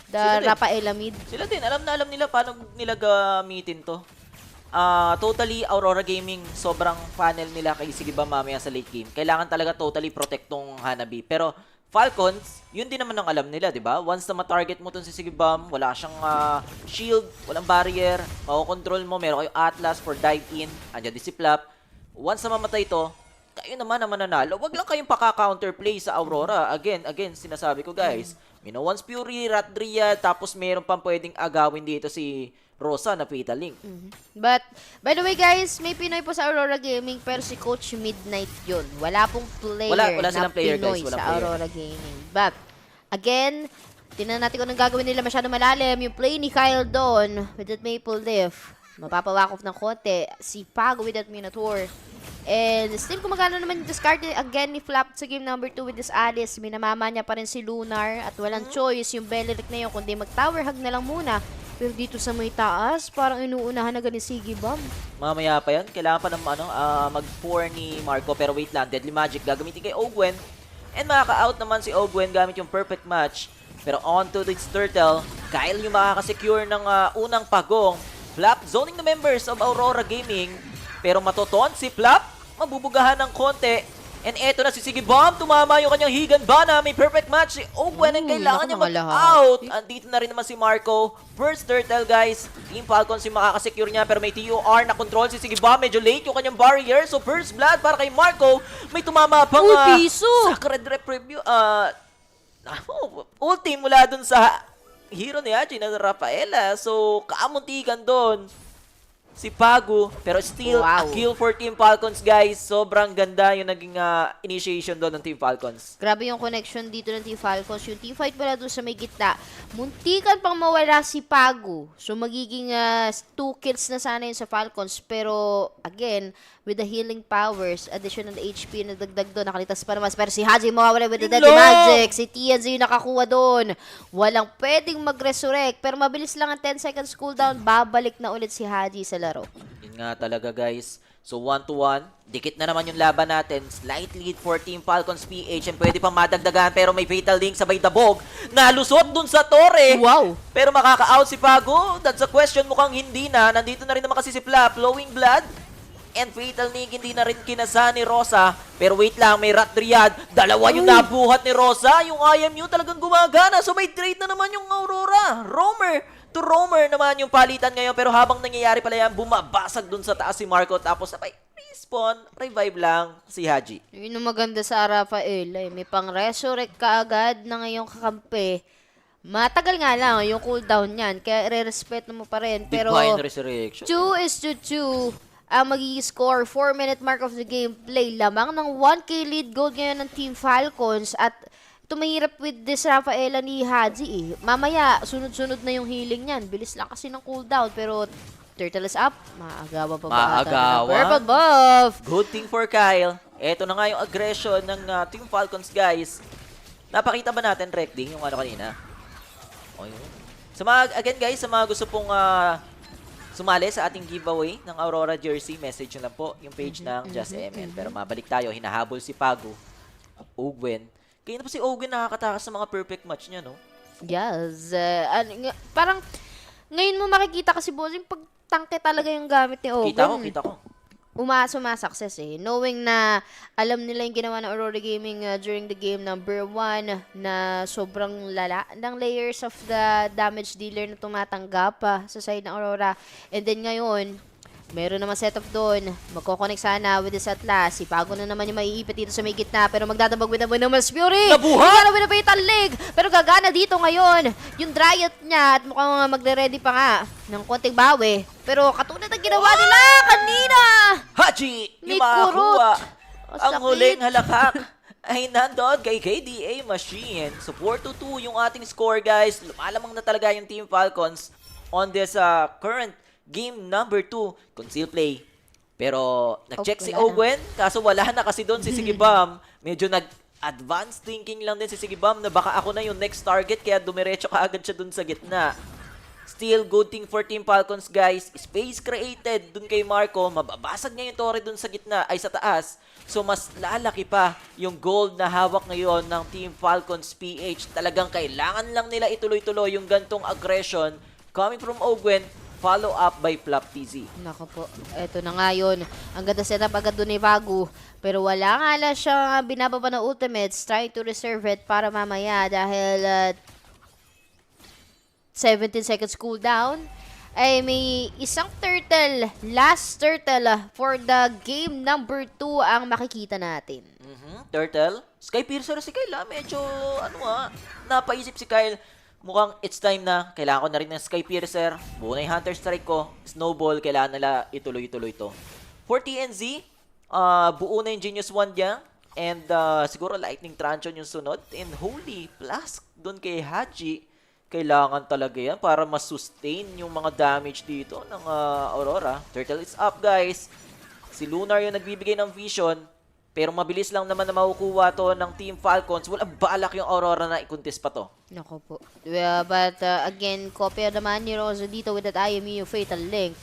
The Rafaela mid. Sila din. Alam nila paano nila gamitin to. Totally, Aurora Gaming, sobrang panel nila kay Sigibam mamaya sa late game. Kailangan talaga totally protect tong Hanabi. Pero, Falcons, yun din naman ang alam nila, di ba? Once na ma-target mo tong si Sigibam, wala siyang shield, walang barrier, makokontrol mo, meron kayo Atlas for dive in, andyan din si Plap. Once na mamatay to, kayo naman ang mananalo. Wag lang kayong paka-counterplay sa Aurora. Again, sinasabi ko guys, Minowan's Fury, Rat Dryad, tapos meron pang pwedeng agawin dito si Rosa na Fatal Link. But, by the way guys, may Pinoy po sa Aurora Gaming, pero si Coach Midnight yun. Wala pong player wala silang player, Pinoy guys. sa Aurora Gaming. But, again, tingnan natin kung anong gagawin nila masyado malalim. Yung play ni Kyle doon with that Maple Leaf. Mapapawakop ng konti. Si Pago with that Minotaur. And still gumagana naman yung discard again ni Flap sa game number 2 with this Alice. Minamama niya pa rin si Lunar at walang choice yung Beleric na yun kundi mag-tower hug na lang muna. Pero dito sa may taas, parang inuunahan na ganin si Gibam. Mamaya pa yan. Kailangan pa ng mag-4 ni Marco. Pero wait lang, Deadly Magic gagamitin kay Ogwen. And makaka-out naman si Ogwen gamit yung perfect match. Pero on to this turtle, Kyle yung makaka-secure ng unang pagong. Flap zoning the members of Aurora Gaming. Pero matoton si Flap. Mabubugahan ng konti. And eto na si Sigibam. Tumama yung kanyang Higan Bana. May perfect match si Ogwen. And kailangan niya mag-out. Andito na rin naman si Marco. First turtle guys. Team Falcons yung makakasecure niya. Pero may TOR na control si Sigibam. Medyo late yung kanyang barrier. So first blood para kay Marco. May tumama pang Sacred Rep Review. Ulti mula dun sa hero ni Haji na Rafaela. So kaamuntikan dun si Pago, pero still a kill for Team Falcons guys. Sobrang ganda yung naging initiation doon ng Team Falcons. Grabe yung connection dito ng Team Falcons. Yung team fight pala doon sa may gitna. Muntikan pang mawala si Pago. So magiging 2 kills na sana yun sa Falcons. Pero again, with the healing powers, additional HP na dagdag doon, nakalitas pa naman. Pero si Haji mawawala with the Deadly Magic. Si TNZ yung nakakuha doon. Walang pwedeng mag-resurrect, pero mabilis lang ang 10 seconds cooldown. Babalik na ulit si Haji sa laro. Yun nga talaga guys. So 1-1, dikit na naman yung laban natin. Slight lead for Team Falcons PH and pwede pang madagdagan pero may Fatal Link sabay dabog. Nalusot dun sa Torre. Wow! Pero makaka-out si Pago. That's a question, mukhang hindi na. Nandito na rin naman kasi si Flap. Flowing Blood. And Fatal Link hindi na rin kinasa ni Rosa. Pero wait lang, may Rat Dryad. Dalawa yung nabuhat ni Rosa. Yung IMU talagang gumagana. So may trade na naman yung Aurora. Roamer to Roamer naman yung palitan ngayon. Pero habang nangyayari pala yan, bumabasag dun sa taas si Marco. Tapos sabay respawn, revive lang si Haji. Yun ang maganda sa Rafael. May pang-resurrect ka agad na ngayong kakampi. Matagal nga lang yung cooldown niyan. Kaya re-respect mo pa rin. Pero Divine Resurrection. 2-2 ang magiging score. 4-minute mark of the gameplay. Lamang ng 1k lead goal ngayon ng Team Falcons. At tumahirap with this Rafaela ni Haji Mamaya, sunod-sunod na yung healing niyan. Bilis lang kasi ng cooldown. Pero Turtle is up. Maagawa pa ba? Maagawa. Purple buff. Good thing for Kyle. Eto na nga yung aggression ng Team Falcons, guys. Napakita ba natin, Rekding, yung ano kanina? O yun. Again, guys, sa mga gusto pong sumali sa ating giveaway ng Aurora jersey, message nyo lang po yung page ng Just ML. Pero mabalik tayo, hinahabol si Pago. Ogwen. Kaya na po si Ogwen nakakatakas sa mga perfect match niya, no? Yes. Parang, ngayon mo makikita kasi, bossing, pag tangke talaga yung gamit ni Ogwen. Kita ko. Success Knowing na alam nila yung ginawa ng Aurora Gaming during the game number 1 na sobrang lala ng layers of the damage dealer na tumatanggap sa side ng Aurora. And then ngayon, meron naman setup doon. Magkoconnect sana with this Atlas. Si Pago na naman yung maiipit dito sa may gitna. Pero magdadabag with the Mas Fury. Nabuhat! With the Fatal Link. Pero gagana dito ngayon. Yung Dryad niya at mukhang magre-ready pa nga ng konting bawi. Pero katulad ng ginawa nila kanina. Haji! May Yung makakuha. kurot. Ang huling halakak ay nandoon kay KDA Machine. So 4-2 yung ating score, guys. Lumalamang na talaga yung Team Falcons on this current game number 2, conceal play. Pero nag-check si Ogwen, kaso wala na kasi doon si Sigibam. Medyo nag-advanced thinking lang din si Sigibam na baka ako na yung next target, kaya dumiretso ka agad siya doon sa gitna. Still, good thing for Team Falcons, guys. Space created doon kay Marco. Mababasag niya yung torre doon sa gitna, ay sa taas. So, mas lalaki pa yung gold na hawak ngayon ng Team Falcons PH. Talagang kailangan lang nila ituloy-tuloy yung gantong aggression coming from Ogwen, follow up by Flap TZ. Nako po, eto na nga yun. Ang ganda setup agad doon ni Vago. Pero wala nga lang siya binababa na ultimates. Trying to reserve it para mamaya dahil 17 seconds cooldown. Ay may isang turtle, last turtle for the game number 2 ang makikita natin. Turtle. Sky Piercer si Kyle, medyo napaisip si Kyle. Mukhang it's time na. Kailangan ko na rin ng Sky Piercer. Buo na yung Hunter Strike ko. Snowball, kailangan nila ituloy-tuloy to. For TNZ, buo na yung Genius Wand niya. And siguro Lightning Truncheon yung sunod. And Holy Flask dun kay Haji. Kailangan talaga yan para ma-sustain yung mga damage dito ng Aurora. Turtle is up, guys. Si Lunar yung nagbibigay ng vision. Pero mabilis lang naman na makukuha to ng Team Falcons. Walang balak yung Aurora na i-contest pa to. Nako po. But again, kopya naman ni Rosa dito with that IMU Fatal Link.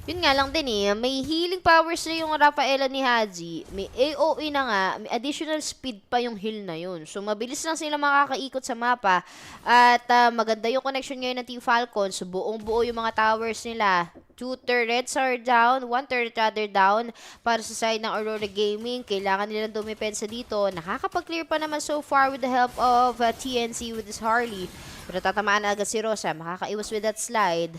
Yun nga lang din may healing powers na yung Rafaela ni Haji. May AOE na nga, may additional speed pa yung heal na yun. So mabilis lang sila makakaikot sa mapa. At maganda yung connection ngayon ng Team Falcons. Buong-buo yung mga towers nila. 2 turrets are down, 1 turret rather down para sa side ng Aurora Gaming. Kailangan nilang dumipensa dito. Nakakapag-clear pa naman so far with the help of TNC with this Harley. Pero tatamaan agad si Rosa. Makakaiwas with that slide.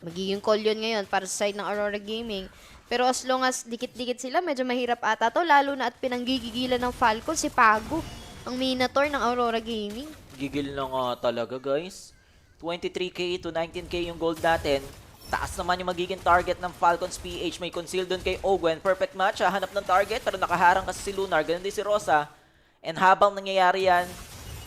Magiging call yun ngayon para sa side ng Aurora Gaming. Pero as long as dikit-dikit sila, medyo mahirap ata to. Lalo na at pinanggigigilan ng Falcon si Pago, ang Minotaur ng Aurora Gaming. Gigil na nga talaga, guys. 23k to 19k yung gold natin. Taas naman yung magiging target ng Falcons PH. May conceal dun kay Ogwen. Perfect match. Hanap ng target pero nakaharang kasi si Lunar. Ganun din si Rosa. And habang nangyayari yan,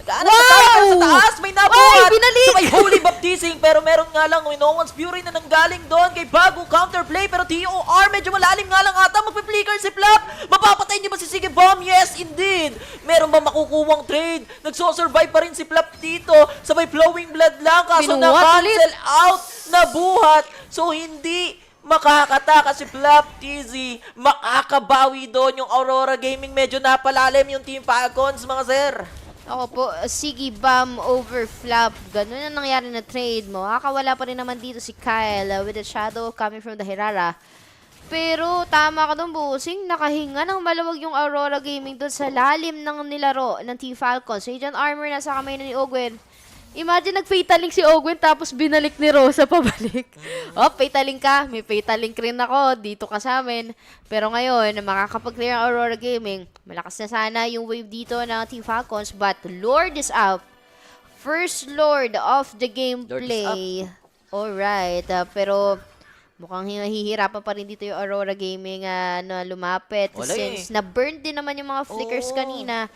Nagkaanap na tayo pero sa taas, may nabuhat! binalik! So may holy baptizing, pero meron nga lang, no one's fury na nanggaling doon kay bagong counterplay, pero TOR, medyo malalim nga lang ata, magpi-flicker si Flap! Mapapatay niyo ba si Sige Bomb? Yes, indeed! Meron ba makukuwang trade? Nagso-survive pa rin si Flap dito, sabay flowing blood lang, kaso na-cancel out, nabuhat, so hindi makakataka si Flap TZ, makakabawi doon yung Aurora Gaming, medyo napalalim yung Team Falcons, mga sir. Ako po, Sige Bomb over Flap. Ganun ang nangyari na trade mo. Kakawala pa rin naman dito si Kyle with the shadow coming from the Hirara. Pero tama ka doon, Busing. Nakahinga ng malawag yung Aurora Gaming doon sa lalim ng nilaro ng Team Falcons. Radiant Armor na sa kamay na ni Ogwen. Imagine nag-fatal link si Ogwen tapos binalik ni Rosa pabalik. Oh, fatal link ka. May fatal link rin ako. Dito ka sa amin. Pero ngayon, makakapag-clear ang Aurora Gaming. Malakas na sana yung wave dito ng Team Falcons. But Lord is up. First Lord of the gameplay. Alright. Pero mukhang hihirapan pa rin dito yung Aurora Gaming na lumapit. Since na-burn din naman yung mga flickers kanina.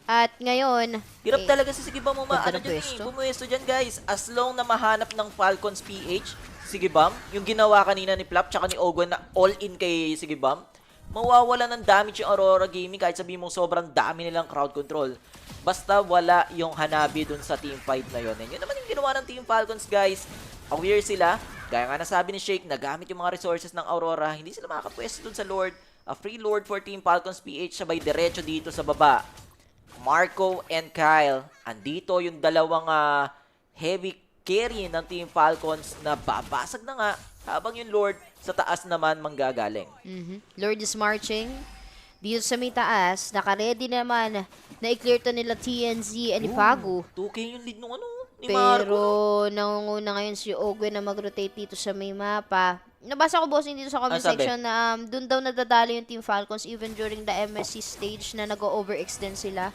At ngayon, hirap talaga si Sige Bomb pumuesto dyan guys. As long na mahanap ng Falcons PH, Sige Bomb, yung ginawa kanina ni Flap tsaka ni Ogwen na all-in kay Sige Bomb, mawawala ng damage yung Aurora Gaming kahit sabihin mo sobrang dami nilang crowd control. Basta wala yung Hanabi dun sa team fight na yun. And yun naman yung ginawa ng Team Falcons guys. Aware sila, gaya nga nasabi ni Shake, nagamit yung mga resources ng Aurora, hindi sila makakapwesto dun sa Lord. A free Lord for Team Falcons PH, sabay diretso dito sa baba. Marco and Kyle, andito yung dalawang heavy carry ng Team Falcons na babasag na nga habang yung Lord sa taas naman manggagaling. Lord is marching. Dito sa may taas, naka-ready naman na i-clear to nila TNZ and Ifagu. 2K yung lead nung ni Pero Marco. nangunguna ngayon si Ogwen na mag-rotate dito sa may mapa. Nabasa ko, bossing, dito sa comment section na doon daw nadadali yung Team Falcons even during the MSC stage na nag-overextend sila.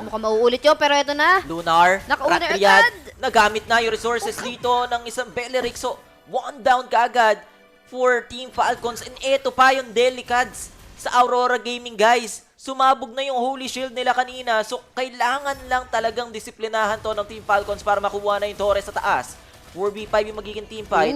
Mukhang mauulit yun, pero ito na. Lunar, Naka-unar Ratriad, agad. nagamit na yung resources dito ng isang Beleric. So, one down kaagad for Team Falcons. And eto pa yung Delicads sa Aurora Gaming, guys. Sumabog na yung Holy Shield nila kanina. So, kailangan lang talagang disiplinahan to ng Team Falcons para makuha na yung Torres sa taas. 4v5 yung magiging team fight.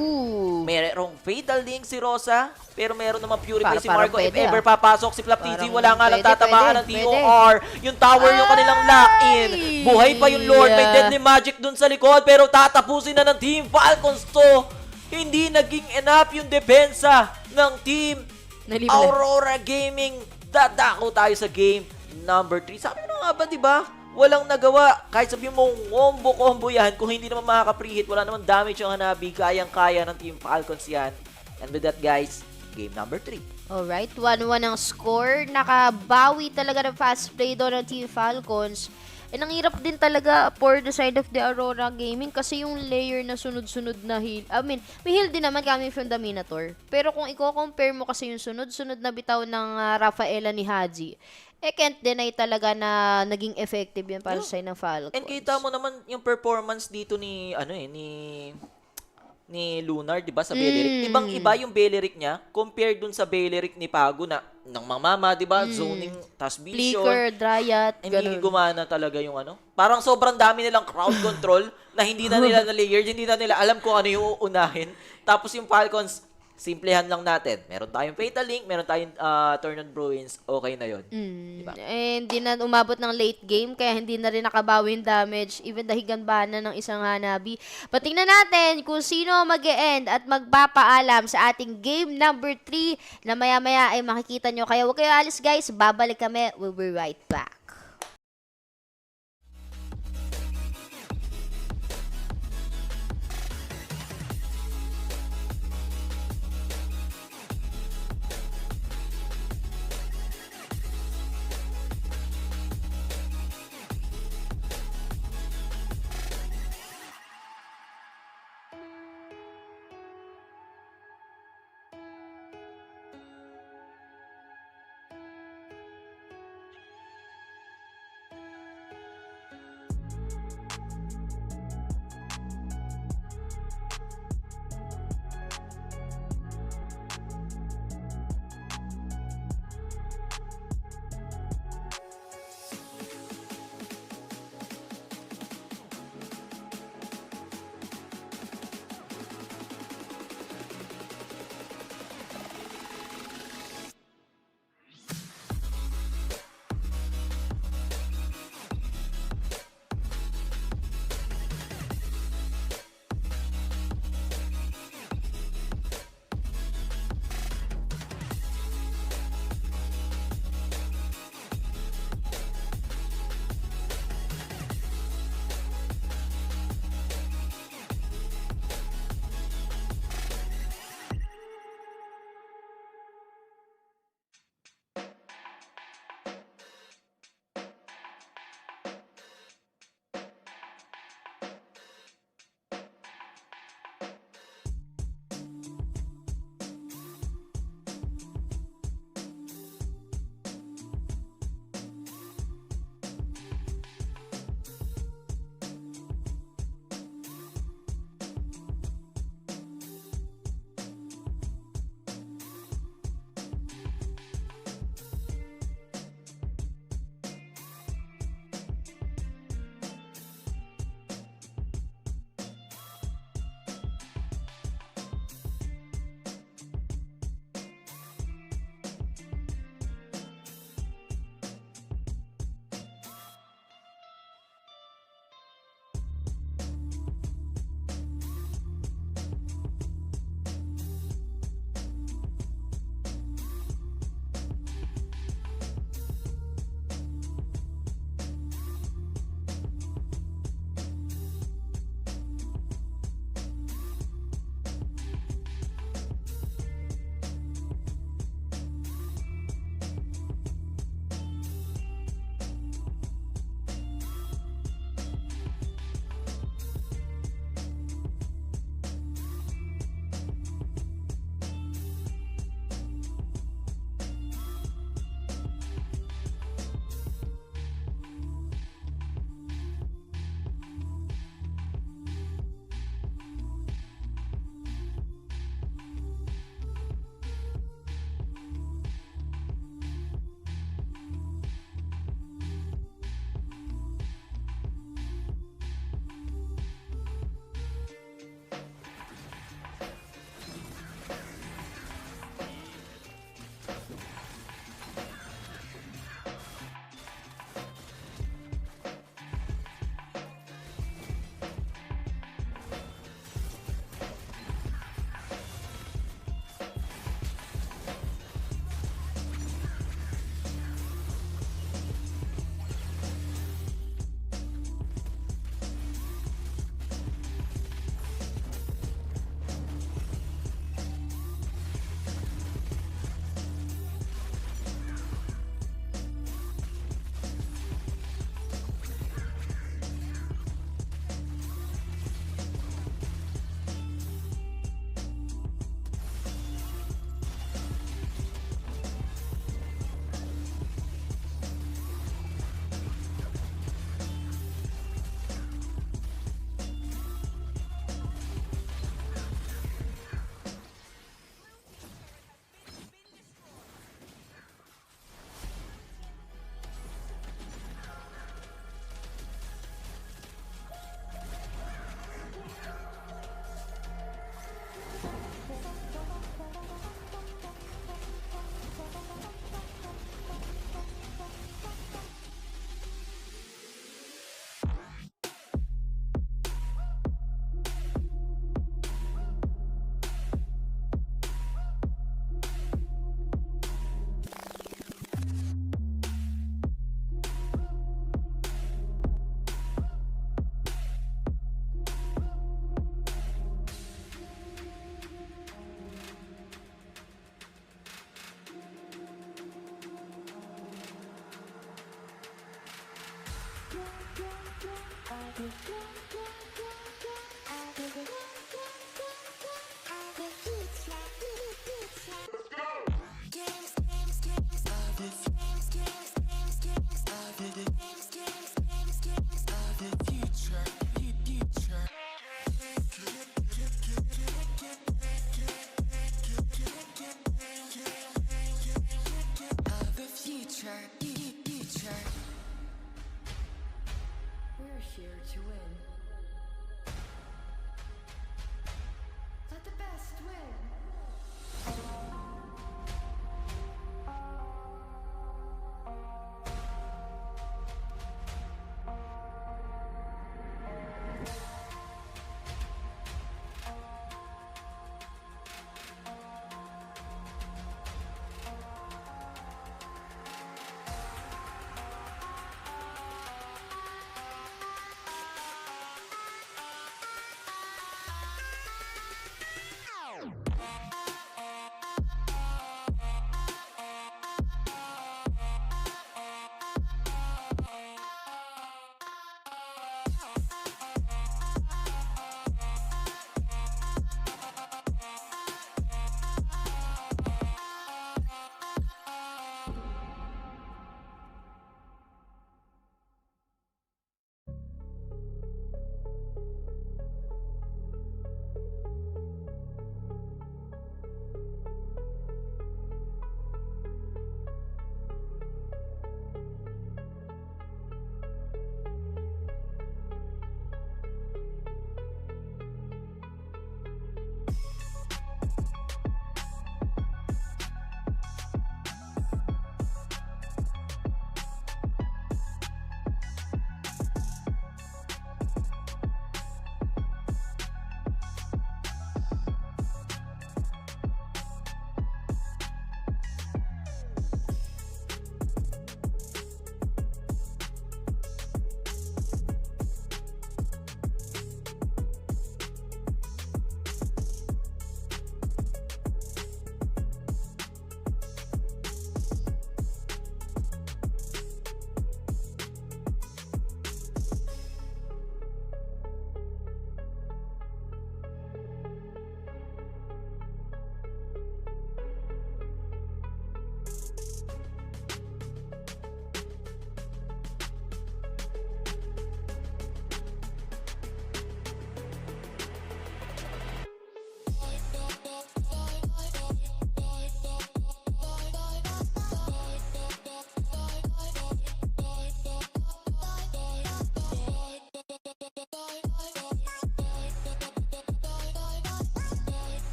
Merong Fatal Link si Rosa, pero meron naman Purify si Marco. If ever papasok si Flap TZ, wala nga lang tatamaan ng TOR. Yung tower yung kanilang lock-in. Buhay pa yung Lord, may Deadly Magic dun sa likod, pero tatapusin na ng Team Falcons to. Hindi naging enough yung depensa ng Team Aurora Gaming. Dadako tayo sa game number 3. Sabi mo nga ba, diba? Walang nagawa. Kahit sabihin mo, combo yan. Kung hindi naman makaka-preheat, wala naman damage yung Hanabi. Kayang-kaya ng Team Falcons yan. And with that, guys, game number 3. Alright, 1-1 ang score. Nakabawi talaga ng fast play doon ng Team Falcons. And ang hirap din talaga for the side of the Aurora Gaming kasi yung layer na sunod-sunod na heal. I mean, may heal din naman coming from the Minotaur. Pero kung i-compare mo kasi yung sunod-sunod na bitaw ng Rafaela ni Haji, can't deny talaga na naging effective yan para sa side ng Falcons. And kita mo naman yung performance dito ni ni Lunar, 'di ba, sa Beleric. Ibang-iba yung Beleric niya compared dun sa Beleric ni Pago na ng mamama, 'di ba? Zoning, tas vision. Flicker, Dryad, hindi gumana talaga yung Parang sobrang dami nilang crowd control na hindi na nila na-layered, hindi na nila alam kung ano yung uunahin. Tapos yung Falcons, simplehan lang natin. Meron tayong Fatal Link, meron tayong Turn on Bruins, okay na yun. Diba? Eh, hindi na umabot ng late game, kaya hindi na rin nakabawin damage, even dahigan ba na ng isang Hanabi. But tingnan natin kung sino mag-e-end at magpapaalam sa ating game number 3 na maya-maya ay makikita nyo. Kaya huwag kayo alis guys, babalik kami. We'll be right back. We're here to win.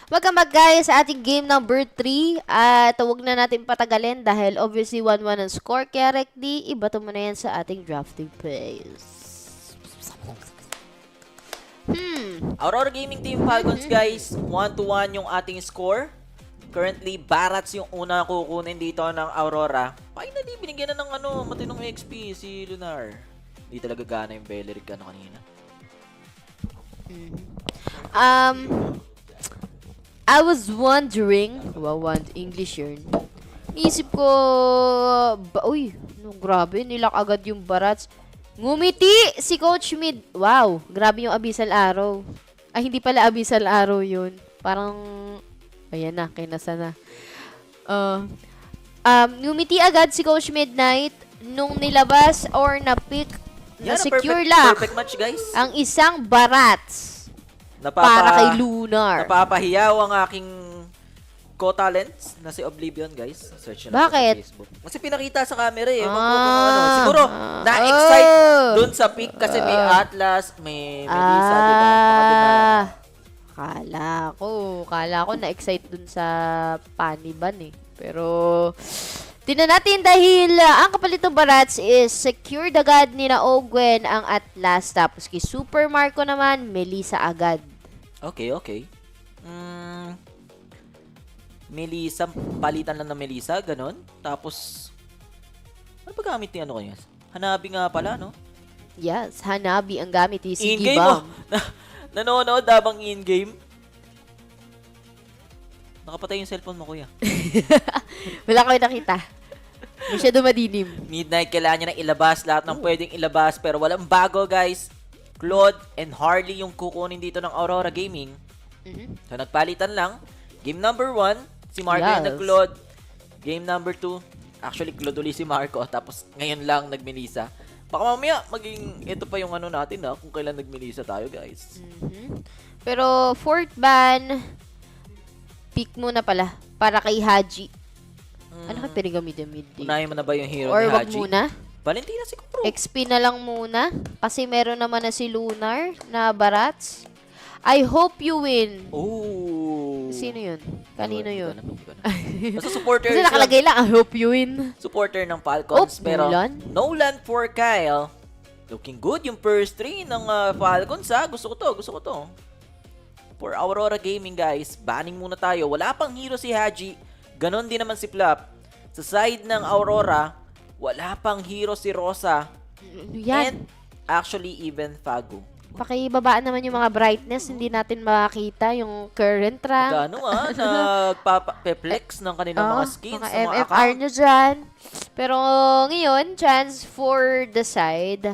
Welcome back guys sa ating game number 3. At huwag na natin patagalin dahil obviously 1-1 ang score. Kaya Rekdi, ibato mo na yan sa ating drafting pace. Aurora Gaming Team Falcons guys, 1-1 yung ating score. Currently, Barats yung una kukunin dito ng Aurora. Finally, binigyan na ng matinong XP si Lunar. Hindi talaga gana yung Beleric kanina. I was wondering, English yun. Isip ko, grabe, nilak agad yung Barats. Ngumiti si Coach Mid. Wow, grabe yung Abyssal Arrow. Ay, hindi pala Abyssal Arrow yun. Parang, ayan na, kinasa na. Ngumiti agad si Coach Midnight nung nilabas or na-pick na secure lock. Perfect match, guys. Ang isang Barats. Para kay Lunar. Napapahiyaw ang aking co-talents na si Oblivion, guys. Search na Bakit? sa Facebook. Kasi pinakita sa camera eh. Siguro, na-excite dun sa pick kasi may Atlas, may Melissa, diba? Kala ko na-excite dun sa Paniban eh. Pero, tingnan natin dahil ang kapalit ng Barats is secured agad ni na Ogwen ang Atlas. Tapos kay Super Marco naman, Melissa agad. Okay. Melissa, palitan lang ng Melissa, ganon. Tapos, ano ba gamit ni kanya? Hanabi nga pala, no? Yes, Hanabi ang gamit. In-game mo. Nanonood habang in-game. Nakapatay yung cellphone mo, kuya. Wala ko nakita. Masyado madilim. Midnight, kailangan niya na ilabas lahat ng pwedeng ilabas. Pero walang bago, guys. Claude and Harley yung kukunin dito ng Aurora Gaming. So, nagpalitan lang. Game number 1, si Marco yung nag-Claude. Game number 2, actually, Claude uli si Marco. Tapos, ngayon lang nag-Melissa. Baka mamaya, maging ito pa yung natin kung kailan nag-Melissa tayo, guys. Pero, fourth ban, pick muna pala para kay Haji. Ano ka pinagamitin mid? Unahin mo na ba yung hero or ni Haji? wag muna? Valentina siguro. XP na lang muna. Kasi meron naman na si Lunar na Barats. I hope you win. Oh. Sino yun? Kanino yun? Basta supporter. Kasi nakalagay lang, I hope you win. Supporter ng Falcons. Pero Nolan for Kyle. Looking good yung first 3 ng Falcons Gusto ko to. For Aurora Gaming, guys, banning muna tayo. Wala pang hero si Haji. Ganon din naman si Flap. Sa side ng Aurora, wala pang hero si Rosa. Yan. And actually, even Fago. Pakibabaan naman yung mga brightness. Hindi natin makakita yung current rank. Nagpapeflex ng kanilang mga skins. Mga MFR nyo dyan. Pero ngayon, chance for the side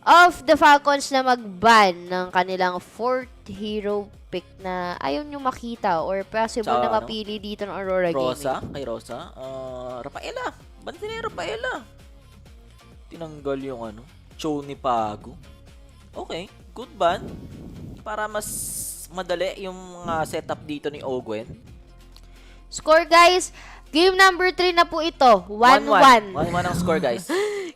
of the Falcons na mag-ban ng kanilang 4th hero pick na ayaw nyo makita or possible na mapili dito ng Aurora Gaming. Kay Rosa. Rafaela. Bantin na yung Rafaela. Tinanggal yung show ni Pago. Okay. Good ban. Para mas madali yung setup dito ni Ogwen. Score, guys. Game number 3 na po ito. 1-1. 1-1 ang score, guys.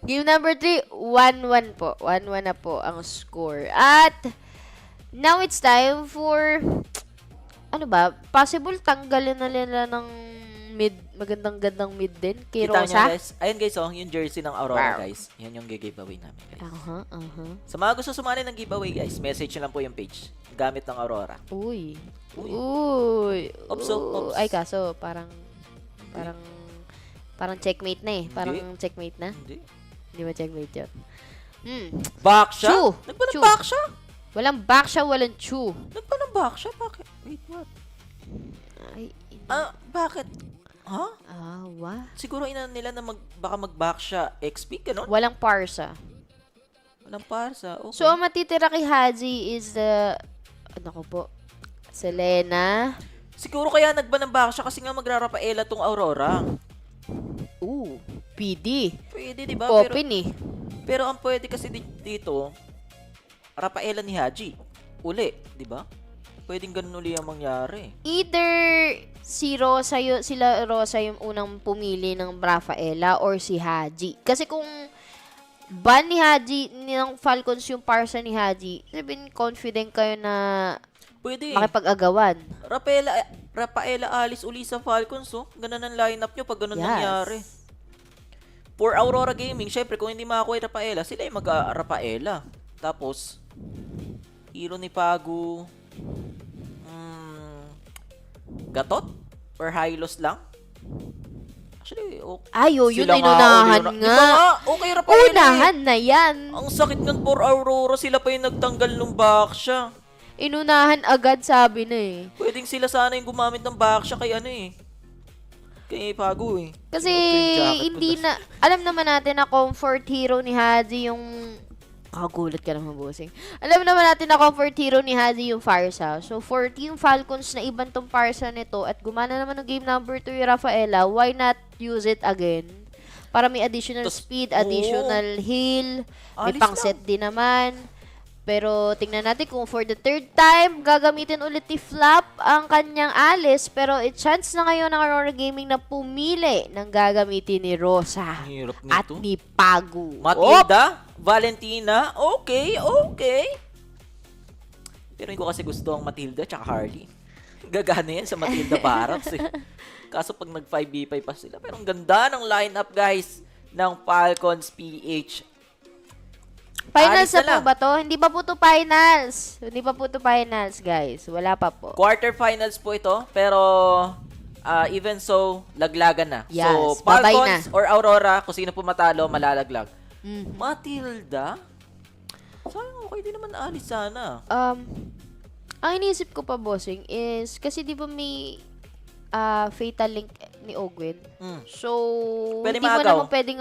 Game number 3, 1-1 po. 1-1 na po ang score. At now it's time for possible tanggalin na nila ng mid, magandang mid din kay Kita Rosa. Niyo, guys. Ayun, guys, yung jersey ng Aurora, guys. Yan yung giveaway namin, guys. Sa mga gusto sumali ng giveaway, guys, message nyo lang po yung page. Gamit ng Aurora. Uy. Oops. Ay, kaso parang checkmate na eh. Parang checkmate na. Hindi ba checkmate yun? Back siya? Nagpa-back siya? Walang back siya, walang chew. Nagpa-back siya? Bakit? Wait, what? Bakit? Siguro nila na baka mag-back siya XP, gano'n? Walang parsa. Okay. So, ang matitira kay Haji is Selena. Siguro kaya nagbanang-back siya kasi nga magrarapaela tong Aurora. PD. Pwede, diba? Popin Pero ang pwede kasi dito, Rafaela ni Haji. Uli, diba? Pwedeng ganun uli ang mangyari. Either sila Rosa yung unang pumili ng Rafaela or si Haji. Kasi kung ban ni Haji, ng Falcons yung parsa ni Haji, sabihin confident kayo na Pwede. makipag-agawan. Rafaela Alice uli sa Falcons, oh. Ganun ang lineup nyo pag ganun nangyari. For Aurora Gaming, syempre, kung hindi makakuha yung Rafaela, sila yung mag-Rafaela. Tapos, hero ni Pagu, Gatot? Or Hylos lang? Actually, okay. Yun na inunahan nga. Diba nga? Okay, Rafaela. Unahan na yan. Ang sakit nun for Aurora, sila pa yung nagtanggal ng backsha. Inunahan agad, sabi na eh. Pwedeng sila sana yung gumamit ng backsha kay kay Pagu eh. Kasi hindi na, alam naman natin na comfort hero ni Haji yung, kagulat ka naman, bossing. Alam naman natin na comfort hero ni Haji yung Farsa. So for Team Falcons na iban tong Farsa nito at gumana naman ng game number 2 yung Rafaela, why not use it again? Para may additional speed, additional heal, may pang-set din naman. Pero tingnan natin kung for the third time, gagamitin ulit ni Flap ang kanyang Alice. Pero chance na ngayon ng Aurora Gaming na pumili ng gagamitin ni Rosa at ni Pagu. Matilda, Valentina, okay. Pero hindi ko kasi gusto ang Matilda tsaka Harley. Gagana yan sa Matilda Barracks eh. Kaso pag nag-5v5 pa sila. Pero ang ganda ng lineup guys ng Falcons PH. Finals na po ba to? Hindi pa po to finals. Hindi pa po to finals, guys. Wala pa po. Quarterfinals po ito, pero even so, laglagan na. Yes, so, Falcons or Aurora, kung sino po matalo, malalaglag. Matilda? Sayang, okay din naman alis sana. Ang iniisip ko pa, bossing, is kasi di ba may fatal link ni Ogwen? So, pwede hindi mo naman pwedeng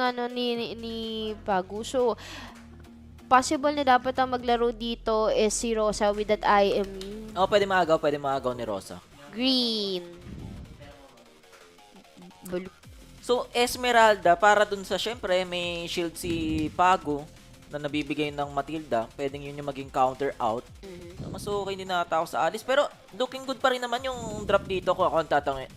ni Pagu. So, possible na dapat ang maglaro dito is si Rosa with that IME. Pwede maagaw ni Rosa. Green. So, Esmeralda, para dun sa, syempre, may shield si Pagu na nabibigay ng Matilda. Pwedeng yun yung maging counter out. Mas okay din nata ako sa Alice. Pero, looking good pa rin naman yung drop dito kung ako ang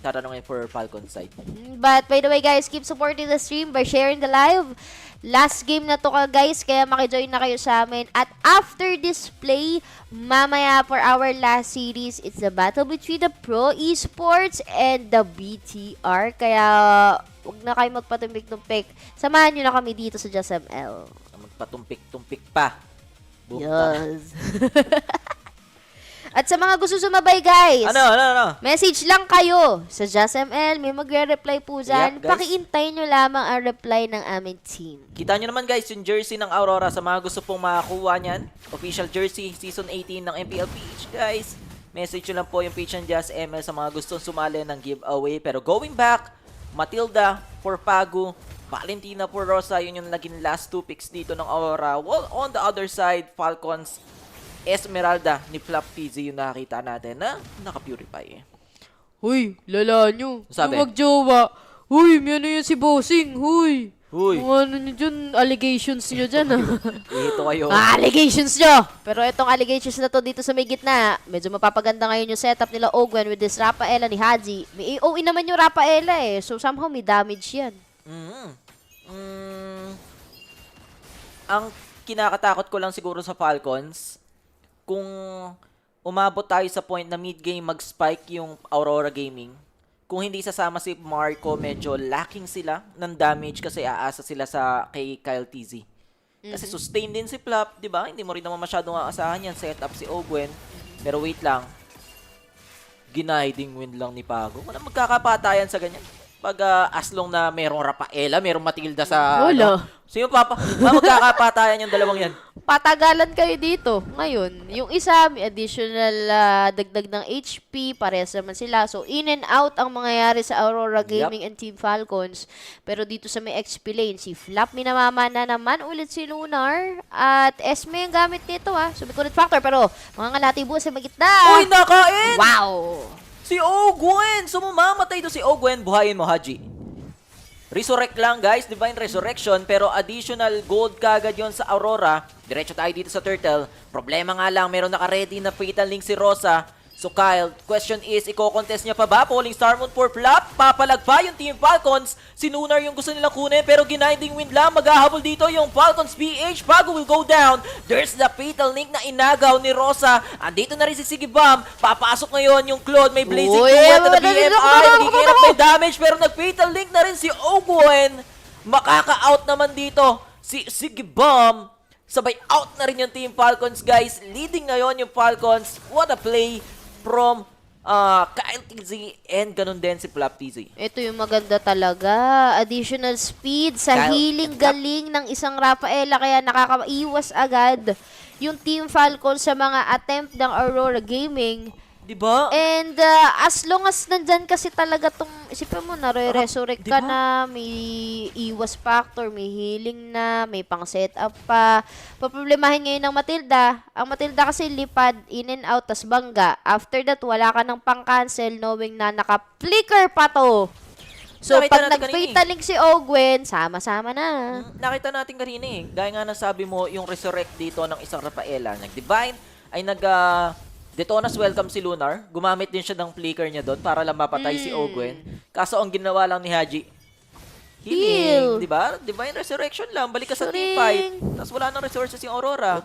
tatanungin for Falcon side. But, by the way, guys, keep supporting the stream by sharing the live. Last game na to guys, kaya makijoin na kayo sa amin. At after this play, mamaya for our last series, it's the battle between the Pro Esports and the BTR. Kaya, huwag na kayo magpatumpik-tumpik. Samahan nyo na kami dito sa Just ML. Magpatumpik-tumpik pa. Yes. At sa mga gusto sumabay, guys. Ano? Message lang kayo sa Just ML. May magre-reply po dyan. Pakiintay nyo lamang ang reply ng aming team. Kita nyo naman, guys, yung jersey ng Aurora sa mga gusto pong makakuha niyan. Official jersey, Season 18 ng MLBB, guys. Message nyo lang po yung page ng Just ML sa mga gustong sumali ng giveaway. Pero going back, Matilda for Pagu, Valentina for Rosa, yun yung naging last 2 picks dito ng Aurora. While on the other side, Falcons, Esmeralda ni Flap PZ yung nakakita natin na naka-purify eh. Huy, lala nyo. Sabi? Yung magjowa. Huy, may ano yun si Bossing. Huy. Kung ano nyo dyan, allegations nyo dyan. Ito kayo. Allegations nyo. Pero itong allegations na to dito sa may gitna, medyo mapapaganda ngayon yung setup nila Ogwen with this Rafaela ni Haji. May AOE naman yung Rafaela eh. So somehow may damage yan. Ang kinakatakot ko lang siguro sa Falcons, kung umabot tayo sa point na mid-game mag-spike yung Aurora Gaming, kung hindi sasama si Marco, medyo lacking sila ng damage kasi aasa sila sa kay Kyle TZ. Kasi sustain din si Flap, di ba? Hindi mo rin naman masyadong aasahan yan. Set up si Ogwen. Pero wait lang. Giniding win lang ni Pago. Walang magkakapatayan sa ganyan. Pag as long na merong Rafaela, merong Matilda sa... Wala. Sino magkakapatayan yung dalawang yan? Patagalan kayo dito. Ngayon, yung isa, may additional dagdag ng HP. Parehas naman sila. So, in and out ang mangyayari sa Aurora Gaming and Team Falcons. Pero dito sa may XP lane, si Flap minamamana naman ulit si Lunar. At Esme ang gamit nito So, may connect factor. Pero, mga ngalati buwas sa magitna. Uy, nakain! Wow! Si Ogwen! So, mamamatay to si Ogwen. Buhayin mo, Haji. Resurrect lang, guys. Divine Resurrection. Pero additional gold kagad yon sa Aurora. Diretso tayo dito sa Turtle. Problema nga lang, meron naka-ready na fatal link si Rosa. So Kyle, question is, iko-contest niya pa ba? Falling Star Moon for flop? Papalag pa yung Team Falcons. Si Lunar yung gusto nilang kunin pero gininding wind lang. Maghahabol dito yung Falcons PH. Bago will go down. There's the fatal link na inagaw ni Rosa. Andito na rin si Sigibam. Papasok ngayon yung Claude. May blazing duet na BMI. Nagigirap may damage pero nag-fatal link na rin si Ogwen. Makaka-out naman dito si Sigibam. Sabay out na rin yung Team Falcons, guys. Leading ngayon yung Falcons. What a play from Kyle TZ and ganun din si Flap TZ. Ito yung maganda talaga. Additional speed sa healing galing ng isang Rafaela kaya nakakaiwas agad yung Team Falcon sa mga attempt ng Aurora Gaming. Diba? And as long as nandyan kasi talaga tong, isipin mo na, resurrect ka na, may iwas factor, may healing na, may pang setup pa. Paproblemahin ngayon ng Matilda. Ang Matilda kasi lipad, in and out, tas bangga. After that, wala ka ng pang-cancel knowing na naka-flicker pa to. So, pag nag-fatal link si Ogwen, sama-sama na. Nakita natin kanina eh. Gaya nga nasabi mo, yung resurrect dito ng isang Rafaela, nag-divine, ay Detonas welcome si Lunar. Gumamit din siya ng flicker niya doon para lang mapatay si Ogwen. Kaso ang ginawa lang ni Haji, healing. Diba? Divine Resurrection lang. Balik ka sa team fight. Tapos wala nang resources yung Aurora.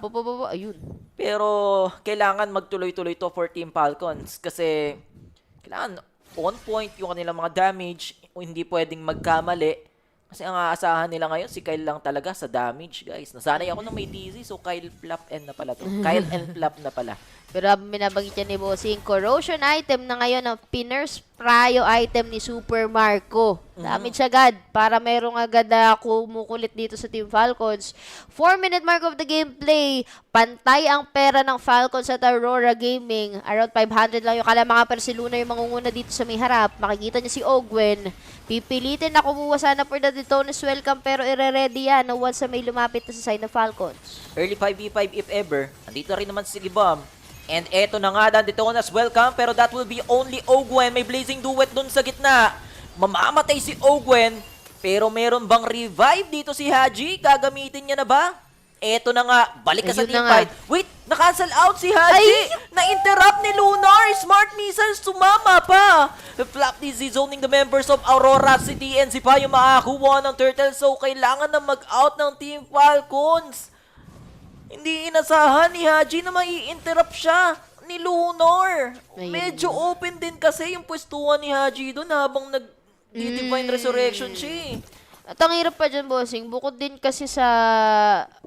Ayun. Pero kailangan magtuloy-tuloy to for Team Falcons. Kasi kailangan on point yung kanilang mga damage. Hindi pwedeng magkamali. Kasi ang aasahan nila ngayon, si Kyle lang talaga sa damage, guys. Nasanay ako na may TZ, so Kyle Flap N na pala to. Kyle and Flap na pala. Pero binabangit niya ni Bossing, corrosion item na ngayon ang Pinner's Prio item ni Super Marco. Damage agad para merong agad na kumukulit dito sa Team Falcons. 4-minute mark of the gameplay. Pantay ang pera ng Falcons at Aurora Gaming. Around 500 lang yung kalamangan pero si Luna yung mangunguna dito sa may harap. Makikita niya si Ogwen. Pipilitin na kumuha sana for the Detonas welcome pero ire-ready yan once na may lumapit na sa side ng Falcons. Early 5v5 if ever. Andito rin naman si Sigibam. And eto na nga dan, Detonas welcome, pero that will be only Ogwen. May blazing duet dun sa gitna. Mamamatay si Ogwen, pero meron bang revive dito si Haji? Gagamitin niya na ba? Eto na nga, balik ka sa team fight. Wait, na-cancel out si Haji. Na-interrupt ni Lunar. Smart missiles, sumama pa. Flap TZ zoning the members of Aurora. Si TNC pa yung makakuha ng turtle. So, kailangan na mag-out ng Team Falcons. Hindi inasahan ni Haji na mai-interrupt siya ni Lunar. Medyo open din kasi yung pwestuhan ni Haji doon habang nag-divine resurrection siya. At ang hirap pa dyan, Bossing, bukod din kasi sa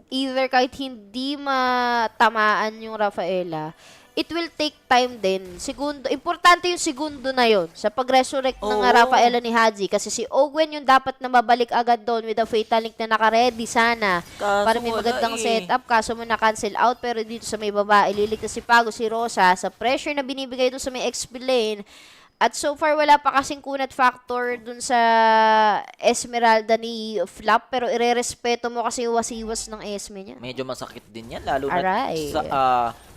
either kahit hindi matamaan yung Rafaela, it will take time din. Segundo, importante yung segundo na yon sa pag-resurrect ng Rafaela ni Haji. Kasi si Ogwen yung dapat na mabalik agad doon with a fatal link na naka-ready sana. Para may magandang setup. Kaso mo na-cancel out. Pero dito sa may baba, ililigtas si Pago, si Rosa. Sa pressure na binibigay doon sa may XP lane. At so far, wala pa kasing kunat factor dun sa Esmeralda ni Flap. Pero ire-respeto mo kasi wasiwas ng Esme niya. Medyo masakit din yan. Lalo na sa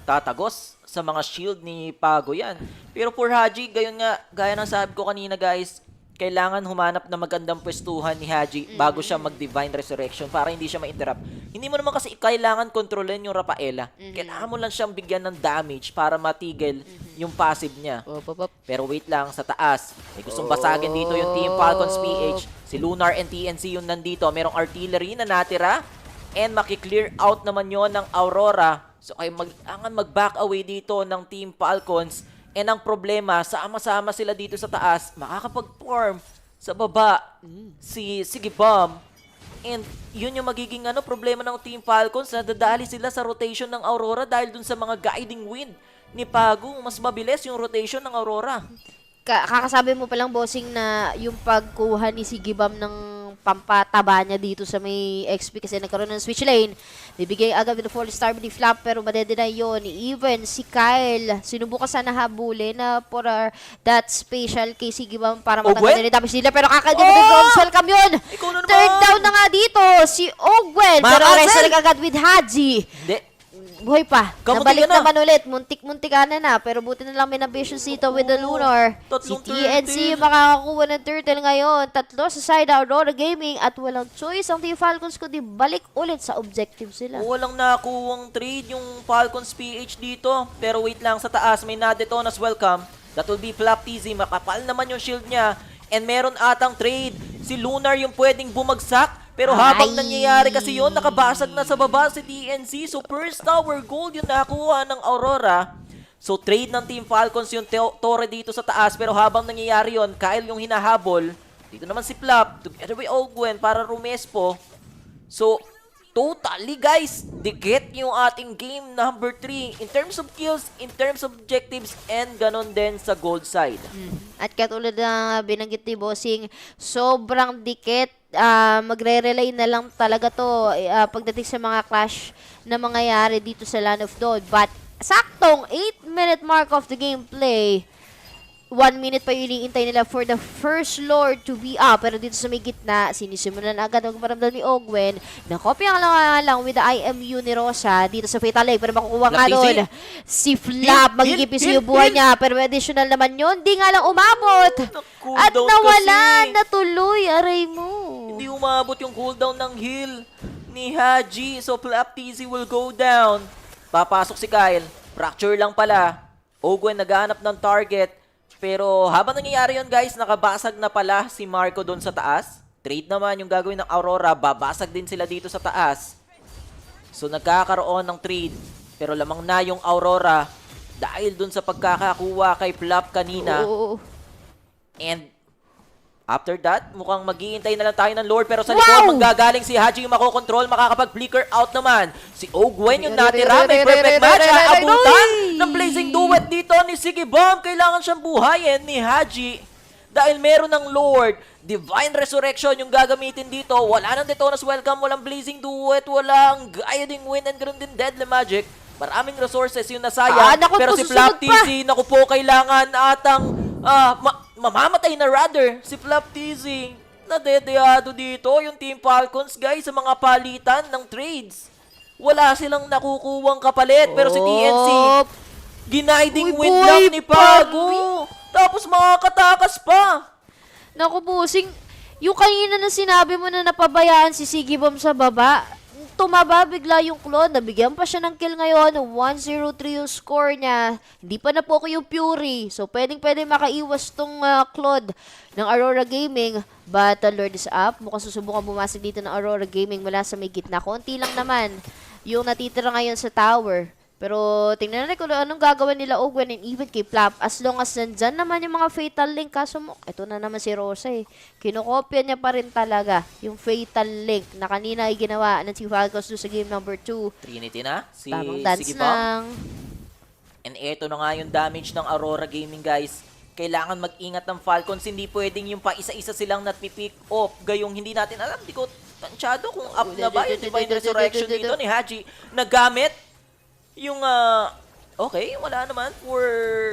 tatagos sa mga shield ni Pago yan. Pero for Haji, gayon nga, gaya ng sabi ko kanina guys, kailangan humanap na magandang pwestuhan ni Haji bago siya mag-divine resurrection para hindi siya ma-interrupt. Hindi mo naman kasi kailangan kontrolin yung Rafaela. Kailangan mo lang siyang bigyan ng damage para matigil yung passive niya. Pero wait lang, sa taas. May gustong basagin dito yung Team Falcons PH. Si Lunar and TNC yung nandito. Merong artillery na natira. And makiklear out naman yon ng Aurora. So ay mag-back away dito ng Team Falcons. And ang problema, sama-sama sila dito sa taas, makakapag-form sa baba si Sigibam. And yun yung magiging problema ng Team Falcons. Nadadali sila sa rotation ng Aurora dahil dun sa mga guiding wind ni Pago. Mas mabilis yung rotation ng Aurora. Kakasabi mo palang, Bossing, na yung pagkuha ni Sigibam ng pampataba niya dito sa may XP kasi nagkaroon ng switch lane. Bibigay agad with the 4-star ni Flap pero madedeny yun. Even si Kyle, sinubukan sana habulin na for that special kay Sigibam para matanggalin ni damage nila pero kakagin mo din Bronze welcome yun. Third down na nga dito si Ogwen pero resurrect agad with Haji. buhay pa. Kamunti Nabalik ka na. naman ulit. Muntik-muntikana na. Pero buti na lang may na-vision dito with the Lunar. Si tatlong TNC yung makakakuha ng turtle ngayon. Tatlo sa side Aurora Gaming at walang choice ang Team Falcons kundi balik ulit sa objective sila. Walang nakuwang trade yung Falcons PH dito. Pero wait lang, sa taas may na-detonas welcome. That will be Flap TZ. Makapal naman yung shield niya. And meron atang trade. Si Lunar yung pwedeng bumagsak. Pero habang nangyayari kasi yun, nakabasag na sa baba si TNC. So first tower gold yung nakuha ng Aurora. So trade ng Team Falcons yung Torre dito sa taas. Pero habang nangyayari yun, Kyle yung hinahabol. Dito naman si Flap, together with Ogwen para Rumespo. So totally guys, dikit yung ating game number 3. In terms of kills, in terms of objectives, and ganon din sa gold side. At katulad na binanggit ni Bossing, sobrang dikit. Magre-relay na lang talaga to pagdating sa mga clash na mangyayari dito sa Land of Dawn. But saktong 8-minute mark of the gameplay. 1 minute pa yung iniintay nila for the first Lord to be up. Pero dito sa may gitna, sinisimulan agad ang maramdam ni Ogwen. Nakopya lang with the IMU ni Rosa dito sa Fatal Lake. Pero makukuha nga doon si Flap. Magigipis yung buhay niya. Pero additional naman yun. Di nga lang umabot. At nawala na tuloy. Aray mo. Hindi umabot yung cooldown ng heal ni Haji. So Flap TZ will go down. Papasok si Kyle. Fracture lang pala. Ogwen naghahanap ng target. Pero habang nangyayari yun guys, nakabasag na pala si Marco doon sa taas. Trade naman yung gagawin ng Aurora, babasag din sila dito sa taas. So nagkakaroon ng trade. Pero lamang na yung Aurora dahil doon sa pagkakakuha kay Flap kanina. And after that, mukhang mag-iintay na lang tayo ng Lord. Pero sa likod, manggagaling si Haji yung makokontrol. Makakapag-flicker out naman. Si Ogwen yung natira. May perfect match. Abutan ng blazing duet dito ni Sige Bomb. Kailangan siyang buhayin ni Haji. Dahil meron ng Lord. Divine Resurrection yung gagamitin dito. Wala nang Detonas Welcome. Walang blazing duet. Walang Guiding Wind. And ganoon din Deadly Magic. Maraming resources yung nasayang. Pero si Flap TZ, naku po, kailangan atang mamamatay na rather si Flap TZ. Nadedeado dito yung Team Falcons guys sa mga palitan ng trades. Wala silang nakukuwang kapalit. Pero si TNC, ginaiding wind lang ni Pago. Tapos makakatakas pa. Naku Bossing, yung kanina na sinabi mo na napabayaan si Sigibom sa baba, tumaba bigla yung Claude. Nabigyan pa siya ng kill ngayon. 1-0-3 yung score niya. Hindi pa na po yung Fury. So, pwedeng makaiwas tong Claude ng Aurora Gaming. But Lord is up. Mukhang susubukan bumasag dito ng Aurora Gaming mula sa may gitna. Konti lang naman yung natitira ngayon sa tower. Pero tingnan natin kung anong gagawin nila Ogwen and even kay Flap. As long as nandyan naman yung mga Fatal Link. Kaso mo, ito na naman si Rosa eh. Kinokopya niya pa rin talaga yung Fatal Link na kanina ay ginawa ng Team Falcons doon sa game number 2. Trinity na. Tamang dance lang. And eto na nga yung damage ng Aurora Gaming guys. Kailangan mag-ingat ng Falcons. Hindi pwedeng yung pa isa-isa silang nat-pick off. Gayong hindi natin alam. Di ko tansyado kung up na ba yung Divine Resurrection dito ni Haji. Nagamit yung, okay, wala naman for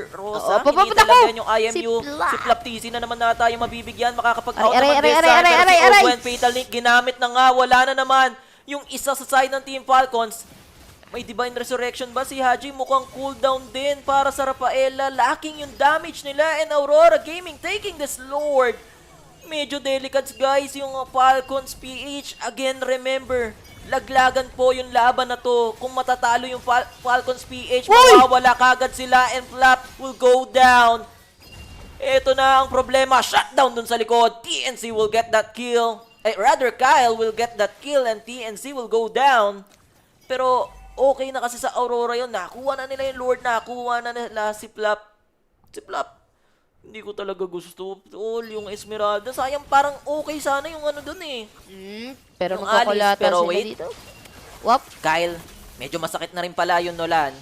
Rosa. Hindi talaga yung IMU. Si Flap TZ na naman na tayo mabibigyan. Makakapag-out naman this time. Pero si Ogwen, Fatal Link, ginamit na nga. Wala na naman yung isa sa side ng Team Falcons. May Divine Resurrection ba si Haji? Mukhang cooldown din para sa Rafaela. Lacking yung damage nila. And Aurora Gaming taking this Lord. Medyo delicate guys yung Falcons PH. Again, remember, laglagan po yung laban na to. Kung matatalo yung Falcons PH, mawawala kagad sila and Flap will go down. Ito na ang problema. Shutdown dun sa likod. TNC will get that kill. Rather, Kyle will get that kill and TNC will go down. Pero okay na kasi sa Aurora yun. Nakuha na nila yung Lord. Nakuha na nila si Flap. Si Flap, hindi ko talaga gusto. Yung Esmeralda. Sayang, parang okay sana yung ano dun eh. Pero yung Alice. Pero wait. Dito. Kyle, medyo masakit na rin pala yung Nolan.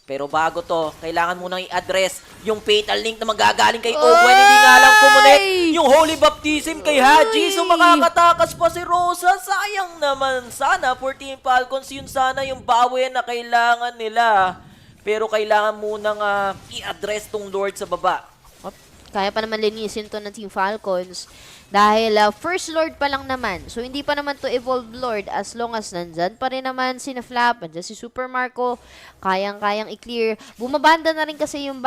Pero bago to, kailangan munang i-address yung Fatal Link na magagaling kay Ogwen. Hindi nga lang kumonect yung Holy Baptism kay Haji. So makakatakas pa si Rosa. Sayang naman sana for Team Falcons. Yun sana yung bawi na kailangan nila. Pero kailangan munang i-address tong Lord sa baba. Kaya pa naman linisin to ng Team Falcons. Dahil first Lord pa lang naman. So, hindi pa naman to evolve Lord as long as nandyan pa rin naman si Flap, nandyan si Super Marco, kayang-kayang i-clear. Bumabanda na rin kasi yung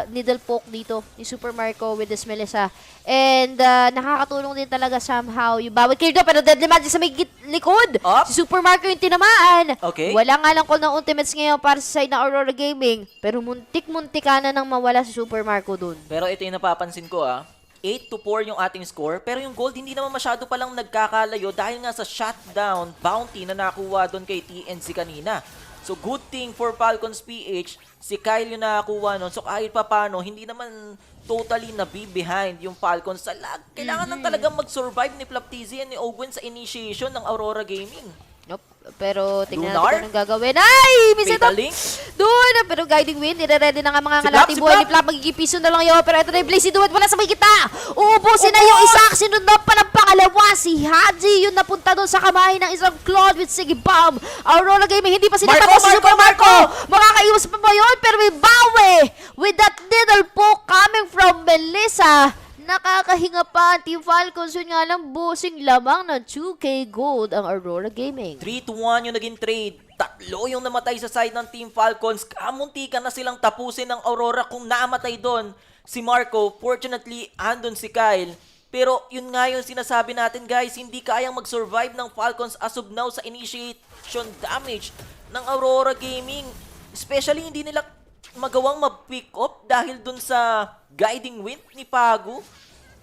needle poke dito ni Super Marco with this Melissa. And nakakatulong din talaga somehow yung bawat clear doon. Pero deadly magic sa may likod. Si Super Marco yung tinamaan. Okay. Wala nga lang call ng ultimates ngayon para sa side ng Aurora Gaming. Pero muntik-muntik na nang mawala si Super Marco dun. Pero ito yung napapansin ko 8-4 yung ating score, pero yung gold hindi naman masyado palang nagkakalayo dahil nga sa shutdown bounty na nakuha doon kay TNC kanina. So good thing for Falcons PH, si Kyle yung nakakuha nun. So kahit pa paano, hindi naman totally behind yung Falcons sa lag. Kailangan lang talagang mag-survive ni Flaptizi and ni Owen sa initiation ng Aurora Gaming. Nope. Pero tingnan natin Lunar? kung anong gagawin. Ay! May setup! Link? Doon! Pero guiding wind, nire-ready na nga mga ngalati buhay ni Flap. Magigipiso na lang yun. Pero ito na yung Blazy Duet. Wala sa may kita. Uubusin na yung isa. Sinunod pa ng pangalawa. Si Haji yung napunta doon sa kamay ng isang Claude with Sige Bomb. Aurora Gaming, hindi pa sinatapos si Super Marco. Makakaiwas pa ba yun? Pero may bawi with that needle poke coming from Melissa. Nakakahinga pa ang Team Falcons. Yun nga lang, busing lamang ng 2K gold ang Aurora Gaming. 3-1 yung naging trade. 3 yung namatay sa side ng Team Falcons. Kamuntikan na silang tapusin ng Aurora kung namatay doon si Marco. Fortunately, andun si Kyle. Pero yun nga yung sinasabi natin guys, hindi kayang mag-survive ng Falcons as of now sa initiation damage ng Aurora Gaming. Especially hindi nila magawang ma-pick up dahil dun sa guiding wind ni Pago.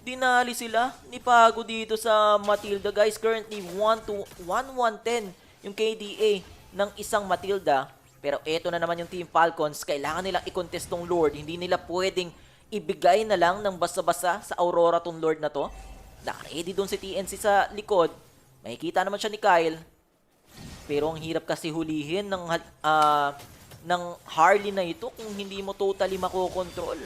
Dinali sila ni Pago dito sa Matilda. Guys, currently 1-110 yung KDA ng isang Matilda. Pero eto na naman yung Team Falcons. Kailangan nilang i-contest tong Lord. Hindi nila pwedeng ibigay na lang ng basa-basa sa Aurora tong Lord na to. Naka-ready doon si TNC sa likod. Makikita naman siya ni Kyle. Pero ang hirap kasi hulihin ng Harley na ito kung hindi mo totally makokontrol.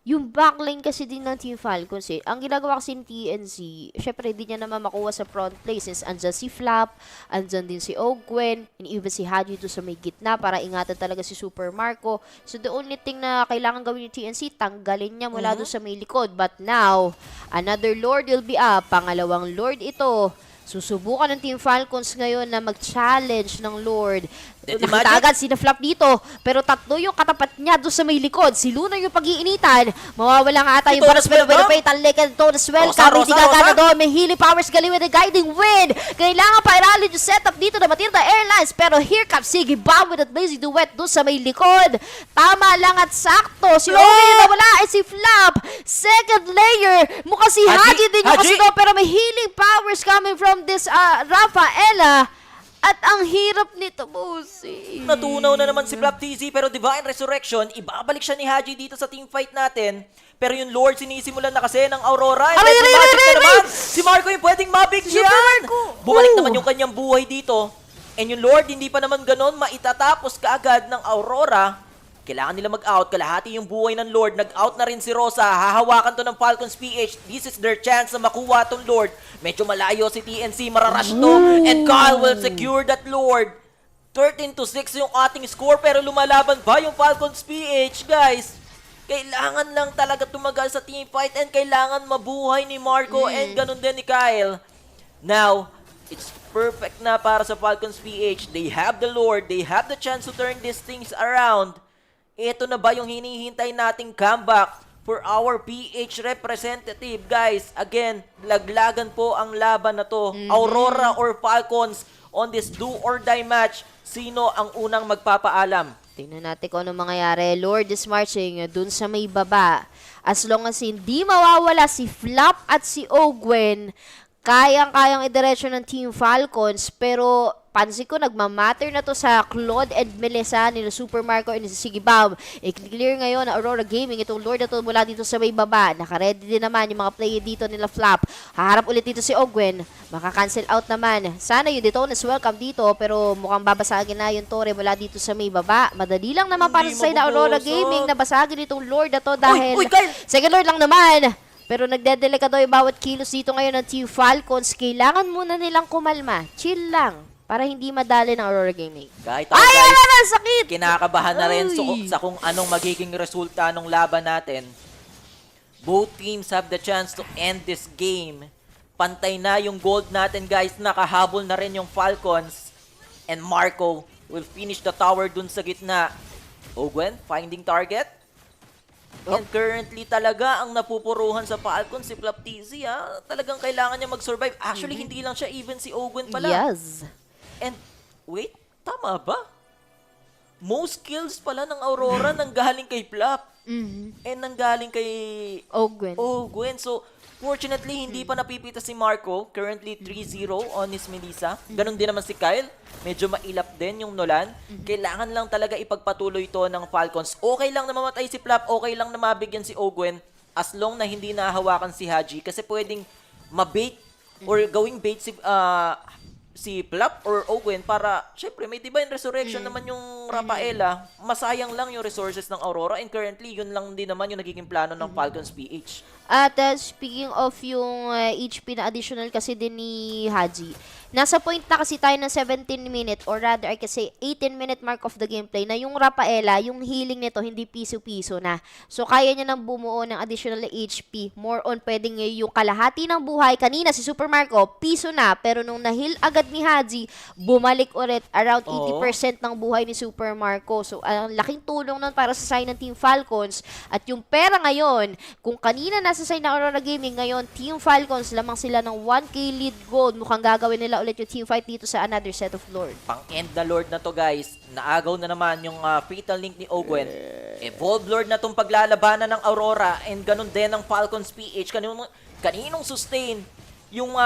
Yung backlane kasi din ng Team Falcons ang ginagawa kasi ng TNC, syempre hindi niya naman makuha sa front play since andyan si Flap, andyan din si Ogwen, and even si Haji doon sa may gitna para ingatan talaga si Super Marco. So the only thing na kailangan gawin ng TNC, tanggalin niya mula doon sa may likod. But now, another Lord will be up. Pangalawang Lord ito. Susubukan ng Team Falcons ngayon na mag-challenge ng Lord. Nakita agad si Flap dito, pero 3 yung katapat niya doon sa may likod. Si Luna yung pag-iinitan. Mawawala nga ata yung bonus, pero Benefit, unlike ito as well. Kami di gagana doon. May healing powers galing with the guiding wind. Kailangan pa irali yung setup dito na Matilda Airlines, pero here comes Sige Bomb with that Blazy Duet doon sa may likod. Tama lang at sakto. Si Owen yung nawala ay si Flap. Second layer. Mukhang si Haji din yung kasi doon, pero may healing powers coming from this Rafaela. At ang hirap nito, Bossy. Natunaw na naman si Flaptizi, pero Divine Resurrection, ibabalik siya ni Haji dito sa team fight natin. Pero yung Lord sinisimulan na kasi ng Aurora. And then magic na naman. Si Marco yung pwedeng mabigyan. Bumalik naman yung kanyang buhay dito. And yung Lord, hindi pa naman ganon maitatapos kaagad ng Aurora. Kailangan nila mag-out. Kalahati yung buhay ng Lord. Nag-out na rin si Rosa. Hahawakan to ng Falcons PH. This is their chance na makuha tong Lord. Medyo malayo si TNC. Mararush to. And Kyle will secure that Lord. 13-6 yung ating score. Pero lumalaban ba yung Falcons PH, guys? Kailangan lang talaga tumagal sa team fight. And kailangan mabuhay ni Marco. And ganun din ni Kyle. Now, it's perfect na para sa Falcons PH. They have the Lord. They have the chance to turn these things around. Ito na ba yung hinihintay nating comeback for our PH representative, guys? Again, laglagan po ang laban na to. Aurora or Falcons on this do or die match. Sino ang unang magpapaalam? Tingnan natin kung anong mangyayari. Lord is marching dun sa may baba. As long as hindi mawawala si Flap at si Ogwen, kayang-kayang idiretso ng Team Falcons, pero pansin ko, nagmamatter na to sa Claude and Melissa, nila Super Marco and si Sige Bomb. I-clear ngayon na Aurora Gaming, itong Lord na to mula dito sa may baba. Naka-ready din naman yung mga player dito nila Flap. Haharap ulit dito si Ogwen. Maka-cancel out naman. Sana yung Detonas welcome dito, pero mukhang babasagin na yung Torre mula dito sa may baba. Madali lang naman para sa side na Aurora Gaming na basagin itong Lord na to dahil second Lord lang naman. Pero nagdedeleka daw yung bawat kilos dito ngayon ng Team Falcons. Kailangan muna nilang kumalma. Chill lang. para hindi madali ng Aurora Gaming. Kahit ako, guys, Ay, sakit! kinakabahan na rin Ay. sa kung anong magiging resulta ng laban natin. Both teams have the chance to end this game. Pantay na yung gold natin, guys. Nakahabol na rin yung Falcons. And Marco will finish the tower dun sa gitna. Ogwen, finding target. And currently talaga ang napupuruhan sa Falcons si Flaptizi, talagang kailangan niya mag-survive. Actually, hindi lang siya even si Ogwen pala. Yes. And, wait, tama ba? Most kills pala ng Aurora nanggaling kay Flap. And nanggaling kay Ogwen. So, fortunately, hindi pa napipita si Marco. Currently 3-0 on his Melissa. Ganon din naman si Kyle. Medyo mailap din yung Nolan. Kailangan lang talaga ipagpatuloy to ng Falcons. Okay lang na mamatay si Flap. Okay lang na mabigyan si Ogwen. As long na hindi nahawakan si Haji. Kasi pwedeng mabait or gawing bait si Flap or Ogwen para, syempre, may Divine Resurrection naman yung Rafaela. Masayang lang yung resources ng Aurora. And currently, yun lang din naman yung nagiging plano ng Falcons PH. At speaking of yung HP na additional kasi din ni Haji, nasa point na kasi tayo ng 17-minute or rather ay kasi 18-minute mark of the gameplay na yung Rafaela, yung healing nito hindi piso-piso na. So kaya niya nang bumuo ng additional HP. More on pwedeng yung kalahati ng buhay. Kanina si Super Marco, piso na. Pero nung na-heal agad ni Haji, bumalik ulit around 80% ng buhay ni Super Marco. So ang laking tulong nun para sa side ng Team Falcons. At yung pera ngayon, kung kanina nasa side ng Aurora Gaming, ngayon Team Falcons lamang sila ng 1k lead gold. Mukhang gagawin nila ulit yung team fight dito sa another set of Lord. Pang-end na Lord na to, guys. Naagaw na naman yung Fatal Link ni Ogwen. Evolve Lord na tong paglalabanan ng Aurora and ganun din ng Falcons PH. Kaninong sustain yung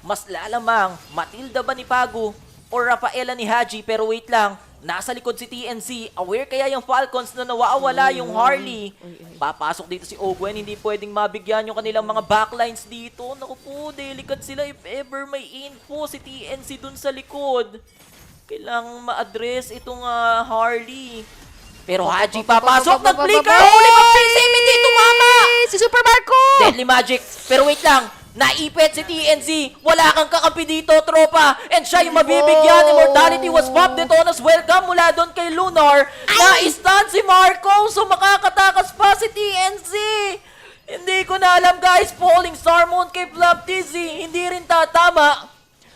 mas lalamang Matilda ba ni Pagu or Rafaela ni Haji? Pero wait lang, nasa likod si TNC. Aware kaya yung Falcons na nawawala yung Harley? Papasok dito si Ogwen. Hindi pwedeng mabigyan yung kanilang mga backlines dito. Naku po, delicate sila if ever may info si TNC dun sa likod. Kailangang ma-address itong Harley. Pero Haji papasok, nag-flicker! Holy Baptism, hindi tumama! Si Super Marco! Deadly Magic. Pero wait lang, naipit si TNC. Wala kang kakampi dito, tropa. And siya yung mabibigyan. Immortality was popped. Detonas welcome mula doon kay Lunar. Na-stun si Marco. So makakatakas pa si TNC. Hindi ko na alam, guys. Falling Star Moon kay Flaptizi. Hindi rin tatama.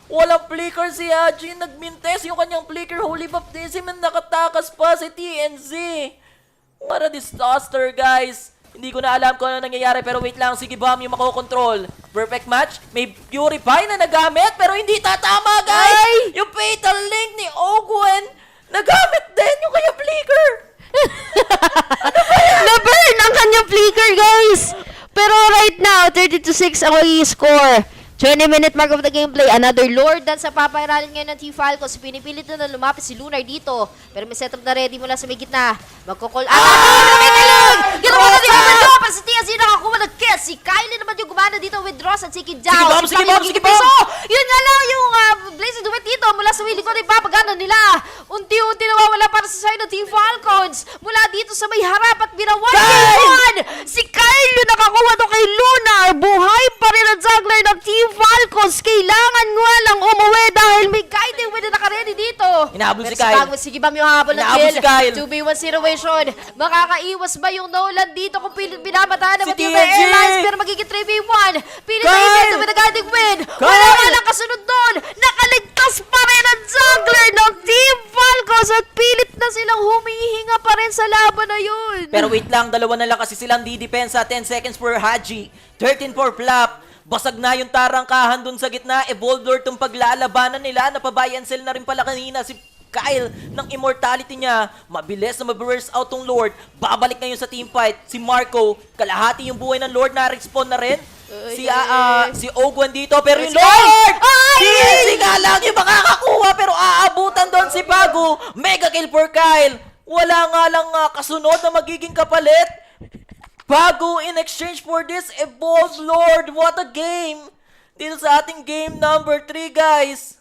Walang flicker si Haji. Nagmintes yung kanyang flicker. Holy Baptism. And nakatakas pa si TNC. What a disaster, guys. Hindi ko na alam kung ano nangyayari, pero wait lang, sige bomb yung makokontrol. Perfect match, may Purify na nagamit, pero hindi tatama, guys! Ay! Yung Fatal Link ni Ogwen, nagamit din yung kanya flicker! Ano ba yan? Na-burn ang kanyang flicker, guys! Pero right now, 32-6 ang i-score. 20-minute mark of the gameplay. Another Lord dan sa papairalin ngayon ng Team Falcons. Pinipilit na lumapit si Lunar dito. Pero may setup na ready mula sa may gitna. Magkukol. Ginawa na din ang Lupon. Si TNC nakakuha ng kiss. Si Kylie naman yung gumana dito with Ross at si Kidjao. Sige bomb! Yun nga lang yung Blazing Duet dito. Mula sa willing ko na ipapagana nila. Unti-unti nawawala para sa side ng Team Falcons. Mula dito sa may harap at binawan si Kylie nakakuha to kay Lunar. Buhay pa rin ang juggler ng Team Falcons. Kailangan nga lang umuwi dahil may guiding with na naka-ready dito. Inahabol si Kyle. Sige ba yung habol ng kill? 2v1 situation. Makakaiwas ba yung Nolan dito kung binabataan naman yung Airlines pero magiging 3v1. Pilit na dito with a guiding win. Wala nga lang kasunod doon. Nakaligtas pa rin ang juggler ng Team Falcons at pilit na silang humihinga pa rin sa laban na yun. Pero wait lang, dalawa na lang kasi silang didepensa. 10 seconds for Haji. 13 for Flap. Basag na yung tarangkahan dun sa gitna. Evolve Lord tong paglalabanan nila. Napabuy and sell na rin pala kanina si Kyle ng immortality niya. Mabilis na maburst out tong Lord. Babalik ngayon sa team fight. Si Marco, kalahati yung buhay ng Lord na respawn na rin. Si Ogwen dito, pero yung Lord! TNC nga lang yung makakakuha, pero aabutan doon si Bago. Mega kill for Kyle. Wala nga lang kasunod na magiging kapalit. Bago in exchange for this Evolve Lord. What a game! Dito sa ating game number 3, guys.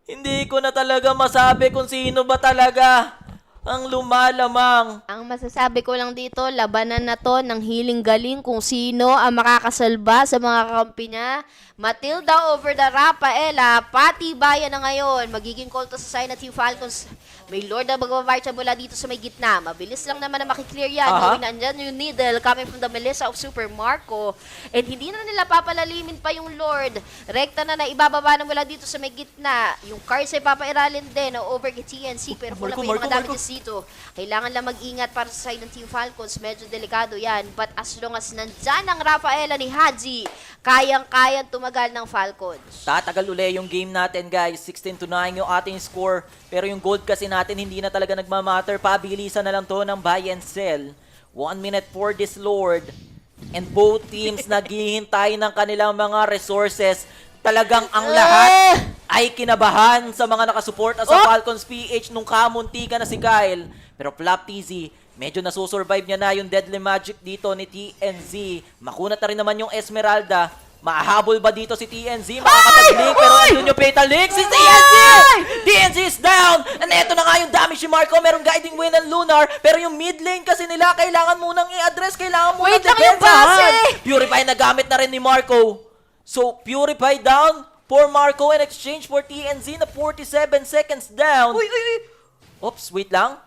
Hindi ko na talaga masabi kung sino ba talaga ang lumalamang. Ang masasabi ko lang dito, labanan na to ng hiling galing kung sino ang makakasalba sa mga kakampi niya. Matilda over the Rafaela, patibayan na ngayon. Magiging call to sa side ng Team Falcons. May Lord na magbabarcha mula dito sa may gitna. Mabilis lang naman na makiklear yan. Knowing nandyan yung needle coming from the Melissa of Super Marco. And hindi na nila papalalimin pa yung Lord. Rekta na ibababa na mula dito sa may gitna. Yung cards ay papairalin din over kay TNC. Pero kung lang yung mga damages dito, kailangan lang mag-ingat para sa side ng Team Falcons. Medyo delikado yan. But as long as nandyan ang Rafaela ni Haji, kayang-kayang tumagal ng Falcons. Tatagal uli yung game natin, guys. 16-9 yung ating score. Pero yung gold kasi natin hindi na talaga nagmamatter. Pabilisan na lang to ng buy and sell. 1 minute for this Lord. And both teams naghihintay ng kanilang mga resources. Talagang ang lahat ay kinabahan sa mga nakasuporta sa Falcons PH nung kamuntika na si Kyle. Pero Flap TZ, medyo nasusurvive niya na yung Deadly Magic dito ni TNZ. Makunat na rin naman yung Esmeralda. Mahahabol ba dito si TNZ? Makakatag-link, pero andun yung Fatal Link. Si TNZ! TNZ is down! And eto na nga yung damage ni Marco. Merong guiding win ng Lunar. Pero yung mid lane kasi nila, kailangan munang i-address. Kailangan munang depensahan. Purify na gamit na rin ni Marco. So, Purify down for Marco in exchange for TNZ na 47 seconds down. Oops, wait lang.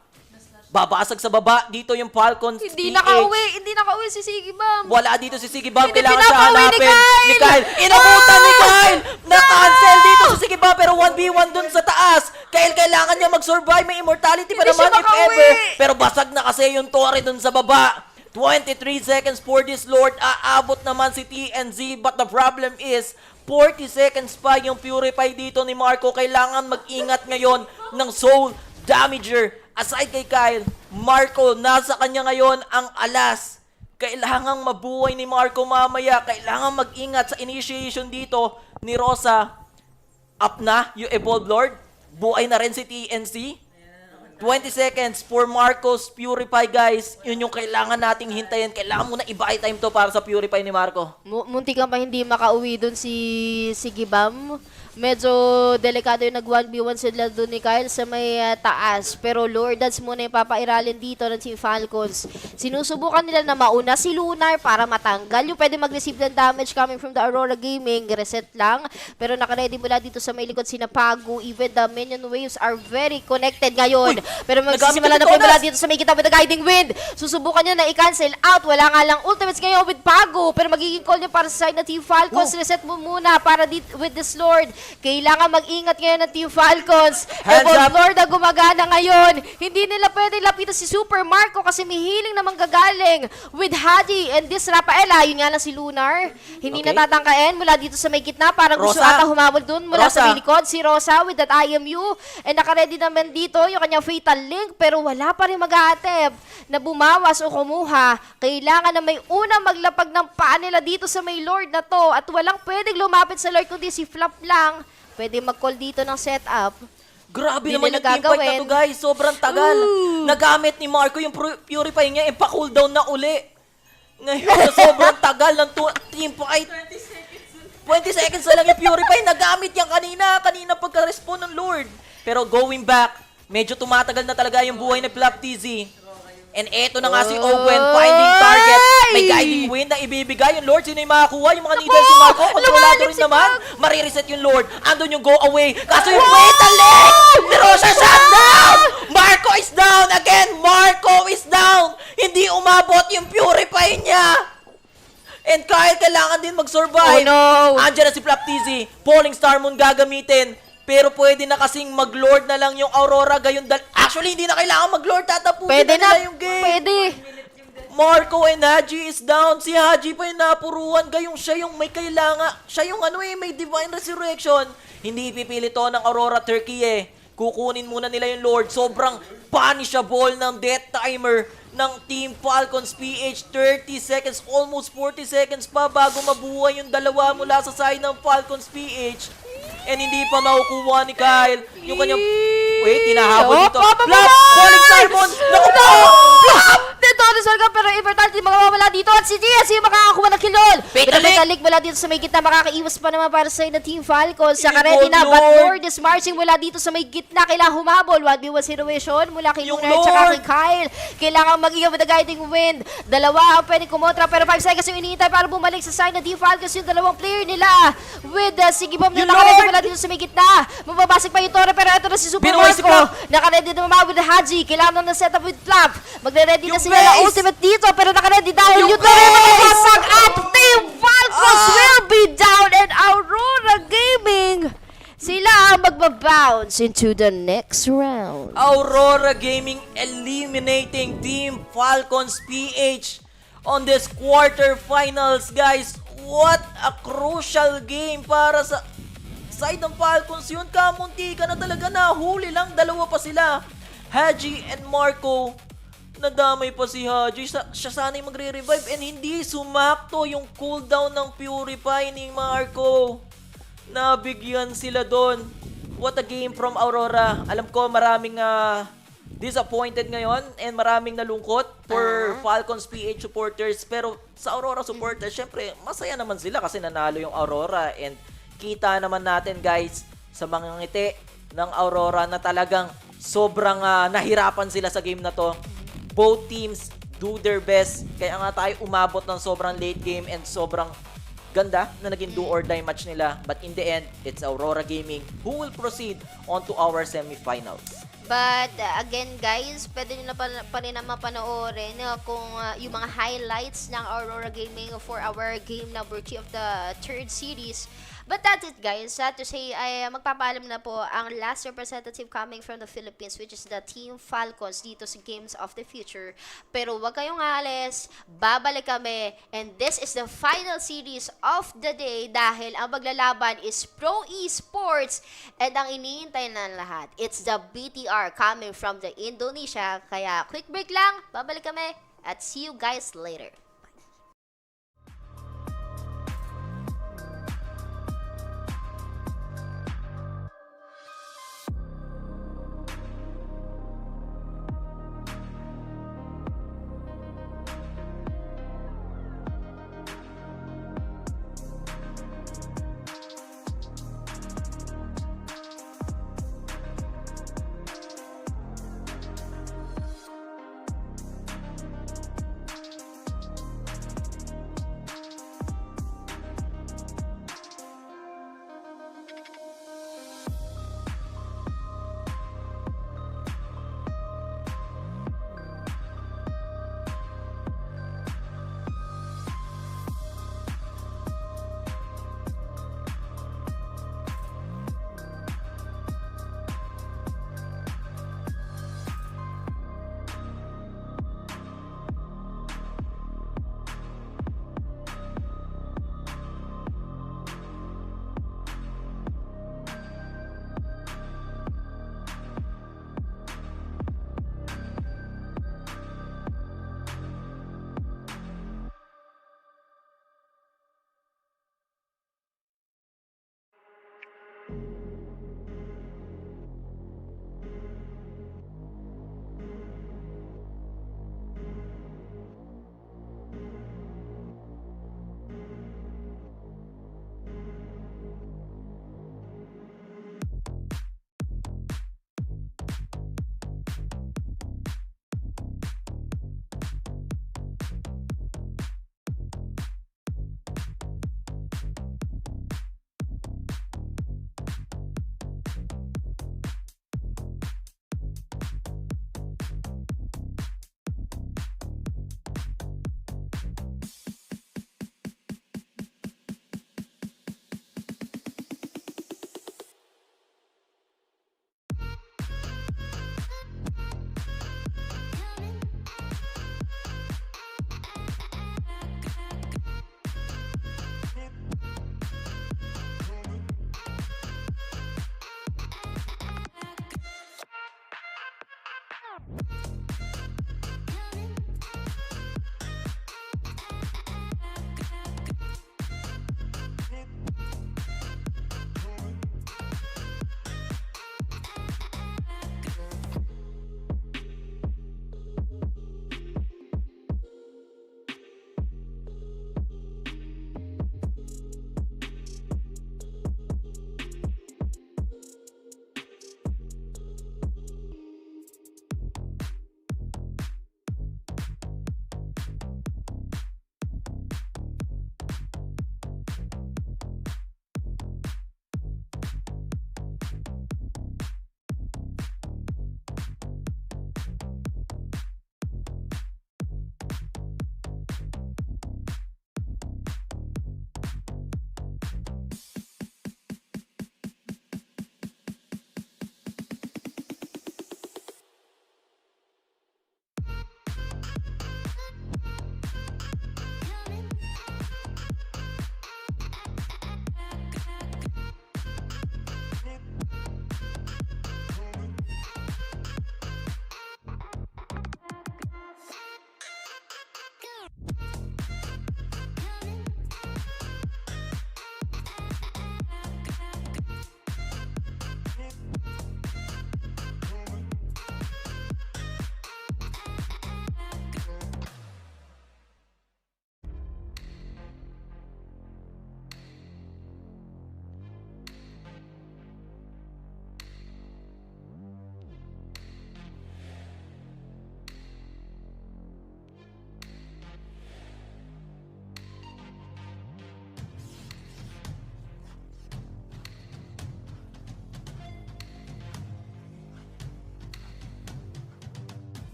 Babasag sa baba dito yung Falcons. Hindi nakauwi si Sigibam. Wala dito si Sigibam. Kailangan siya hanapin ni Kyle. Inabutan ni Kyle. Na-cancel dito si Sigibam pero 1v1 dun sa taas. Kailangan niya mag-survive. May immortality pa naman if ever. Pero basag na kasi yung Torre dun sa baba. 23 seconds for this Lord. Aabot naman si TNZ. But the problem is 40 seconds pa yung Purify dito ni Marco. Kailangan mag-ingat ngayon ng Soul Damager. Aside kay Kyle, Marco, nasa kanya ngayon ang alas. Kailangang mabuhay ni Marco mamaya. Kailangan mag-ingat sa initiation dito ni Rosa. Up na yung Evolve Lord. Buhay na rin si TNC. 20 seconds for Marco's Purify, guys. Yun yung kailangan nating hintayin. Kailangan muna i-buy time to para sa Purify ni Marco. Munti ka pa hindi makauwi dun si Gibam. Medyo delikado yung nag-1v1 sila doon ni Kyle sa may taas. Pero Lordans muna yung papairalin dito ng Team Falcons. Sinusubukan nila na mauna si Lunar para matanggal yung pwede mag-receive ng damage coming from the Aurora Gaming. Reset lang. Pero nakaready mula dito sa may likod sina Pagu. Even the minion waves are very connected ngayon. Pero magsisimula na po mula dito sa may kita with the guiding wind. Susubukan niya na i-cancel out. Wala nga lang ultimates ngayon with Pagu. Pero magiging call niya para sa side ng Team Falcons. Reset mo muna para with this Lord. Kailangan mag-ingat ngayon ng Team Falcons. Evolve Lord na gumagana ngayon. Hindi nila pwede lapitan si Super Marco kasi may healing na manggagaling with Hadi and this Rafaela. Yun nga lang si Lunar. Hindi natatangkain mula dito sa may gitna. Parang gusto ata humabol dun mula sa may likod. Si Rosa with that IMU. And nakaready naman dito yung kanyang Fatal Link. Pero wala pa rin mag-a-attempt na bumawas o kumuha. Kailangan na may unang maglapag ng paa nila dito sa may Lord na to. At walang pwedeng lumapit sa Lord kundi si Flap lang. Pwede mag-call dito ng setup. Grabe naman yung teamfight na to, guys. Sobrang tagal. Nagamit ni Marco yung Purify niya. Pa-cooldown na uli. Ngayon, sobrang tagal ng teamfight. 20 seconds na lang yung Purify. Nagamit yan kanina pagka-respawn ng Lord. Pero going back, medyo tumatagal na talaga yung buhay ni Flap TZ. And eto na nga si Owen finding target. May guiding wind na ibibigay. Yung Lord, sino yung makakuha? Yung mga needles si Marco. Kontrolado rin naman. Marireset yung Lord. Andun yung go away. Kaso yung Fatal Link! Ni Rosa shot down! Marco is down again! Marco is down! Hindi umabot yung Purify niya! And Kyle, kailangan din mag-survive. Oh no! Andiyan na si Flap TZ. Falling Star Moon gagamitin. Pero pwede na kasing mag-Lord na lang yung Aurora. Actually, hindi na kailangan mag-Lord. Tatapusin na nila yung game. Pwede. Marco and Haji is down. Si Haji pa yung napuruan. Gayong siya yung may kailangan. Siya yung may Divine Resurrection. Hindi ipipili to ng Aurora Turkey Kukunin muna nila yung Lord. Sobrang punishable ng death timer ng Team Falcons PH. 30 seconds, almost 40 seconds pa bago mabuhay yung dalawa mula sa side ng Falcons PH. And hindi pa makukuha ni Kyle yung kanyang... Wait, tinahabol dito. Flap! Falling Simon! Naku po! Flap! Dito talaga, pero importante makawawala dito. At si Diaz yung makakakuha ng kilol. Pinatalik mula dito sa may gitna. Makakaiwas pa naman para sa Team Falcons. Saka ready na, but Lord is marching mula dito sa may gitna. Kailangan humabol. 1v1 situation mula kay Lunar at saka kay Kyle. Kailangan mag-ingat with the guiding wind. Dalawa ang pwedeng kumontra, pero 5 seconds yung iniintay para bumalik sa side ng Team Falcons yung dalawang player nila. With Sige Bomb na nakaredy mula dito sa may gitna. Mababasik pa yung Torre, pero ito na si Super Marco. Nakaredy naman with Haji. Kailangan na set up with Flap. Magre-ready na sila ng ultimate dito, pero nakaredy dahil yung Torre makabasag at Team Falcons will be down and Aurora Gaming sila ang magbabounce into the next round. Aurora Gaming eliminating Team Falcons PH on this quarterfinals, guys. What a crucial game para sa side ng Falcons yun. Kamunti ka na talaga, nahuli lang. Dalawa pa sila, Haji and Marco. Nadamay pa si Haji. Siya sana'y magre-revive and hindi sumakto yung cooldown ng Purify ni Marco. Nabigyan sila doon. What a game from Aurora. Alam ko maraming disappointed ngayon and maraming nalungkot for Falcons PH supporters. Pero sa Aurora supporters, syempre, masaya naman sila kasi nanalo yung Aurora. And kita naman natin, guys, sa mga ngiti ng Aurora na talagang sobrang nahirapan sila sa game na to. Both teams do their best. Kaya nga tayo umabot ng sobrang late game and sobrang ganda na naging do or die match nila. But in the end, it's Aurora Gaming who will proceed on to our semifinals. But again guys, pwede nyo na pa rin naman panoorin kung yung mga highlights ng Aurora Gaming for our game number 2 of the third series. But that's it guys. Sad to say, ay magpapaalam na po ang last representative coming from the Philippines, which is the Team Falcons dito sa Games of the Future. Pero wag kayong aalis, babalik kami. And this is the final series of the day dahil ang maglalaban is Pro Esports. And ang iniintay na lahat, it's the BTR coming from the Indonesia. Kaya quick break lang, babalik kami at see you guys later.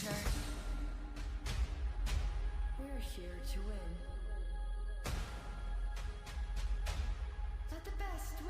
future. We're here to win. Let the best win.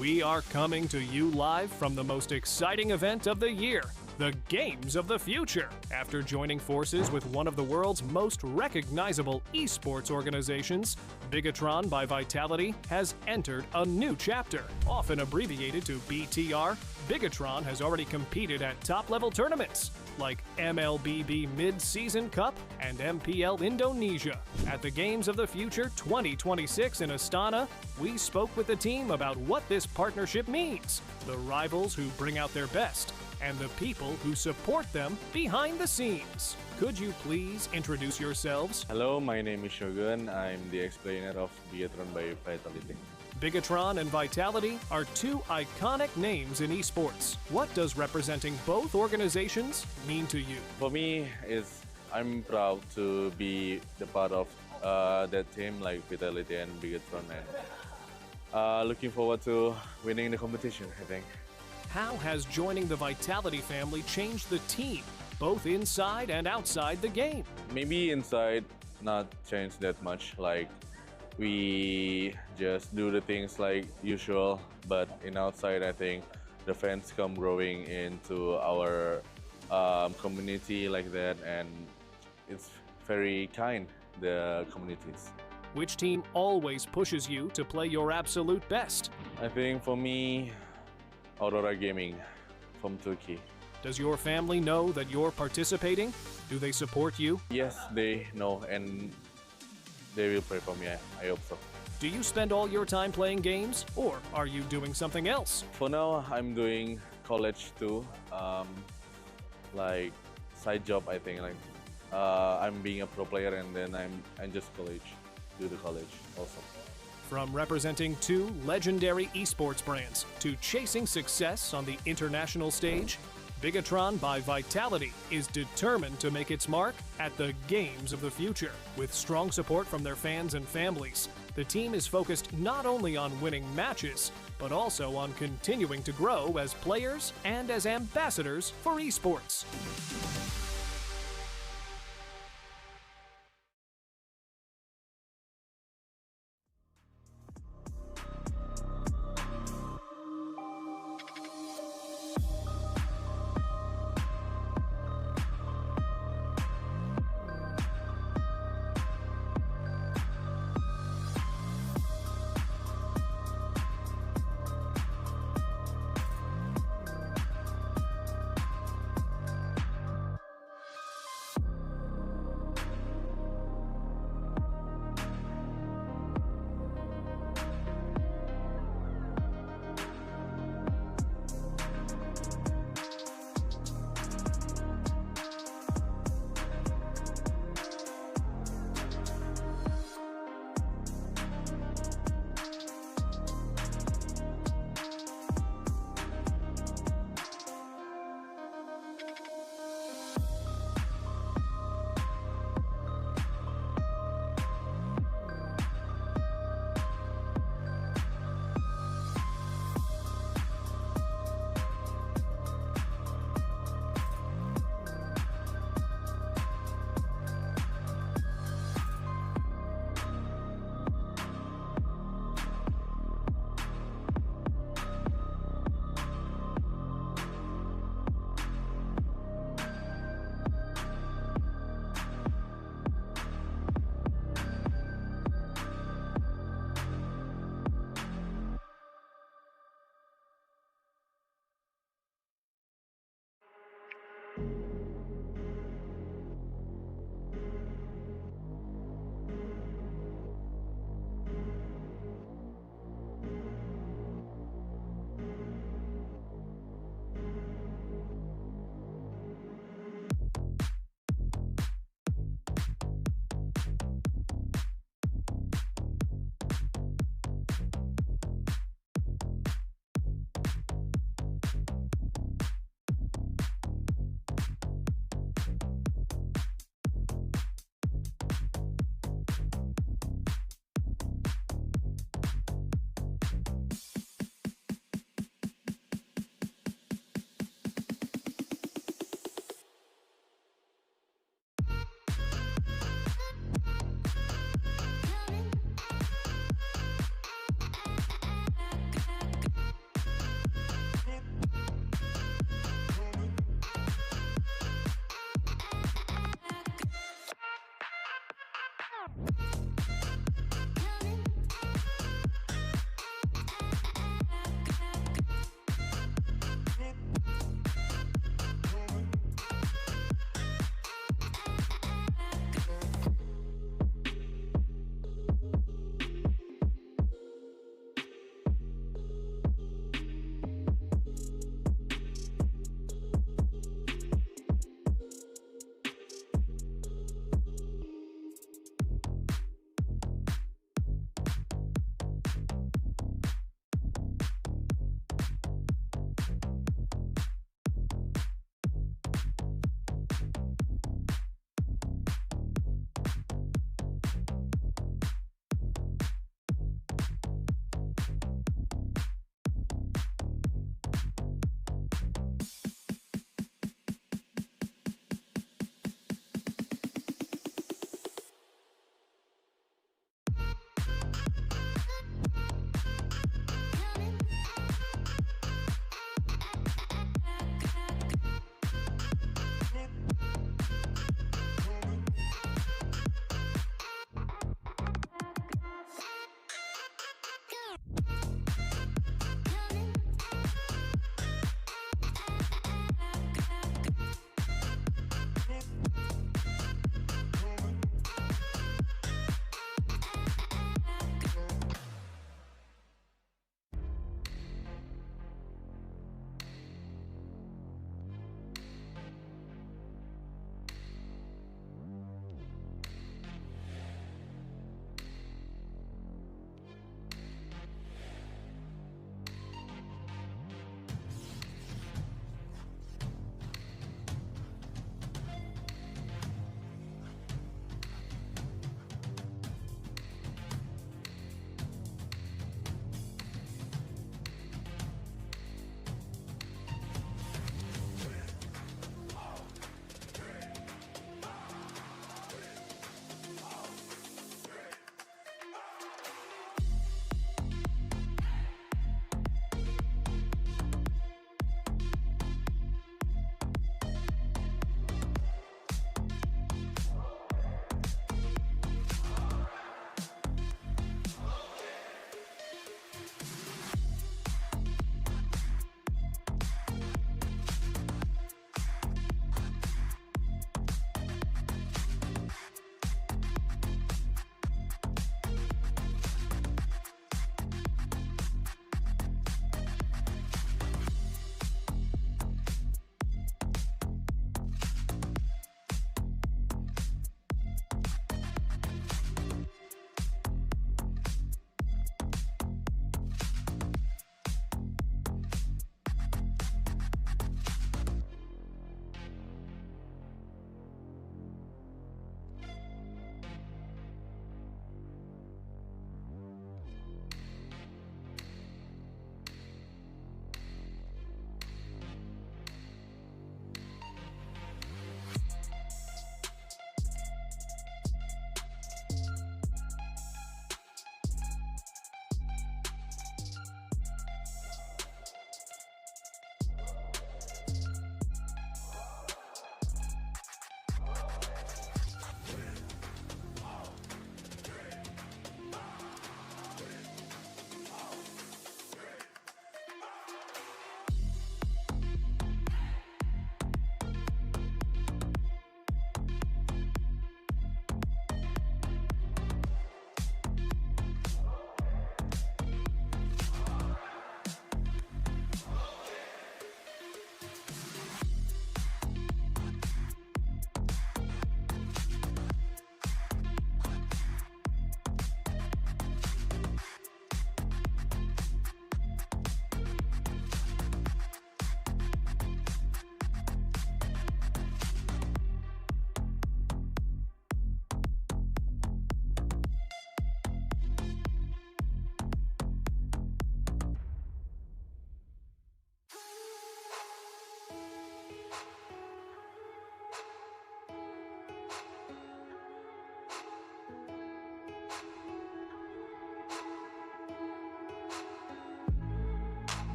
We are coming to you live from the most exciting event of the year, the Games of the Future. After joining forces with one of the world's most recognizable esports organizations, Bigatron by Vitality has entered a new chapter. Often abbreviated to BTR, Bigatron has already competed at top-level tournaments like MLBB Mid-Season Cup and MPL Indonesia. At the Games of the Future 2026 in Astana, we spoke with the team about what this partnership means, the rivals who bring out their best, and the people who support them behind the scenes. Could you please introduce yourselves? Hello, my name is Shogun. I'm the explainer of Biathlon by Vitality. Bigatron and Vitality are two iconic names in esports. What does representing both organizations mean to you? For me, I'm proud to be the part of that team like Vitality and Bigatron, and looking forward to winning the competition, I think. How has joining the Vitality family changed the team, both inside and outside the game? Maybe inside, not change that much. Like, we just do the things like usual, but in outside, I think the fans come growing into our community like that, and it's very kind, the communities. Which team always pushes you to play your absolute best? I think for me, Aurora Gaming from Turkey. Does your family know that you're participating? Do they support you? Yes, they know, and they will pray for me. I hope so. Do you spend all your time playing games, or are you doing something else? For now, I'm doing college too, like side job. I think like I'm being a pro player, and then I'm just do the college also. From representing two legendary esports brands to chasing success on the international stage, Bigatron by Vitality is determined to make its mark at the games of the future. With strong support from their fans and families, the team is focused not only on winning matches, but also on continuing to grow as players and as ambassadors for esports.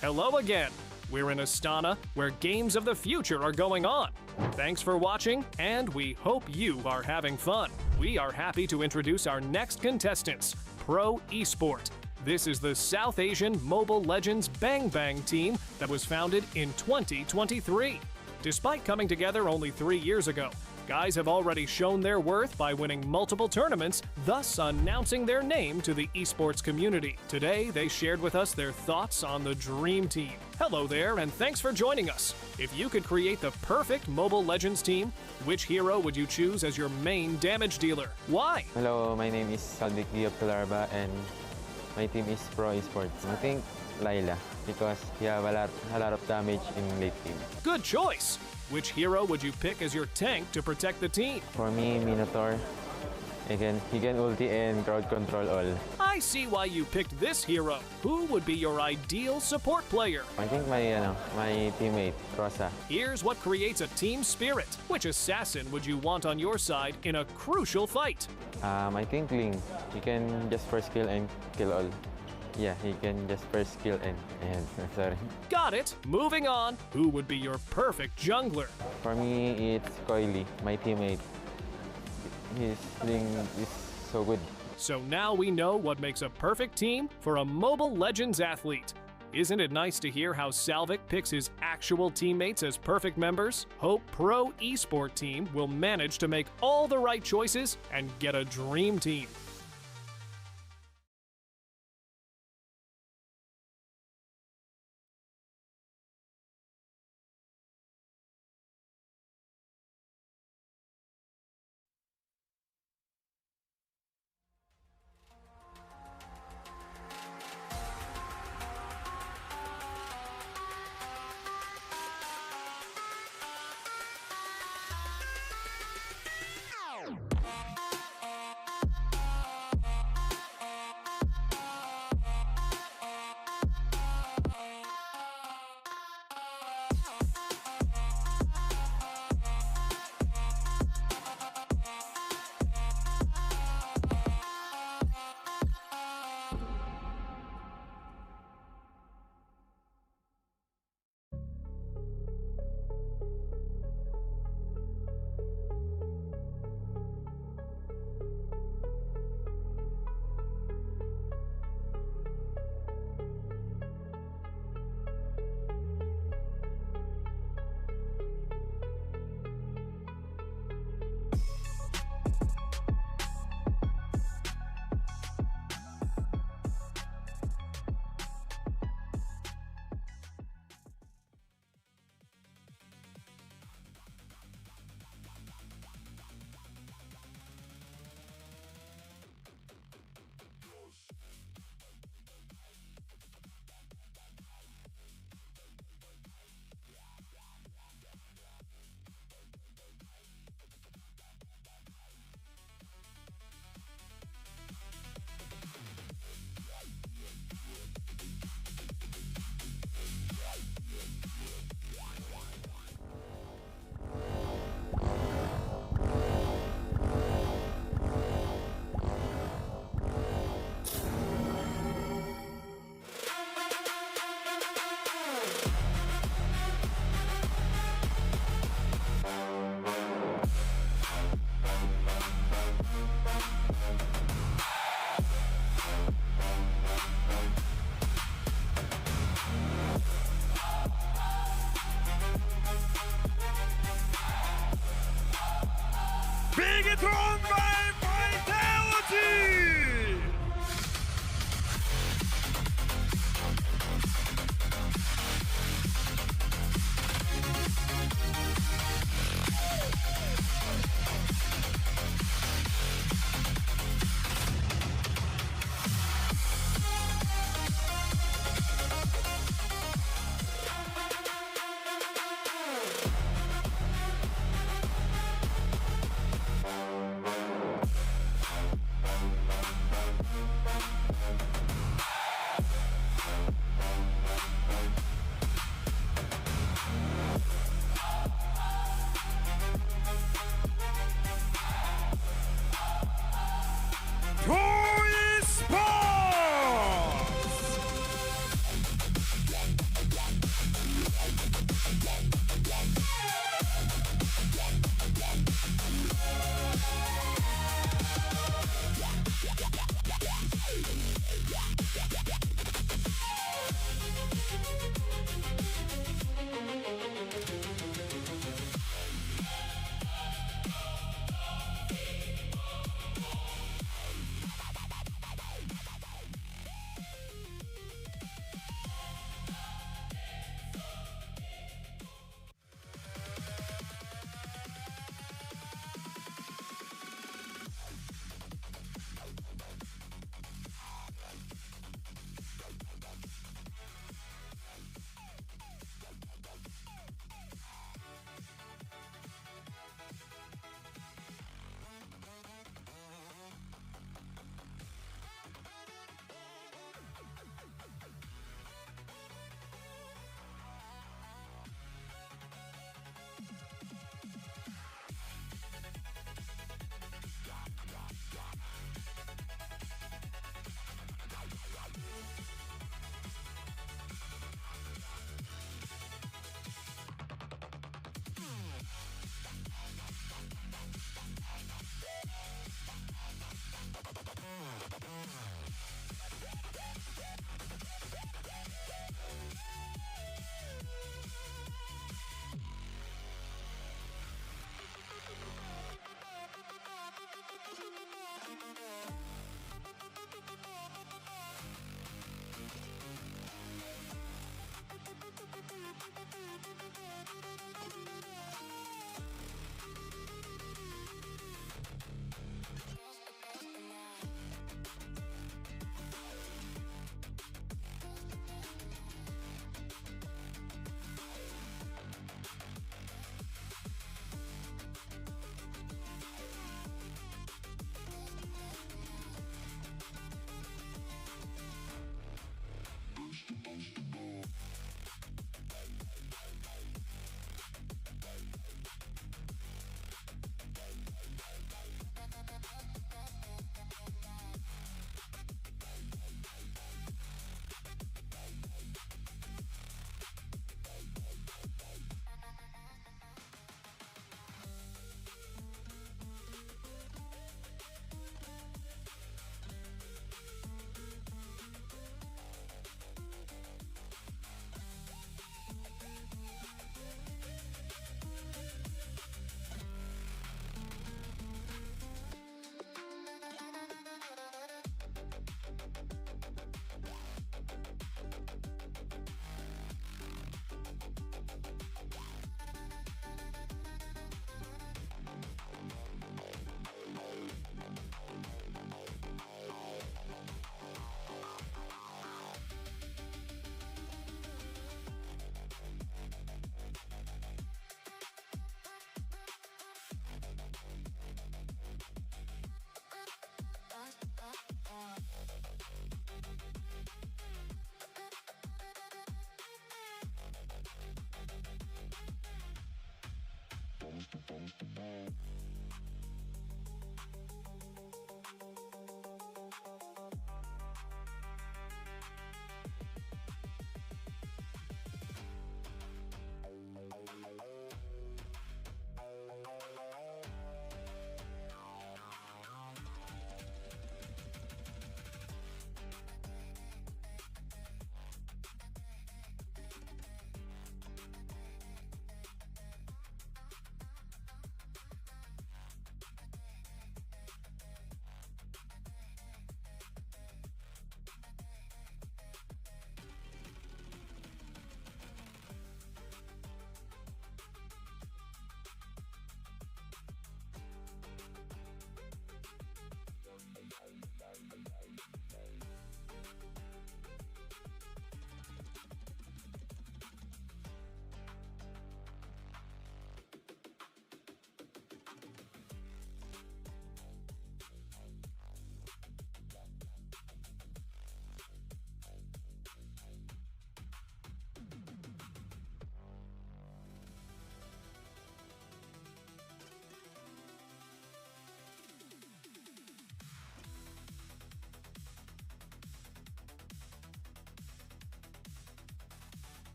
Hello again. We're in Astana, where games of the future are going on. Thanks for watching, and we hope you are having fun. We are happy to introduce our next contestants, Pro Esports. This is the South Asian Mobile Legends Bang Bang team that was founded in 2023. Despite coming together only 3 years ago, guys have already shown their worth by winning multiple tournaments, thus announcing their name to the esports community. Today, they shared with us their thoughts on the Dream Team. Hello there, and thanks for joining us. If you could create the perfect Mobile Legends team, which hero would you choose as your main damage dealer? Why? Hello, my name is Saldik Diop and my team is Pro Esports. I think Layla, because he have a lot of damage in late game. Good choice! Which hero would you pick as your tank to protect the team? For me, Minotaur. He can ulti and crowd control all. I see why you picked this hero. Who would be your ideal support player? I think my teammate, Rosa. Here's what creates a team spirit. Which assassin would you want on your side in a crucial fight? I think Ling. He can just first kill and kill all. Yeah, he can just first kill and sorry. Got it! Moving on, who would be your perfect jungler? For me, it's Coily, my teammate. His Ling is so good. So now we know what makes a perfect team for a Mobile Legends athlete. Isn't it nice to hear how Salvik picks his actual teammates as perfect members? Hope Pro Esport team will manage to make all the right choices and get a dream team.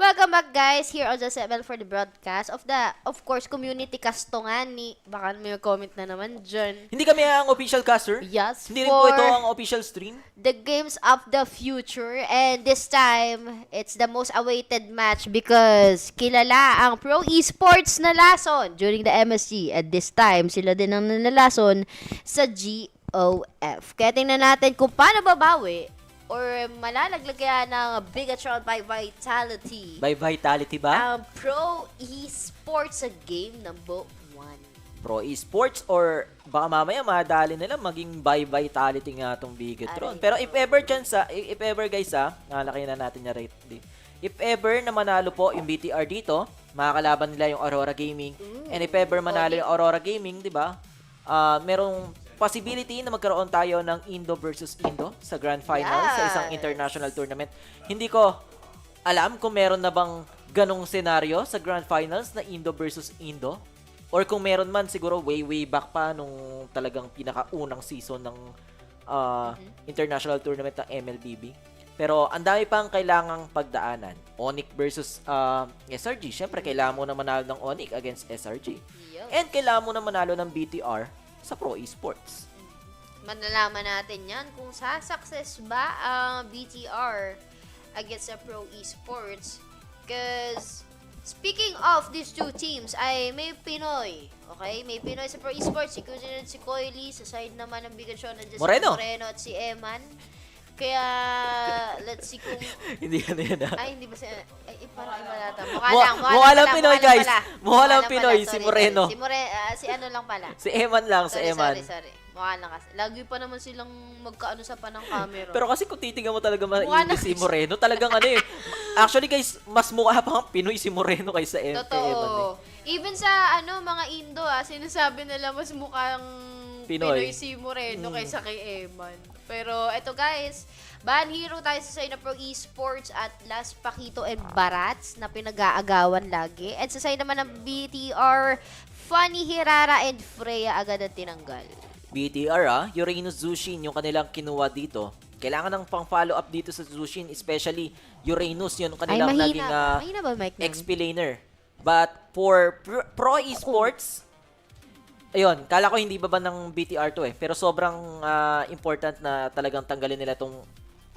Welcome back guys here on the 7 for the broadcast of course community castongan ni baka may comment na naman dyan. Hindi kami ang official caster. Yes. Hindi rin po ito ang official stream. The games of the future, and this time it's the most awaited match because kilala ang Pro Esports na lason during the MSC, and this time sila din ang nanalason sa GOF. Kaya tingnan natin kung paano babawi or malalaglag kaya ng Bigatron by Vitality. By Vitality ba? Ang Pro Esports sa game number 1. Pro Esports or baka mamaya madali nila maging by Vitality nga itong Bigatron. Pero if ever chance if ever guys nalaki na natin yung rate. If ever na manalo po yung BTR dito, makakalaban nila yung Aurora Gaming. And if ever manalo yung Aurora Gaming, di ba? Merong possibility na magkaroon tayo ng Indo versus Indo sa Grand Final sa isang international tournament. Hindi ko alam kung meron na bang ganong senaryo sa Grand Finals na Indo versus Indo. Or kung meron man, siguro way back pa nung talagang pinakaunang season ng international tournament ng MLBB. Pero ang dami pang kailangang pagdaanan. Onic versus SRG. Siyempre, kailangan mo na manalo ng Onic against SRG. And kailangan mo na manalo ng BTR sa Pro Esports. Manalaman natin yan kung sa-success ba ang BTR against sa Pro Esports. Because, speaking of these two teams, ay may Pinoy. Okay? May Pinoy sa Pro Esports. Si Koy Lee. Sa side naman ng Bigatron na si Moreno at si Eman. Kaya, let's see kung... Hindi yan Ay, hindi ba si... Ay, parang iba nata. Mukha lang Pinoy, guys. Mukha lang Pinoy, si Moreno. Si ano lang pala. Si Eman lang, si Eman. Sorry. Mukha lang kasi. Lagi pa naman silang magkaano sa panang camera. Pero kasi kung titignan mo talaga maingis si Moreno, talagang Actually, guys, mas mukha pa Pinoy si Moreno kaysa Eman. Totoo. Even sa mga Indo, sinasabi nila mas mukhang Pinoy si Moreno kaysa kay Eman. Pero eto guys, ban hero tayo sa side na Pro Esports at Las Paquito and Barats na pinag-aagawan lagi. At sa side naman ng BTR, Funny Hirara and Freya agad ang tinanggal. BTR Uranus Zushin yung kanilang kinuha dito. Kailangan ng pang-follow up dito sa Zushin, especially Uranus yung kanilang naging XP-laner. But for Pro Esports, ayun, kala ko hindi ba ng BTR to pero sobrang important na talagang tanggalin nila tong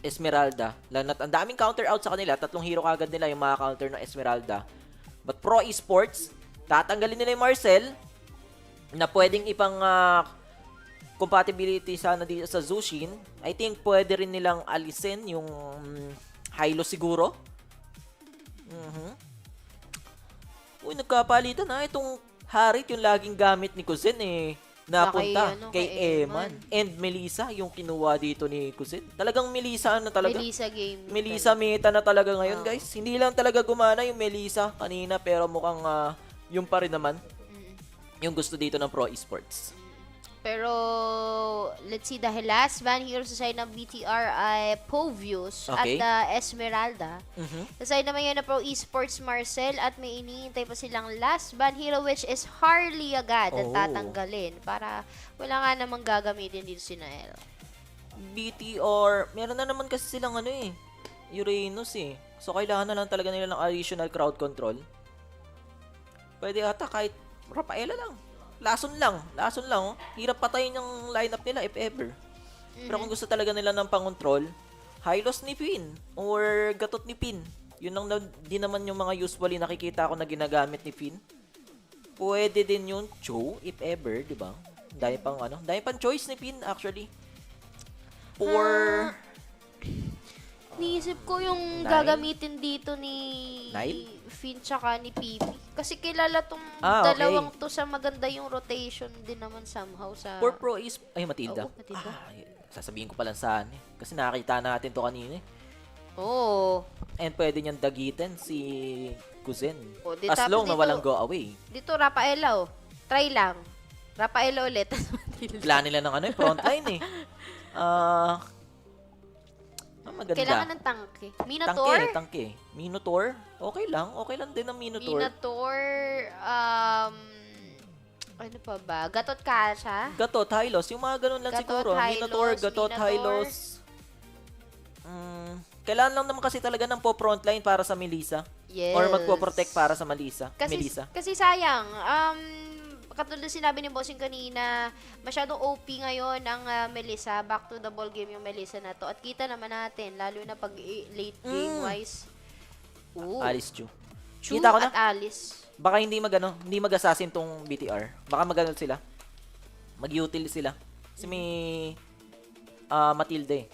Esmeralda. Lalo ang daming counter out sa kanila, 3 hero kagad nila yung mga counter ng Esmeralda. But Pro Esports, tatanggalin nila yung Marcel na pwedeng ipang compatibility sana dito sa Zushin. I think pwede rin nilang alisin yung Hilo siguro. Uy, nagkapalitan itong Harit yung laging gamit ni Kuzen napunta Ano, kay Eman. And Melissa, yung kinuha dito ni Kusin. Talagang Melissa ano talaga? Melissa game. Melissa meta na talaga ngayon, guys. Hindi lang talaga gumana yung Melissa kanina, pero mukhang yung pa rin naman. Yung gusto dito ng Pro Esports. Pero, let's see, dahil last ban hero sa side ng BTR ay Povius Okay. at Esmeralda. Sa side naman yun na Pro Esports Marcel at may iniintay pa silang last ban hero which is Harley agad ang tatanggalin para wala nga namang gagamitin dito si Nael. BTR, meron na naman kasi silang Uranus So, kailangan na lang talaga nila ng additional crowd control. Pwede ata kahit Rafaela lang. Lason lang. Hirap patayin yung lineup nila if ever. Pero kung gusto talaga nila ng pangontrol, Hylos ni Pin or Gatot ni Pin. Yun lang din naman yung mga usually nakikita ko na ginagamit ni Pin. Pwede din yung Cho if ever, di ba? Dahil pang choice ni Pin actually. Or Niisip ko yung Nine? gagamitin dito ni Nine? Finn tsaka ni Pipi. Kasi kilala tong Okay. dalawang to sa maganda yung rotation din naman somehow sa... For Pro Esports, Matilda. Oo, Matilda. Sasabihin ko pa lang saan Kasi nakita natin to kanina Oo. And pwede niyang dagitin si Kuzen. Di As tapos long na dito- walang go away. Dito, Rafaela Try lang. Rafaela ulit. Plan nila ng frontline maganda. Kailangan ng tangke. Minotaur? Tangke. Minotaur? Okay lang din ang Minotaur. Minotaur, ano pa ba? Gatot Kasha? Gatot, Hylos. Yung mga ganun lang Gatot, siguro. Minotaur, Gatot, Hylos. Kailangan lang naman kasi talaga ng po-frontline para sa Melissa. Yes. Or magpo-protect para sa Melissa. Kasi sayang, katulad sinabi ni Bossing kanina, masyadong OP ngayon ang Melissa. Back to the ball game yung Melissa na to. At kita naman natin, lalo na pag late game-wise. Alice Chu. Chu Kita ko na. at Alice. Baka hindi mag-assassin tong BTR. Baka mag-ano sila. Mag-util sila. Kasi may Matilde.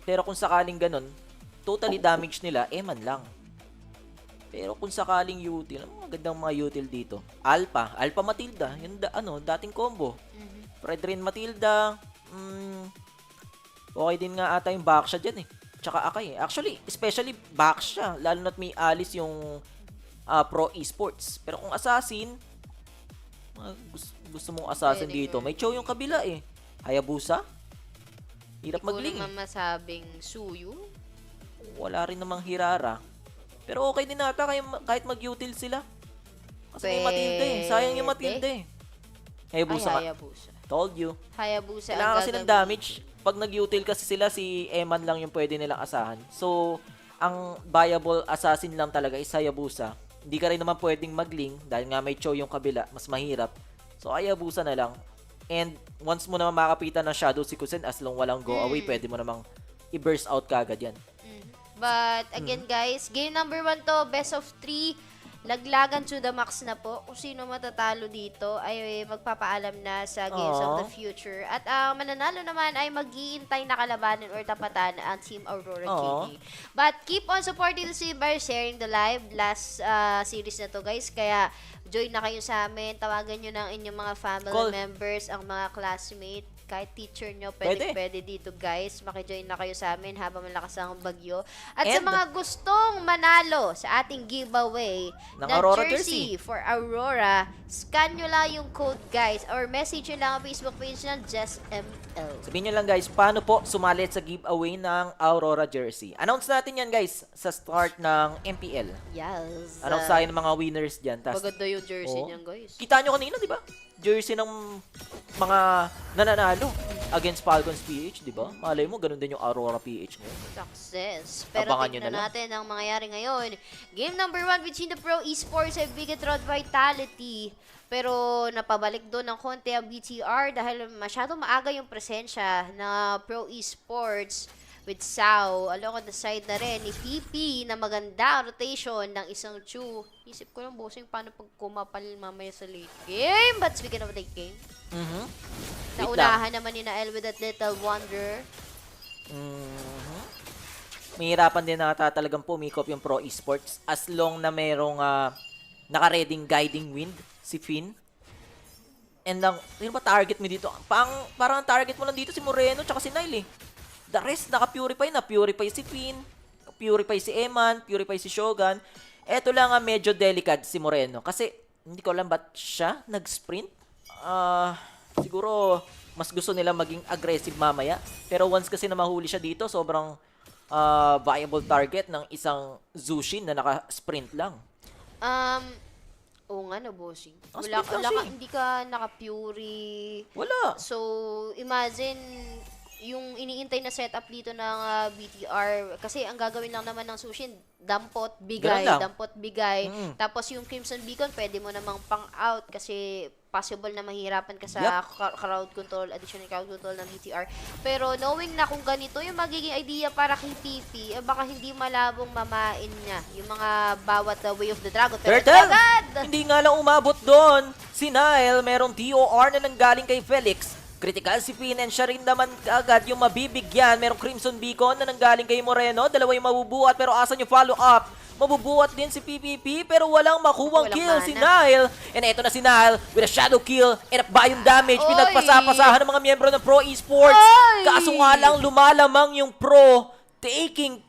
Pero kung sakaling ganun, totally damage nila, Eman lang. Pero kung sakaling util, magandang mga util dito. Alpha Matilda, yung dating combo. Fred Rin Matilda, okay din nga ata yung Baksha dyan Tsaka Akay Actually, especially Baksha, lalo na't may Alice yung Pro Esports. Pero kung Assassin, gusto mong Assassin dito, may Cho yung kabila Hayabusa, hirap mag-link. Hindi ko naman masabing Suyu. Wala rin namang Hirara. Pero okay din ata kahit mag-util sila. Kasi may Matilda Sayang yung Matilda Hayabusa. Hayabusa. Told you. Hayabusa. Kailangan kasi ng damage. Pag nag-util kasi sila, si Eman lang yung pwede nilang asahan. So, ang viable assassin lang talaga is Hayabusa. Hindi ka rin naman pwedeng mag-link dahil nga may Cho yung kabila. Mas mahirap. So, Hayabusa na lang. And once mo naman makapitan ng Shadow si Kusen, as long walang go away, pwede mo namang i-burst out kagad yan. But again guys, game number 1 to, best of 3. Laglagan to the max na po. Kung sino matatalo dito ay magpapaalam na sa Games of the Future. At ang mananalo naman ay mag-iintay na kalabanin or tapatan ang Team Aurora KD. But keep on supporting the stream by sharing the live last series na to guys. Kaya join na kayo sa amin. Tawagan nyo ng inyong mga family members, ang mga classmate. Kahit teacher nyo, pwede dito guys. Makijoin na kayo sa amin habang malakas ang bagyo. At sa mga gustong manalo sa ating giveaway ng Aurora jersey for Aurora, scan nyo lang yung code guys or message nyo lang ang Facebook page ng JustML. Sabihin nyo lang guys, paano po sumali sa giveaway ng Aurora jersey. Announce natin yan guys sa start ng MPL. Yes. Announce tayo ng mga winners dyan. Maganda yung jersey niyan guys. Kita nyo kanina, di ba? Jersey ng mga nananalo against Falcons PH, di ba? Malay mo, ganun din yung Aurora PH ngayon. Success. Pero Abangan tignan natin ang mangyayari ngayon. Game number 1 between the Pro Esports and Bigatron Vitality. Pero napabalik doon ng konti ang BTR dahil masyado maaga yung presensya na Pro Esports with Sao. Along on the side na rin ni PP na maganda rotation ng isang Chu. Isip ko lang, bossing, paano pag kumapal mamaya sa late game? But speaking of late game, naunahan naman ni Nael with that little wonder. Mahirapan din nata talagang pumikop yung Pro Esports as long na merong naka-reading guiding wind si Finn. And sino ba target mo dito? Parang ang target mo lang dito si Moreno tsaka si Nile eh. The rest naka-purify na. Purify si Finn, purify si Eman, purify si Shogun. Eto lang medyo delicate si Moreno. Kasi hindi ko alam ba't siya nag-sprint. Siguro mas gusto nila maging aggressive mamaya. Pero once kasi na mahuli siya dito, sobrang viable target ng isang Zushin na naka-sprint lang. Oo nga, no, bossing. Hindi Hindi ka naka-Fury. Wala. So, imagine, yung iniintay na setup dito ng BTR, kasi ang gagawin lang naman ng Sushin, dampot, bigay, dampot, bigay. Tapos yung Crimson Beacon, pwede mo namang pang-out kasi possible na mahirapan ka sa crowd control, additional crowd control ng BTR. Pero knowing na kung ganito yung magiging idea para kay PP, baka hindi malabong mamain niya yung mga bawat way of the dragon. Pero Turtle! Hindi nga lang umabot doon. Si Nile, merong DOR na nanggaling kay Felix. Critical si Finn and siya rin naman agad yung mabibigyan. Merong Crimson Beacon na nanggaling kay Moreno. Dalawa yung mabubuhat pero asan yung follow-up? Mabubuhat din si PPP pero walang makuwang kill si Nile. And eto na si Nile with a shadow kill and bayong damage. Pinagpasapasahan ng mga miyembro ng Pro Esports. Kaso nga lang lumalamang yung Pro taking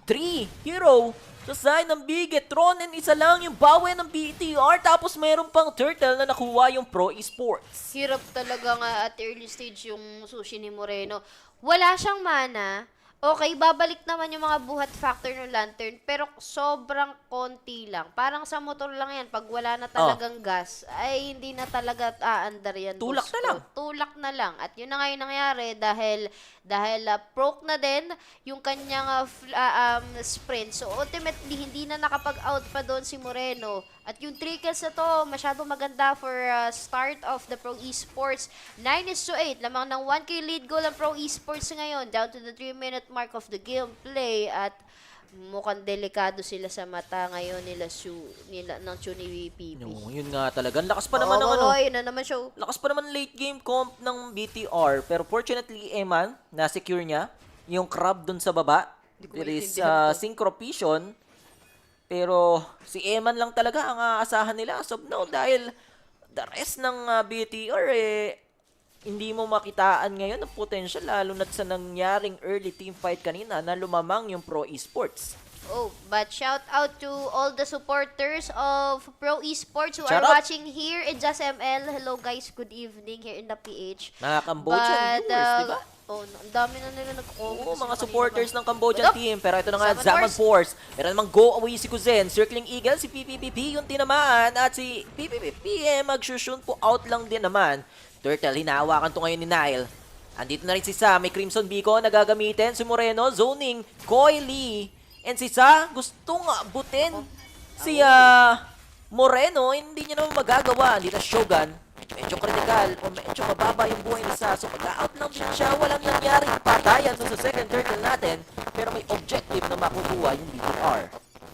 3 hero sa side ng Bigetron and isa lang yung bawi ng BTR tapos meron pang Turtle na nakuha yung Pro Esports. Hirap talaga nga at early stage yung sushi ni Moreno. Wala siyang mana. Okay, babalik naman yung mga buhat factor ng Lantern, pero sobrang konti lang. Parang sa motor lang yan, pag wala na talagang gas, ay hindi na talaga aandar yan. Tulak na lang. Tulak na lang. At yun na nga yung nangyari dahil broke na din yung kanyang sprint. So ultimately, hindi na nakapag-out pa doon si Moreno. At yung 3 kills na to, masyado maganda for start of the Pro Esports. 9-8, lamang ng 1k lead goal ang Pro Esports ngayon, down to the 3-minute mark of the gameplay. At mukhang delikado sila sa mata ngayon ng Chu ni VPP. Yun nga talaga. Lakas pa naman ng yun na naman show. Lakas pa naman late game comp ng BTR. Pero fortunately, Eman, na-secure niya yung crab dun sa baba. There is synchrovision. Pero si Eman lang talaga ang aasahan nila as of now dahil the rest ng BTR hindi mo makitaan ngayon ang potential lalo na sa nangyaring early team fight kanina na lumamang yung Pro Esports. But shout out to all the supporters of Pro Esports who are watching here in Just ML. Hello guys, good evening here in the PH. Mga Cambodian viewers, diba? Ang dami na nila nag-comment. Mga supporters ng Cambodian team. Pero ito na nga, Zaman Force. Meron namang go away si Kuzen. Circling Eagle, si PPPP yung tinamaan. At si PPPP mag-shoot po out lang din naman. Turtle, hinahawakan to ngayon ni Nile. Andito na rin si Sa. May Crimson Beacon na gagamitin. Si Moreno, zoning. Coily. And si Sa, gustong abutin. Si Moreno, hindi niya naman magagawa. Andito na Shogun. Medyo critical o medyo mababa yung buhay ni Sa. So pag-out lang din siya, walang nangyaring patayan sa second turtle natin. Pero may objective na makukuha yung BTR.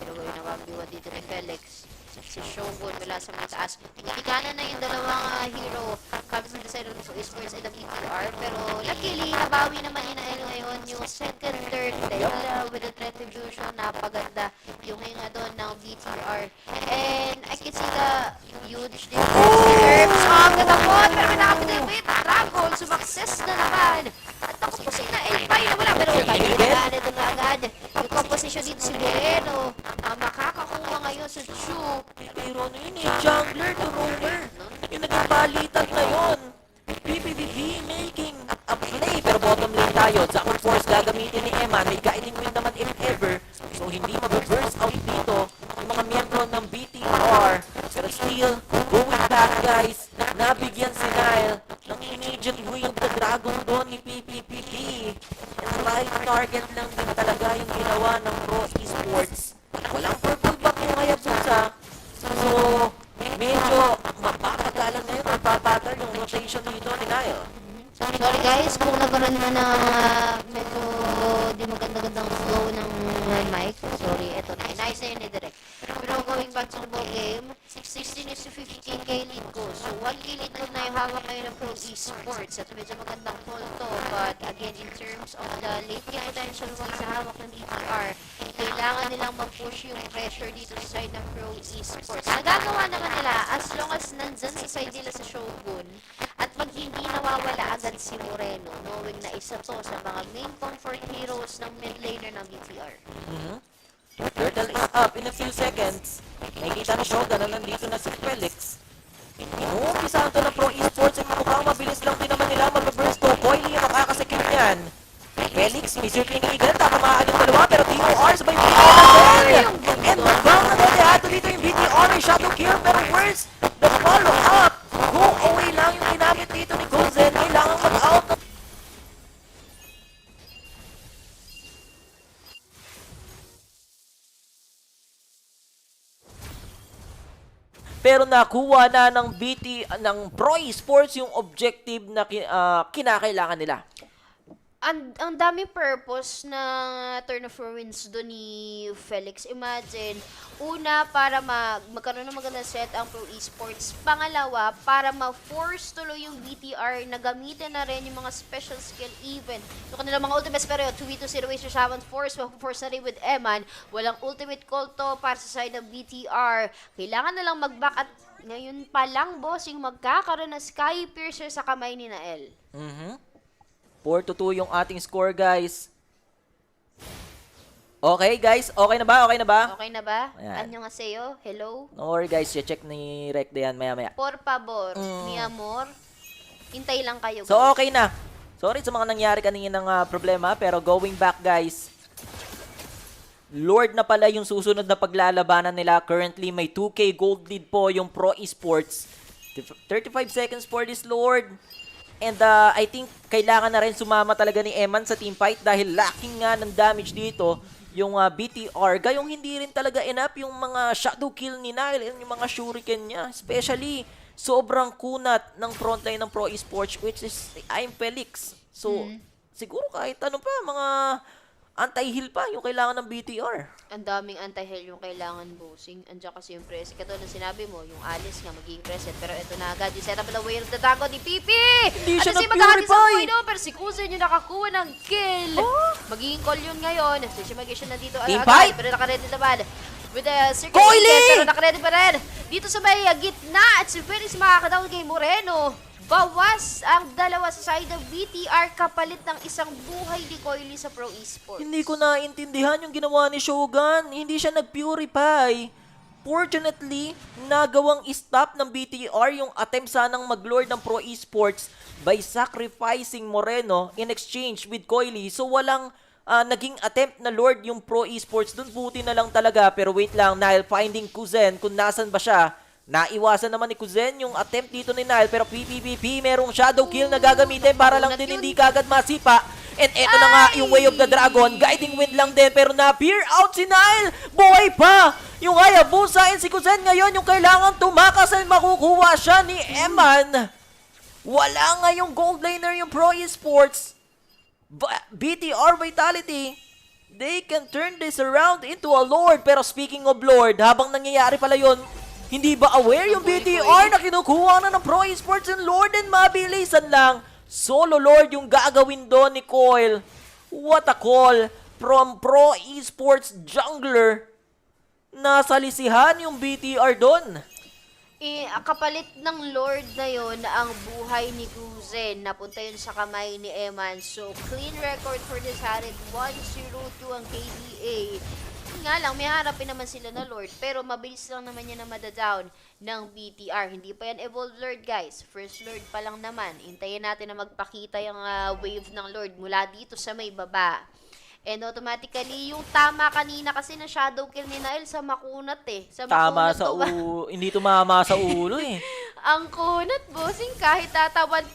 Pero gawin na mabiwa dito ni Felix. Si Shogun mula sa may taas. Tigana na yung dalawang hero coming from the side of the Pro Esports and the BTR. Pero luckily, nabawi naman ni Nael ngayon yung second turtle with the retribution. Napaganda yung hinga doon ng BTR. And I can see the huge difference. Ang katapon, pero may nakapagdipit. Dragon, sumakses na naman. At tapos po si Nael pa yun wala. Pero kailangan ito na agad. Yung composition dito si Moreno. Makakakuha ngayon sa Chu. Pero ano yun jungler to roamer. Yung naging balitan na yun. PPPP making a play. Pero bottom lane tayo. Zaman Force gagamitin ni Eman. May guiding wheel naman if ever. So hindi mag-burst out dito yung mga miyembro ng BTR. Pero still, going back guys. Nabigyan si Nile ng immediate wheel the dragon doon ni PPPP. And the right target lang din talaga yung ginawa ng Pro Esports. Walang purple back yung Hayabusa. So, medyo mapapagalan ngayon or papagal yung rotation dito ni Nile. Sorry guys, kung nagkaroon na ng medyo di maganda-gandang flow ng mic. Sorry, eto na. Nice na yun direct. Pero going back to the ball game, 16 is to 15k lead ko. So 1k lead ko na yung hawak ngayon ng Pro Esports. At medyo magandang pull to. But again, in terms of the late game potential sa hawak ng BTR, kailangan nilang mag-push yung pressure dito sa side ng Pro Esports. Nagagawa naman nila as long as nandyan sa side nila sa Shogun. mawawala agad si Moreno, knowing na isa to sa mga main comfort heroes ng mid laner ng BTR. Turtle is up in a few seconds. Nakikita ni Shogun na nandito na si Felix. Umpisahan to ng Pro Esports at mukhang mabilis lang din naman nila mag-burst to. Coily yung makakasakit niyan. Felix, may circling eagle. Tatamaan yung dalawa pero DOR sabay BTR. And bang nangyayari dito yung BTR. May shadow kill pero worse, the follow-up. Go away lang yung ginamit dito ni Gozen. Kailangan mag-out na. Pero nakuha na ng Pro Esports yung objective na kinakailangan nila. Ang dami purpose ng Turn of Ruins doon ni Felix. Imagine, una, para magkaroon ng magandang set ang Pro Esports. Pangalawa, para ma-force tuloy yung BTR na gamitin na rin yung mga special skill event. Yung kanilang mga ultimates, pero 2v2 situation siya, force na rin with Eman. Walang ultimate call to para sa side ng BTR. Kailangan na lang mag-back at ngayon pa lang, boss, yung magkakaroon ng Sky Piercer sa kamay ni Nael. 4-2 yung ating score, guys. Okay, guys. Okay na ba? Okay na ba? Okay na ba? Ayan. Anyo nga sa'yo? Hello? No worry, guys. I-check ni Rek yan maya-maya. Por favor, mi amor. Hintay lang kayo, guys. So, okay na. Sorry sa mga nangyari kanina ng problema, pero going back, guys. Lord na pala yung susunod na paglalabanan nila. Currently, may 2K gold lead po yung Pro Esports. 35 seconds for this Lord. And I think kailangan na rin sumama talaga ni Eman sa teamfight dahil lacking nga ng damage dito yung BTR. Gayong hindi rin talaga enough yung mga shadow kill ni Nile and yung mga shuriken niya. Especially, sobrang kunat ng frontline ng Pro Esports which is I'm Felix. So, siguro kahit ano pa, mga anti-heal pa yung kailangan ng BTR. Ang daming anti-heal yung kailangan, bossing. Andiyan kasi yung press. Katulad ng sinabi mo, yung Alice nga magiging present. Pero ito na agad, yung setup ng Way of the Dragon ni Pipi! Hindi siya na-purify! Pero si Kuzen yung nakakuha ng kill! Magiging call yun ngayon. Magiging nandito agad. Pero nakaready naman. With the circle pero nakaready pa rin. Dito sa may gitna at si Felix makakadown kay Moreno. Bawas ang dalawa sa side ng BTR kapalit ng isang buhay ni Coily sa Pro Esports. Hindi ko naintindihan yung ginawa ni Shogun. Hindi siya nag-purify. Fortunately, nagawang stop ng BTR yung attempt sanang mag-lord ng Pro Esports by sacrificing Moreno in exchange with Coily. So walang naging attempt na lord yung Pro Esports. Dun buti na lang talaga. Pero wait lang, Nile finding Kuzen kung nasan ba siya. Naiwasan naman ni Kuzen yung attempt dito ni Nile pero PPPP merong shadow kill na gagamitin para lang din hindi kagad masipa. And eto na nga yung Way of the Dragon. Guiding wind lang din pero na-peer out si Nile. Buhay pa! Yung Hayabusa and si Kuzen ngayon yung kailangan tumakas at makukuha siya ni Eman. Wala nga yung gold laner yung Pro Esports. BTR Vitality. They can turn this around into a Lord. Pero speaking of Lord, habang nangyayari pala yun, hindi ba aware yung BTR na kinukuha na ng Pro Esports and Lord and mabilisan lang? Solo Lord yung gagawin doon ni Coil. What a call from Pro Esports jungler. Nasalisihan yung BTR doon. Kapalit ng Lord na yon ang buhay ni Guzen. Napunta yun sa kamay ni Eman. So, clean record for this Harid. 1-0-2 ang KDA. Nga lang, may harapin naman sila na Lord. Pero mabilis lang naman yan na madadown ng BTR. Hindi pa yan evolved Lord, guys. First Lord pa lang naman. Hintayin natin na magpakita yung wave ng Lord mula dito sa may baba. And automatically, yung tama kanina kasi na shadow kill ni Nael sa makunat eh. Tama sa ulo. Hindi tumama sa ulo eh. Ang kunat, bossing, kahit tata 1%,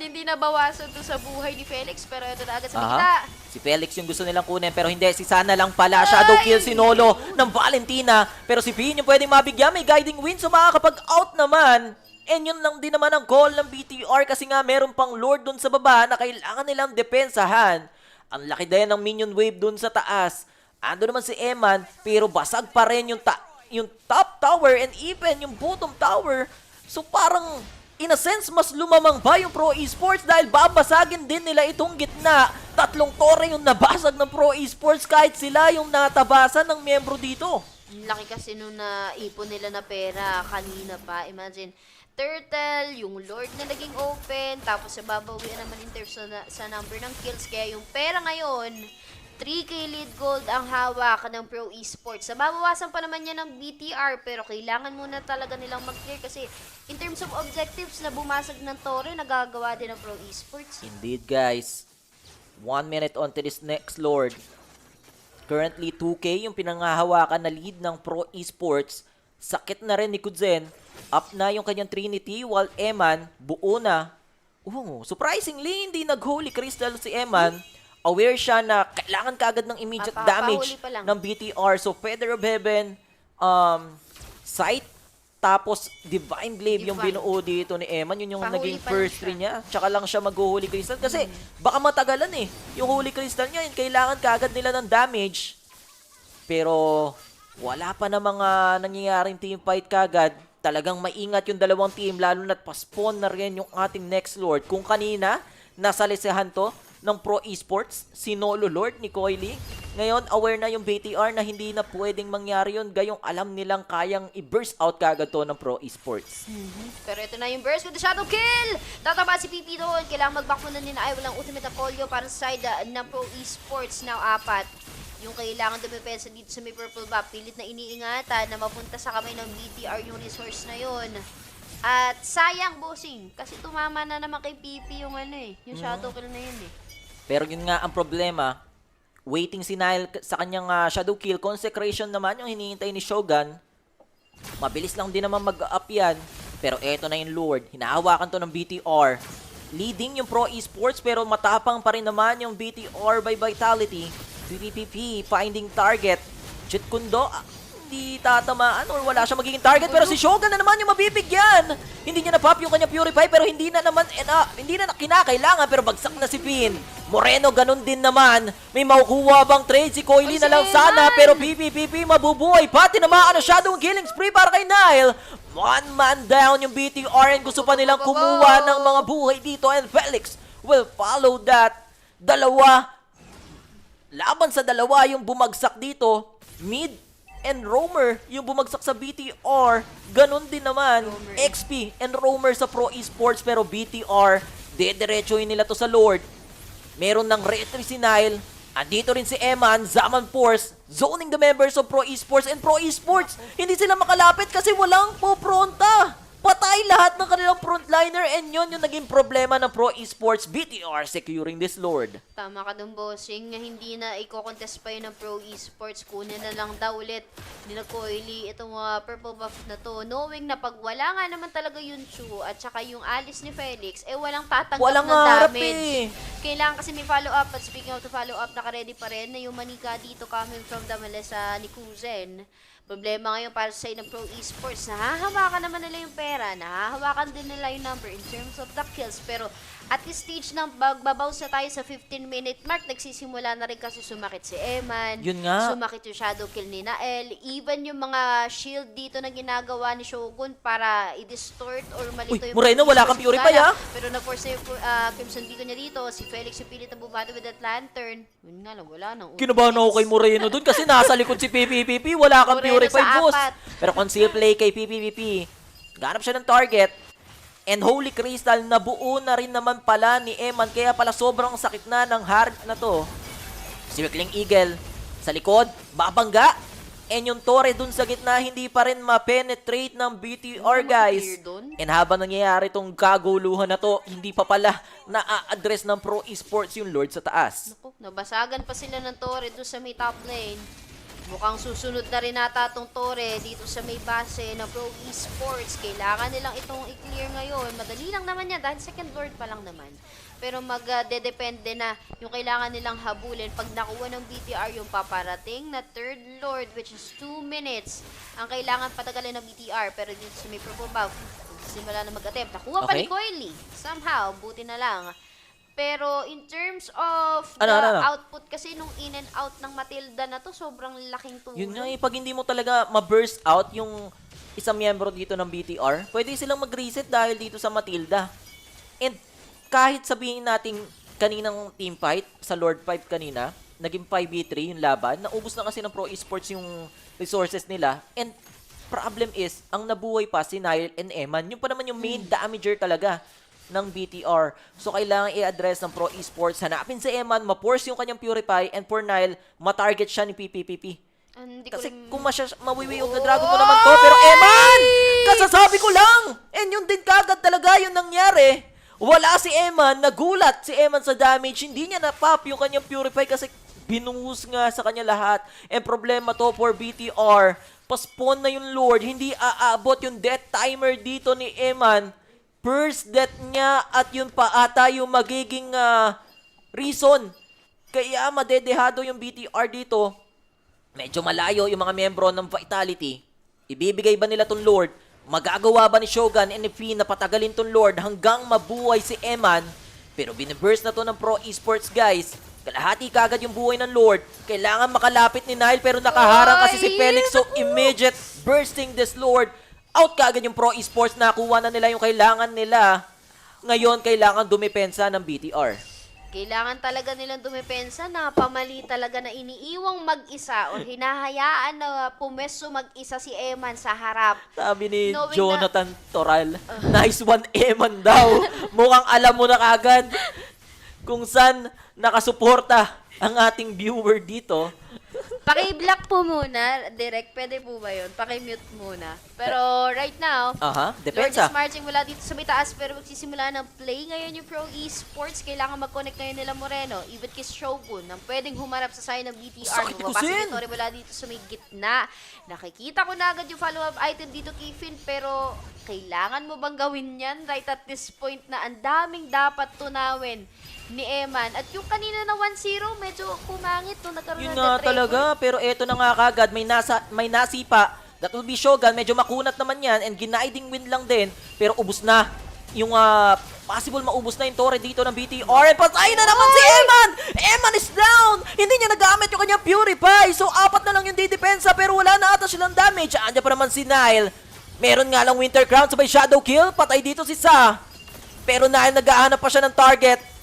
hindi nabawasan to sa buhay ni Felix. Pero ito na agad sa kita. Si Felix yung gusto nilang kunin pero hindi. Si Sana lang pala. Shadow kill si Nolo ng Valentina. Pero si Pin yung pwedeng mabigyan. May guiding wind so makakapag-out naman. And yun lang din naman ang call ng BTR kasi nga meron pang Lord dun sa baba na kailangan nilang depensahan. Ang laki din ng minion wave dun sa taas. Ando naman si Eman, pero basag pa rin yung top tower and even yung bottom tower. So parang, in a sense, mas lumamang ba yung Pro Esports dahil babasagin din nila itong gitna. 3 tore yung nabasag ng Pro Esports kahit sila yung natabasan ng miyembro dito. Laki kasi nung naipon nila na pera kanina pa. Imagine, Turtle, yung Lord na naging open, tapos nababawian naman in terms sa number ng kills. Kaya yung pera ngayon, 3K lead gold ang hawak ng Pro Esports. Nababawasan pa naman yan ng BTR, pero kailangan muna talaga nilang mag-clear kasi in terms of objectives na bumasag ng Torre, nagagawa din ng Pro Esports. Indeed, guys. 1 minute on to this next Lord. Currently, 2K yung pinangahawakan na lead ng Pro Esports. Sakit na rin ni Kudzen. Up na yung kanyang Trinity, while Eman, buo na. Surprisingly, hindi nag-Holy Crystal si Eman. Aware siya na kailangan kaagad ng immediate damage ng BTR. So, Feather of Heaven, Sight, tapos Divine Glaive yung binuo dito ni Eman. Yun yung naging first three niya. Tsaka lang siya mag-Holy Crystal. Kasi baka matagalan eh. Yung Holy Crystal niya, kailangan kaagad nila ng damage. Pero wala pa na mga nangyayaring team fight kaagad. Talagang maingat yung dalawang team, lalo na't pa-spawn na rin yung ating next Lord. Kung kanina, nasa lisehan to ng Pro Esports, si Nolo Lord ni Coily. Ngayon, aware na yung BTR na hindi na pwedeng mangyari yun. Gayong alam nilang kayang i-burst out kagad to ng Pro Esports. Pero ito na yung burst with the shadow kill! Tataba si PP doon. Kailangan mag-back muna nila ay walang ultimate na polio para sa side ng Pro Esports. Now, 4. Yung kailangan dumipensa dito sa may purple buff. Pilit na iniingatan na mapunta sa kamay ng BTR yung resource na yun. At sayang, bossing. Kasi tumama na naman kay PP yung yung shadow kill na yun Pero yun nga ang problema, waiting si Nile sa kanyang shadow kill. Consecration naman yung hinihintay ni Shogun. Mabilis lang din naman mag-up yan. Pero eto na yung Lord. Hinahawakan to ng BTR. Leading yung Pro Esports pero matapang pa rin naman yung BTR by Vitality. PPPP finding target. Jet Kundo, hindi tatamaan or wala siya magiging target pero si Shogun na naman yung mabibigyan. Hindi niya na-pop yung kanya Purify pero hindi na kinakailangan pero bagsak na si Pin. Moreno ganun din naman. May makukuha bang trade si Coily na lang sana pero PPPP mabubuhay. Pati naman Shadow Killing Spree para kay Nile. 1 man down yung BTR and gusto pa nilang kumuha ng mga buhay dito and Felix will follow that. Laban sa dalawa yung bumagsak dito. Mid and Roamer yung bumagsak sa BTR. Ganon din naman. XP and Roamer sa Pro Esports pero BTR, dediretsuhin nila to sa Lord. Meron ng retry si Nile. Andito rin si Eman, Zaman Force, zoning the members of Pro Esports and Pro Esports. Hindi sila makalapit kasi walang popronta. Patay lahat ng kanilang frontliner and yun yung naging problema ng Pro Esports. BTR securing this Lord. Tama ka dun, bossing. Hindi na i-contest pa yun ng Pro Esports. Kunin na lang daw ulit ni Coily itong purple buff na to. Knowing na pag wala nga naman talaga yung Chu at saka yung alis ni Felix, walang tatanggap ng damage. Kailangan kasi may follow-up. At speaking of the follow-up, naka-ready pa rin na yung manika dito coming from the Melissa ni Kuzen. Problema ngayon para sa ng Pro Esports, nahahawakan naman nila yung pera, nahahawakan din nila yung number in terms of the kills, pero at this stage ng bagbabaws na tayo sa 15-minute mark, nagsisimula na rin kasi sumakit si Eman, sumakit yung shadow kill ni Nael, even yung mga shield dito na ginagawa ni Shogun para i-distort or malito yung Moreno, wala kang Purify pero na-force na yung Crimson dito niya dito, si Felix yung pilit na bumado with that lantern, yun nga lang, wala nang kinabahan ako kay Moreno dun kasi nasa likod si PPPP, wala kang Purify boss. Pero conceal play kay PPPP, ganap siya ng target. And Holy Crystal na buo na rin naman pala ni Eman. Kaya pala sobrang sakit na ng hard na to. Circling Eagle sa likod. Babangga. And yung Torre dun sa gitna hindi pa rin ma-penetrate ng BTR guys. And habang nangyayari tong kaguluhan na to, hindi pa pala na-address ng Pro Esports yung Lord sa taas. Naku, nabasagan pa sila ng Torre dun sa may top lane. Mukhang susunod na rin nata itong Torre dito sa may base ng Pro Esports. Kailangan nilang itong i-clear ngayon. Madali lang naman yan dahil second Lord pa lang naman. Pero magdedepende na yung kailangan nilang habulin. Pag nakuha ng BTR yung paparating na third Lord which is 2 minutes. Ang kailangan patagalin ng BTR. Pero dito sa may purple buff, simula na mag-attempt. Nakuha pa ni Coily. Somehow, buti na lang. Pero in terms of output kasi nung in and out ng Matilda na to, sobrang laking tulong. Yun nga pag hindi mo talaga ma-burst out yung isang miyembro dito ng BTR, pwede silang mag-reset dahil dito sa Matilda. And kahit sabihin natin kaninang team fight sa Lord 5 kanina, naging 5v3 yung laban, naubos na kasi ng Pro Esports yung resources nila. And problem is, ang nabuhay pa si Nile and Eman, yun pa naman yung main damager talaga ng BTR. So, kailangan i-address ng Pro Esports. Hanapin si Eman, ma-force yung kanyang Purify, and for Nile, ma-target siya ni PPPP. Kasi kung mawiwi of the Dragon mo naman to, pero Eman! Kasasabi ko lang! And yun din kagad talaga yung nangyari. Wala si Eman, nagulat si Eman sa damage, hindi niya na-pop yung kanyang Purify kasi binuhos nga sa kanya lahat. And problema to for BTR. Paspon na yung Lord, hindi aabot yung death timer dito ni Eman. First death niya at yun pa ata yung magiging reason. Kaya madedehado yung BTR dito. Medyo malayo yung mga membro ng Vitality. Ibibigay ba nila tong Lord? Magagawa ba ni Shogun and ni Finn na patagalin tong Lord hanggang mabuhay si Eman? Pero biniburst na to ng Pro Esports, guys. Kalahati kagad yung buhay ng Lord. Kailangan makalapit ni Nile pero nakaharang kasi si Felix. So immediate bursting this Lord. Out kagad yung Pro Esports. Nakuha na nila yung kailangan nila. Ngayon, kailangan dumepensa ng BTR. Kailangan talaga nilang dumepensa na pamali talaga na iniiwang mag-isa o hinahayaan na pumeso mag-isa si Eman sa harap. Sabi ni Jonathan Toral, nice one Eman daw. Mukhang alam mo na kagad kung saan nakasuporta ang ating viewer dito. Paki-block po muna, direct. Pwede po ba yun? Paki-mute muna. Pero right now, Lord is marching mula dito sa may taas pero magsisimula ng play ngayon yung Pro Esports. Kailangan mag-connect ngayon nila Moreno. Even kay Shogun, nang pwedeng humarap sa side ng BTR. Bumabasa ni Tori mula dito sa may gitna. Nakikita ko na agad yung follow-up item dito kay Finn pero kailangan mo bang gawin yan right at this point na ang daming dapat tunawin ni Eman. At yung kanina na 1-0, medyo kumangit nung nagkaroon yun na na talaga, pero eto na nga kagad, may nasipa. That will be Shogun, medyo makunat naman yan, and ginaiding win lang din, pero ubus na. Yung possible maubos na yung Torre dito ng BTR, and patay na naman si Eman! Eman is down! Hindi niya nagamit yung kanyang Purify, so 4 na lang yung didepensa, pero wala na ata silang damage. Andiyan pa naman si Nile. Meron nga lang Winter Crown, sabay Shadow Kill, patay dito si Sa. Pero Nile, naghahanap pa siya ng target.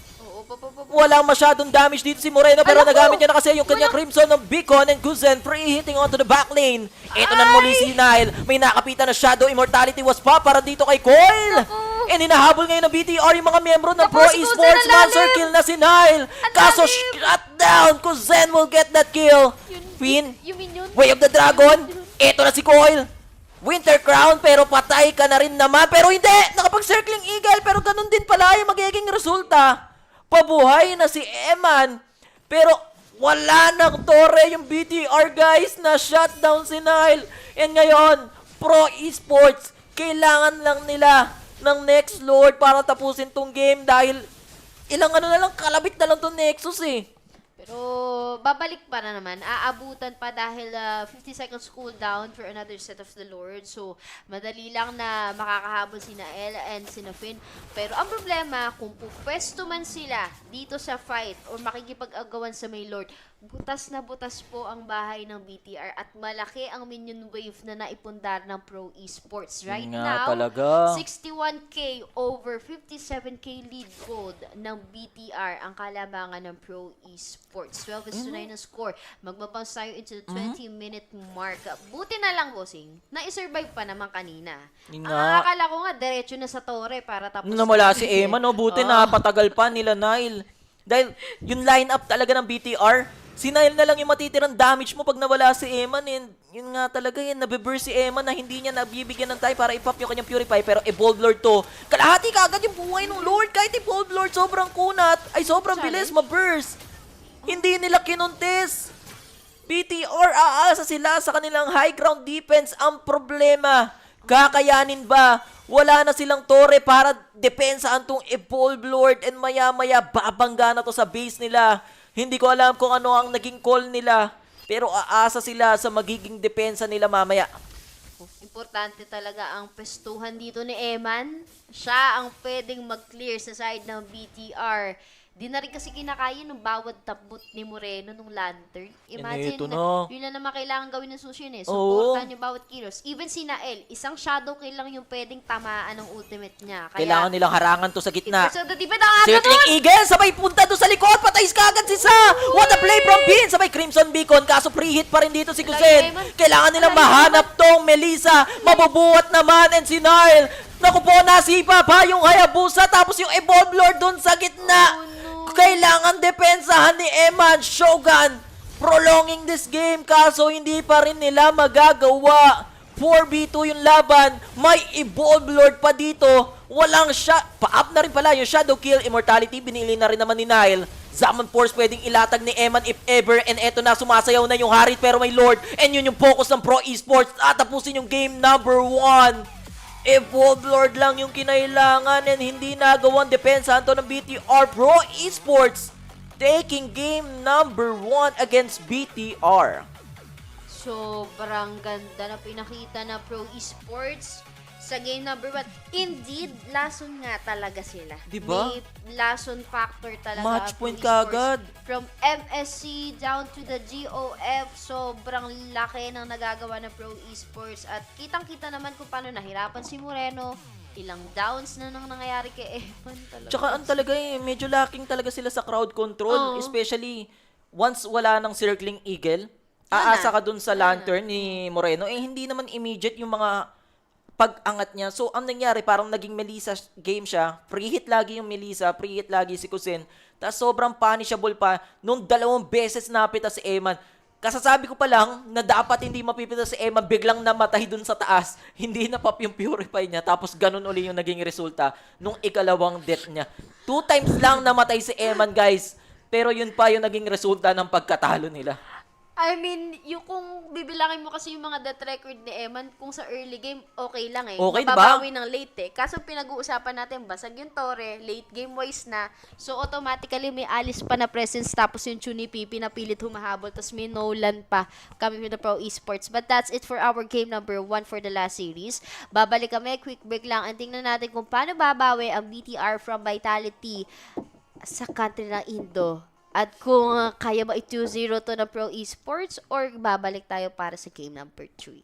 Walang masyadong damage dito si Moreno pero nagamit niya na kasi yung kanyang Crimson ng Beacon and Guzen pre-hitting onto the back lane. Ito na muli si Nile. May nakapitan na Shadow Immortality was pa para dito kay Coil. And hinahabol ngayon ng BTR yung mga miyembro ng Pro Esports. Monster kill na si Nile. Kaso shutdown. Guzen will get that kill. Finn, Way of the Dragon. Ito na si Coil. Winter Crown pero patay ka na rin naman. Pero hindi. Nakapag-circling Eagle pero ganun din pala yung magiging resulta. Pabuhay na si Eman. Pero wala nang Torre yung BTR, guys. Na shutdown si Nile. And ngayon, Pro Esports, kailangan lang nila ng next Lord para tapusin tong game dahil ilang na lang, kalabit na lang tong Nexus eh. Pero babalik pa na naman. Aabutan pa dahil 50 seconds cooldown for another set of the Lord. So, madali lang na makakahabol si Nael and si Finn. Pero ang problema, kung pupwesto man sila dito sa fight or makikipag-agawan sa may Lord, butas na butas po ang bahay ng BTR at malaki ang minion wave na naipundar ng Pro Esports. Right now, talaga. 61k over 57k lead gold ng BTR ang kalamangan ng Pro Esports. 12-9 ang score. Magbabounce tayo into the 20-minute mark. Buti na lang, bossing, na-survive pa naman kanina. Ang akala ko nga, diretso na sa Torre para tapos. Namala si Eman, no? Buti na patagal pa nila Nile. Dahil yung lineup talaga ng BTR, si Nile na lang yung matitirang damage mo pag nawala si Eman. And yun nga talaga yan, nabiburst si Eman na hindi niya nabibigyan ng time para ipop yung kanyang Purify. Pero Evolved Lord to. Kalahati kaagad yung buhay ng Lord. Kahit Evolved Lord, sobrang kunat. Ay, sobrang bilis, maburst. Hindi nila kinuntis. BTR, aasa sila sa kanilang high ground defense. Ang problema, kakayanin ba? Wala na silang Torre para depensaan tong Evolved Lord. And maya-maya, babangga na to sa base nila. Hindi ko alam kung ano ang naging call nila. Pero aasa sila sa magiging depensa nila mamaya. Importante talaga ang pestuhan dito ni Eman. Siya ang pwedeng mag-clear sa side ng BTR. Di na rin kasi kinakaya ng bawat tabot ni Moreno nung lantern. Imagine, ito na. yun na naman kailangan gawin ng Sushin eh. Oo. Supportan yung bawat kilos. Even si Nael, isang shadow kill lang yung pwedeng tamaan ng ultimate niya. Kaya, Kailangan nilang harangan to sa gitna. So, the defense ang Circling Eagle, sabay punta doon sa likod, patay kagad si Sa. What a play from Bean, sabay Crimson Beacon, kaso pre-hit pa rin dito si Kusen. Kailangan nilang mahanap tong Melissa, mabubuhat naman, and si Nile. Naku po, nasipa pa yung Hayabusa, tapos yung Evolve Lord doon sa gitna. Kailangan depensahan ni Eman Shogun, prolonging this game, kaso hindi pa rin nila magagawa. 4v2 yung laban, may Evolve Lord pa dito, walang shot, pa-up na rin pala yung Shadow Kill, Immortality, binili na rin naman ni Nile. Zaman Force pwedeng ilatag ni Eman if ever, and eto na, sumasayaw na yung Harit pero may Lord, and yun yung focus ng Pro Esports, tatapusin yung game number 1. Evolve Lord lang yung kinailangan and hindi nagawang depensahan to ng BTR. Pro Esports taking game number 1 against BTR. Sobrang ganda na pinakita na Pro Esports sa game number 1. Indeed, lason nga talaga sila. Diba? May lason factor talaga. Match Pro point Esports. kagad. From MSC down to the GOF, sobrang laki ng nagagawa ng Pro Esports. At kitang-kita naman kung paano nahirapan si Moreno. Ilang downs na nang nangyayari kay Evan talaga. Tsaka talaga medyo lacking talaga sila sa crowd control. Especially, once wala ng circling eagle, aasa ka dun sa lantern ni Moreno. Hindi naman immediate yung mga pag-angat niya. So, ang nangyari, parang naging Melissa game siya. Pre-hit lagi yung Melissa, pre-hit lagi si Kusen. Tapos sobrang punishable pa nung 2 beses napita si Eman. Kasasabi ko pa lang na dapat hindi mapipita si Eman, biglang namatay dun sa taas. Hindi na pop yung purify niya. Tapos ganun uli yung naging resulta nung ikalawang death niya. 2 times lang namatay si Eman, guys. Pero yun pa yung naging resulta ng pagkatalo nila. I mean, yung kung bibilangin mo kasi yung mga death record ni Eman, kung sa early game, okay lang eh. Okay, mababawi ng late eh. Kaso pinag-uusapan natin, basag yung Torre, late game wise na. So automatically may Alice pa na presence, tapos yung Chuni Pipi na pilit humahabol, tapos may Nolan pa coming from the Pro Esports. But that's it for our game number 1 for the last series. Babalik kami, quick break lang. And tingnan natin kung paano babawi ang BTR from Vitality sa country ng Indo. At kung kaya ba i-2-0 to ng Pro Esports or babalik tayo para sa game number 3.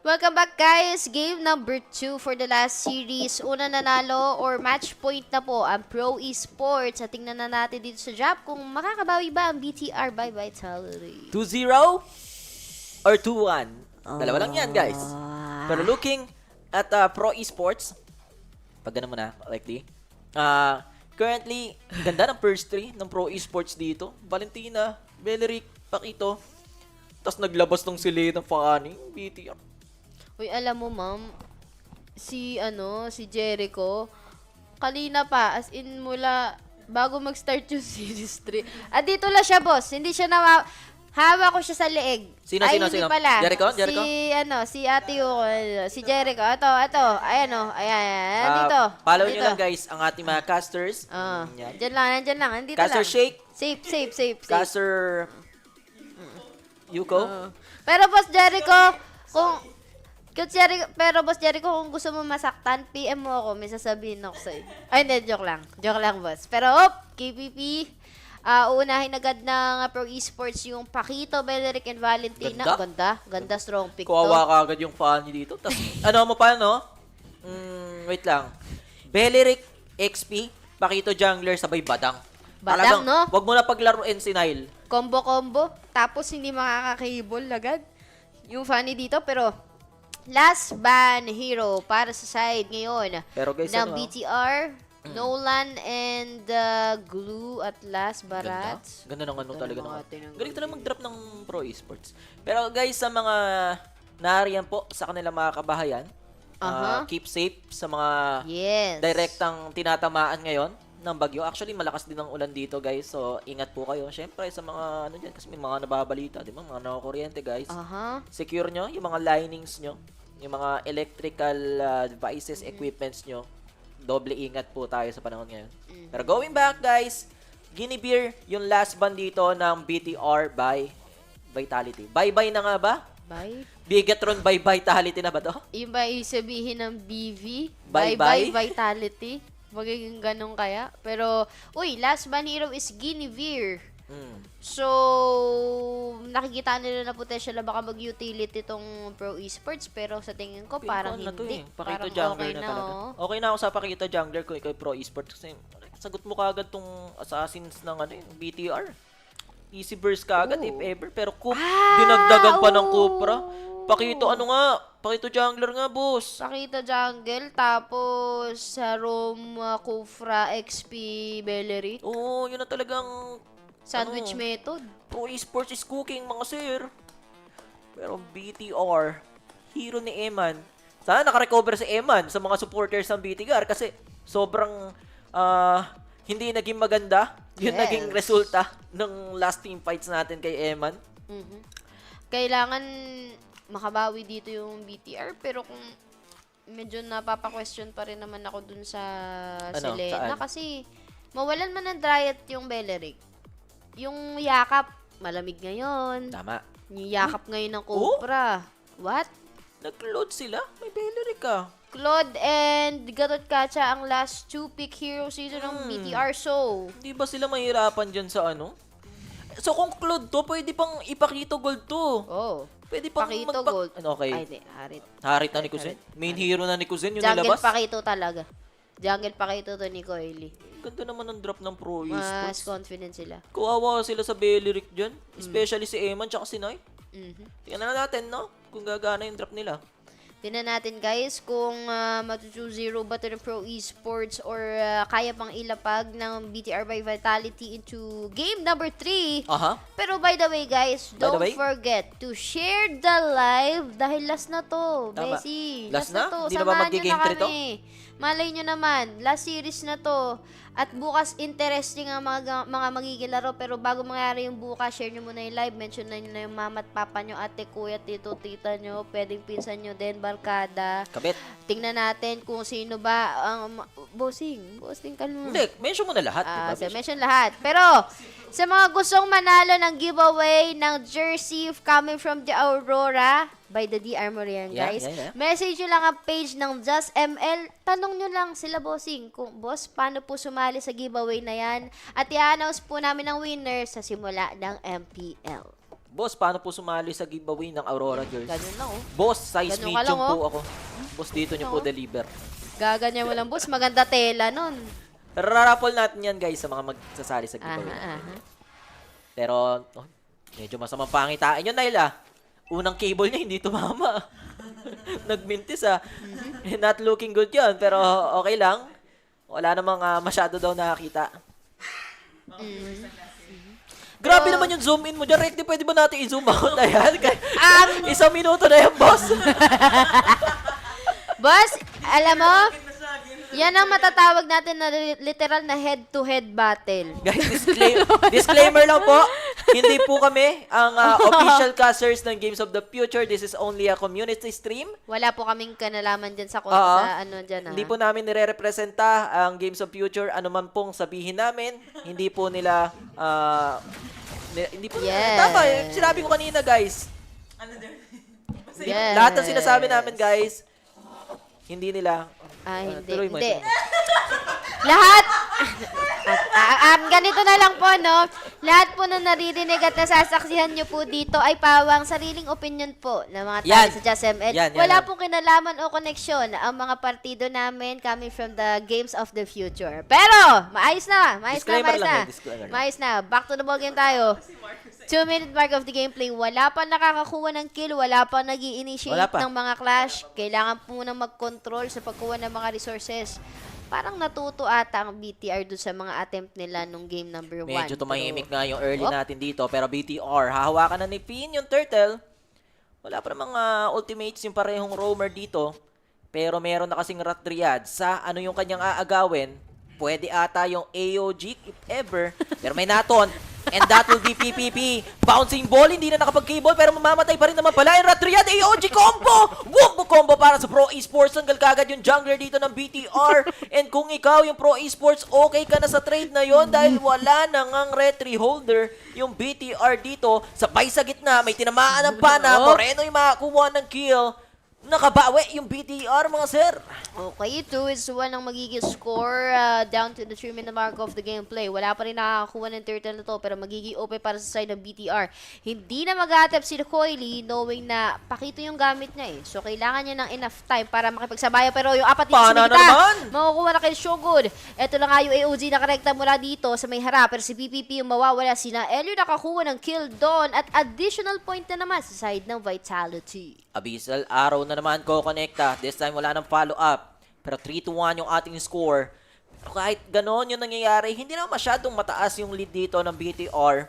Welcome back guys! Game number 2 for the last series. Una nanalo or match point na po ang Pro Esports. At tingnan na natin dito sa drop kung makakabawi ba ang BTR by Vitality. 2-0 or 2-1? Dalawa lang yan guys. Pero looking at Pro Esports, pag ganun mo na, likely. Currently, ganda ng first 3 ng Pro Esports dito. Valentina, Beleric, Pakito. Tapos naglabas ng sili ng Fakani, BTR. Uy, alam mo ma'am, si Jericho, kanina pa, as in mula, bago mag-start yung Series 3. Dito lang siya, boss. Hindi siya hawak ko siya sa leeg. Sino? Hindi pala. Jericho? Si Ate Yuko, si Jericho. Ito. Ayan, dito. Follow nyo lang guys ang ating mga casters. Diyan lang. Andito Caster lang. Shake. Safe. Caster Yuko. Pero boss Jericho, Boss Jericho, kung gusto mo masaktan, PM mo ako, may sasabihin ako sa'yo. Ay, hindi, joke lang. Joke lang, boss. Pero, KPP, uunahin agad ng Pro Esports yung Pakito, Beleric, and Valentina. Ganda, strong pick to. Kuwawa ka agad yung fan niyo dito. Tapos, wait lang. Beleric, XP, Pakito Jungler, sabay Badang. Badang, no? Wag mo na paglaruin si Nile. Combo, tapos hindi makaka-cable agad yung funny dito, pero last ban hero para sa side ngayon ng BTR, Nolan and Glue at last Barat. Ganda ng talaga galing talaga mag-drop ng Pro Esports. Pero guys, sa mga nariyan po sa kanilang mga kabahayan, keep safe sa mga direktang tinatamaan ngayon ng bagyo. Actually, malakas din ang ulan dito, guys. So, ingat po kayo. Syempre, sa mga dyan, kasi may mga nababalita, di ba? Mga nakakuryente, guys. Secure nyo yung mga linings nyo, yung mga electrical devices, equipments nyo. Doble ingat po tayo sa panahon ngayon. Pero going back, guys, Guinea yung last ban dito ng BTR by Vitality. Bye-bye na nga ba? Bye? Bigatron by Vitality na ba to? Yung ba isabihin ng BV? Bye-bye Vitality? Magiging ganun kaya. Pero, last ban hero is Guinea. So, nakikita nila na potential na baka mag-utility itong Pro Esports. Pero sa tingin ko, parang hindi. Pakito parang Jungler okay na talaga. Okay na ako sa Pakito Jungler kung ikaw Pro Esports. Kasi sagot mo kagad tong Assassins ng BTR. Easy burst kagad if ever. Pero dinagdagan pa ng Cupra. Pakito Pakito Jungler nga, boss. Pakito Jungle, tapos Kufra, XP, Bellery. Yun na talagang sandwich method. Pro Esports is cooking, mga sir. Pero BTR, hero ni Eman. Sana nakarecover si Eman sa mga supporters ng BTR kasi sobrang hindi naging maganda yung naging resulta ng last team fights natin kay Eman. Kailangan makabawi dito yung BTR, pero kung medyo napapa-question pa rin naman ako dun sa Selena kasi mawalan man ng Dryad yung Beleric. Yung yakap, malamig ngayon. Tama. Yung yakap ngayon ng Cobra. What? Nag-load sila? May Beleric ka. Claude and Gatot Kacha ang last 2 pick hero season ng BTR, so hindi ba sila mahirapan dyan sa So kung Claude to, pwede pang ipakito gold to. Pwede pang Pakito gold. Okay. Ay, di. Harit. Harit na ni Kuzen. Main hero na ni Kuzen yung Jungle nilabas. Pakito talaga. Jungle Pakito to ni Coily. Ganda naman ng drop ng Pro Esports. Mas confident sila. Kawawa sila sa Beleric dyan. Especially si Eman tsaka si Noy. Tingnan na natin, no? Kung gagana yung drop nila. Tingnan natin guys kung matu-2-0 ba ito ng Pro Esports or kaya pang ilapag ng BTR by Vitality into game number 3. Pero by the way guys, don't forget to share the live dahil last na to. Messi, last na to. Hindi na ba mag-game 3 to? Malay nyo naman, last series na to. At bukas interesting ang mga magiging laro. Pero bago mangyari yung bukas, share nyo muna yung live. Mention na nyo na yung mama at papa nyo, ate, kuya, tito, tita nyo. Pwedeng pinsan nyo din, barkada. Kabit. Tingnan natin kung sino ba ang... Bossing ka naman. Hindi, mention mo na lahat. Diba? Mention lahat. Pero, sa mga gustong manalo ng giveaway ng jersey coming from the Aurora, by the DR Morian, guys. Message nyo lang ang page ng Just ML. Tanong nyo lang sila, bossing, kung boss, paano po sumali sa giveaway na yan. At i-announce po namin ang winner sa simula ng MPL. Boss, paano po sumali sa giveaway ng Aurora jersey? Ganun lang, oh. Boss, size Ganun ka medium lang, po oh. ako. Boss, dito nyo po deliver. Gaganyan mo lang, boss. Maganda tela nun. Pero raraffle natin yan, guys, sa mga magsasali sa giveaway. Pero, medyo masamang pangitain yun, Naila. Unang cable niya, hindi tumama. Nagmintis, Not looking good yun, pero okay lang. Wala namang masyado daw nakakita. Grabe naman yung zoom in mo dyan. Rekti, pwede ba natin i-zoom out na yan? Isang minuto na yan, boss. Boss, alam mo, yan ang matatawag natin na literal na head-to-head battle. Guys, disclaimer lang po. Hindi po kami ang official casters ng Games of the Future. This is only a community stream. Wala po kaming kanalaman dyan sa sa ano dyan. Hindi po namin nire-representa ang Games of Future. Ano man pong sabihin namin, hindi po nila hindi po tama. Sinabi ko kanina, guys. Lahat ng sinasabi namin, guys, hindi nila hindi. Lahat ganito na lang po, no? Lahat po na naririnig at nasasaksihan nyo po dito ay pawang sariling opinion po ng mga tao sa Just ML. Wala pong kinalaman o koneksyon ang mga partido namin coming from the Games of the Future. Pero, maayos na. Maayos na. Back to the ball game tayo. 2-minute mark of the gameplay. Wala pa nakakakuha ng kill. Wala pa nag-i-initiate ng mga clash. Kailangan po munang mag-control sa pagkuha ng mga resources. Parang natuto ata ang BTR doon sa mga attempt nila nung game number 1. Medyo tumahimik nga yung early natin dito. Pero BTR, hahawakan na ni Pin yung turtle. Wala pa namang ultimates yung parehong roamer dito. Pero meron na kasing Ratriad sa ano yung kanyang aagawin. Pwede ata yung AOG if ever. Pero may naton. And that will be PPP. Bouncing ball, hindi na nakapag-cable pero mamamatay pa rin naman pala. And Ratriad, AOG combo! Wombo combo para sa Pro Esports. Tanggal kagad yung jungler dito ng BTR. And kung ikaw yung Pro Esports, okay ka na sa trade na yon dahil wala nang ang retry holder yung BTR dito. Sabay sa gitna, may tinamaan ng pana. Moreno yung makakuha ng kill. Nakabawi yung BTR, mga sir. Okay, 2-1 ang magiging score down to the 3-minute mark of the gameplay. Wala pa rin nakakakuha ng turtle na to pero magiging open para sa side ng BTR. Hindi na mag-attempt si Coily knowing na pakito yung gamit niya eh. So, kailangan niya ng enough time para makipagsabayan. Pero yung apat dito sa kita, makukuha na kay Shogun. Ito na nga yung AOG na karekta mula dito sa may harap. Pero si PPP yung mawawala. Sina Elio nakakuha ng kill doon at additional point na naman sa side ng Vitality. Abyssal Arrow na naman ko-connecta. This time wala nang follow-up. Pero 3-1 yung ating score. Pero kahit ganon yung nangyayari, hindi naman masyadong mataas yung lead dito ng BTR.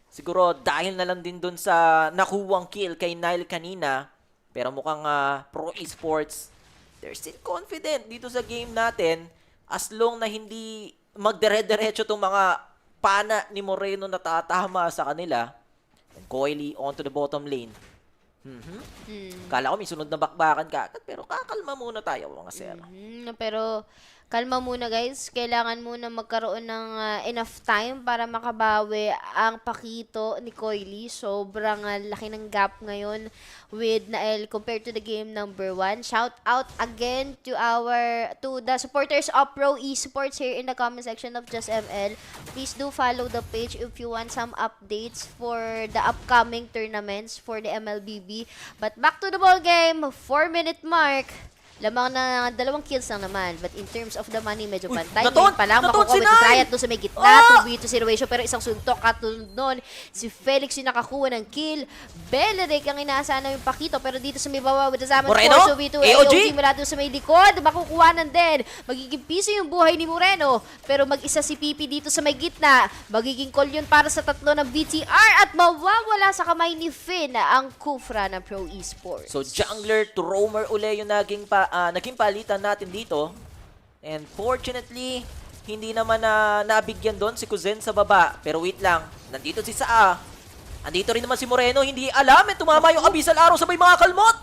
Siguro dahil na lang din dun sa nakuwang kill kay Nile kanina. Pero mukhang Pro Esports, they're still confident dito sa game natin. As long na hindi magdire-diretso itong mga pana ni Moreno na tatama sa kanila. And Coily onto the bottom lane. Kala ko may sunod na bakbakan ka agad, pero kakalma muna tayo, mga sir. Pero kalma muna, guys. Kailangan muna magkaroon ng enough time para makabawi ang pakito ni Coily. Sobrang laki ng gap ngayon with Nael compared to the game number 1. Shout out again to the supporters of Pro Esports here in the comment section of Just ML. Please do follow the page if you want some updates for the upcoming tournaments for the MLBB. But back to the ball game, 4-minute mark. Lamang na 2 kills lang naman. But in terms of the money, medyo pantay. Ngayon pa lang, makukuha si Triad doon sa may gitna. 2v2 situation. Pero isang suntok katulad doon. Si Felix yung nakakuha ng kill. Beleric ang inaasana yung pakito. Pero dito sa may baba, with the Zaman Force, 2v2. AOG mula doon sa may likod. Makukuha din. Magiging piso yung buhay ni Moreno. Pero mag-isa si Pipi dito sa may gitna. Magiging call yun para sa 3 ng BTR. At mawawala sa kamay ni Finn ang Kufra ng Pro Esports. So jungler to roamer uli yung naging palitan natin dito. And fortunately, hindi naman nabigyan doon si Kuzen sa baba. Pero wait lang, nandito si Saa. Andito rin naman si Moreno. Hindi alam, tumama yung Abyssal Arrow sabay mga kalmot.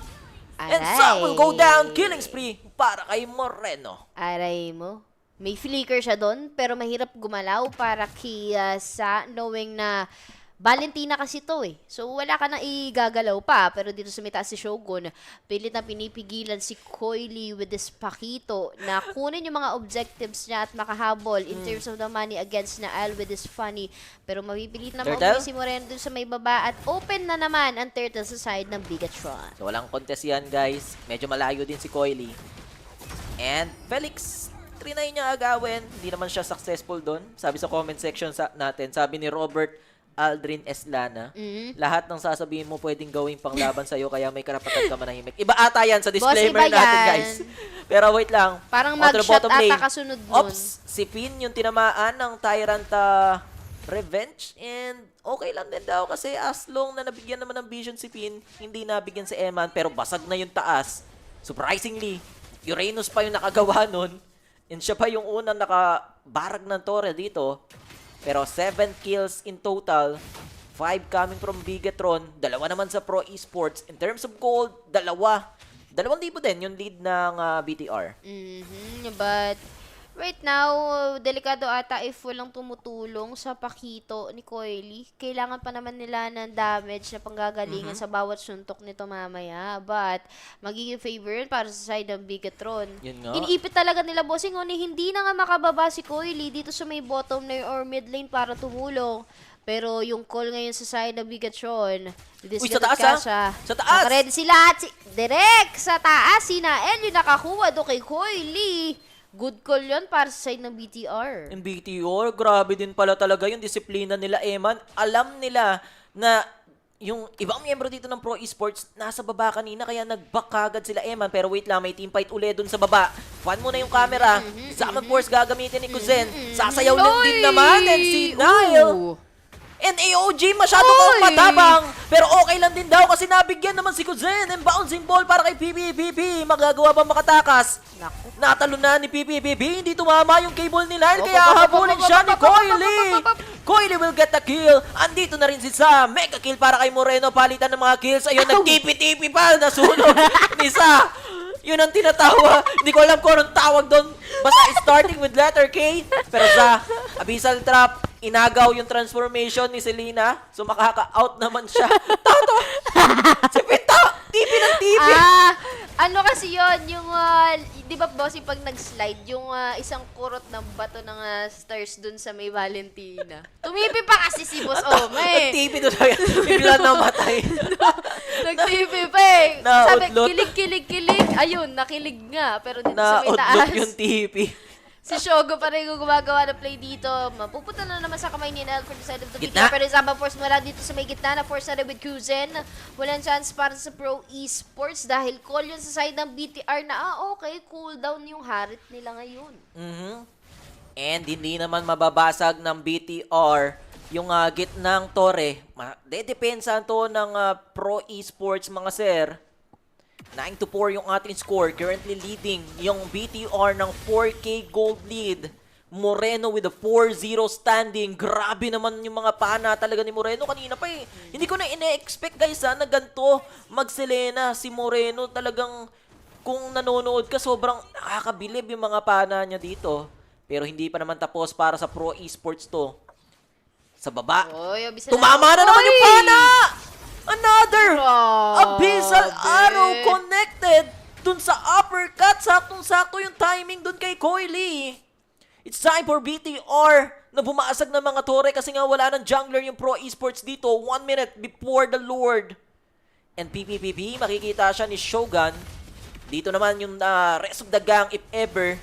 And Saa will go down. Killing spree para kay Moreno. Aray mo. May flicker siya doon, pero mahirap gumalaw para kay Saa knowing na Valentina kasi to eh. So, wala ka nang igagalaw pa. Pero dito sa mitaas si Shogun, pilit na pinipigilan si Coily with this Pakito na kunin yung mga objectives niya at makahabol in terms of the money against Naal with this Funny. Pero mapipilit na mauwi si Moreno dun sa may baba at open na naman ang Turtle sa side ng Bigatron. So, walang contest yan, guys. Medyo malayo din si Coily. And Felix, trinay niya agawin. Hindi naman siya successful doon. Sabi sa comment section natin, sabi ni Robert Aldrin Eslana, lahat ng sasabihin mo pwedeng gawing panglaban sa'yo kaya may karapatan ka manahimik. Iba ata yan sa disclaimer natin, guys. Pero wait lang. Parang mag-shot ata kasunod nun. Ops, si Finn yung tinamaan ng Tyrant Revenge and okay lang din daw kasi as long na nabigyan naman ng vision si Finn, hindi nabigyan si Eman pero basag na yung taas. Surprisingly, Uranus pa yung nakagawa nun and siya pa yung unang nakabarag ng torre dito. Pero 7 kills in total, 5 coming from Bigatron, 2 naman sa Pro Esports. In terms of gold, 2,000 din yung lead ng BTR. But right now, delikado ata if walang tumutulong sa Pakito ni Coily. Kailangan pa naman nila ng damage na panggagalingan sa bawat suntok nito mamaya. But magiging favor para sa side ng Bigatron. Iniipit talaga nila, bossing, hindi na nga makababa si Coily dito sa may bottom lane or mid lane para tumulong. Pero yung call ngayon sa side ng Bigatron, sa taas Sa taas! Nakaready sila at direct sa taas, si Nael yung nakakuha do kay Coily. Good call yun para sa side ng BTR. Yung BTR, grabe din pala talaga yung disiplina nila, Eman. Alam nila na yung ibang miyembro dito ng Pro Esports nasa baba kanina kaya nag-back agad sila, Eman. Pero wait lang, may team fight ulit dun sa baba. Fan mo na yung camera. Summon Force gagamitin ni Kuzen. Sasayaw lang din naman. And si Nile. And AOG masyado kang matabang. Pero okay lang din daw kasi nabigyan naman si Kuzen. And bouncing ball para kay PPPP. Magagawa pa makatakas. Natalo na ni PPPP. Hindi tumama yung cable ni Nile. Kaya habulin siya ni Coily. Coily will get the kill. Andito na rin si Sa. Mega kill para kay Moreno. Palitan ng mga kills. Ayun, nag-TP-TP pa. Nasunog ni Sa. Yun ang tinatawa. Hindi ko alam kung anong tawag doon. Basta starting with letter K. Pero Sa, Abyssal Trap. Inagaw yung transformation ni Selena. So, makaka-out naman siya. Tato! Si Pinto! TV ng TV! Ano kasi yun, yung, di ba bossy, pag nag-slide, yung isang kurot ng bato ng stars dun sa may Valentina. Tumipi pa kasi si Boss Oma eh. Nag-TV doon lang. Bigla namatay. Nag-TV pa eh. Sabi, kilig. Ayun, nakilig nga. Pero dito sa may taas. Naudlot yung TV. Si Shogo pa rin gumagawa ng play dito. Mapupunta na naman sa kamay ni Nel for the side of the BTR. Pero Zamba Force wala dito sa may gitna na force na rin with Kuzen. Walang chance para sa Pro Esports dahil call yun sa side ng BTR na okay, cool down yung harit nila ngayon. And hindi naman mababasag ng BTR yung gitnang torre. Dedepensa to ng Pro Esports, mga sir. 9-4 yung ating score. Currently leading yung BTR ng 4K gold lead. Moreno with a 4-0 standing. Grabe naman yung mga pana talaga ni Moreno kanina pa eh. Hindi ko na ine-expect, guys, na ganito mag-Selena si Moreno. Talagang kung nanonood ka, sobrang nakakabilib yung mga pana niya dito. Pero hindi pa naman tapos para sa Pro Esports to. Sa baba. Tumama na naman yung pana! Another Abyssal Arrow connected dun sa uppercut. Saktong-sakto yung timing dun kay Coily. It's time for BTR na bumasag ng mga tore kasi nga wala ng jungler yung Pro Esports dito. 1 minute before the Lord. And PPPP, makikita siya ni Shogun. Dito naman yung rest of the gang if ever.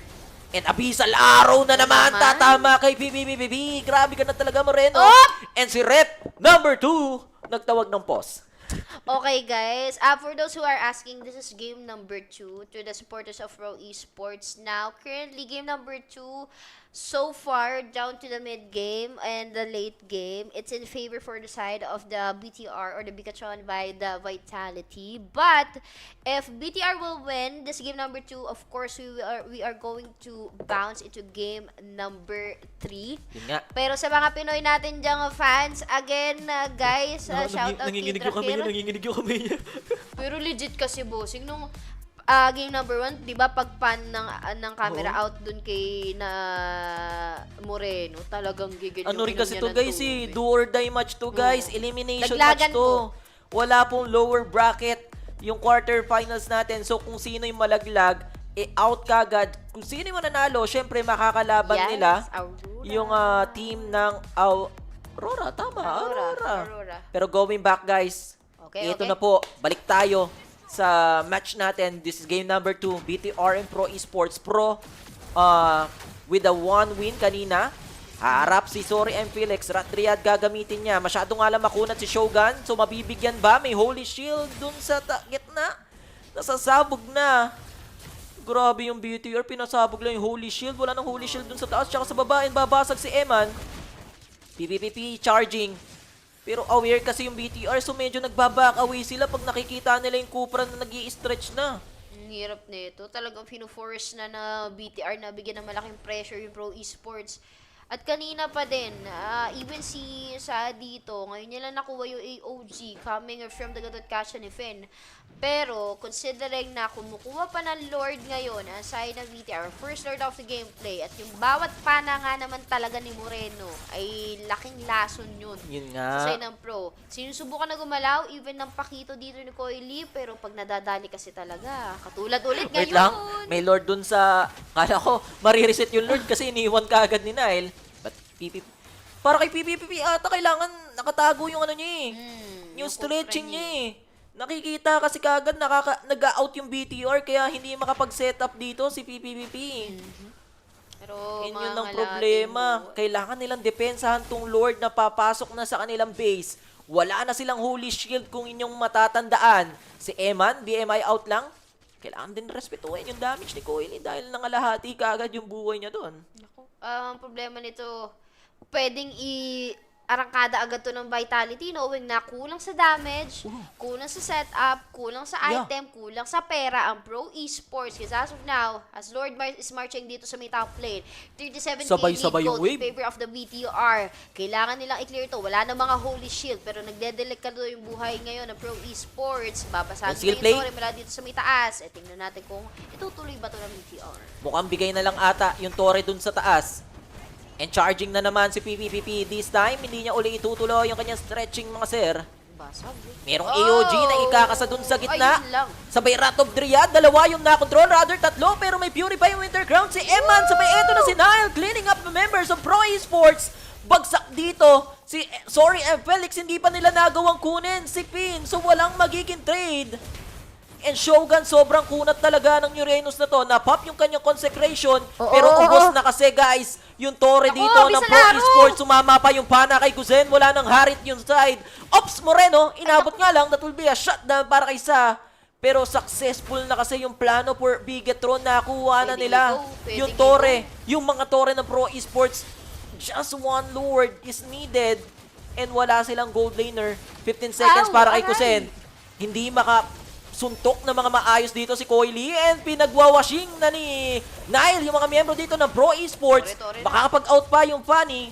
And Abyssal Arrow na naman tatama kay PPPP. Grabe ka na talaga, Moreno. And si Rep number 2 nagtawag ng pause. Okay, guys. For those who are asking, this is game number 2 to the supporters of Pro Esports. Now, currently, game number 2, so far, down to the mid-game and the late game, it's in favor for the side of the BTR or the Bigatron by the Vitality. But, if BTR will win this game number 2, of course, we are going to bounce into game number 3. Pero sa mga Pinoy natin dyang fans, again, guys, shout out kay Drakir. Nanginginig yung kamay niya. Pero legit kasi, bossing, nung game number 1, 'di ba, pag pan ng camera out dun kay na Moreno, talagang gigil Ano rin yung kasi inom to niya ng guys tubig. do or die match to guys. Elimination Laglagan match to. Wala pong lower bracket yung quarterfinals natin. So kung sino yung malaglag, out kagad. Kung sino yung mananalo, syempre makakalaban nila yung team ng Aurora. Tama, Aurora. Pero going back guys, ito na po, balik tayo sa match natin. This is game number 2, BTR and Pro Esports. Pro with a 1 win kanina. Harap si Sorry and Felix. Ratriad gagamitin niya. Masyado nga lang makunat si Shogun. So mabibigyan ba? May Holy Shield dun sa gitna. Nasasabog na. Grabe yung BTR. Pinasabog lang yung Holy Shield. Wala nang Holy Shield dun sa taas. Tsaka sa baba. Babasag si Eman. PPPP charging. Pero aware kasi yung BTR, so medyo nagbaback away sila pag nakikita nila yung Cupra na nag-i-stretch na. Ang hirap nito. Talagang fino-force na BTR na bigyan ng malaking pressure yung Pro Esports. At kanina pa din, even si Sa dito, ngayon niya lang nakuha yung AOG coming from the GOTF ni Finn. Pero, considering na kumukuha pa ng Lord ngayon, aside ng BTR, first Lord of the gameplay, at yung bawat pana nga naman talaga ni Moreno, ay laking lason yun. Yun nga. Sa side ng Pro. Sinusubukan na gumalaw, even ng pakito dito ni Coily, pero pag nadadali kasi talaga, katulad ulit ngayon. Wait lang, may Lord dun sa... Kala ko, marireset yung Lord kasi iniwan ka agad ni Nile. But PPP... Para kay PPP ata, kailangan nakatago yung ano niya eh. Yung stretching niya eh. Nakikita kasi kagad nag-out yung BTR kaya hindi makapag-set up dito si PPP. Pero yun ang problema. Kailangan nilang depensahan tong Lord na papasok na sa kanilang base. Wala na silang Holy Shield kung inyong matatandaan. Si Eman, BMI out lang. Kailangan din respetuhin yung damage ni Coily dahil nangalahati kagad yung buhay niya doon. Ang problema nito, pwedeng arangkada agad to ng vitality, knowing na kulang sa damage, kulang sa setup, kulang sa item, kulang sa pera ang Pro Esports. Because as of now, as Lord is marching dito sa may top lane, 37k lead gold in favor of the BTR. Kailangan nilang i-clear to. Wala na mga Holy Shield, pero nagdedelikado yung buhay ngayon ng Pro Esports. Babasagin na yung Torre mula dito sa may taas. Tingnan natin kung itutuloy ba to ng BTR. Mukhang bigay na lang ata yung Torre dun sa taas. And charging na naman si PPPP. This time, hindi niya uli itutuloy yung kanyang stretching, mga sir. Merong AOG na ikakasa dun sa gitna. Sabay Rat of Dryad, dalawa yung nakontrol, rather tatlo, pero may Purify yung Winterground. Si Eman, sabay eto na si Nile, cleaning up the members of Pro Esports. Bagsak dito. Si Sorry and Felix, hindi pa nila nagawang kunin si Finn, so walang magiging trade. And Shogun, sobrang kunat talaga ng Uranus na to. Na-pop yung kanyang consecration. Pero ubos na kasi guys, yung Torre dito ng Pro Esports. Sumama pa yung pana kay Guzen. Wala nang harit yung side. Ops, Moreno, inabot nga lang. That will be a shutdown para kay Sa. Pero successful na kasi yung plano for Bigetron. Nakuha na nila yung Torre. Yung mga Torre ng Pro Esports. Just one Lord is needed. And wala silang gold laner. 15 seconds para kay Guzen. Hindi suntok na mga maayos dito si Coily and pinagwawashing na ni Nile yung mga miyembro dito ng Pro Esports. Makakapag-out pa yung Fanny.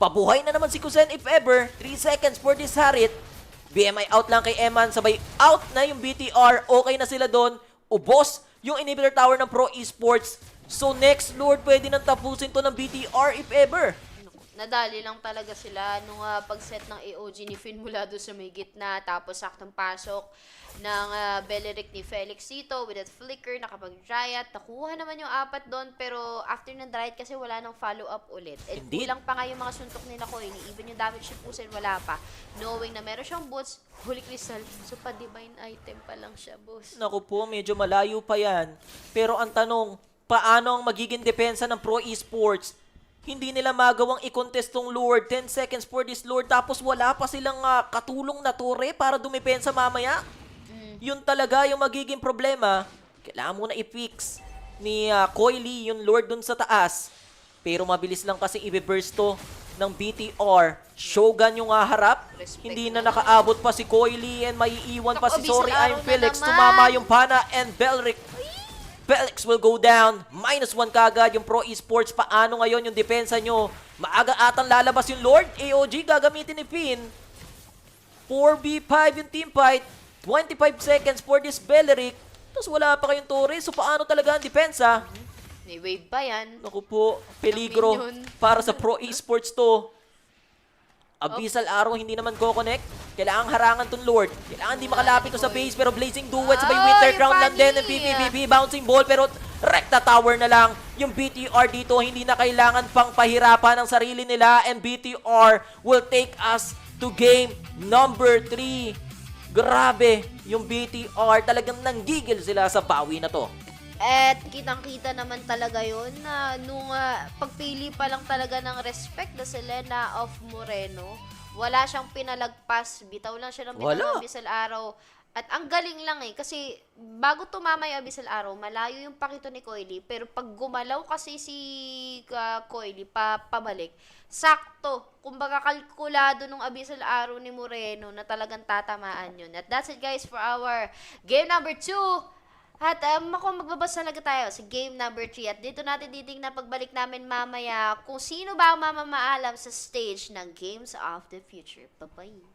Pabuhay na naman si Kuzen if ever. 3 seconds for this Harit. BMI out lang kay Eman. Sabay out na yung BTR. Okay na sila doon. Ubos yung inhibitor tower ng Pro Esports. So next Lord, pwede nang tapusin to ng BTR if ever. Nadali lang talaga sila nung pag-set ng AOG ni Finn mula doon sa may gitna. Tapos saktong pasok ng Beleric ni Felix dito with that flicker, nakapag-dryat. Nakuha naman yung 4 doon, pero after ng dryat kasi wala nang follow-up ulit. And kulang pa nga yung mga suntok ni Nakoy. Even yung damage ni Pusen, wala pa. Knowing na meron siyang boots, Holy Crystal, so pa-divine item pa lang siya, boss. Naku po, medyo malayo pa yan. Pero ang tanong, paano ang magiging depensa ng Pro Esports? Hindi nila magawang i-contest tong Lord. 10 seconds for this Lord. Tapos wala pa silang katulong na torre para dumepensa mamaya. Yun talaga yung magiging problema. Kailangan muna i-fix ni Coily yung Lord dun sa taas. Pero mabilis lang kasi i-burst to ng BTR. Shogun yung harap. Hindi na nakaabot pa si Coily and maiiwan pa si Sorry I'm Felix. Tumama yung Pana and Belric. Felix will go down. -1 kagad yung Pro Esports. Paano ngayon yung depensa nyo? Maaga atang lalabas yung Lord. AOG gagamitin ni Finn. 4v5 yung team fight. 25 seconds for this Beleric. Tapos wala pa kayong torre. So paano talaga ang depensa? May wave pa yan. Naku po, peligro minion. para sa Pro Esports to. Abyssal Arrow hindi naman ko-connect. Kailangan harangan tong Lord. Kailangan di makalapit to sa base pero Blazing Duet sabay Winter Crown lang din ng PPPP. Bouncing ball pero Recta Tower na lang. Yung BTR dito hindi na kailangan pang pahirapan ang sarili nila and BTR will take us to game number 3. Grabe, yung BTR talagang nanggigil sila sa bawi na to. At kitang-kita naman talaga yun na nung pagpili pa lang talaga ng respect na Selena of Moreno, wala siyang pinalagpas, bitaw lang siya ng bitaw ng Abyssal Arrow. At ang galing lang kasi bago tumama yung Abyssal Arrow, malayo yung pakito ni Coily, pero pag gumalaw kasi si Coily pabalik, sakto. Kumbaga kalkulado nung Abyssal Arrow ni Moreno na talagang tatamaan yun. At that's it guys for our game number 2. At ako magbabasa talaga tayo sa game number 3 at dito natin titingnan pagbalik namin mamaya kung sino ba ang mamamaalam sa stage ng Games of the Future. Bye-bye!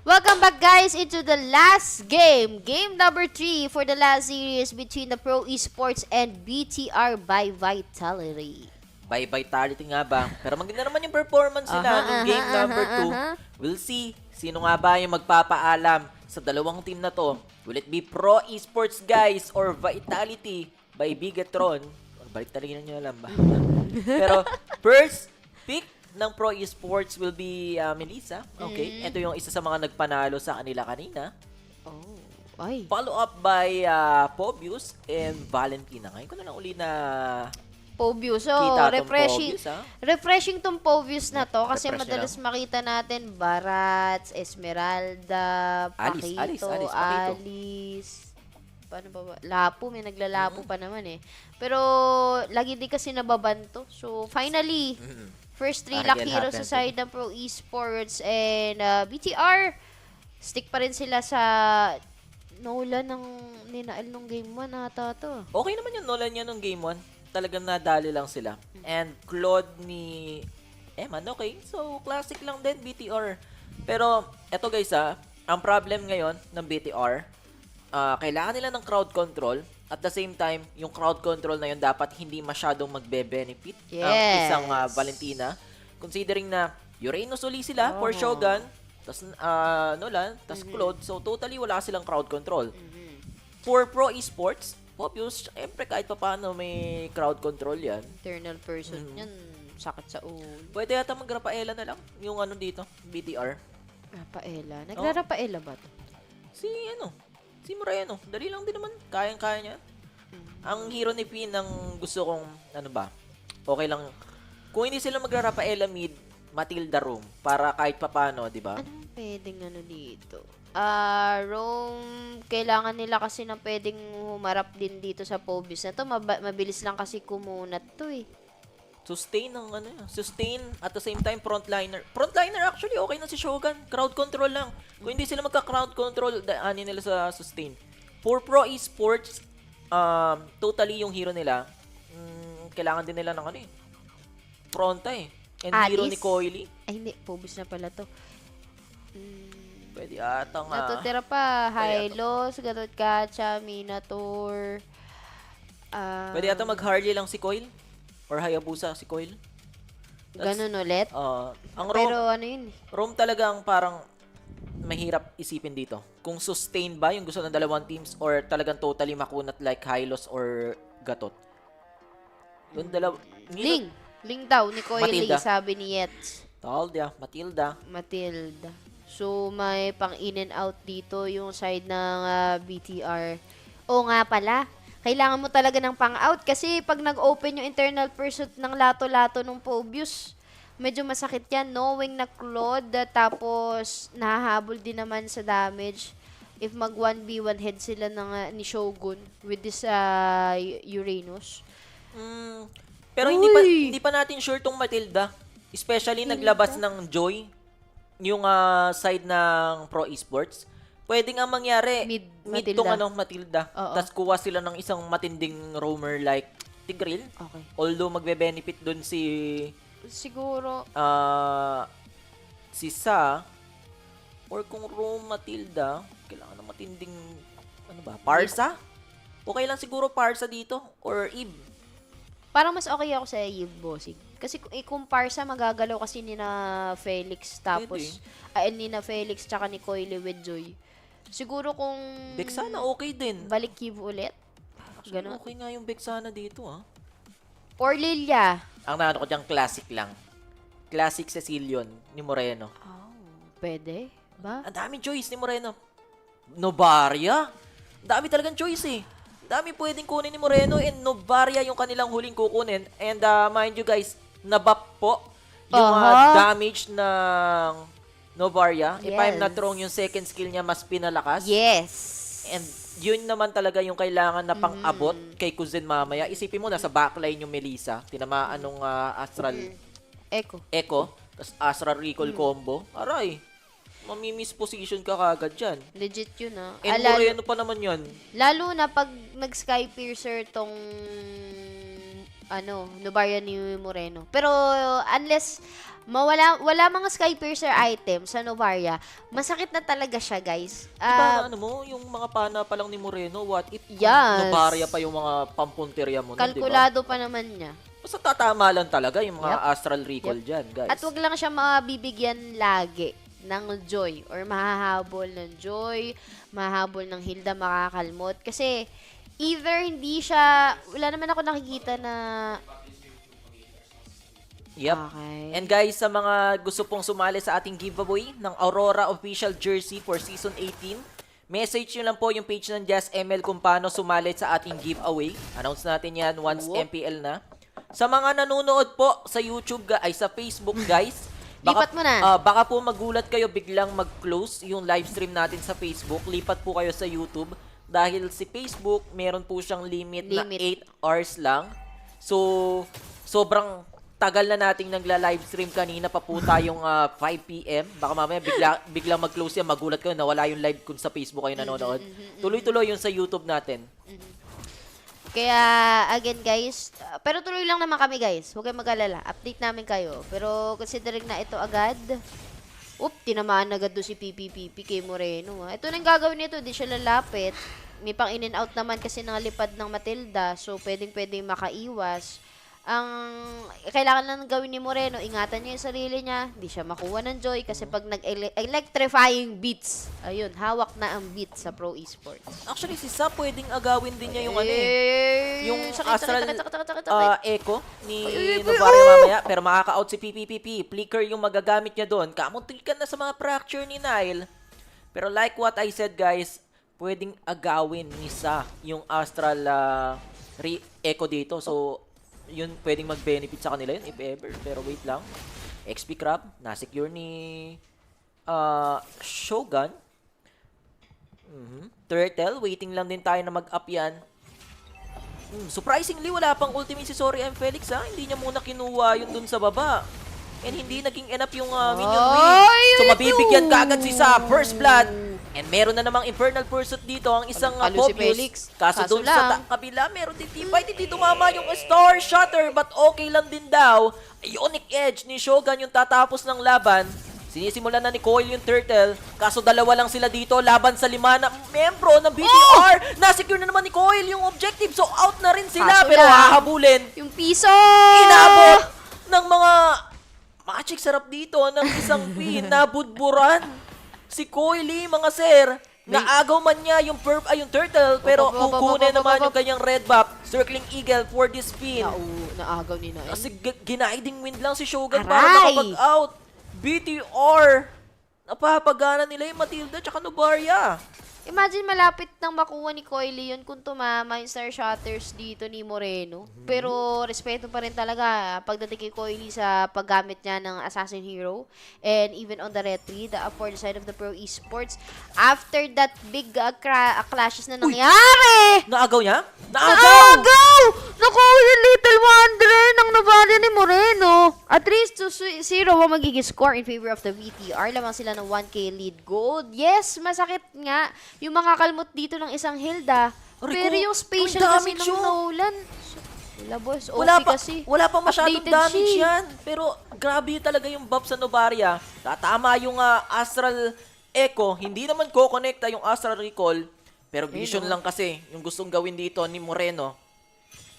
Welcome back, guys, into the last game. Game number 3 for the last series between the Pro Esports and BTR by Vitality. By Vitality nga ba? Pero maganda naman yung performance nila ng game number 2. We'll see sino nga ba yung magpapaalam sa dalawang team na to. Will it be Pro Esports, guys, or Vitality by Bigatron? Balik talaga nyo alam ba? Pero first pick ng Pro Esports will be Melissa. Okay, ito yung isa sa mga nagpanalo sa kanila kanina. Ay. Follow up by Pobius and Valentina. Ngayon ko na lang uli na Pobius. So, kita refreshing. Pobius, Refreshing tong Pobius na to kasi Refresh madalas makita natin Barats, Esmeralda, Pakito, Alice. Paano ba? Lapu, may naglalapu pa naman eh. Pero lagi din kasi nababanto. So, finally, first 3 luck heroes sa side ng Pro Esports and BTR. Stick pa rin sila sa Nolan ng ninaal nung game 1 ata to. Okay naman yung Nolan niya nung game 1. Talagang nadali lang sila. And Claude ni Eman, okay. So, classic lang din, BTR. Pero, eto guys ang problem ngayon ng BTR, kailangan nila ng crowd control. At the same time, yung crowd control na yun dapat hindi masyadong magbe-benefit ang isang Valentina. Considering na Uranus uli sila for Shogun, tas Nolan, tas Claude. So, totally wala silang crowd control. For Pro Esports, Pobius, syempre kahit pa paano may crowd control yan. Internal person yan, sakit sa ulo. Pwede yata mag-Rafaela na lang yung ano dito, BTR. Rafaela? Nagra-Rafaela ba to? Si Moreno. Dali lang din naman. Kayang-kaya niya. Ang hero ni Pin ang gusto kong, okay lang. Kung hindi sila magra-Rafaela mid, Matilda room. Para kahit papano, di ba? Anong pwedeng dito? Rome, kailangan nila kasi ng pwedeng humarap din dito sa Pobius na to. Mabilis lang kasi kumunat to eh. Sustain sustain at the same time frontliner. Frontliner actually okay na si Shogun. Crowd control lang. Kung hindi sila magka-crowd control, daanin nila sa sustain. For Pro Esports, totally yung hero nila, kailangan din nila ng fronta eh. And Alice? Hero ni Coily. Ay hindi, Pobius na pala to. Pwede ata nga. Natutira pa, Hylos, Gatot Kacha, Minator. Pwede ata mag-Harley lang si Coil. Or Hayabusa si Coil. Ganun ulit? Ang Pero Rome, Rome talagang parang mahirap isipin dito. Kung sustain ba yung gusto ng dalawang teams or talagang totally makunat like Hylos or Gatot. Yung Ling daw ni Coily, Matilda. sabi ni Yetz. Matilda. So, may pang in and out dito yung side ng BTR. Oo nga pala. Kailangan mo talaga ng pang-out kasi pag nag-open yung internal pursuit ng lato-lato ng Pobius, medyo masakit yan, knowing na Claude, tapos nahahabol din naman sa damage if mag 1v1 head sila ni Shogun with this Uranus. Pero hindi pa natin sure tong Matilda. Especially naglabas ng Joy yung side ng Pro Esports. Pwede nga mangyari mid tong Matilda. Tapos kuha sila ng isang matinding roamer like Tigril. Okay. Although magbe-benefit dun si siguro si Sa or kung roam Matilda, kailangan ng matinding Parsa? Okay lang siguro Parsa dito or Eve. Parang mas okay ako sa Eve, bossing. Kasi kung Parsa magagalaw kasi ni na Felix tapos ni na Felix tsaka ni Coily with Joy. Siguro kung Vexana okay din. Balik Eve ulit. Ganun. Okay nga yung Vexana dito Or Lilia. Ang naano ko diyang classic lang. Classic Cecilion ni Moreno. Pwede ba? Ang daming choice ni Moreno. Novaria. Dami talagang choice eh. Dami pwedeng kunin ni Moreno and Novaria yung kanilang huling kukunin. And mind you guys, nabap po yung damage ng Novaria. If I'm not wrong, yung second skill niya mas pinalakas. Yes. And yun naman talaga yung kailangan na pang-abot kay Cousin mamaya. Isipin mo, nasa backline yung Melissa. Tinamaan nung Astral Echo. Tapos Astral Recall combo. Aray. Mamimiss position ka kagad dyan. Legit yun And Moreno pa naman yun. Lalo na pag nag-Sky Piercer tong Novaria ni Moreno. Pero unless wala mga Sky Piercer items sa Novaria, masakit na talaga siya, guys. Diba, ano mo, yung mga pana pa lang ni Moreno, what if Yes. Novaria pa yung mga pampunterya mo nun, Kalkulado pa naman niya. Basta tatama lang talaga yung mga Yep. Astral Recall dyan, guys. At wag lang siya mabibigyan lagi ng joy or mahahabol ng joy, mahahabol ng Hilda, makakalmot. Kasi either hindi siya, wala naman ako nakikita na Yep. Okay. And guys, sa mga gusto pong sumali sa ating giveaway ng Aurora official jersey for season 18, message nyo lang po yung page ng Jazz ML kung paano sumali sa ating giveaway. Announce natin yan once MPL na. Sa mga nanonood po sa YouTube, ay sa Facebook, guys, Lipat mo na. Baka po magulat kayo biglang mag-close yung live stream natin sa Facebook. Lipat po kayo sa YouTube dahil si Facebook, meron po siyang limit. Na 8 hours lang. So, sobrang tagal na nating nagla-live stream kanina pa po tayong 5 PM. Baka mamaya biglang mag-close yan, magulat kayo, nawala yung live kung sa Facebook kayo nanonood. Tuloy-tuloy yung sa YouTube natin. Kaya, again guys, pero tuloy lang naman kami guys. Huwag kayong mag-alala. Update namin kayo. Pero considering na ito agad, tinamaan agad doon si PPPP kay Moreno. Ito nang gagawin nito, di siya lalapit. May pang in and out naman kasi nangalipad ng Matilda. So, pwedeng makaiwas. Ang kailangan lang gawin ni Moreno, ingatan niya yung sarili niya, hindi siya makuha ng joy kasi pag nag-electrifying beats, ayun, hawak na ang beat sa Pro Esports. Actually, si Sa pwedeng agawin din niya yung yung Astral Echo ni Novaria mamaya, pero makaka-out si PPPP. Flicker yung magagamit niya doon. Kamuntikan na sa mga fracture ni Nile. Pero like what I said, guys, pwedeng agawin ni Sa yung Astral Echo dito. So, yun pwedeng mag-benefit sa kanila yun if ever. Pero wait lang. XP Crab, na-secure ni Shogun. Turtle, waiting lang din tayo na mag-up yan. Surprisingly, wala pang ultimate si Sorry I'm Felix ha. Hindi niya muna kinuha yun dun sa baba. And hindi naging enough yung minion wave. So mabibigyan kaagad si Sa first blood. And meron na namang Infernal Pursuit dito, ang isang Pobius. Kaso doon sa kabila, meron din T-Fight. Hindi tumama yung Star Shutter, but okay lang din daw. Onic Edge ni Shogun yung tatapos ng laban. Sinisimulan na ni Coil yung Turtle. Kaso dalawa lang sila dito, laban sa 5 na membro ng BTR. Nasecure na naman ni Coil yung objective, so out na rin sila. Kaso pero lang, hahabulin. Yung piso! Inabot ng mga magic sarap dito ng isang pin. Nabudburan si Coily, mga sir. Naagaw man niya yung turtle, pero kukunin naman yung kanyang red buff. Circling Eagle for this spin. Naagaw ni Nile. Kasi ginaiding wind lang si Shogun para makapag-out. BTR. Napapagana nila yung Matilda tsaka Novaria. Imagine malapit nang makuha ni Coily yun kung tumama yung Star Shatters dito ni Moreno. Pero respeto pa rin talaga pagdating kay Coily sa paggamit niya ng Assassin Hero. And even on the retry, for the side of the Pro Esports. After that big clashes na nangyari! Naagaw niya? Naagaw! Nakuha yung Little Wonder ng Novaria ni Moreno. At 3-0 ang magiging score in favor of the VTR. Lamang sila ng 1K lead gold. Yes, masakit nga yung mga kalmot dito ng isang Hilda. Pero yung special kasi ng Nolan, wala boss, wala pa masyadong damage yan. Pero grabe talaga yung buff sa Novaria. Tatama yung Astral Echo. Hindi naman ko-connecta yung Astral Recall. Pero vision lang kasi yung gustong gawin dito ni Moreno.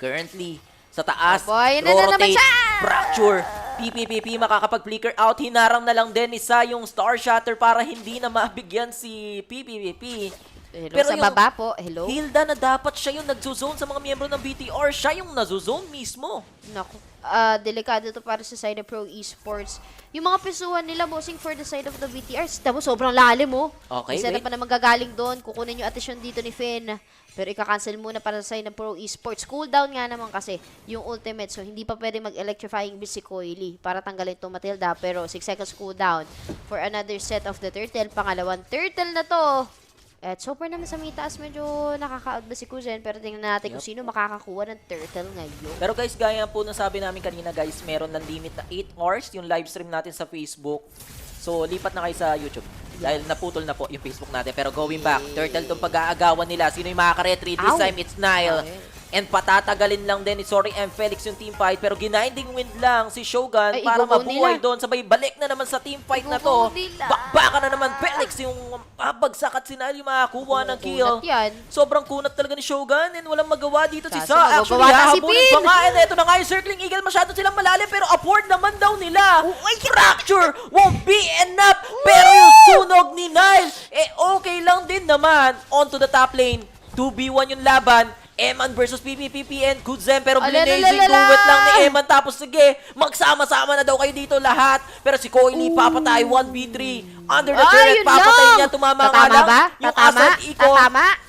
Currently, sa taas, rotate, fracture. PPPP makakapag-flicker out. Hinarang na lang din isa yung Star Shatter para hindi na mabigyan si PPPP. Pero sa baba po, hello? Hilda na dapat siya yung nagzuzone sa mga miyembro ng BTR. Siya yung nazuzone mismo. Naku, delikado to para sa side of Pro Esports. Yung mga pisuhan nila, bossing for the side of the BTR, sobrang lalim mo. Okay, isa na pa naman gagaling doon. Kukunin yung attention dito ni Finn. Pero ika-cancel muna para sa side ng Pro Esports. Cooldown nga naman kasi yung ultimate. So, hindi pa pwede mag-electrifying beast si Coily para tanggalin itong Matilda. Pero 6 seconds cooldown for another set of the turtle. Pangalawang turtle na to. At so far naman sa mitaas, medyo nakaka-out ba si Kuzen. Pero tingnan natin kung sino makakakuha ng turtle ngayon. Pero guys, gaya po na sabi namin kanina guys, meron ng limit na 8 hours yung live stream natin sa Facebook. So, lipat na kayo sa YouTube. Dahil naputol na po yung Facebook natin. Pero going back, turtle itong pag-aagawan nila. Sino yung makaka-retreat? This time, it's Nile. And patatagalin lang din ni Sorry and Felix yung team fight, pero gininding wind lang si Shogun Ay, para ibubuo mabuhay nila. doon. Sabay balik na naman sa team fight na to. Ibubuo nila. Bakbaka na naman Felix yung babagsak at sinali makakuha ng kill. Kunat yan. Sobrang kunat talaga ni Shogun and walang magawa dito si Kaso Sa. Actually, magagawa na si hahabulin Pin. pa nga. And ito na nga yung Circling Eagle. Masyado silang malalim pero afford naman daw nila. Fracture won't be enough. Pero yung sunog ni Nile, okay lang din naman. On to the top lane. 2v1 yung laban. Eman versus PPPP and Kudzem, pero blinazing duet lang ni Eman, tapos sige, magsama-sama na daw kayo dito lahat, pero si Koili papatay 1v3 under the turret, papatay niya, tumama nga lang yung Asad Iko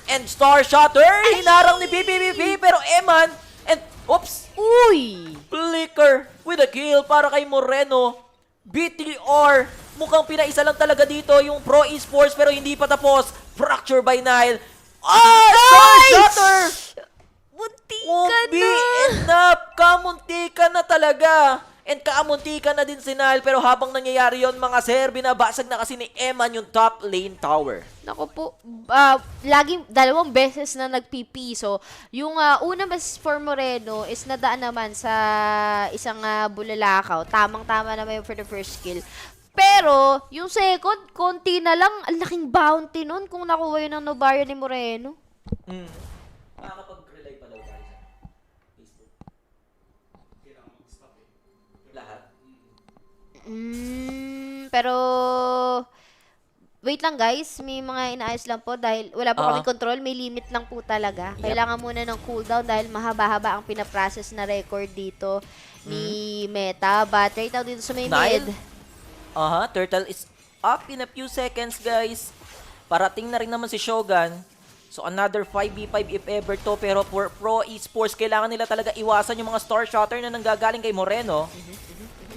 and Star Shotter, hinarang ni PPPP, pero Eman and oops, Flicker with a kill para kay Moreno. BTR, mukhang pinaisa lang talaga dito yung Pro Esports, pero hindi pa tapos. Fracture by Nile. Star Shotter! Won't be enough! Kamuntika na talaga! And kamuntika na din si Nile, pero habang nangyayari yon mga sir, binabasag na kasi ni Eman yung top lane tower. Naku po, laging 2 beses na nagpipi. So, yung unang beses for Moreno is nadaan naman sa isang bulalakaw. Tamang-tama naman yung for the first kill. Pero, yung second, konti na lang, ang laking bounty nun kung nakuha yun ng Novaria ni Moreno. Makakapag-rely pa daw tayo sa Facebook. Kailangan mag-stop lahat. Pero, wait lang guys, may mga inaayos lang po dahil wala po kami control, may limit lang po talaga. Kailangan muna ng cooldown dahil mahaba-haba ang pinaprocess na record dito ni Meta. But right now dito sa may mid. Turtle is up in a few seconds, guys. Parating na rin naman si Shogun. So, another 5v5 if ever to. Pero for Pro Esports, kailangan nila talaga iwasan yung mga Star Shotter na nanggagaling kay Moreno.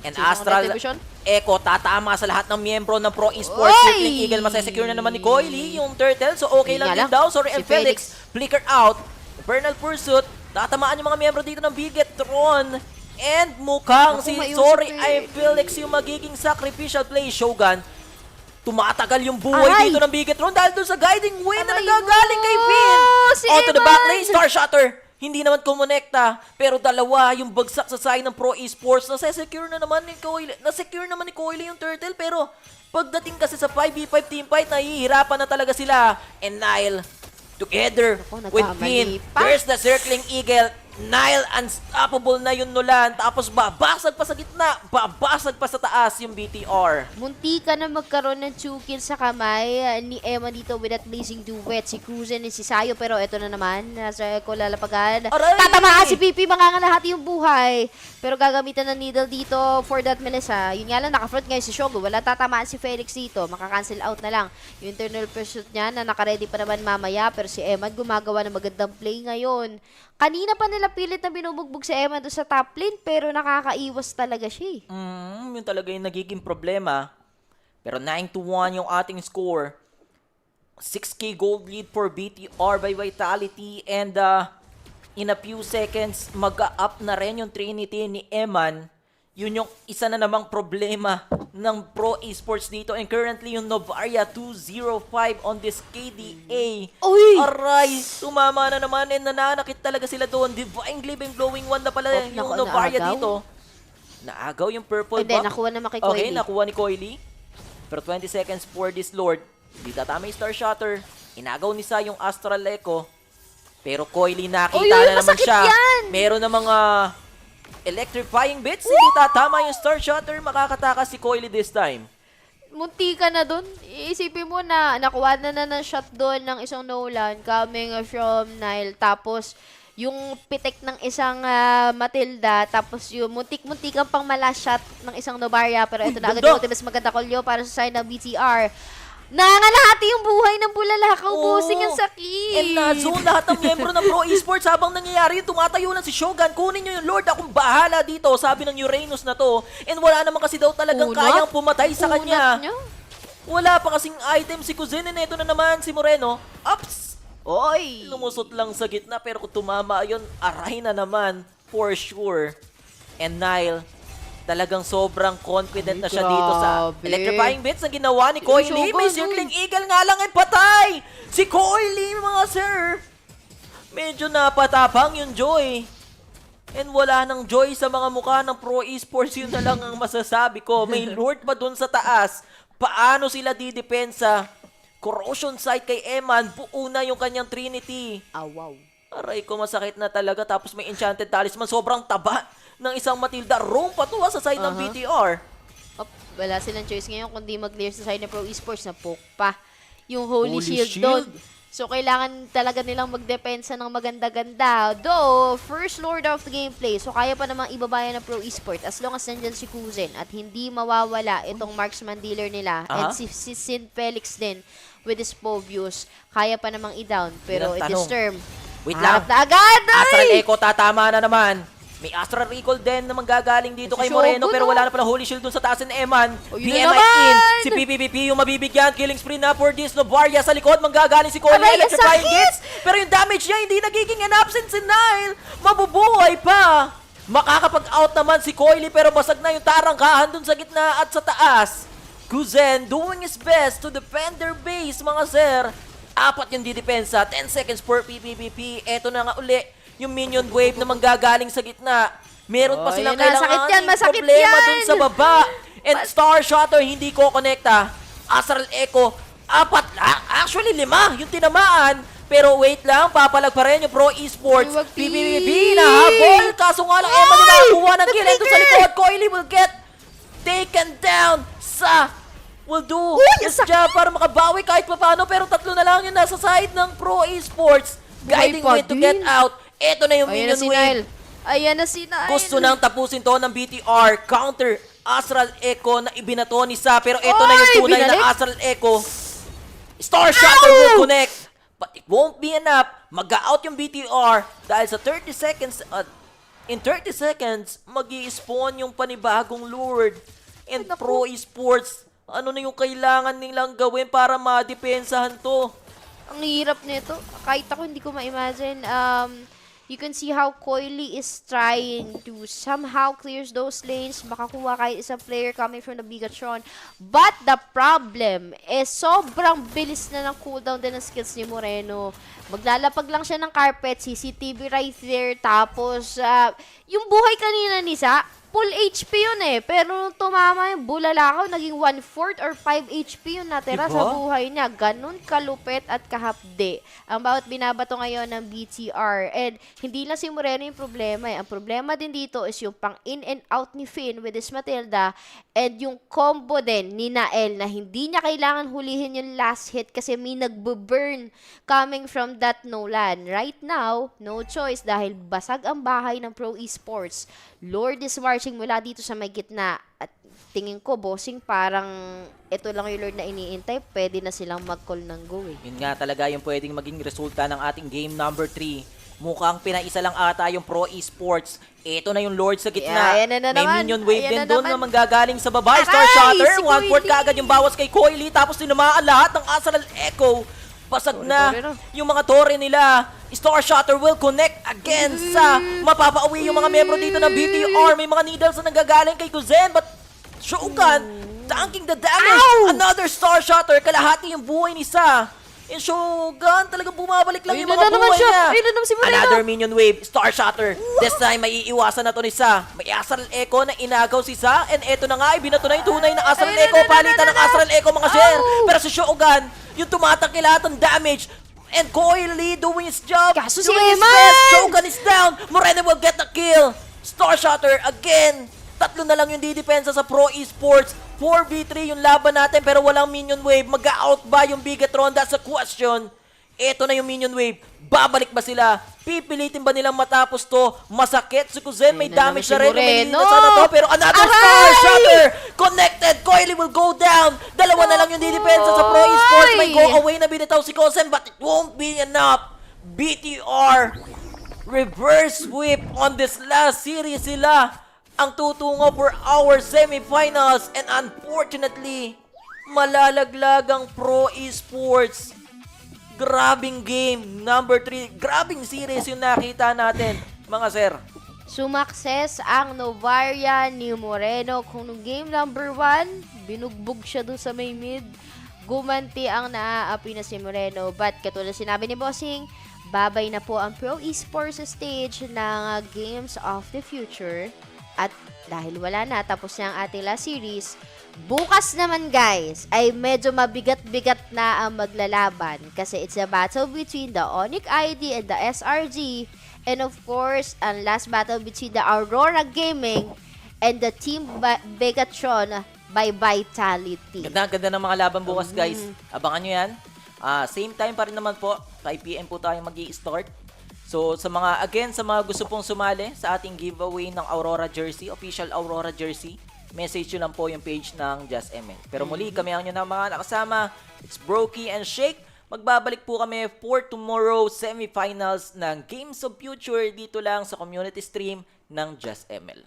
And Astral Echo, tatama sa lahat ng miyembro ng Pro Esports. Circling Eagle, masasecure na naman ni Koili yung Turtle. So, okay lang din daw. Sorry, and Felix. Flicker out. Infernal Pursuit. Tatamaan yung mga miyembro dito ng Bigetron. And mukhang si Sorry ay Felix yung magiging sacrificial play. Shogun, tumatagal yung buhay dito ng Bigetron dahil doon sa guiding wind na nagagaling kay Finn. Onto the back lane, Star Shotter. Hindi naman kumonekta, pero dalawa yung bagsak sa side ng Pro Esports. Nasa-secure na naman ni Koili. Na-secure naman ni Koili yung Turtle, pero pagdating kasi sa 5v5 team fight, nahihirapan na talaga sila. And Nile, together with Finn, there's the Circling Eagle. Nile, unstoppable na yung Nulan. Tapos babasag pa sa gitna, babasag pa sa taas yung BTR. Munti ka na magkaroon ng 2 kills sa kamay ni Emma dito with that blazing duet. Si Cruzen and si Sayo, pero eto na naman. Nasa Echo lalapagan. Tatamaan si Pipi, mangangalahati yung buhay. Pero gagamitan ng needle dito for that Melissa. Yun nga lang, naka-front ngayon si Shogo. Wala tatamaan si Felix dito. Maka-cancel out na lang yung internal pursuit niya na naka-ready pa naman mamaya. Pero si Emma gumagawa ng magandang play ngayon. Kanina pa nila pilit na binubugbog si Emma doon sa top lane, pero nakakaiwas talaga siya. Yun talaga yung nagiging problema. Pero 9-1 yung ating score. 6k gold lead for BTR by Vitality. And in a few seconds, mag-up na rin yung Trinity ni Eman. Yun yung isa na namang problema ng Pro Esports dito. And currently yung Novaria 205 on this KDA. Aray! Tumama na naman and nananakit talaga sila doon. Divine Living Glowing 1 na pala yung Novaria dito. Naagaw yung purple buff. Nakuha naman kay Koili. Okay, nakuha ni Koili. Pero 20 seconds for this Lord. Hindi tatama yung Star Shotter. Inagaw ni Sa yung Astral Echo. Pero Koili nakita na naman siya. Meron na mga electrifying bits, hindi tatama yung Star Shotter, makakatakas si Koili this time. Munti ka na dun. Iisipin mo na nakuha na ng shot doon ng isang Nolan coming from Nile. Tapos yung pitik ng isang Matilda. Tapos yung muntik-muntikang pang shot ng isang Novaria. Pero ito na agad yung mas maganda kolyo para sa side ng BTR. Nangangalahati yung buhay ng bulalakaw, bossing ang sakit. And na-zone lahat ng miyembro ng Pro Esports habang nangyayari yun. Tumatayo lang si Shogun. Kunin nyo yung Lord, akong bahala dito, sabi ng Uranus na to. And wala naman kasi daw talagang kayang pumatay sa kanya. Wala pa kasing item si Cousin. And ito na naman si Moreno. Ups! Lumusot lang sa gitna pero kung tumama yun, aray na naman for sure. And Nile, talagang sobrang confident na siya dito sa electrifying bits na ginawa ni Koili. May Circling Eagle nga lang ay patay! Si Koili, mga sir! Medyo napatapang yung Joy. And wala nang joy sa mga mukha ng Pro Esports. Yun na lang ang masasabi ko. May Lord pa dun sa taas. Paano sila didepensa? Corrosion site kay Eman. Buo na yung kanyang Trinity. Wow. Aray ko, masakit na talaga. Tapos may Enchanted Talisman. Sobrang taba ng isang Matilda. Roam patuwa sa side ng BTR. Wala silang choice ngayon kundi mag-clear sa side ng Pro Esports na poke pa yung Holy Shield doon. So, kailangan talaga nilang magdepensa ng maganda-ganda. Though, first lord of the gameplay. So, kaya pa namang ibabayan ng Pro Esports as long as nandyan si Kuzen at hindi mawawala itong marksman dealer nila. And si Sin Felix din with his Povius. Kaya pa namang i-down. Pero it is term. Wait lang. Na agad! Astral Echo tatama na naman. May Astral Recall din na manggagaling dito kay Moreno pero wala na pala Holy Shield dun sa taas ni Eman. PMI in. Si PPPP yung mabibigyan. Killing spree na for this. Novaria sa likod. Manggagaling si Cole. Electrifying hits. Pero yung damage niya hindi nagiging enough since si Nile mabubuhay pa. Makakapag-out naman si Coily pero basag na yung tarangkahan dun sa gitna at sa taas. Kuzen doing his best to defend their base mga sir. 4 yung didepensa. 10 seconds per PPPP. Eto na nga uli. Yung minion wave na manggagaling sa gitna. Meron pa silang kailangan problema dun sa baba. And Star Shotter hindi ko konekta. Astral Echo, 4. Actually, 5 yung tinamaan. Pero wait lang, papalag pa rin yung Pro Esports. PPPP na habol. Kaso nga lang, Emma nila kuha ng kill. Ito sa likod, Coily will get taken down sa will do his job para makabawi kahit pa paano. Pero 3 na lang yung nasa side ng Pro Esports. Guiding way to get out. Ito na yung minion wave. Ayan na si Nile. Gusto nang tapusin to ng BTR. Counter Astral Echo na ibinato ni Sa. Pero ito na yung tunay na Astral Echo. Star Shotter will connect. But it won't be enough. Mag-out yung BTR dahil sa 30 seconds. In 30 seconds, mag-i-spawn yung panibagong Lord. And Pro Esports, ano na yung kailangan nilang gawin para madepensahan to? Ang hirap nito. Kahit ako hindi ko ma-imagine. You can see how Coily is trying to somehow clears those lanes. Makakuha kahit isang player coming from the Bigatron. But the problem is sobrang bilis na ng cooldown din ng skills ni Moreno. Maglalapag lang siya ng carpet, CCTV right there. Tapos, yung buhay kanina ni Sa, full HP yun eh. Pero nung tumama yung bulalakaw, naging 1/4 or 5 HP yung natira sa buhay niya. Ganun kalupit at kahapde ang bawat binabato ngayon ng BTR. And hindi lang si Moreno yung problema eh. Ang problema din dito is yung pang in and out ni Finn with his Matilda and yung combo din ni Nael na hindi niya kailangan hulihin yung last hit kasi may nagbo-burn coming from that Nolan. Right now, no choice dahil basag ang bahay ng Pro Esports. Lord is marching mula dito sa may gitna at tingin ko, bossing, parang ito lang yung Lord na iniintay, pwede na silang mag-call ng go eh. Yun nga talaga yung pwedeng maging resulta ng ating game number 3. Mukhang pinaisa lang ata yung Pro Esports. Ito na yung Lord sa gitna. May minion wave din doon na manggagaling sa baba. Star Shotter, 1/4 kaagad yung bawas kay Coily, tapos tinamaan lahat ng Astral Echo. Basag na yung mga tore nila. Star Shotter will connect again sa mapapauwi yung mga membro dito ng BTR. May mga needles na nanggagaling kay Kuzen, but Shogun tanking the damage. Another Star Shotter, kalahati yung buhay ni Sa. And Shogun, talagang bumabalik lang yung mga buhay niya. Another minion wave, Star Shotter. This time, may iiwasan na to ni Sa. May Astral Echo na inagaw si Sa. And eto na nga, binato na yung tunay na Astral Echo. Palitan ng Astral Echo, mga share. Pero si Shogun, yung tumatangki lahat ng damage. And Coily doing his job. Kaso si doing his best. Shogun is down. Moreno will get the kill. Star Shotter again. 3 na lang yung didepensa sa Pro Esports. 4v3 yung laban natin pero walang minion wave. Mag-out ba yung Bigatron? That's a question. Ito na yung minion wave. Babalik ba sila? Pipilitin ba nilang matapos to? Masakit si Kuzen. May damage na rin. Lumilita sana to. Pero another Star Shotter. Connected. Coily will go down. 2 na lang yung didepensa sa Pro Esports. May go away na binitaw si Kuzen but it won't be enough. BTR. Reverse sweep on this last series sila. Ang tutungo for our semifinals and unfortunately, malalaglag ang Pro Esports. Grabing game, number 3. Grabing series yung nakita natin, mga sir. Sumakses ang Novaria ni Moreno. Kung nung game number 1, binugbog siya dun sa may mid. Gumanti ang naaapi na si Moreno. But katulad sinabi ni Bossing, babay na po ang Pro Esports stage ng Games of the Future. At dahil wala na, tapos na ang ating last series, bukas naman guys, ay medyo mabigat-bigat na ang maglalaban kasi it's a battle between the Onic ID and the SRG, and of course, ang last battle between the Aurora Gaming and the Team Begatron by Vitality. Ganda ng mga laban bukas guys. Abangan nyo yan. Same time pa rin naman po. 5 PM po tayo mag-i-start. So sa mga gusto pong sumali sa ating giveaway ng Aurora jersey, official Aurora jersey, message nyo lang po yung page ng Just ML. Pero muli, kami ang nyo na mga nakasama. It's Brokey and Shake. Magbabalik po kami for tomorrow semifinals ng Games of Future dito lang sa community stream ng Just ML.